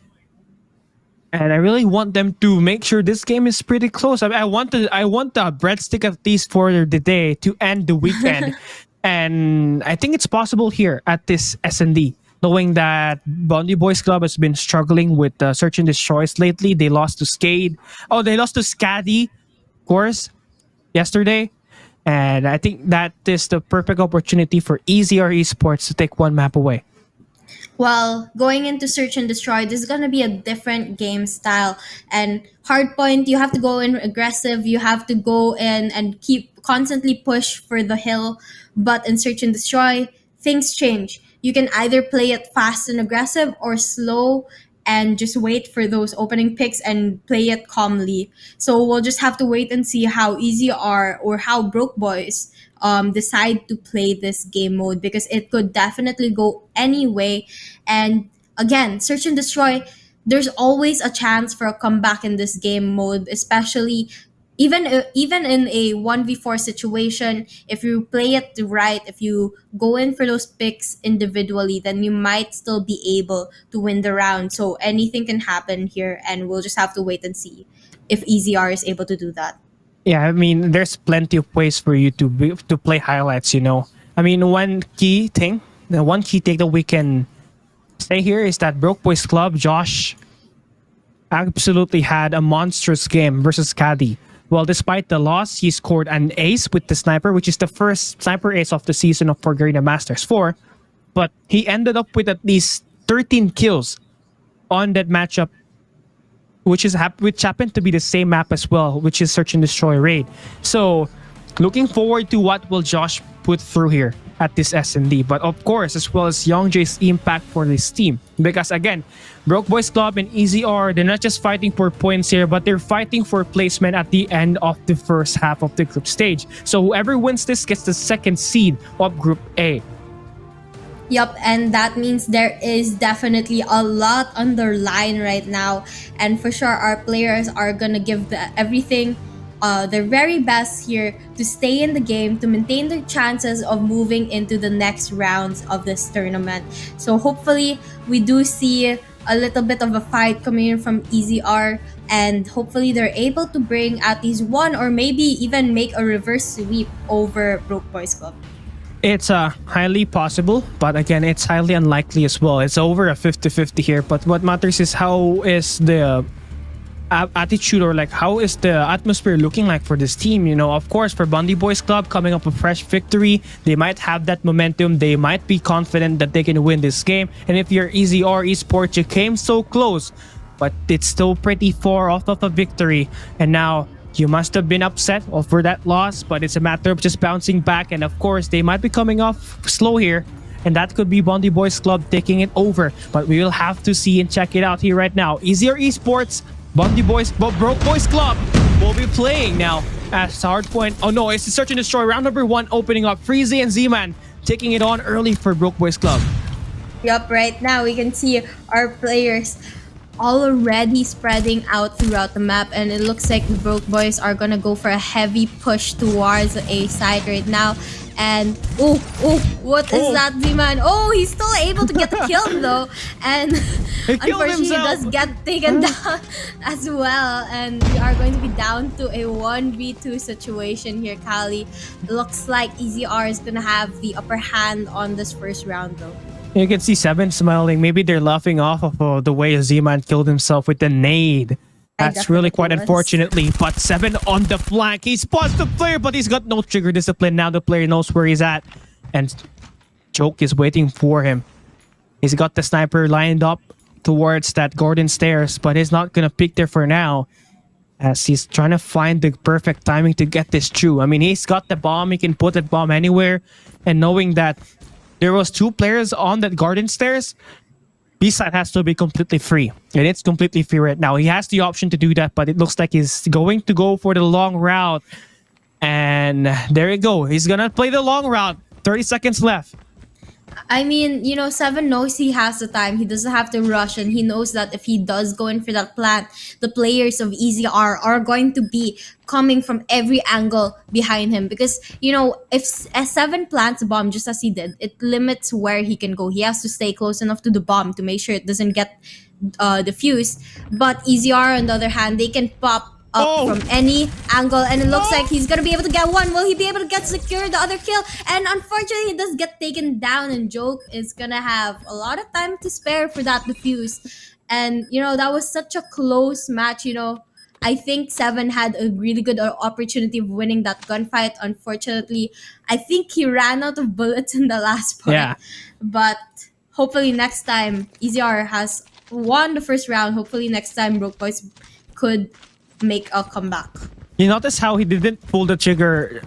Speaker 1: And I really want them to make sure this game is pretty close. I want the breadstick of these for the day to end the weekend. And I think it's possible here at this SND, knowing that BONDEE Boys Club has been struggling with search and destroys lately. They lost to SKADI. Oh, they lost to SKADI, of course, yesterday. And I think that is the perfect opportunity for EZR Esports to take one map away.
Speaker 2: Well, going into search and destroy, this is going to be a different game style. And hardpoint, you have to go in aggressive. You have to go in and constantly push for the hill. But in search and destroy, things change. You can either play it fast and aggressive, or slow and just wait for those opening picks and play it calmly. So we'll just have to wait and see how EZR or how Broke Boys decide to play this game mode, because it could definitely go any way. And again, search and destroy, there's always a chance for a comeback in this game mode, especially even in a 1v4 situation. If you play it right, if you go in for those picks individually, then you might still be able to win the round. So anything can happen here, and we'll just have to wait and see if EZR is able to do that.
Speaker 1: Yeah, I mean, there's plenty of ways for you to play highlights. I mean, one key thing that we can say here is that Broke Boys Club, Josh, absolutely had a monstrous game versus SKADI. Well, despite the loss, he scored an ace with the sniper, which is the first sniper ace of the season for Garena Masters 4. But he ended up with at least 13 kills on that matchup which happened to be the same map as well, which is Search and Destroy Raid. So looking forward to what will Josh put through here at this SND, but of course as well as Young Jay's impact for this team, because again, Broke Boys Club and EZR, they're not just fighting for points here, but they're fighting for placement at the end of the first half of the group stage. So whoever wins this gets the second seed of Group A.
Speaker 2: Yup, and that means there is definitely a lot on the line right now. And for sure, our players are gonna give everything, their very best here to stay in the game, to maintain their chances of moving into the next rounds of this tournament. So hopefully, we do see a little bit of a fight coming in from EZR, and hopefully they're able to bring at least one or maybe even make a reverse sweep over Broke Boys Club.
Speaker 1: It's highly possible, but again, it's highly unlikely as well. It's over a 50-50 here, but what matters is how is the attitude, or like how is the atmosphere looking like for this team. You know, of course, for BONDEE Boys Club coming up a fresh victory, they might have that momentum, they might be confident that they can win this game. And if you're EZR Esports, you came so close, but it's still pretty far off of a victory, and now you must have been upset over that loss, but it's a matter of just bouncing back. And of course, they might be coming off slow here, and that could be BONDEE Boys Club taking it over. But we will have to see and check it out here right now. EZR Esports, BONDEE Boys, Broke Boys Club will be playing now as Hardpoint. Oh no, it's the Search and Destroy. Round number 1 opening up. Freezy and Z-Man taking it on early for Broke Boys Club.
Speaker 2: Yup, right now we can see our players already spreading out throughout the map, and it looks like the Broke Boys are gonna go for a heavy push towards the A side right now. And what is that, Z-Man? Oh, he's still able to get the kill though, and unfortunately he does get taken down as well, and we are going to be down to a 1v2 situation here. Kali, looks like EZR is gonna have the upper hand on this first round though.
Speaker 1: You can see Seven smiling. Maybe they're laughing off of the way Z-Man killed himself with the nade. That's really quite unfortunately. But Seven on the flank. He spots the player, but he's got no trigger discipline. Now the player knows where he's at. And Joke is waiting for him. He's got the sniper lined up towards that garden stairs, but he's not going to peek there for now, as he's trying to find the perfect timing to get this through. I mean, he's got the bomb. He can put that bomb anywhere. And knowing that there was 2 players on that garden stairs, B-side has to be completely free. And it's completely free right now. He has the option to do that, but it looks like he's going to go for the long route. And there you go. He's going to play the long route. 30 seconds left.
Speaker 2: I mean, you know, Seven knows he has the time. He doesn't have to rush, and he knows that if he does go in for that plant, the players of EZR are going to be coming from every angle behind him. Because, you know, if Seven plants a bomb just as he did, it limits where he can go. He has to stay close enough to the bomb to make sure it doesn't get diffused. But EZR, on the other hand, they can pop up from any angle, and it looks like he's gonna be able to get one. Will he be able to get secure the other kill? And unfortunately, he does get taken down, and Joke is gonna have a lot of time to spare for that defuse. And you know, that was such a close match. You know, I think Seven had a really good opportunity of winning that gunfight. Unfortunately, I think he ran out of bullets in the last point.
Speaker 1: Yeah.
Speaker 2: But hopefully next time, EZR has won the first round. Hopefully next time, Broke Boys could make a comeback.
Speaker 1: You notice how he didn't pull the trigger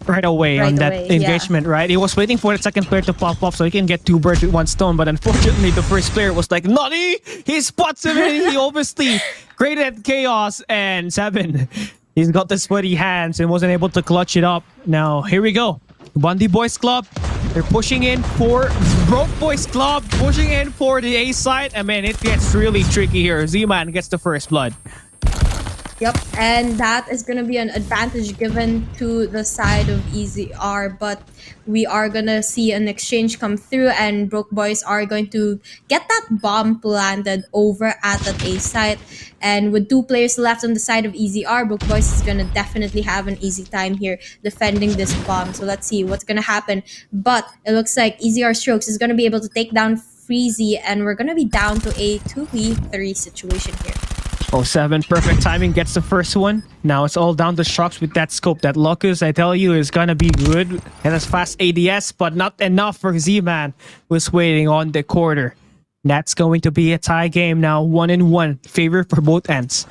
Speaker 1: right away on that engagement, right? He was waiting for the second player to pop up so he can get 2 birds with 1 stone. But unfortunately, the first player was like, "Nani!" He spots him and he obviously created chaos. And Seven, he's got the sweaty hands and wasn't able to clutch it up. Now, here we go. BONDEE Boys Club, they're pushing in for Broke Boys Club, pushing in for the A side. I mean, it gets really tricky here. Z-Man gets the first blood.
Speaker 2: Yep, and that is going to be an advantage given to the side of EZR, but we are going to see an exchange come through, and Broke Boys are going to get that bomb planted over at that A site. And with 2 players left on the side of EZR, Broke Boys is going to definitely have an easy time here defending this bomb. So let's see what's going to happen. But it looks like EZR Strokes is going to be able to take down Freezy, and we're going to be down to a 2v3 situation here.
Speaker 1: Oh, Seven, perfect timing, gets the first one. Now it's all down to Shocks with that scope. That Locus, I tell you, is gonna be good. It has fast ADS, but not enough for Z-Man, who's waiting on the quarter. That's going to be a tie game now, 1-1, favor for both ends.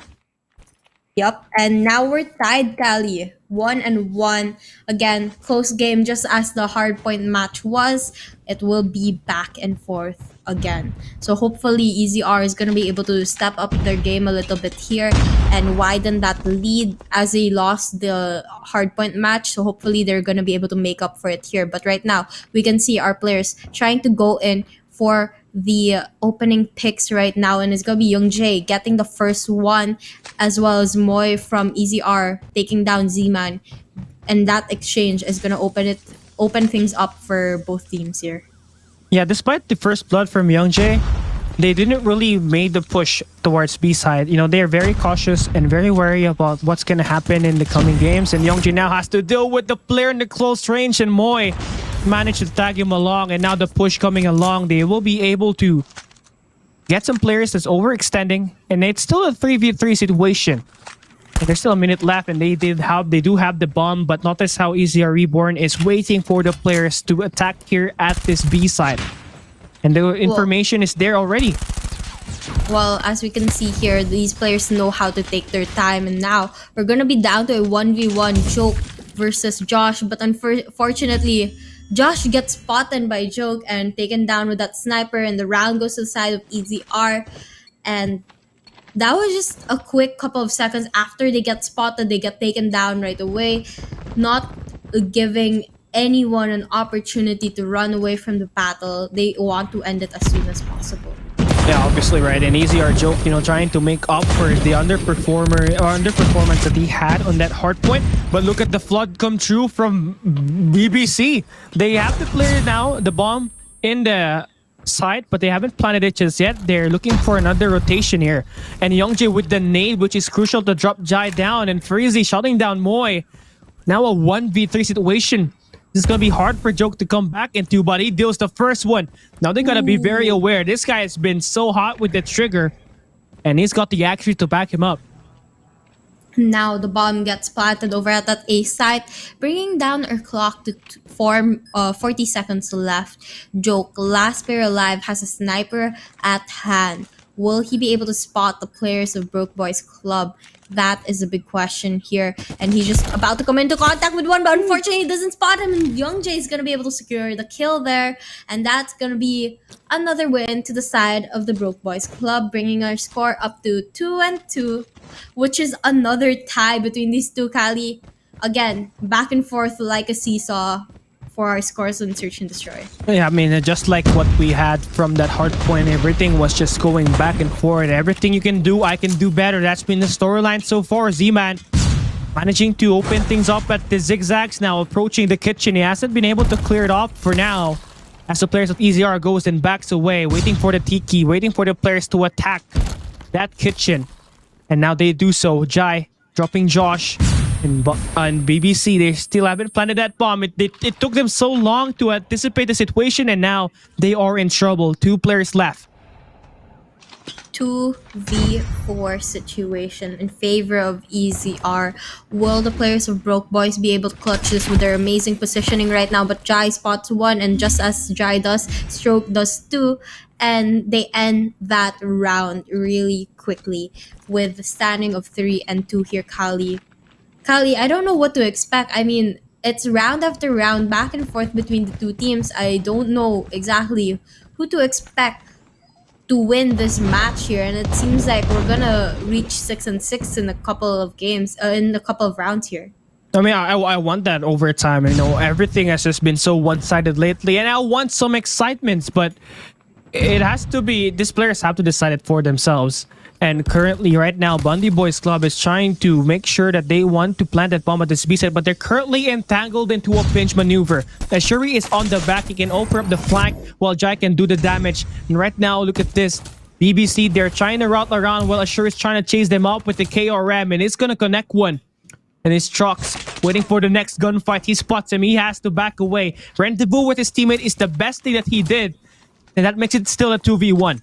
Speaker 2: Yep, and now we're tied, Kali. 1-1. Again, close game just as the hardpoint match was. It will be back and forth again. So hopefully EZR is going to be able to step up their game a little bit here and widen that lead as they lost the hardpoint match. So hopefully they're going to be able to make up for it here. But right now, we can see our players trying to go in for the opening picks right now, and it's gonna be Young Jae getting the first one, as well as Moy from EZR taking down Z-Man, and that exchange is gonna open things up for both teams here.
Speaker 1: Yeah, despite the first blood from Youngjae, they didn't really made the push towards B side. You know, they're very cautious and very wary about what's gonna happen in the coming games, and Youngjae now has to deal with the player in the close range, and Moy managed to tag him along, and now the push coming along, they will be able to get some players that's overextending, and it's still a 3v3 situation. And there's still a minute left, and they do have the bomb, but notice how EZR Reborn is waiting for the players to attack here at this B side. And the information is there already.
Speaker 2: Well, as we can see here, these players know how to take their time, and now we're gonna be down to a 1v1 Joke versus Josh, but unfortunately, Josh gets spotted by Joke and taken down with that sniper, and the round goes to the side of EZR. And that was just a quick couple of seconds after they get spotted, they get taken down right away, not giving anyone an opportunity to run away from the battle. They want to end it as soon as possible.
Speaker 1: Yeah, obviously, right. And EZR Joke, you know, trying to make up for the underperformance that he had on that hard point. But look at the flood come true from BBC. They have the player now, the bomb in the side, but they haven't planted it just yet. They're looking for another rotation here. And Youngjae with the nade, which is crucial to drop Jai down, and Freezy shutting down Moy. Now a 1v3 situation. This is going to be hard for Joke to come back into, but he deals the first one. Now they got to be very aware. This guy has been so hot with the trigger, and he's got the accuracy to back him up.
Speaker 2: Now the bomb gets planted over at that A site, bringing down our clock to 40 seconds left. Joke, last player alive, has a sniper at hand. Will he be able to spot the players of Broke Boys Club? That is a big question here. And he's just about to come into contact with one, but unfortunately he doesn't spot him. And Young Jae is going to be able to secure the kill there. And that's going to be another win to the side of the Broke Boys Club, bringing our score up to 2-2, which is another tie between these two, Kali. Again, back and forth like a seesaw for our scores on Search and Destroy.
Speaker 1: Yeah, I mean, just like what we had from that hard point, everything was just going back and forth. Everything you can do, I can do better. That's been the storyline so far. Z-Man managing to open things up at the zigzags, now approaching the kitchen. He hasn't been able to clear it off for now, as the players of EZR goes and backs away, waiting for the Tiki, waiting for the players to attack that kitchen. And now they do so. Jai dropping Josh. And BBC, they still haven't planted that bomb. It took them so long to anticipate the situation, and now they are in trouble. 2 players left.
Speaker 2: 2v4 situation in favor of EZR. Will the players of Broke Boys be able to clutch this with their amazing positioning right now? But Jai spots one, and just as Jai does, Stroke does too. And they end that round really quickly with the standing of 3-2 here, Kali. Kali, I don't know what to expect. I mean, it's round after round, back and forth between the two teams. I don't know exactly who to expect to win this match here, and it seems like we're gonna reach 6-6 in a couple of games, in a couple of rounds here.
Speaker 1: I mean, I want that overtime. You know, everything has just been so one-sided lately, and I want some excitement, but it has to be, these players have to decide it for themselves. And currently, right now, BONDEE Boys Club is trying to make sure that they want to plant that bomb at this B side, but they're currently entangled into a pinch maneuver. As Shuri is on the back, he can open up the flank while Jai can do the damage. And right now, look at this. BBC, they're trying to route around while Ashur is trying to chase them up with the KRM, and it's going to connect one. And his trucks waiting for the next gunfight. He spots him. He has to back away. Rendezvous with his teammate is the best thing that he did, and that makes it still a 2v1.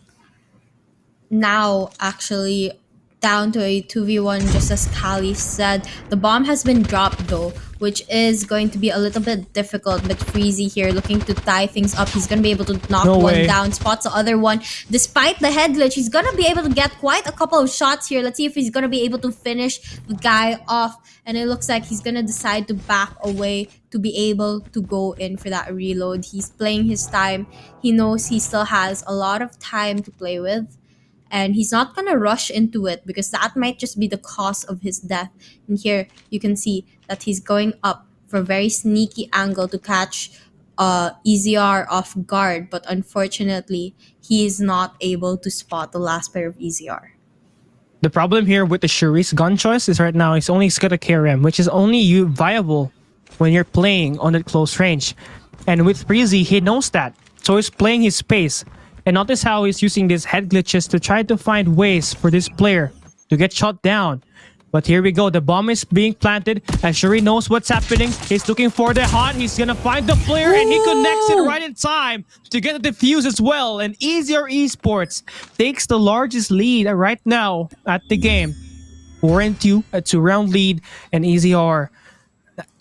Speaker 2: Now, actually, down to a 2v1, just as Kali said. The bomb has been dropped, though, which is going to be a little bit difficult. But Freezy here looking to tie things up. He's going to be able to knock
Speaker 1: No
Speaker 2: one
Speaker 1: way.
Speaker 2: down, spots the other one. Despite the head glitch, he's going to be able to get quite a couple of shots here. Let's see if he's going to be able to finish the guy off. And it looks like he's going to decide to back away to be able to go in for that reload. He's playing his time. He knows he still has a lot of time to play with. And he's not gonna rush into it because that might just be the cause of his death. And here you can see that he's going up for a very sneaky angle to catch EZR off guard, but unfortunately he is not able to spot the last pair of EZR.
Speaker 1: The problem here with the Shuri's gun choice is right now it's only SKADI KRM, which is only viable when you're playing on that close range. And with Freezy, he knows that. So he's playing his space. And notice how he's using these head glitches to try to find ways for this player to get shot down. But here we go. The bomb is being planted and Shuri knows what's happening. He's looking for the hot. He's going to find the player and he connects it right in time to get the defuse as well. And Easier Esports takes the largest lead right now at the game. 4-2, a 2-round lead, and EZR.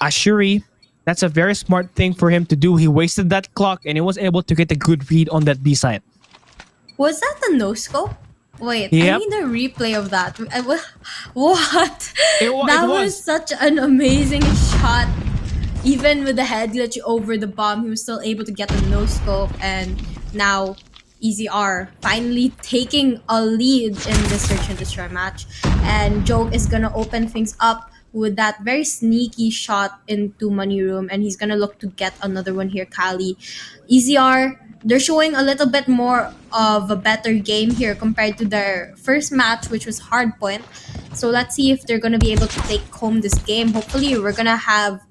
Speaker 1: Shuri, that's a very smart thing for him to do. He wasted that clock and he was able to get a good read on that B side.
Speaker 2: Was that the no scope? Wait,
Speaker 1: Yep.
Speaker 2: I need a replay of that. What?
Speaker 1: It
Speaker 2: That
Speaker 1: was.
Speaker 2: was such an amazing shot. Even with the head glitch over the bomb, he was still able to get the no scope. And now EZR finally taking a lead in this search and destroy match. And Joke is gonna open things up with that very sneaky shot into Money Room, and he's gonna look to get another one here, Kali. EZR, they're showing a little bit more of a better game here compared to their first match, which was Hardpoint. So let's see if they're gonna be able to take home this game. Hopefully, we're gonna have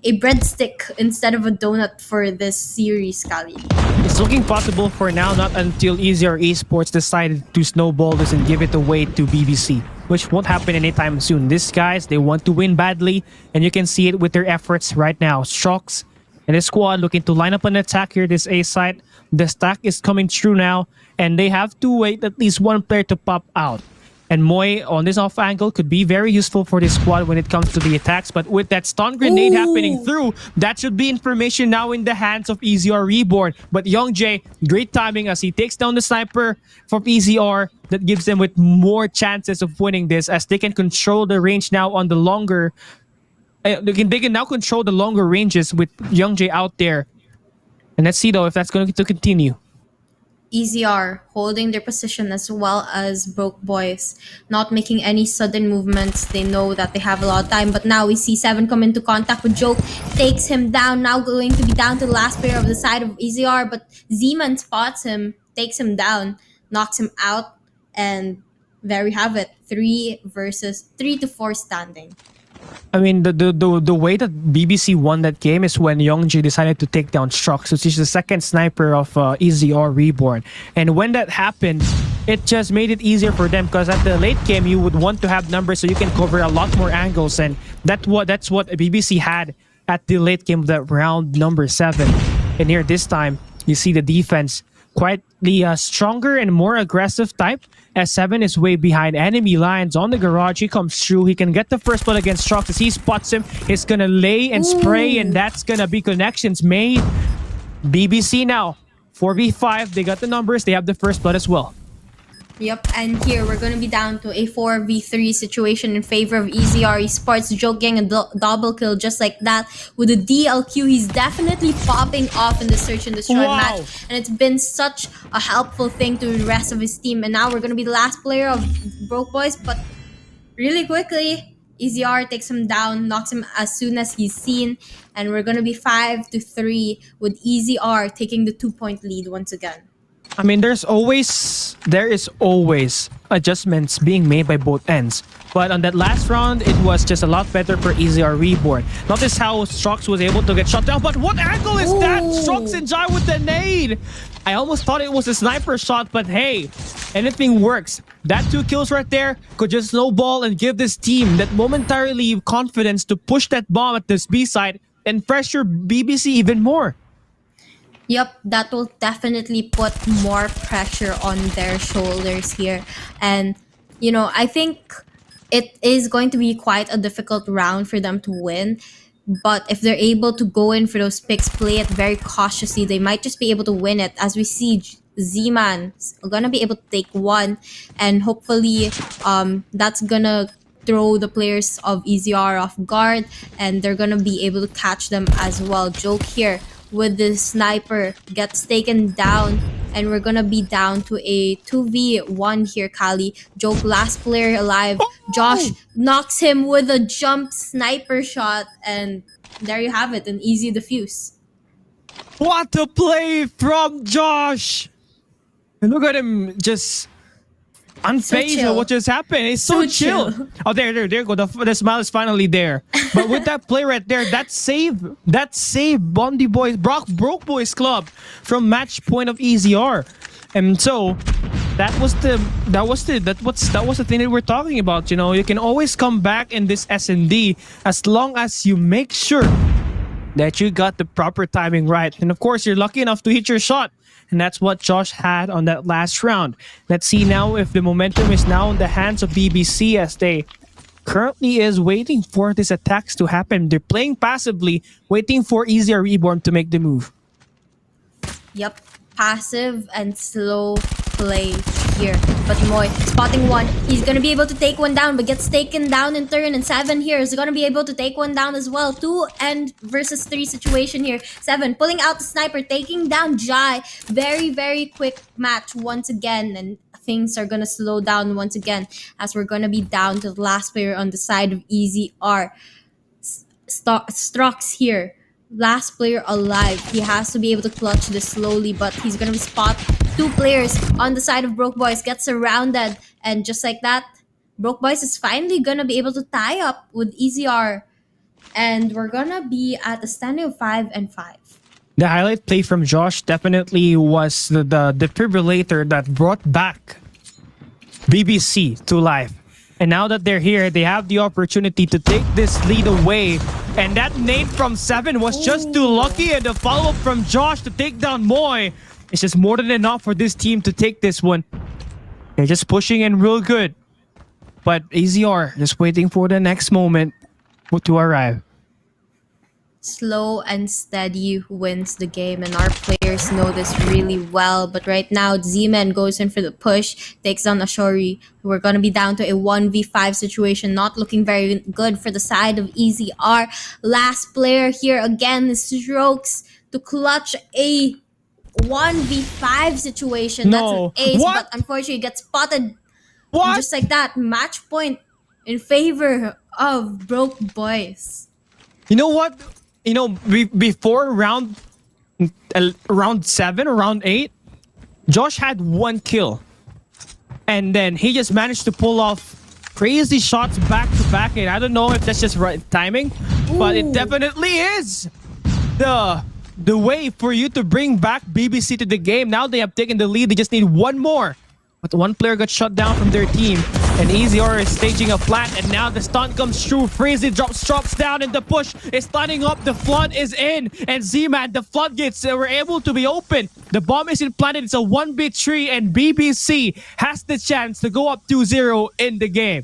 Speaker 2: a breadstick instead of a donut for this series, Kali.
Speaker 1: It's looking possible for now, not until Easier Esports decided to snowball this and give it away to BBC, which won't happen anytime soon. These guys, they want to win badly, and you can see it with their efforts right now. Strokes and his squad looking to line up an attack here, this A site. The stack is coming through now, and they have to wait at least one player to pop out. And Moy on this off angle could be very useful for this squad when it comes to the attacks. But with that stun grenade happening through, that should be information now in the hands of EZR Reborn. But Young J, great timing as he takes down the sniper from EZR. That gives them with more chances of winning this as they can control the range now on the longer. They can now control the longer ranges with Young J out there. And let's see though if that's going to continue.
Speaker 2: EZR holding their position as well as Broke Boys, not making any sudden movements. They know that they have a lot of time, but now we see Seven come into contact with Joke, takes him down, now going to be down to the last player of the side of EZR, but Z-Man spots him, takes him down, knocks him out, and there we have it. 3 versus 3 to 4 standing.
Speaker 1: I mean, the way that BBC won that game is when Youngji decided to take down Strux, which is the second sniper of EZR Reborn. And when that happened, it just made it easier for them because at the late game, you would want to have numbers so you can cover a lot more angles. And that's what BBC had at the late game of that round number 7. And here this time, you see the defense quite the stronger and more aggressive type. S7 is way behind enemy lines on the garage. He comes through. He can get the first blood against Strux as he spots him. He's gonna lay and spray, and that's gonna be connections made. BBC now 4v5. They got the numbers. They have the first blood as well.
Speaker 2: Yep, and here we're going to be down to a 4v3 situation in favor of EZR Esports. Joke getting a double kill just like that. With a DLQ, he's definitely popping off in the search and destroy match. And it's been such a helpful thing to the rest of his team. And now we're going to be the last player of Broke Boys. But really quickly, EZR takes him down, knocks him as soon as he's seen. And we're going to be 5-3 with EZR taking the 2-point lead once again.
Speaker 1: I mean, there is always adjustments being made by both ends. But on that last round, it was just a lot better for EZR Reborn. Notice how Strux was able to get shot down, but what angle is that? Strux and Jai with the nade! I almost thought it was a sniper shot, but hey, anything works. That 2 kills right there could just snowball and give this team that momentarily confidence to push that bomb at this B side and pressure BBC even more.
Speaker 2: Yep, that will definitely put more pressure on their shoulders here. And, I think it is going to be quite a difficult round for them to win. But if they're able to go in for those picks, play it very cautiously, they might just be able to win it. As we see, Z-Man's gonna be able to take one, and hopefully that's gonna throw the players of EZR off guard, and they're gonna be able to catch them as well. Joke here with the sniper gets taken down, and we're gonna be down to a 2v1 here. Kali, Joke, last player alive. Josh knocks him with a jump sniper shot, and there you have it, an easy defuse.
Speaker 1: What a play from Josh! And look at him just unfazed
Speaker 2: chill.
Speaker 1: at what just happened. It's so,
Speaker 2: So
Speaker 1: chill.
Speaker 2: chill.
Speaker 1: Oh, there you go. The smile is finally there. But with that play right there, that save BONDEE Boys, Broke Boys Club from match point of EZR. And so that was the thing that we're talking about. You know, you can always come back in this SND as long as you make sure that you got the proper timing right. And of course, you're lucky enough to hit your shot. And that's what Josh had on that last round. Let's see now if the momentum is now in the hands of BBC, as they currently is waiting for these attacks to happen. They're playing passively, waiting for EZR Reborn to make the move.
Speaker 2: Yep, passive and slow play here. But Moy spotting one. He's gonna be able to take one down, but gets taken down in turn. And 7 here is gonna be able to take one down as well. 2 and versus 3 situation here. 7 pulling out the sniper, taking down Jai. Very, very quick match once again. And things are gonna slow down once again, as we're gonna be down to the last player on the side of EZR. Strux here. Last player alive. He has to be able to clutch this slowly, but he's gonna spot 2 players on the side of Broke Boys, gets surrounded, and just like that, Broke Boys is finally gonna be able to tie up with EZR, and we're gonna be at a standing of 5-5.
Speaker 1: The highlight play from Josh definitely was the defibrillator that brought back BBC to life. And now that they're here, they have the opportunity to take this lead away. And that nade from 7 was just too lucky, and the follow-up from Josh to take down Moy is just more than enough for this team to take this one. They're just pushing in real good. But EZR just waiting for the next moment to arrive.
Speaker 2: Slow and steady wins the game, and our players know this really well. But right now, Z-Man goes in for the push, takes down Ashori. We're going to be down to a 1v5 situation, not looking very good for the side of EZR. Last player here again is Strokes to clutch a 1v5 situation.
Speaker 1: No.
Speaker 2: That's an ace,
Speaker 1: What?
Speaker 2: but unfortunately gets spotted.
Speaker 1: What?
Speaker 2: Just like that, match point in favor of Broke Boys.
Speaker 1: You know what? You know, before round 7 or round 8, Josh had 1 kill. And then he just managed to pull off crazy shots back to back. And I don't know if that's just right timing, but it definitely is the way for you to bring back BBC to the game. Now they have taken the lead. They just need 1 more. But 1 player got shut down from their team. And EZR is staging a plant, and now the stunt comes through. Freezy drops down, and the push is stunning up. The flood is in, and Z-Man, the floodgates were able to be opened. The bomb is implanted. It's a 1v3, and BBC has the chance to go up 2-0 in the game.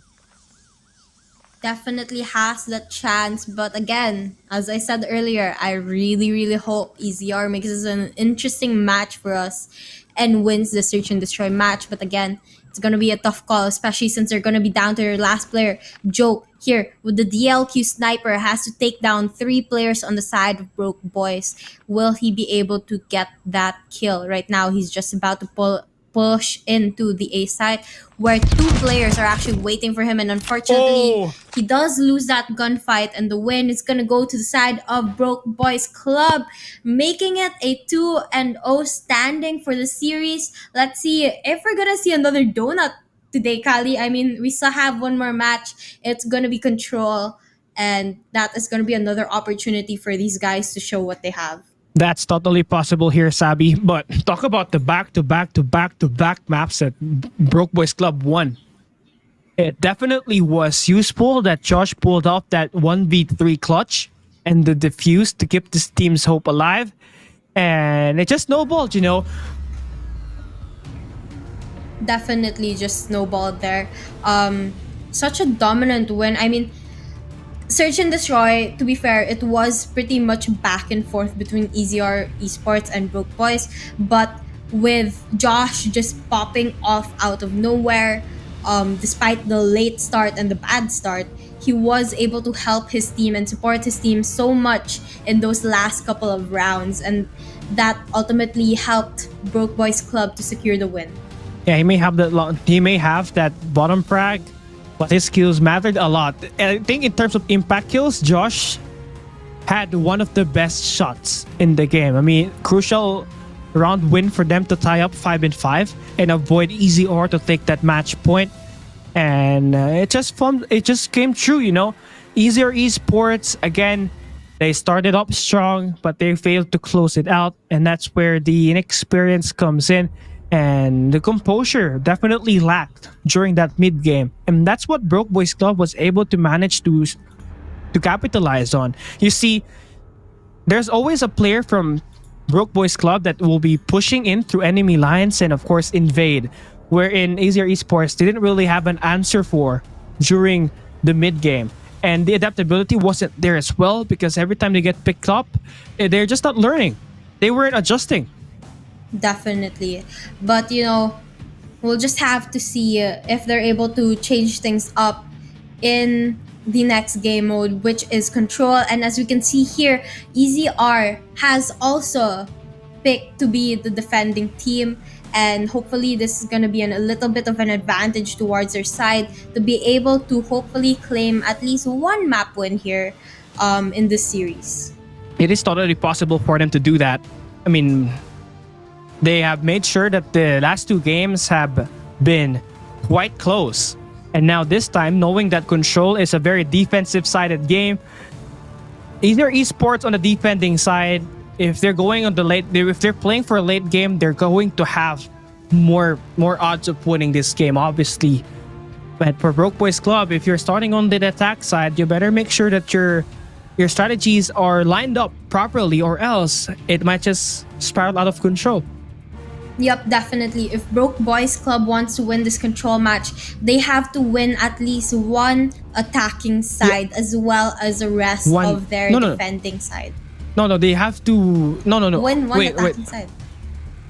Speaker 2: Definitely has that chance, but again, as I said earlier, I really hope EZR makes this an interesting match for us and wins the search and destroy match. But again, it's gonna be a tough call, especially since they're gonna be down to their last player. Joke here with the DLQ sniper has to take down 3 players on the side of Broke Boys. Will he be able to get that kill? Right now, he's just about to push into the A side, where 2 players are actually waiting for him, and unfortunately he does lose that gunfight, and the win is gonna go to the side of Broke Boys Club, making it a 2-0 standing for the series. Let's see if we're gonna see another donut today, Kali. I mean, we still have 1 more match. It's gonna be Control, and that is gonna be another opportunity for these guys to show what they have.
Speaker 1: That's totally possible here, Sabi. But talk about the back-to-back maps that Broke Boys Club won. It definitely was useful that Josh pulled off that 1v3 clutch and the defuse to keep this team's hope alive. And it just snowballed, you know.
Speaker 2: Definitely just snowballed there. Such a dominant win. I mean, Search and Destroy, to be fair, it was pretty much back and forth between EZR Esports and Broke Boys, but with Josh just popping off out of nowhere, despite the late start and the bad start, he was able to help his team and support his team so much in those last couple of rounds, and that ultimately helped Broke Boys Club to secure the win.
Speaker 1: Yeah, he may have that bottom frag, but his skills mattered a lot. And I think in terms of impact kills, Josh had one of the best shots in the game. I mean, crucial round win for them to tie up 5-5 and avoid Easy Or to take that match point. And it just came true, you know. Easier Esports, again, they started up strong, but they failed to close it out. And that's where the inexperience comes in. And the composure definitely lacked during that mid game. And that's what Broke Boys Club was able to manage to capitalize on. You see, there's always a player from Broke Boys Club that will be pushing in through enemy lines and of course invade, wherein Easier Esports didn't really have an answer for during the mid game. And the adaptability wasn't there as well, because every time they get picked up, they're just not learning. They weren't adjusting.
Speaker 2: Definitely. But, you know, we'll just have to see if they're able to change things up in the next game mode, which is Control. And as we can see here, EZR has also picked to be the defending team. And hopefully this is going to be a little bit of an advantage towards their side to be able to hopefully claim at least one map win here in this series.
Speaker 1: It is totally possible for them to do that. I mean, they have made sure that the last two games have been quite close. And now this time, knowing that Control is a very defensive-sided game, either Esports on the defending side, if they're going on the late, if they're playing for a late game, they're going to have more odds of winning this game, obviously. But for Broke Boys Club, if you're starting on the attack side, you better make sure that your strategies are lined up properly, or else it might just spiral out of control.
Speaker 2: Yep, definitely. If Broke Boys Club wants to win this Control match, they have to win at least one attacking side as well as the rest of their defending side.
Speaker 1: No, they have to... No.
Speaker 2: Win one attacking side.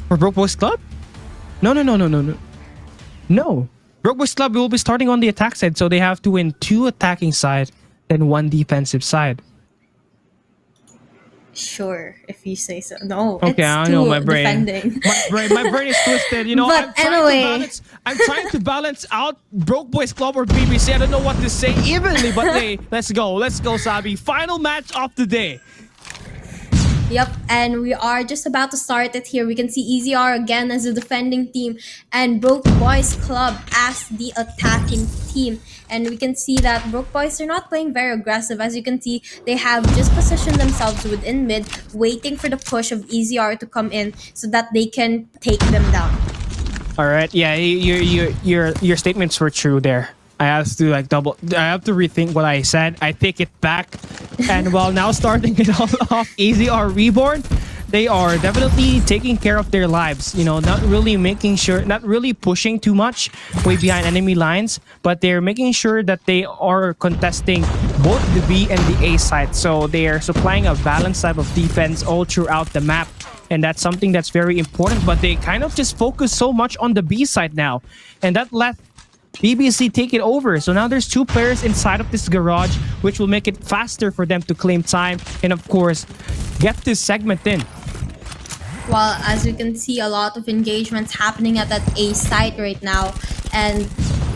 Speaker 1: For Broke Boys Club? No. No. Broke Boys Club will be starting on the attack side, so they have to win 2 attacking side, then 1 defensive side.
Speaker 2: Sure, if you say so. No,
Speaker 1: okay,
Speaker 2: it's
Speaker 1: I know my brain.
Speaker 2: Defending.
Speaker 1: My brain is twisted. You know,
Speaker 2: But
Speaker 1: I'm trying to balance out Broke Boys Club or BBC. I don't know what to say evenly, but hey, let's go, Sabi. Final match of the day.
Speaker 2: Yep, and we are just about to start it here. We can see EZR again as the defending team and Broke Boys Club as the attacking team. And we can see that Broke Boys are not playing very aggressive. As you can see, they have just positioned themselves within mid, waiting for the push of EZR to come in so that they can take them down.
Speaker 1: All right, yeah, your statements were true there. I have to rethink what I said. I take it back. And while now starting it all off, EZR Reborn, they are definitely taking care of their lives. You know, not really pushing too much way behind enemy lines, but they're making sure that they are contesting both the B and the A side. So they are supplying a balanced type of defense all throughout the map. And that's something that's very important, but they kind of just focus so much on the B side now. And that let BBC take it over. So now there's 2 players inside of this garage, which will make it faster for them to claim time and of course get this segment in.
Speaker 2: Well, as you can see, a lot of engagements happening at that A site right now, and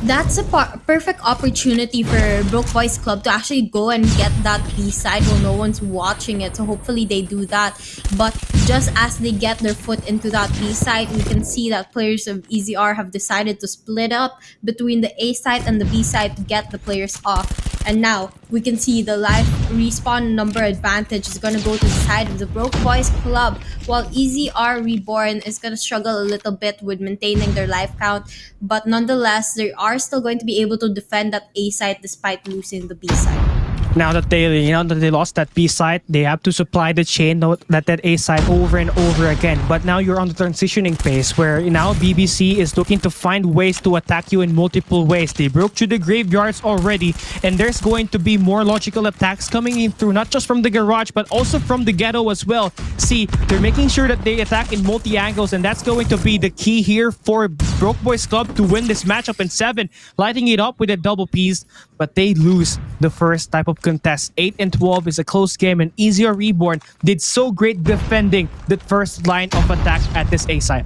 Speaker 2: that's a perfect opportunity for Broke Boys Club to actually go and get that B side while no one's watching it. So hopefully they do that. But just as they get their foot into that B side, we can see that players of EZR have decided to split up between the A side and the B side to get the players off. And now we can see the live respawn number advantage is going to go to the side of the Broke Boys Club, while EZR Reborn is going to struggle a little bit with maintaining their life count. But nonetheless, they are still going to be able to defend that A side despite losing the B side.
Speaker 1: Now that they lost that B site, they have to supply the chain that A site over and over again. But now you're on the transitioning phase where now BBC is looking to find ways to attack you in multiple ways. They broke through the graveyards already, and there's going to be more logical attacks coming in through, not just from the garage, but also from the ghetto as well. See, they're making sure that they attack in multi-angles, and that's going to be the key here for Broke Boys Club to win this matchup in 7, lighting it up with a double piece, but they lose the first type of contest. 8 and 12 is a close game, and Easier Reborn did so great defending the first line of attack at this A site.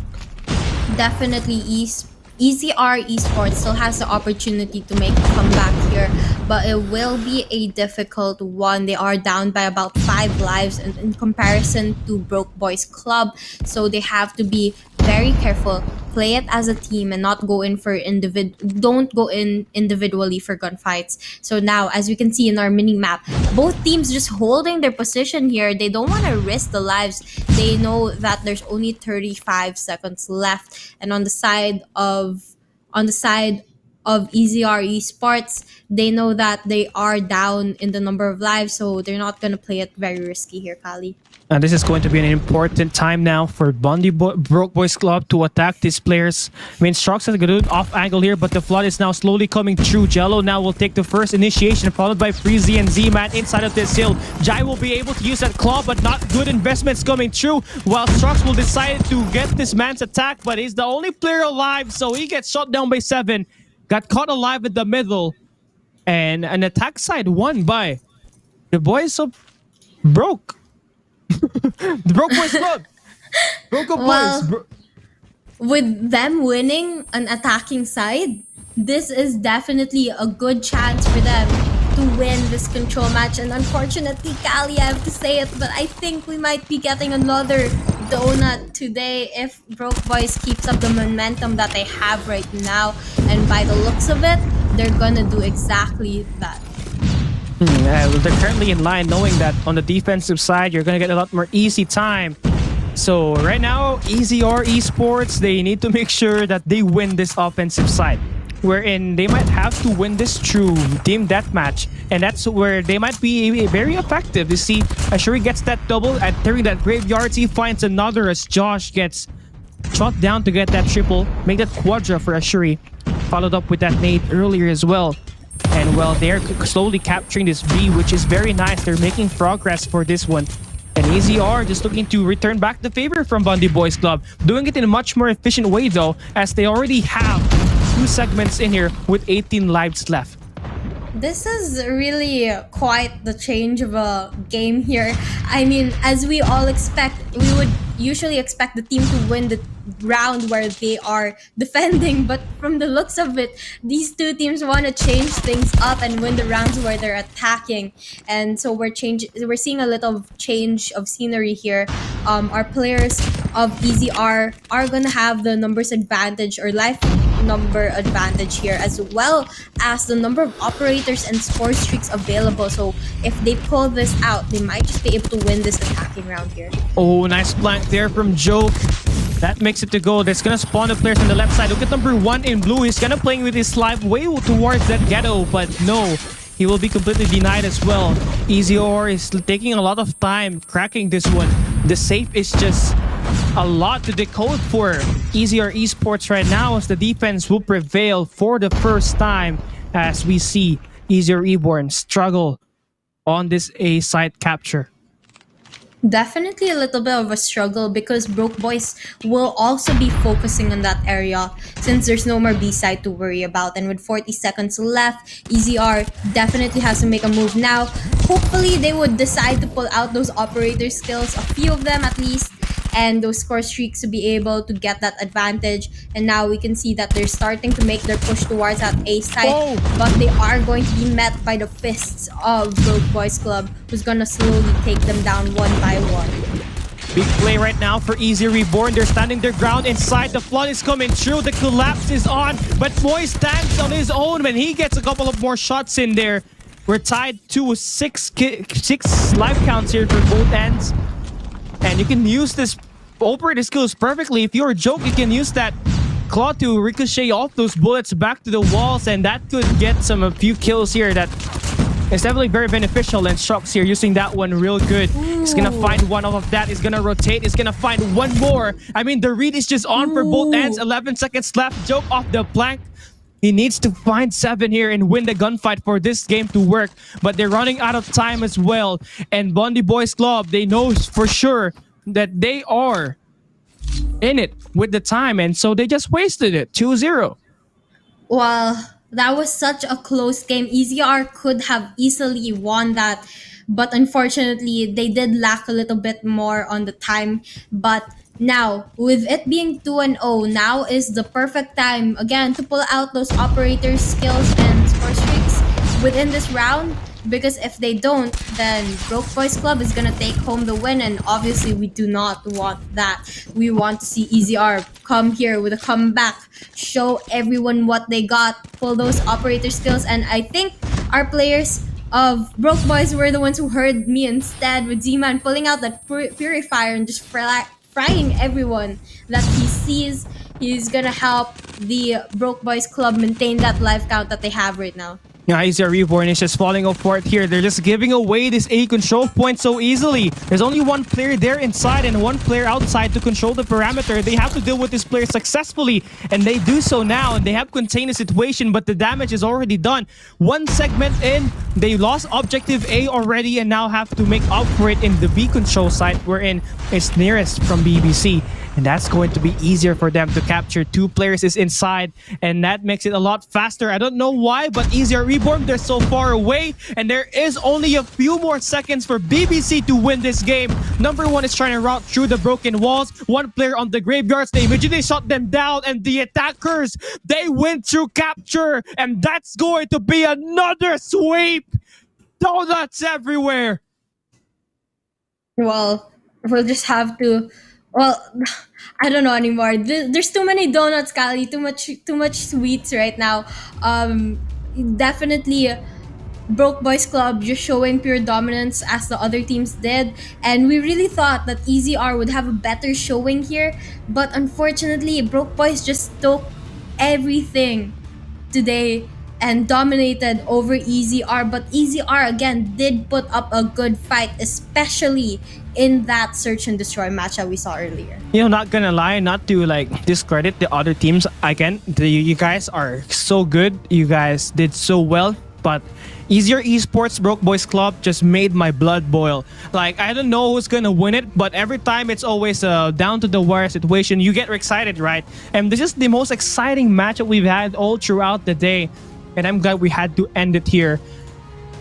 Speaker 2: Definitely EZR Esports still has the opportunity to make a comeback here, but it will be a difficult one. They are down by about 5 lives in comparison to Broke Boys Club, so they have to be very careful, play it as a team and not go in for don't go in individually for gunfights. So now, as we can see in our mini map, both teams just holding their position here. They don't want to risk the lives. They know that there's only 35 seconds left, and on the side of EZR Esports, they know that they are down in the number of lives, so they're not going to play it very risky here, Kali.
Speaker 1: And this is going to be an important time now for Broke Boys Club to attack these players. I mean, Strux has a good off angle here, but the flood is now slowly coming through. Jello now will take the first initiation, followed by Freezy and Z-Man inside of this hill. Jai will be able to use that claw, but not good investments coming through, while Strux will decide to get this man's attack, but he's the only player alive, so he gets shot down by 7. Got caught alive in the middle, and an attack side won by the boys of Broke. The Broke Boys Club. Broke up
Speaker 2: Well,
Speaker 1: boys.
Speaker 2: with them winning an attacking side, this is definitely a good chance for them to win this control match. And unfortunately, Kali, I have to say it, but I think we might be getting another donut today if Broke Boys keeps up the momentum that they have right now. And by the looks of it, they're gonna do exactly that.
Speaker 1: Yeah, well, they're currently in line, knowing that on the defensive side, you're going to get a lot more easy time. So right now, EZR Esports, they need to make sure that they win this offensive side, wherein they might have to win this through team deathmatch, and that's where they might be very effective. You see, Ashuri gets that double, and during that graveyard, he finds another as Josh gets shot down to get that triple, make that quadra for Ashuri, followed up with that nade earlier as well. And well, they're slowly capturing this B, which is very nice. They're making progress for this one. And EZR just looking to return back the favor from BONDEE Boys Club. Doing it in a much more efficient way though, as they already have 2 segments in here with 18 lives left.
Speaker 2: This is really quite the change of a game here. I mean, as we all expect, we would usually expect the team to win the round where they are defending, but from the looks of it, these two teams want to change things up and win the rounds where they're attacking. And so we're seeing a little change of scenery here. Our players of EZR are gonna have the numbers advantage or life number advantage here, as well as the number of operators and score streaks available. So if they pull this out, they might just be able to win this attacking round here.
Speaker 1: Oh, nice flank there from Joke. That makes it to go. That's gonna spawn the players on the left side. Look at number 1 in blue. He's gonna playing with his life way towards that ghetto, but no, he will be completely denied as well. EZR is taking a lot of time cracking this one. The safe is just a lot to decode for EZR Esports right now, as the defense will prevail for the first time, as we see EZR Reborn struggle on this A site capture.
Speaker 2: Definitely a little bit of a struggle, because Broke Boys will also be focusing on that area since there's no more B-side to worry about. And with 40 seconds left, EZR definitely has to make a move now. Hopefully they would decide to pull out those operator skills, a few of them at least, and those score streaks to be able to get that advantage. And now we can see that they're starting to make their push towards that A side, but they are going to be met by the fists of Broke Boys Club, who's gonna slowly take them down one by one.
Speaker 1: Big play right now for Easy Reborn. They're standing their ground inside. The flood is coming through. The collapse is on, but Moy stands on his own when he gets a couple of more shots in there. We're tied to six life counts here for both ends. And you can use this operator skills perfectly. If you're a Joke, you can use that claw to ricochet off those bullets back to the walls, and that could get a few kills here that It's definitely very beneficial, and Shox here using that one real good. He's gonna find one off of that. He's gonna rotate. He's gonna find one more. I mean, the read is just on for both ends. 11 seconds left. Joke off the plank. He needs to find 7 here and win the gunfight for this game to work. But they're running out of time as well. And BONDEE Boys Club, they know for sure that they are in it with the time. And so they just wasted it. 2-0.
Speaker 2: Well, that was such a close game. EZR could have easily won that, but unfortunately, they did lack a little bit more on the time. But now, with it being 2-0, now is the perfect time again to pull out those operators' skills and score streaks within this round. Because if they don't, then Broke Boys Club is gonna take home the win, and obviously we do not want that. We want to see EZR come here with a comeback, show everyone what they got, pull those operator skills, and I think our players of Broke Boys were the ones who heard me instead, with Z-Man pulling out that purifier and just frying everyone that he sees. He's gonna help the Broke Boys Club maintain that life count that they have right now.
Speaker 1: Yeah, EZR Reborn is just falling apart here. They're just giving away this A control point so easily. There's only one player there inside and one player outside to control the parameter. They have to deal with this player successfully, and they do so now, and they have contained the situation, but the damage is already done. One segment in, they lost objective A already and now have to make up for it in the B control site, wherein it's nearest from BBC. And that's going to be easier for them to capture. 2 players is inside, and that makes it a lot faster. I don't know why, but EZR Reborn, they're so far away, and there is only a few more seconds for BBC to win this game. Number 1 is trying to route through the broken walls. 1 player on the graveyards. They immediately shot them down, and the attackers, they win through capture, and that's going to be another sweep. Donuts everywhere.
Speaker 2: Well, we'll just have to. Well, I don't know anymore. There's too many donuts, Kali. Too much sweets right now. Definitely, Broke Boys Club just showing pure dominance as the other teams did, and we really thought that EZR would have a better showing here, but unfortunately, Broke Boys just took everything today and dominated over EZR. But EZR again did put up a good fight, especially in that search and destroy match that we saw earlier.
Speaker 1: You know, not gonna lie, not to like discredit the other teams again. You guys are so good. You guys did so well, but EZR Esports Broke Boys Club just made my blood boil. Like, I don't know who's gonna win it, but every time it's always a down to the wire situation. You get excited, right? And this is the most exciting match that we've had all throughout the day, and I'm glad we had to end it here.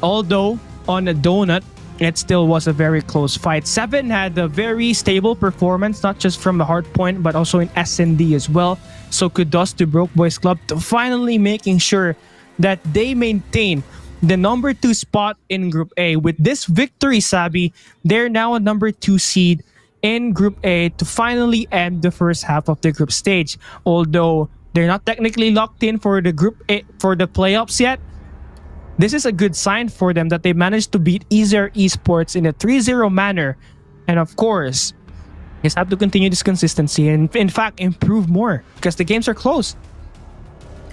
Speaker 1: Although on a donut, it still was a very close fight. 7 had a very stable performance, not just from the Hardpoint, but also in SND as well. So kudos to Broke Boys Club to finally making sure that they maintain the number 2 spot in Group A. With this victory, Sabi, they're now a number 2 seed in Group A to finally end the first half of the group stage. Although they're not technically locked in for the Group A for the playoffs yet, this is a good sign for them that they managed to beat EZR Esports in a 3-0 manner. And of course, just have to continue this consistency and in fact improve more because the games are close.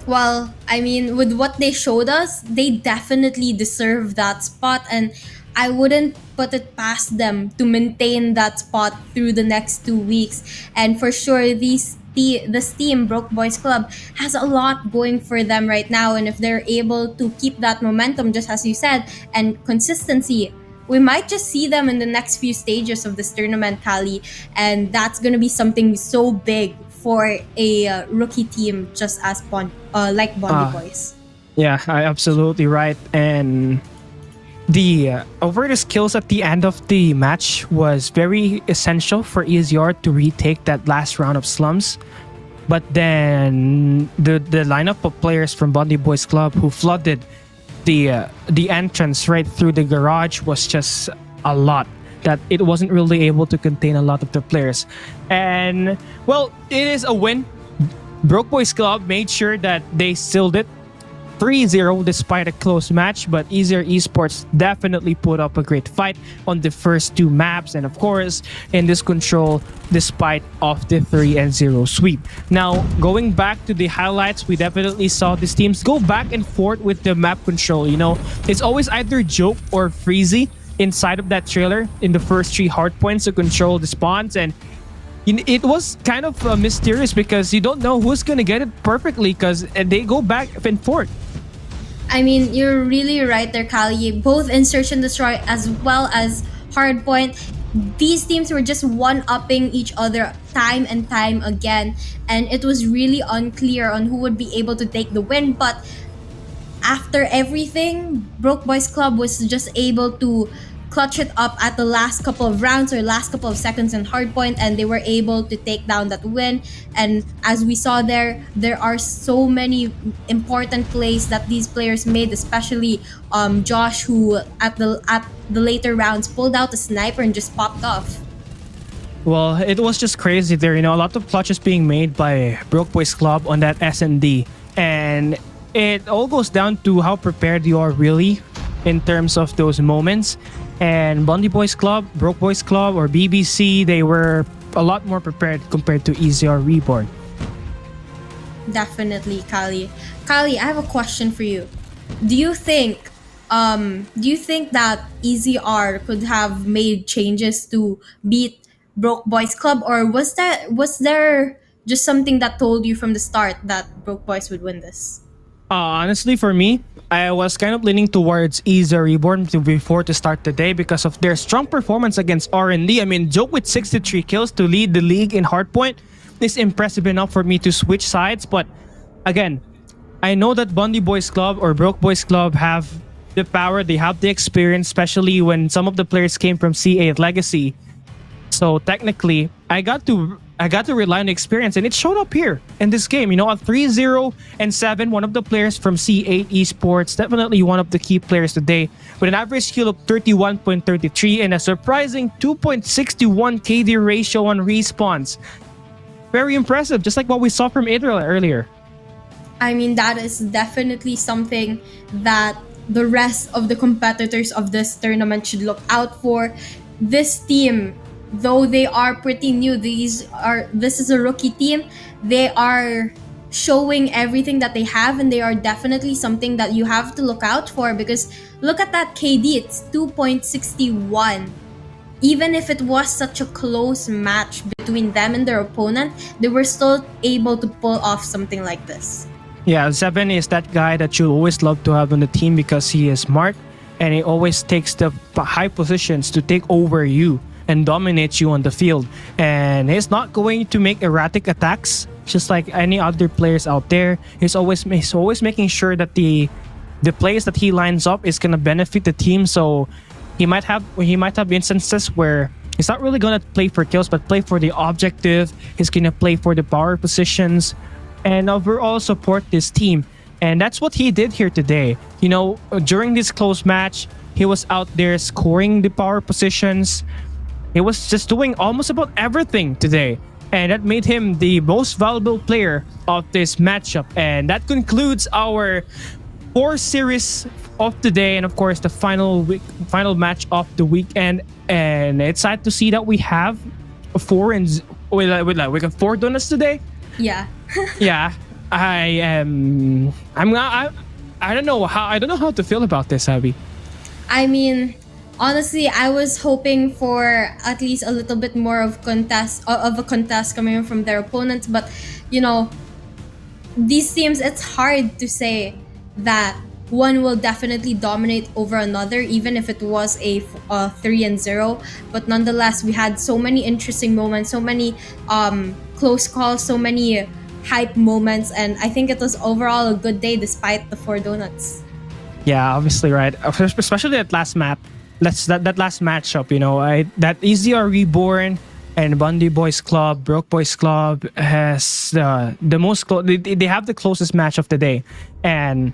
Speaker 2: Well, I mean, with what they showed us, they definitely deserve that spot, and I wouldn't put it past them to maintain that spot through the next 2 weeks. And for sure, this team, Broke Boys Club, has a lot going for them right now, and if they're able to keep that momentum, just as you said, and consistency, we might just see them in the next few stages of this tournament, Kali, and that's gonna be something so big for a rookie team just as like BONDEE Boys.
Speaker 1: Yeah, absolutely right. And the over the skills at the end of the match was very essential for EZR to retake that last round of slums. But then the lineup of players from BONDEE Boys Club who flooded the entrance right through the garage was just a lot, that it wasn't really able to contain a lot of the players. And well, it is a win. Broke Boys Club made sure that they sealed it 3-0 despite a close match, but Easier Esports definitely put up a great fight on the first two maps, and of course in this control despite of the 3-0 sweep. Now going back to the highlights, we definitely saw these teams go back and forth with the map control. You know, it's always either Joke or Freezy inside of that trailer in the first 3 hard points to control the spawns, and it was kind of mysterious because you don't know who's gonna get it perfectly because they go back and forth.
Speaker 2: I mean, you're really right there, Kali. Both Insertion Destroy as well as Hardpoint, these teams were just one-upping each other time and time again, and it was really unclear on who would be able to take the win. But after everything, Broke Boys Club was just able to clutch it up at the last couple of rounds or last couple of seconds in Hardpoint, and they were able to take down that win. And as we saw there are so many important plays that these players made, especially Josh, who at the later rounds pulled out a sniper and just popped off.
Speaker 1: Well, it was just crazy there. You know, a lot of clutches being made by Broke Boys Club on that SND, and it all goes down to how prepared you are really in terms of those moments. And BONDEE Boys Club, Broke Boys Club, or BBC, they were a lot more prepared compared to EZR Reborn.
Speaker 2: Definitely, Kali. Kali, I have a question for you. Do you think that EZR could have made changes to beat Broke Boys Club, or was there just something that told you from the start that Broke Boys would win this?
Speaker 1: Honestly, for me, I was kind of leaning towards EZR Reborn before to start the day because of their strong performance against R&D. I mean, Joke with 63 kills to lead the league in Hardpoint is impressive enough for me to switch sides. But again, I know that BONDEE Boys Club or Broke Boys Club have the power, they have the experience, especially when some of the players came from C8 Legacy. So technically, I got to rely on experience, and it showed up here in this game. You know, a 3-0 and 7, one of the players from C8 Esports, definitely one of the key players today, with an average skill of 31.33 and a surprising 2.61 KD ratio on respawns. Very impressive, just like what we saw from Israel earlier.
Speaker 2: I mean, that is definitely something that the rest of the competitors of this tournament should look out for. This team, though they are pretty new, this is a rookie team, they are showing everything that they have, and they are definitely something that you have to look out for, because look at that KD, it's 2.61. Even if it was such a close match between them and their opponent, they were still able to pull off something like this.
Speaker 1: Yeah, Seven is that guy that you always love to have on the team because he is smart and he always takes the high positions to take over you and dominates you on the field. And he's not going to make erratic attacks, just like any other players out there. He's always making sure that the plays that he lines up is gonna benefit the team. So he might have instances where he's not really gonna play for kills, but play for the objective. He's gonna play for the power positions and overall support this team. And that's what he did here today. You know, during this close match, he was out there scoring the power positions. He was just doing almost about everything today. And that made him the most valuable player of this matchup. And that concludes our 4 series of today, and of course the final match of the weekend. And it's sad to see that we have we got 4 donuts today.
Speaker 2: Yeah.
Speaker 1: Yeah, I don't know how to feel about this, Abby.
Speaker 2: I mean, honestly, I was hoping for at least a little bit more of a contest coming from their opponents, but you know, these teams, it's hard to say that one will definitely dominate over another, even if it was a 3-0. But nonetheless, we had so many interesting moments, so many close calls, so many hype moments, and I think it was overall a good day despite the 4 donuts.
Speaker 1: Yeah, obviously, right. Especially that last map. That last matchup, you know, that EZR Reborn and BONDEE Boys Club, Broke Boys Club has the most they have the closest match of the day, and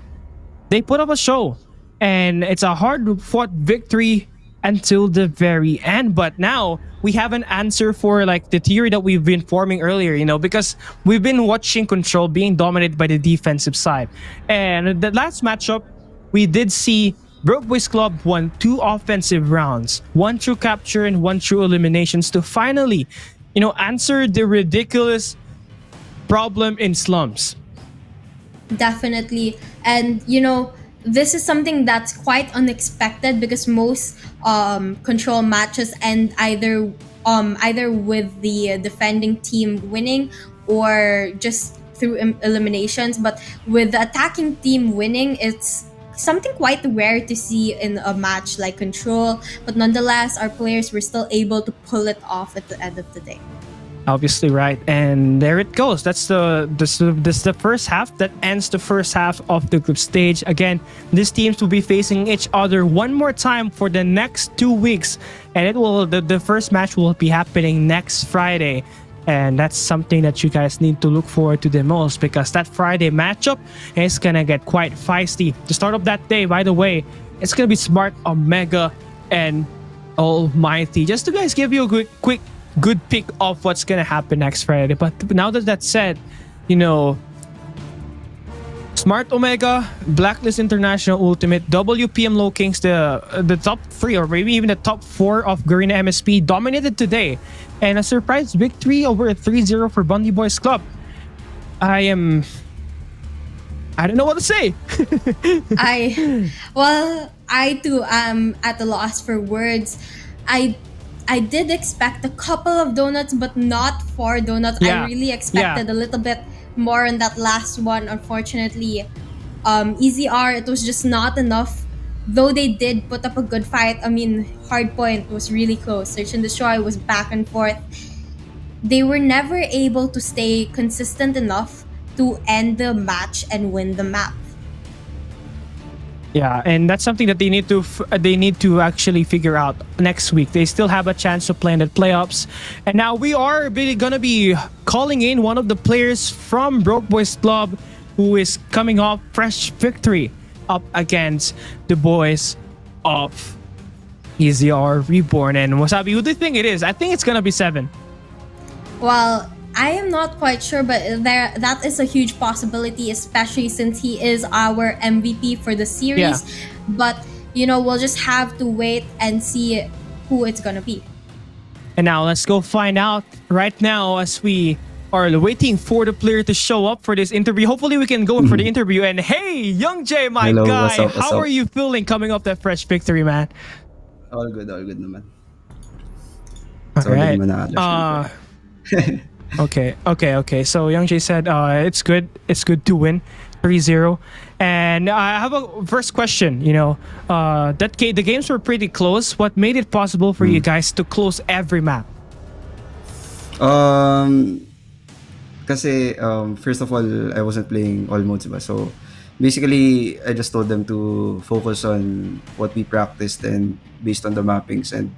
Speaker 1: they put up a show, and it's a hard fought victory until the very end. But now we have an answer for like the theory that we've been forming earlier, because we've been watching Control being dominated by the defensive side. And the last matchup, we did see Broke Boys Club won 2 offensive rounds, 1 through capture and 1 through eliminations to finally, answer the ridiculous problem in slums.
Speaker 2: Definitely. And this is something that's quite unexpected because most control matches end either with the defending team winning or just through eliminations. But with the attacking team winning, it's something quite rare to see in a match like Control. But nonetheless, our players were still able to pull it off at the end of the day.
Speaker 1: Obviously, right, and there it goes. That's the first half that ends the first half of the group stage. Again, these teams will be facing each other one more time for the next 2 weeks, and the first match will be happening next Friday, and that's something that you guys need to look forward to the most because that Friday matchup is gonna get quite feisty. The start of that day, by the way, it's gonna be Smart, Omega, and Almighty. Just to guys give you a quick good pick of what's gonna happen next Friday. But now that that's said, Smart, Omega, Blacklist International Ultimate, WPM Low Kings, the top 3 or maybe even the top 4 of Garena MSP dominated today, and a surprise victory over a 3-0 for BONDEE Boys Club. I don't know what to say.
Speaker 2: I too am at a loss for words. I did expect a couple of donuts, but not 4 donuts.
Speaker 1: Yeah.
Speaker 2: I really expected a little bit more on that last one. Unfortunately, EZR, it was just not enough. Though they did put up a good fight. I mean, Hardpoint was really close. Search and Destroy was back and forth. They were never able to stay consistent enough to end the match and win the map.
Speaker 1: Yeah, and that's something that they need to actually figure out next week. They still have a chance to play in the playoffs. And now we are gonna be calling in one of the players from Broke Boys Club who is coming off fresh victory up against the boys of EZR Reborn. And Wasabi, who do you think it is? I think it's gonna be 7.
Speaker 2: Well, I am not quite sure, but that is a huge possibility, especially since he is our MVP for the series.
Speaker 1: Yeah.
Speaker 2: But we'll just have to wait and see who it's gonna be.
Speaker 1: And now let's go find out right now as we are waiting for the player to show up for this interview. Hopefully we can go in for the interview. And hey, Young J, my
Speaker 5: Hello,
Speaker 1: guy,
Speaker 5: what's up,
Speaker 1: how are you feeling coming off that fresh victory, man?
Speaker 5: All good naman.
Speaker 1: All
Speaker 5: So, all
Speaker 1: right.
Speaker 5: good manalo,
Speaker 1: Okay. So Young J said it's good to win 3-0. And I have a first question. The games were pretty close. What made it possible for you guys to close every map?
Speaker 5: Kasi first of all, I wasn't playing all modes ba. So basically, I just told them to focus on what we practiced and based on the mappings and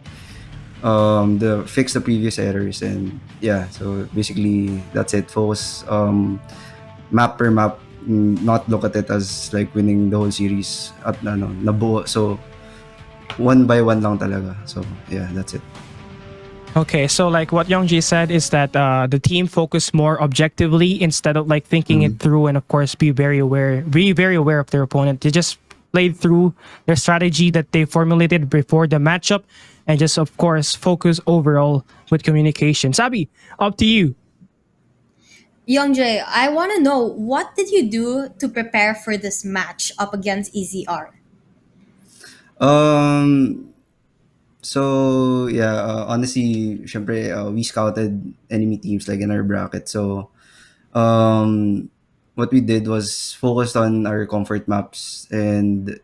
Speaker 5: fix the previous errors, and yeah, so basically that's it. Focus map per map, not look at it as like winning the whole series at nabuo. So one by one lang talaga. So yeah, that's it.
Speaker 1: Okay, so like what Youngji said is that the team focused more objectively instead of like thinking it through, and of course be very aware of their opponent. They just played through their strategy that they formulated before the matchup, and just of course focus overall with communication. Sabi, up to you.
Speaker 2: Youngjae, I want to know, what did you do to prepare for this match up against EZR?
Speaker 5: So yeah, honestly, syempre, we scouted enemy teams like in our bracket. So what we did was focused on our comfort maps, and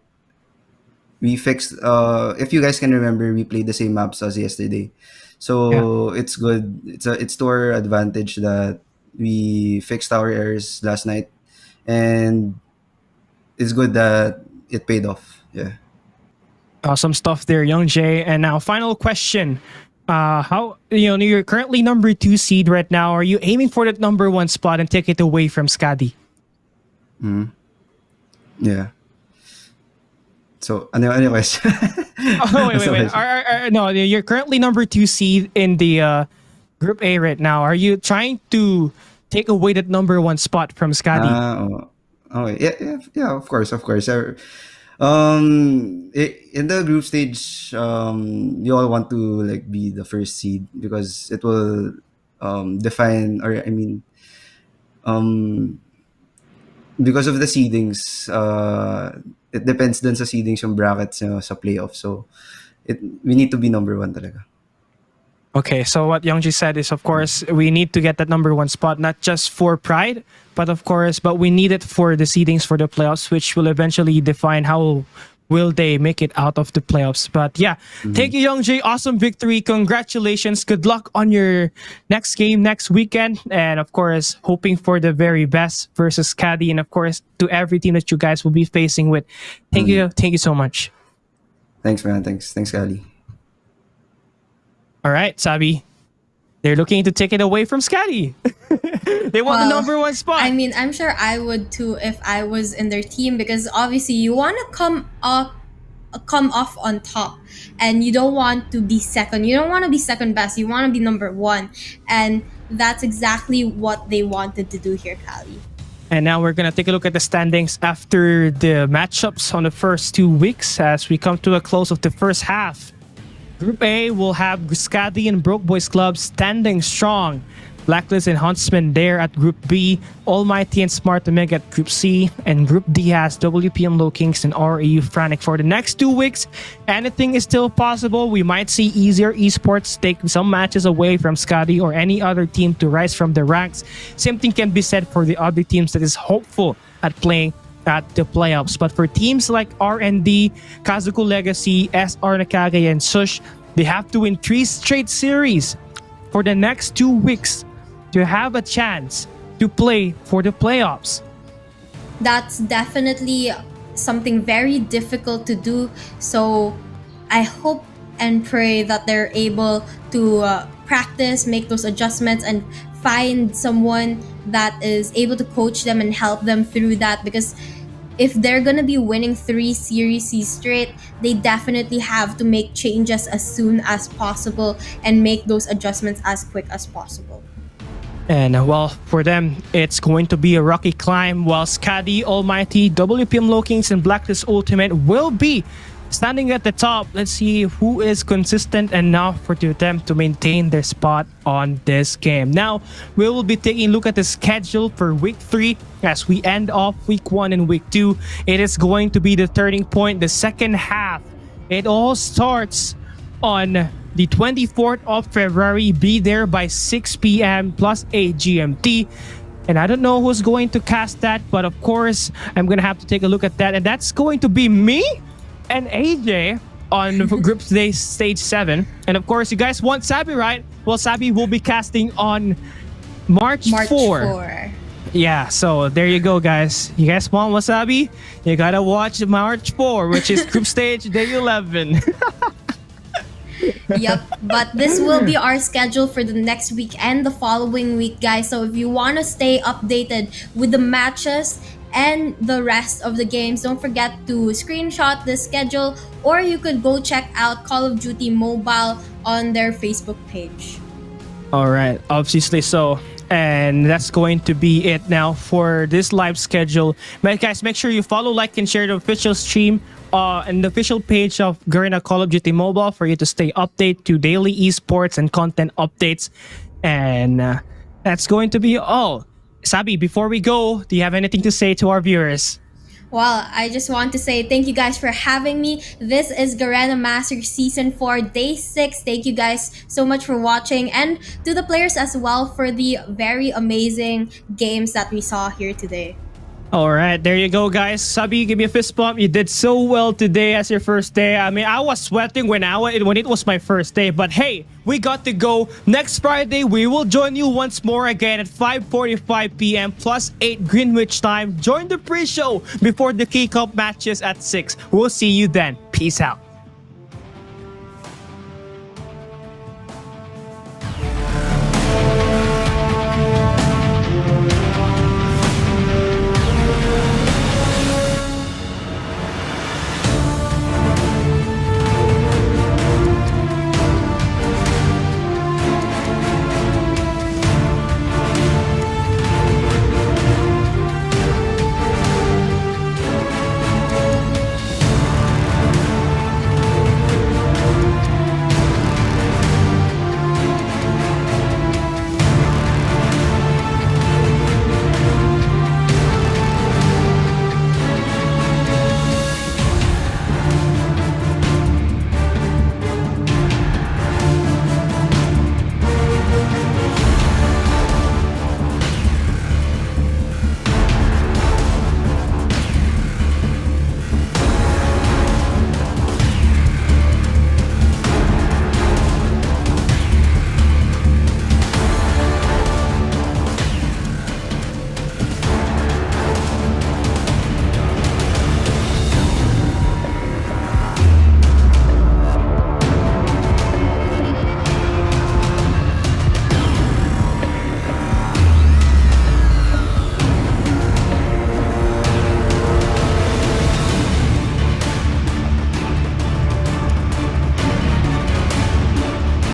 Speaker 5: we fixed. If you guys can remember, we played the same maps as yesterday, so it's good. It's to our advantage that we fixed our errors last night, and it's good that it paid off. Yeah.
Speaker 1: Awesome stuff there, Young Jay. And now, final question: how you're currently number 2 seed right now? Are you aiming for that number 1 spot and take it away from SKADI?
Speaker 5: Yeah. So, ano yung question?
Speaker 1: Oh, wait,
Speaker 5: What's
Speaker 1: wait,
Speaker 5: the
Speaker 1: wait.
Speaker 5: question?
Speaker 1: No, you're currently number 2 seed in the Group A right now. Are you trying to take away that number 1 spot from SKADI?
Speaker 5: Okay. Yeah, of course, of course. In the group stage, you all want to like be the first seed because it will define, or I mean, um, because of the seedings, it depends dun sa seedings yung brackets sa playoff. So, we need to be number 1 talaga.
Speaker 1: Okay, so what Youngji said is, of course, we need to get that number 1 spot, not just for pride, but we need it for the seedings for the playoffs, which will eventually define how will they make it out of the playoffs. But yeah, thank you, Youngji. Awesome victory. Congratulations. Good luck on your next game next weekend. And of course, hoping for the very best versus SKADI. And of course, to every team that you guys will be facing with. Thank you. Thank you so much.
Speaker 5: Thanks, man. Thanks, Kali.
Speaker 1: All right, Sabi. They're looking to take it away from SKADI. They want the number 1 spot.
Speaker 2: I mean, I'm sure I would too if I was in their team, because obviously you want to come off on top, and you don't want to be second. You don't want to be second best. You want to be number 1, and that's exactly what they wanted to do here, Kali.
Speaker 1: And now we're going to take a look at the standings after the matchups on the first 2 weeks as we come to a close of the first half. Group A will have SKADI and Broke Boys Club standing strong. Blacklist and Huntsman there at Group B. ALMGHTY and Smart Omega at Group C. And Group D has WPM Low Kings and Rau Franic. For the next 2 weeks, anything is still possible. We might see easier Esports take some matches away from SKADI or any other team to rise from the ranks. Same thing can be said for the other teams that is hopeful at playing at the playoffs. But for teams like RND, Kazoku Legacy, SR NACAGUE, and SHUSHHH, they have to win 3 straight series for the next 2 weeks to have a chance to play for the playoffs.
Speaker 2: That's definitely something very difficult to do. So I hope and pray that they're able to practice, make those adjustments, and find someone that is able to coach them and help them through that, because if they're gonna be winning 3 series straight, they definitely have to make changes as soon as possible and make those adjustments as quick as possible.
Speaker 1: And well, for them, it's going to be a rocky climb, while SKADI, ALMGHTY, WPM Low Kings, and Blacklist Ultimate will be standing at the top. Let's see who is consistent enough for them to maintain their spot on this game. Now, we will be taking a look at the schedule for week 3 as we end off week 1 and week 2. It is going to be the turning point, the second half. It all starts on the 24th of February. Be there by 6 p.m. plus 8 GMT. And I don't know who's going to cast that, but of course, I'm going to have to take a look at that. And that's going to be me and AJ on Group Stage 7. And of course, you guys want Sabi, right? Well, Sabi will be casting on March 4. Yeah, so there you go, guys. You guys want Wasabi? You gotta watch March 4, which is Group Stage Day 11.
Speaker 2: Yep, but this will be our schedule for the next week and the following week, guys. So if you want to stay updated with the matches and the rest of the games, don't forget to screenshot the schedule, or you could go check out Call of Duty Mobile on their Facebook page.
Speaker 1: All right, obviously so. And that's going to be it now for this live schedule. But guys, make sure you follow, like, and share the official stream and the official page of Garena Call of Duty Mobile for you to stay updated to daily esports and content updates. And that's going to be all. Sabi, before we go, do you have anything to say to our viewers?
Speaker 2: Well, I just want to say thank you guys for having me. This is Garena Masters Season 4, Day 6. Thank you guys so much for watching, and to the players as well for the very amazing games that we saw here today.
Speaker 1: All right, there you go, guys. Sabi, give me a fist bump. You did so well today as your first day. I mean, I was sweating when it was my first day, but hey, we got to go. Next Friday, we will join you once more again at 5:45 p.m. plus 8 Greenwich time. Join the pre-show before the kickoff matches at 6. We'll see you then. Peace out.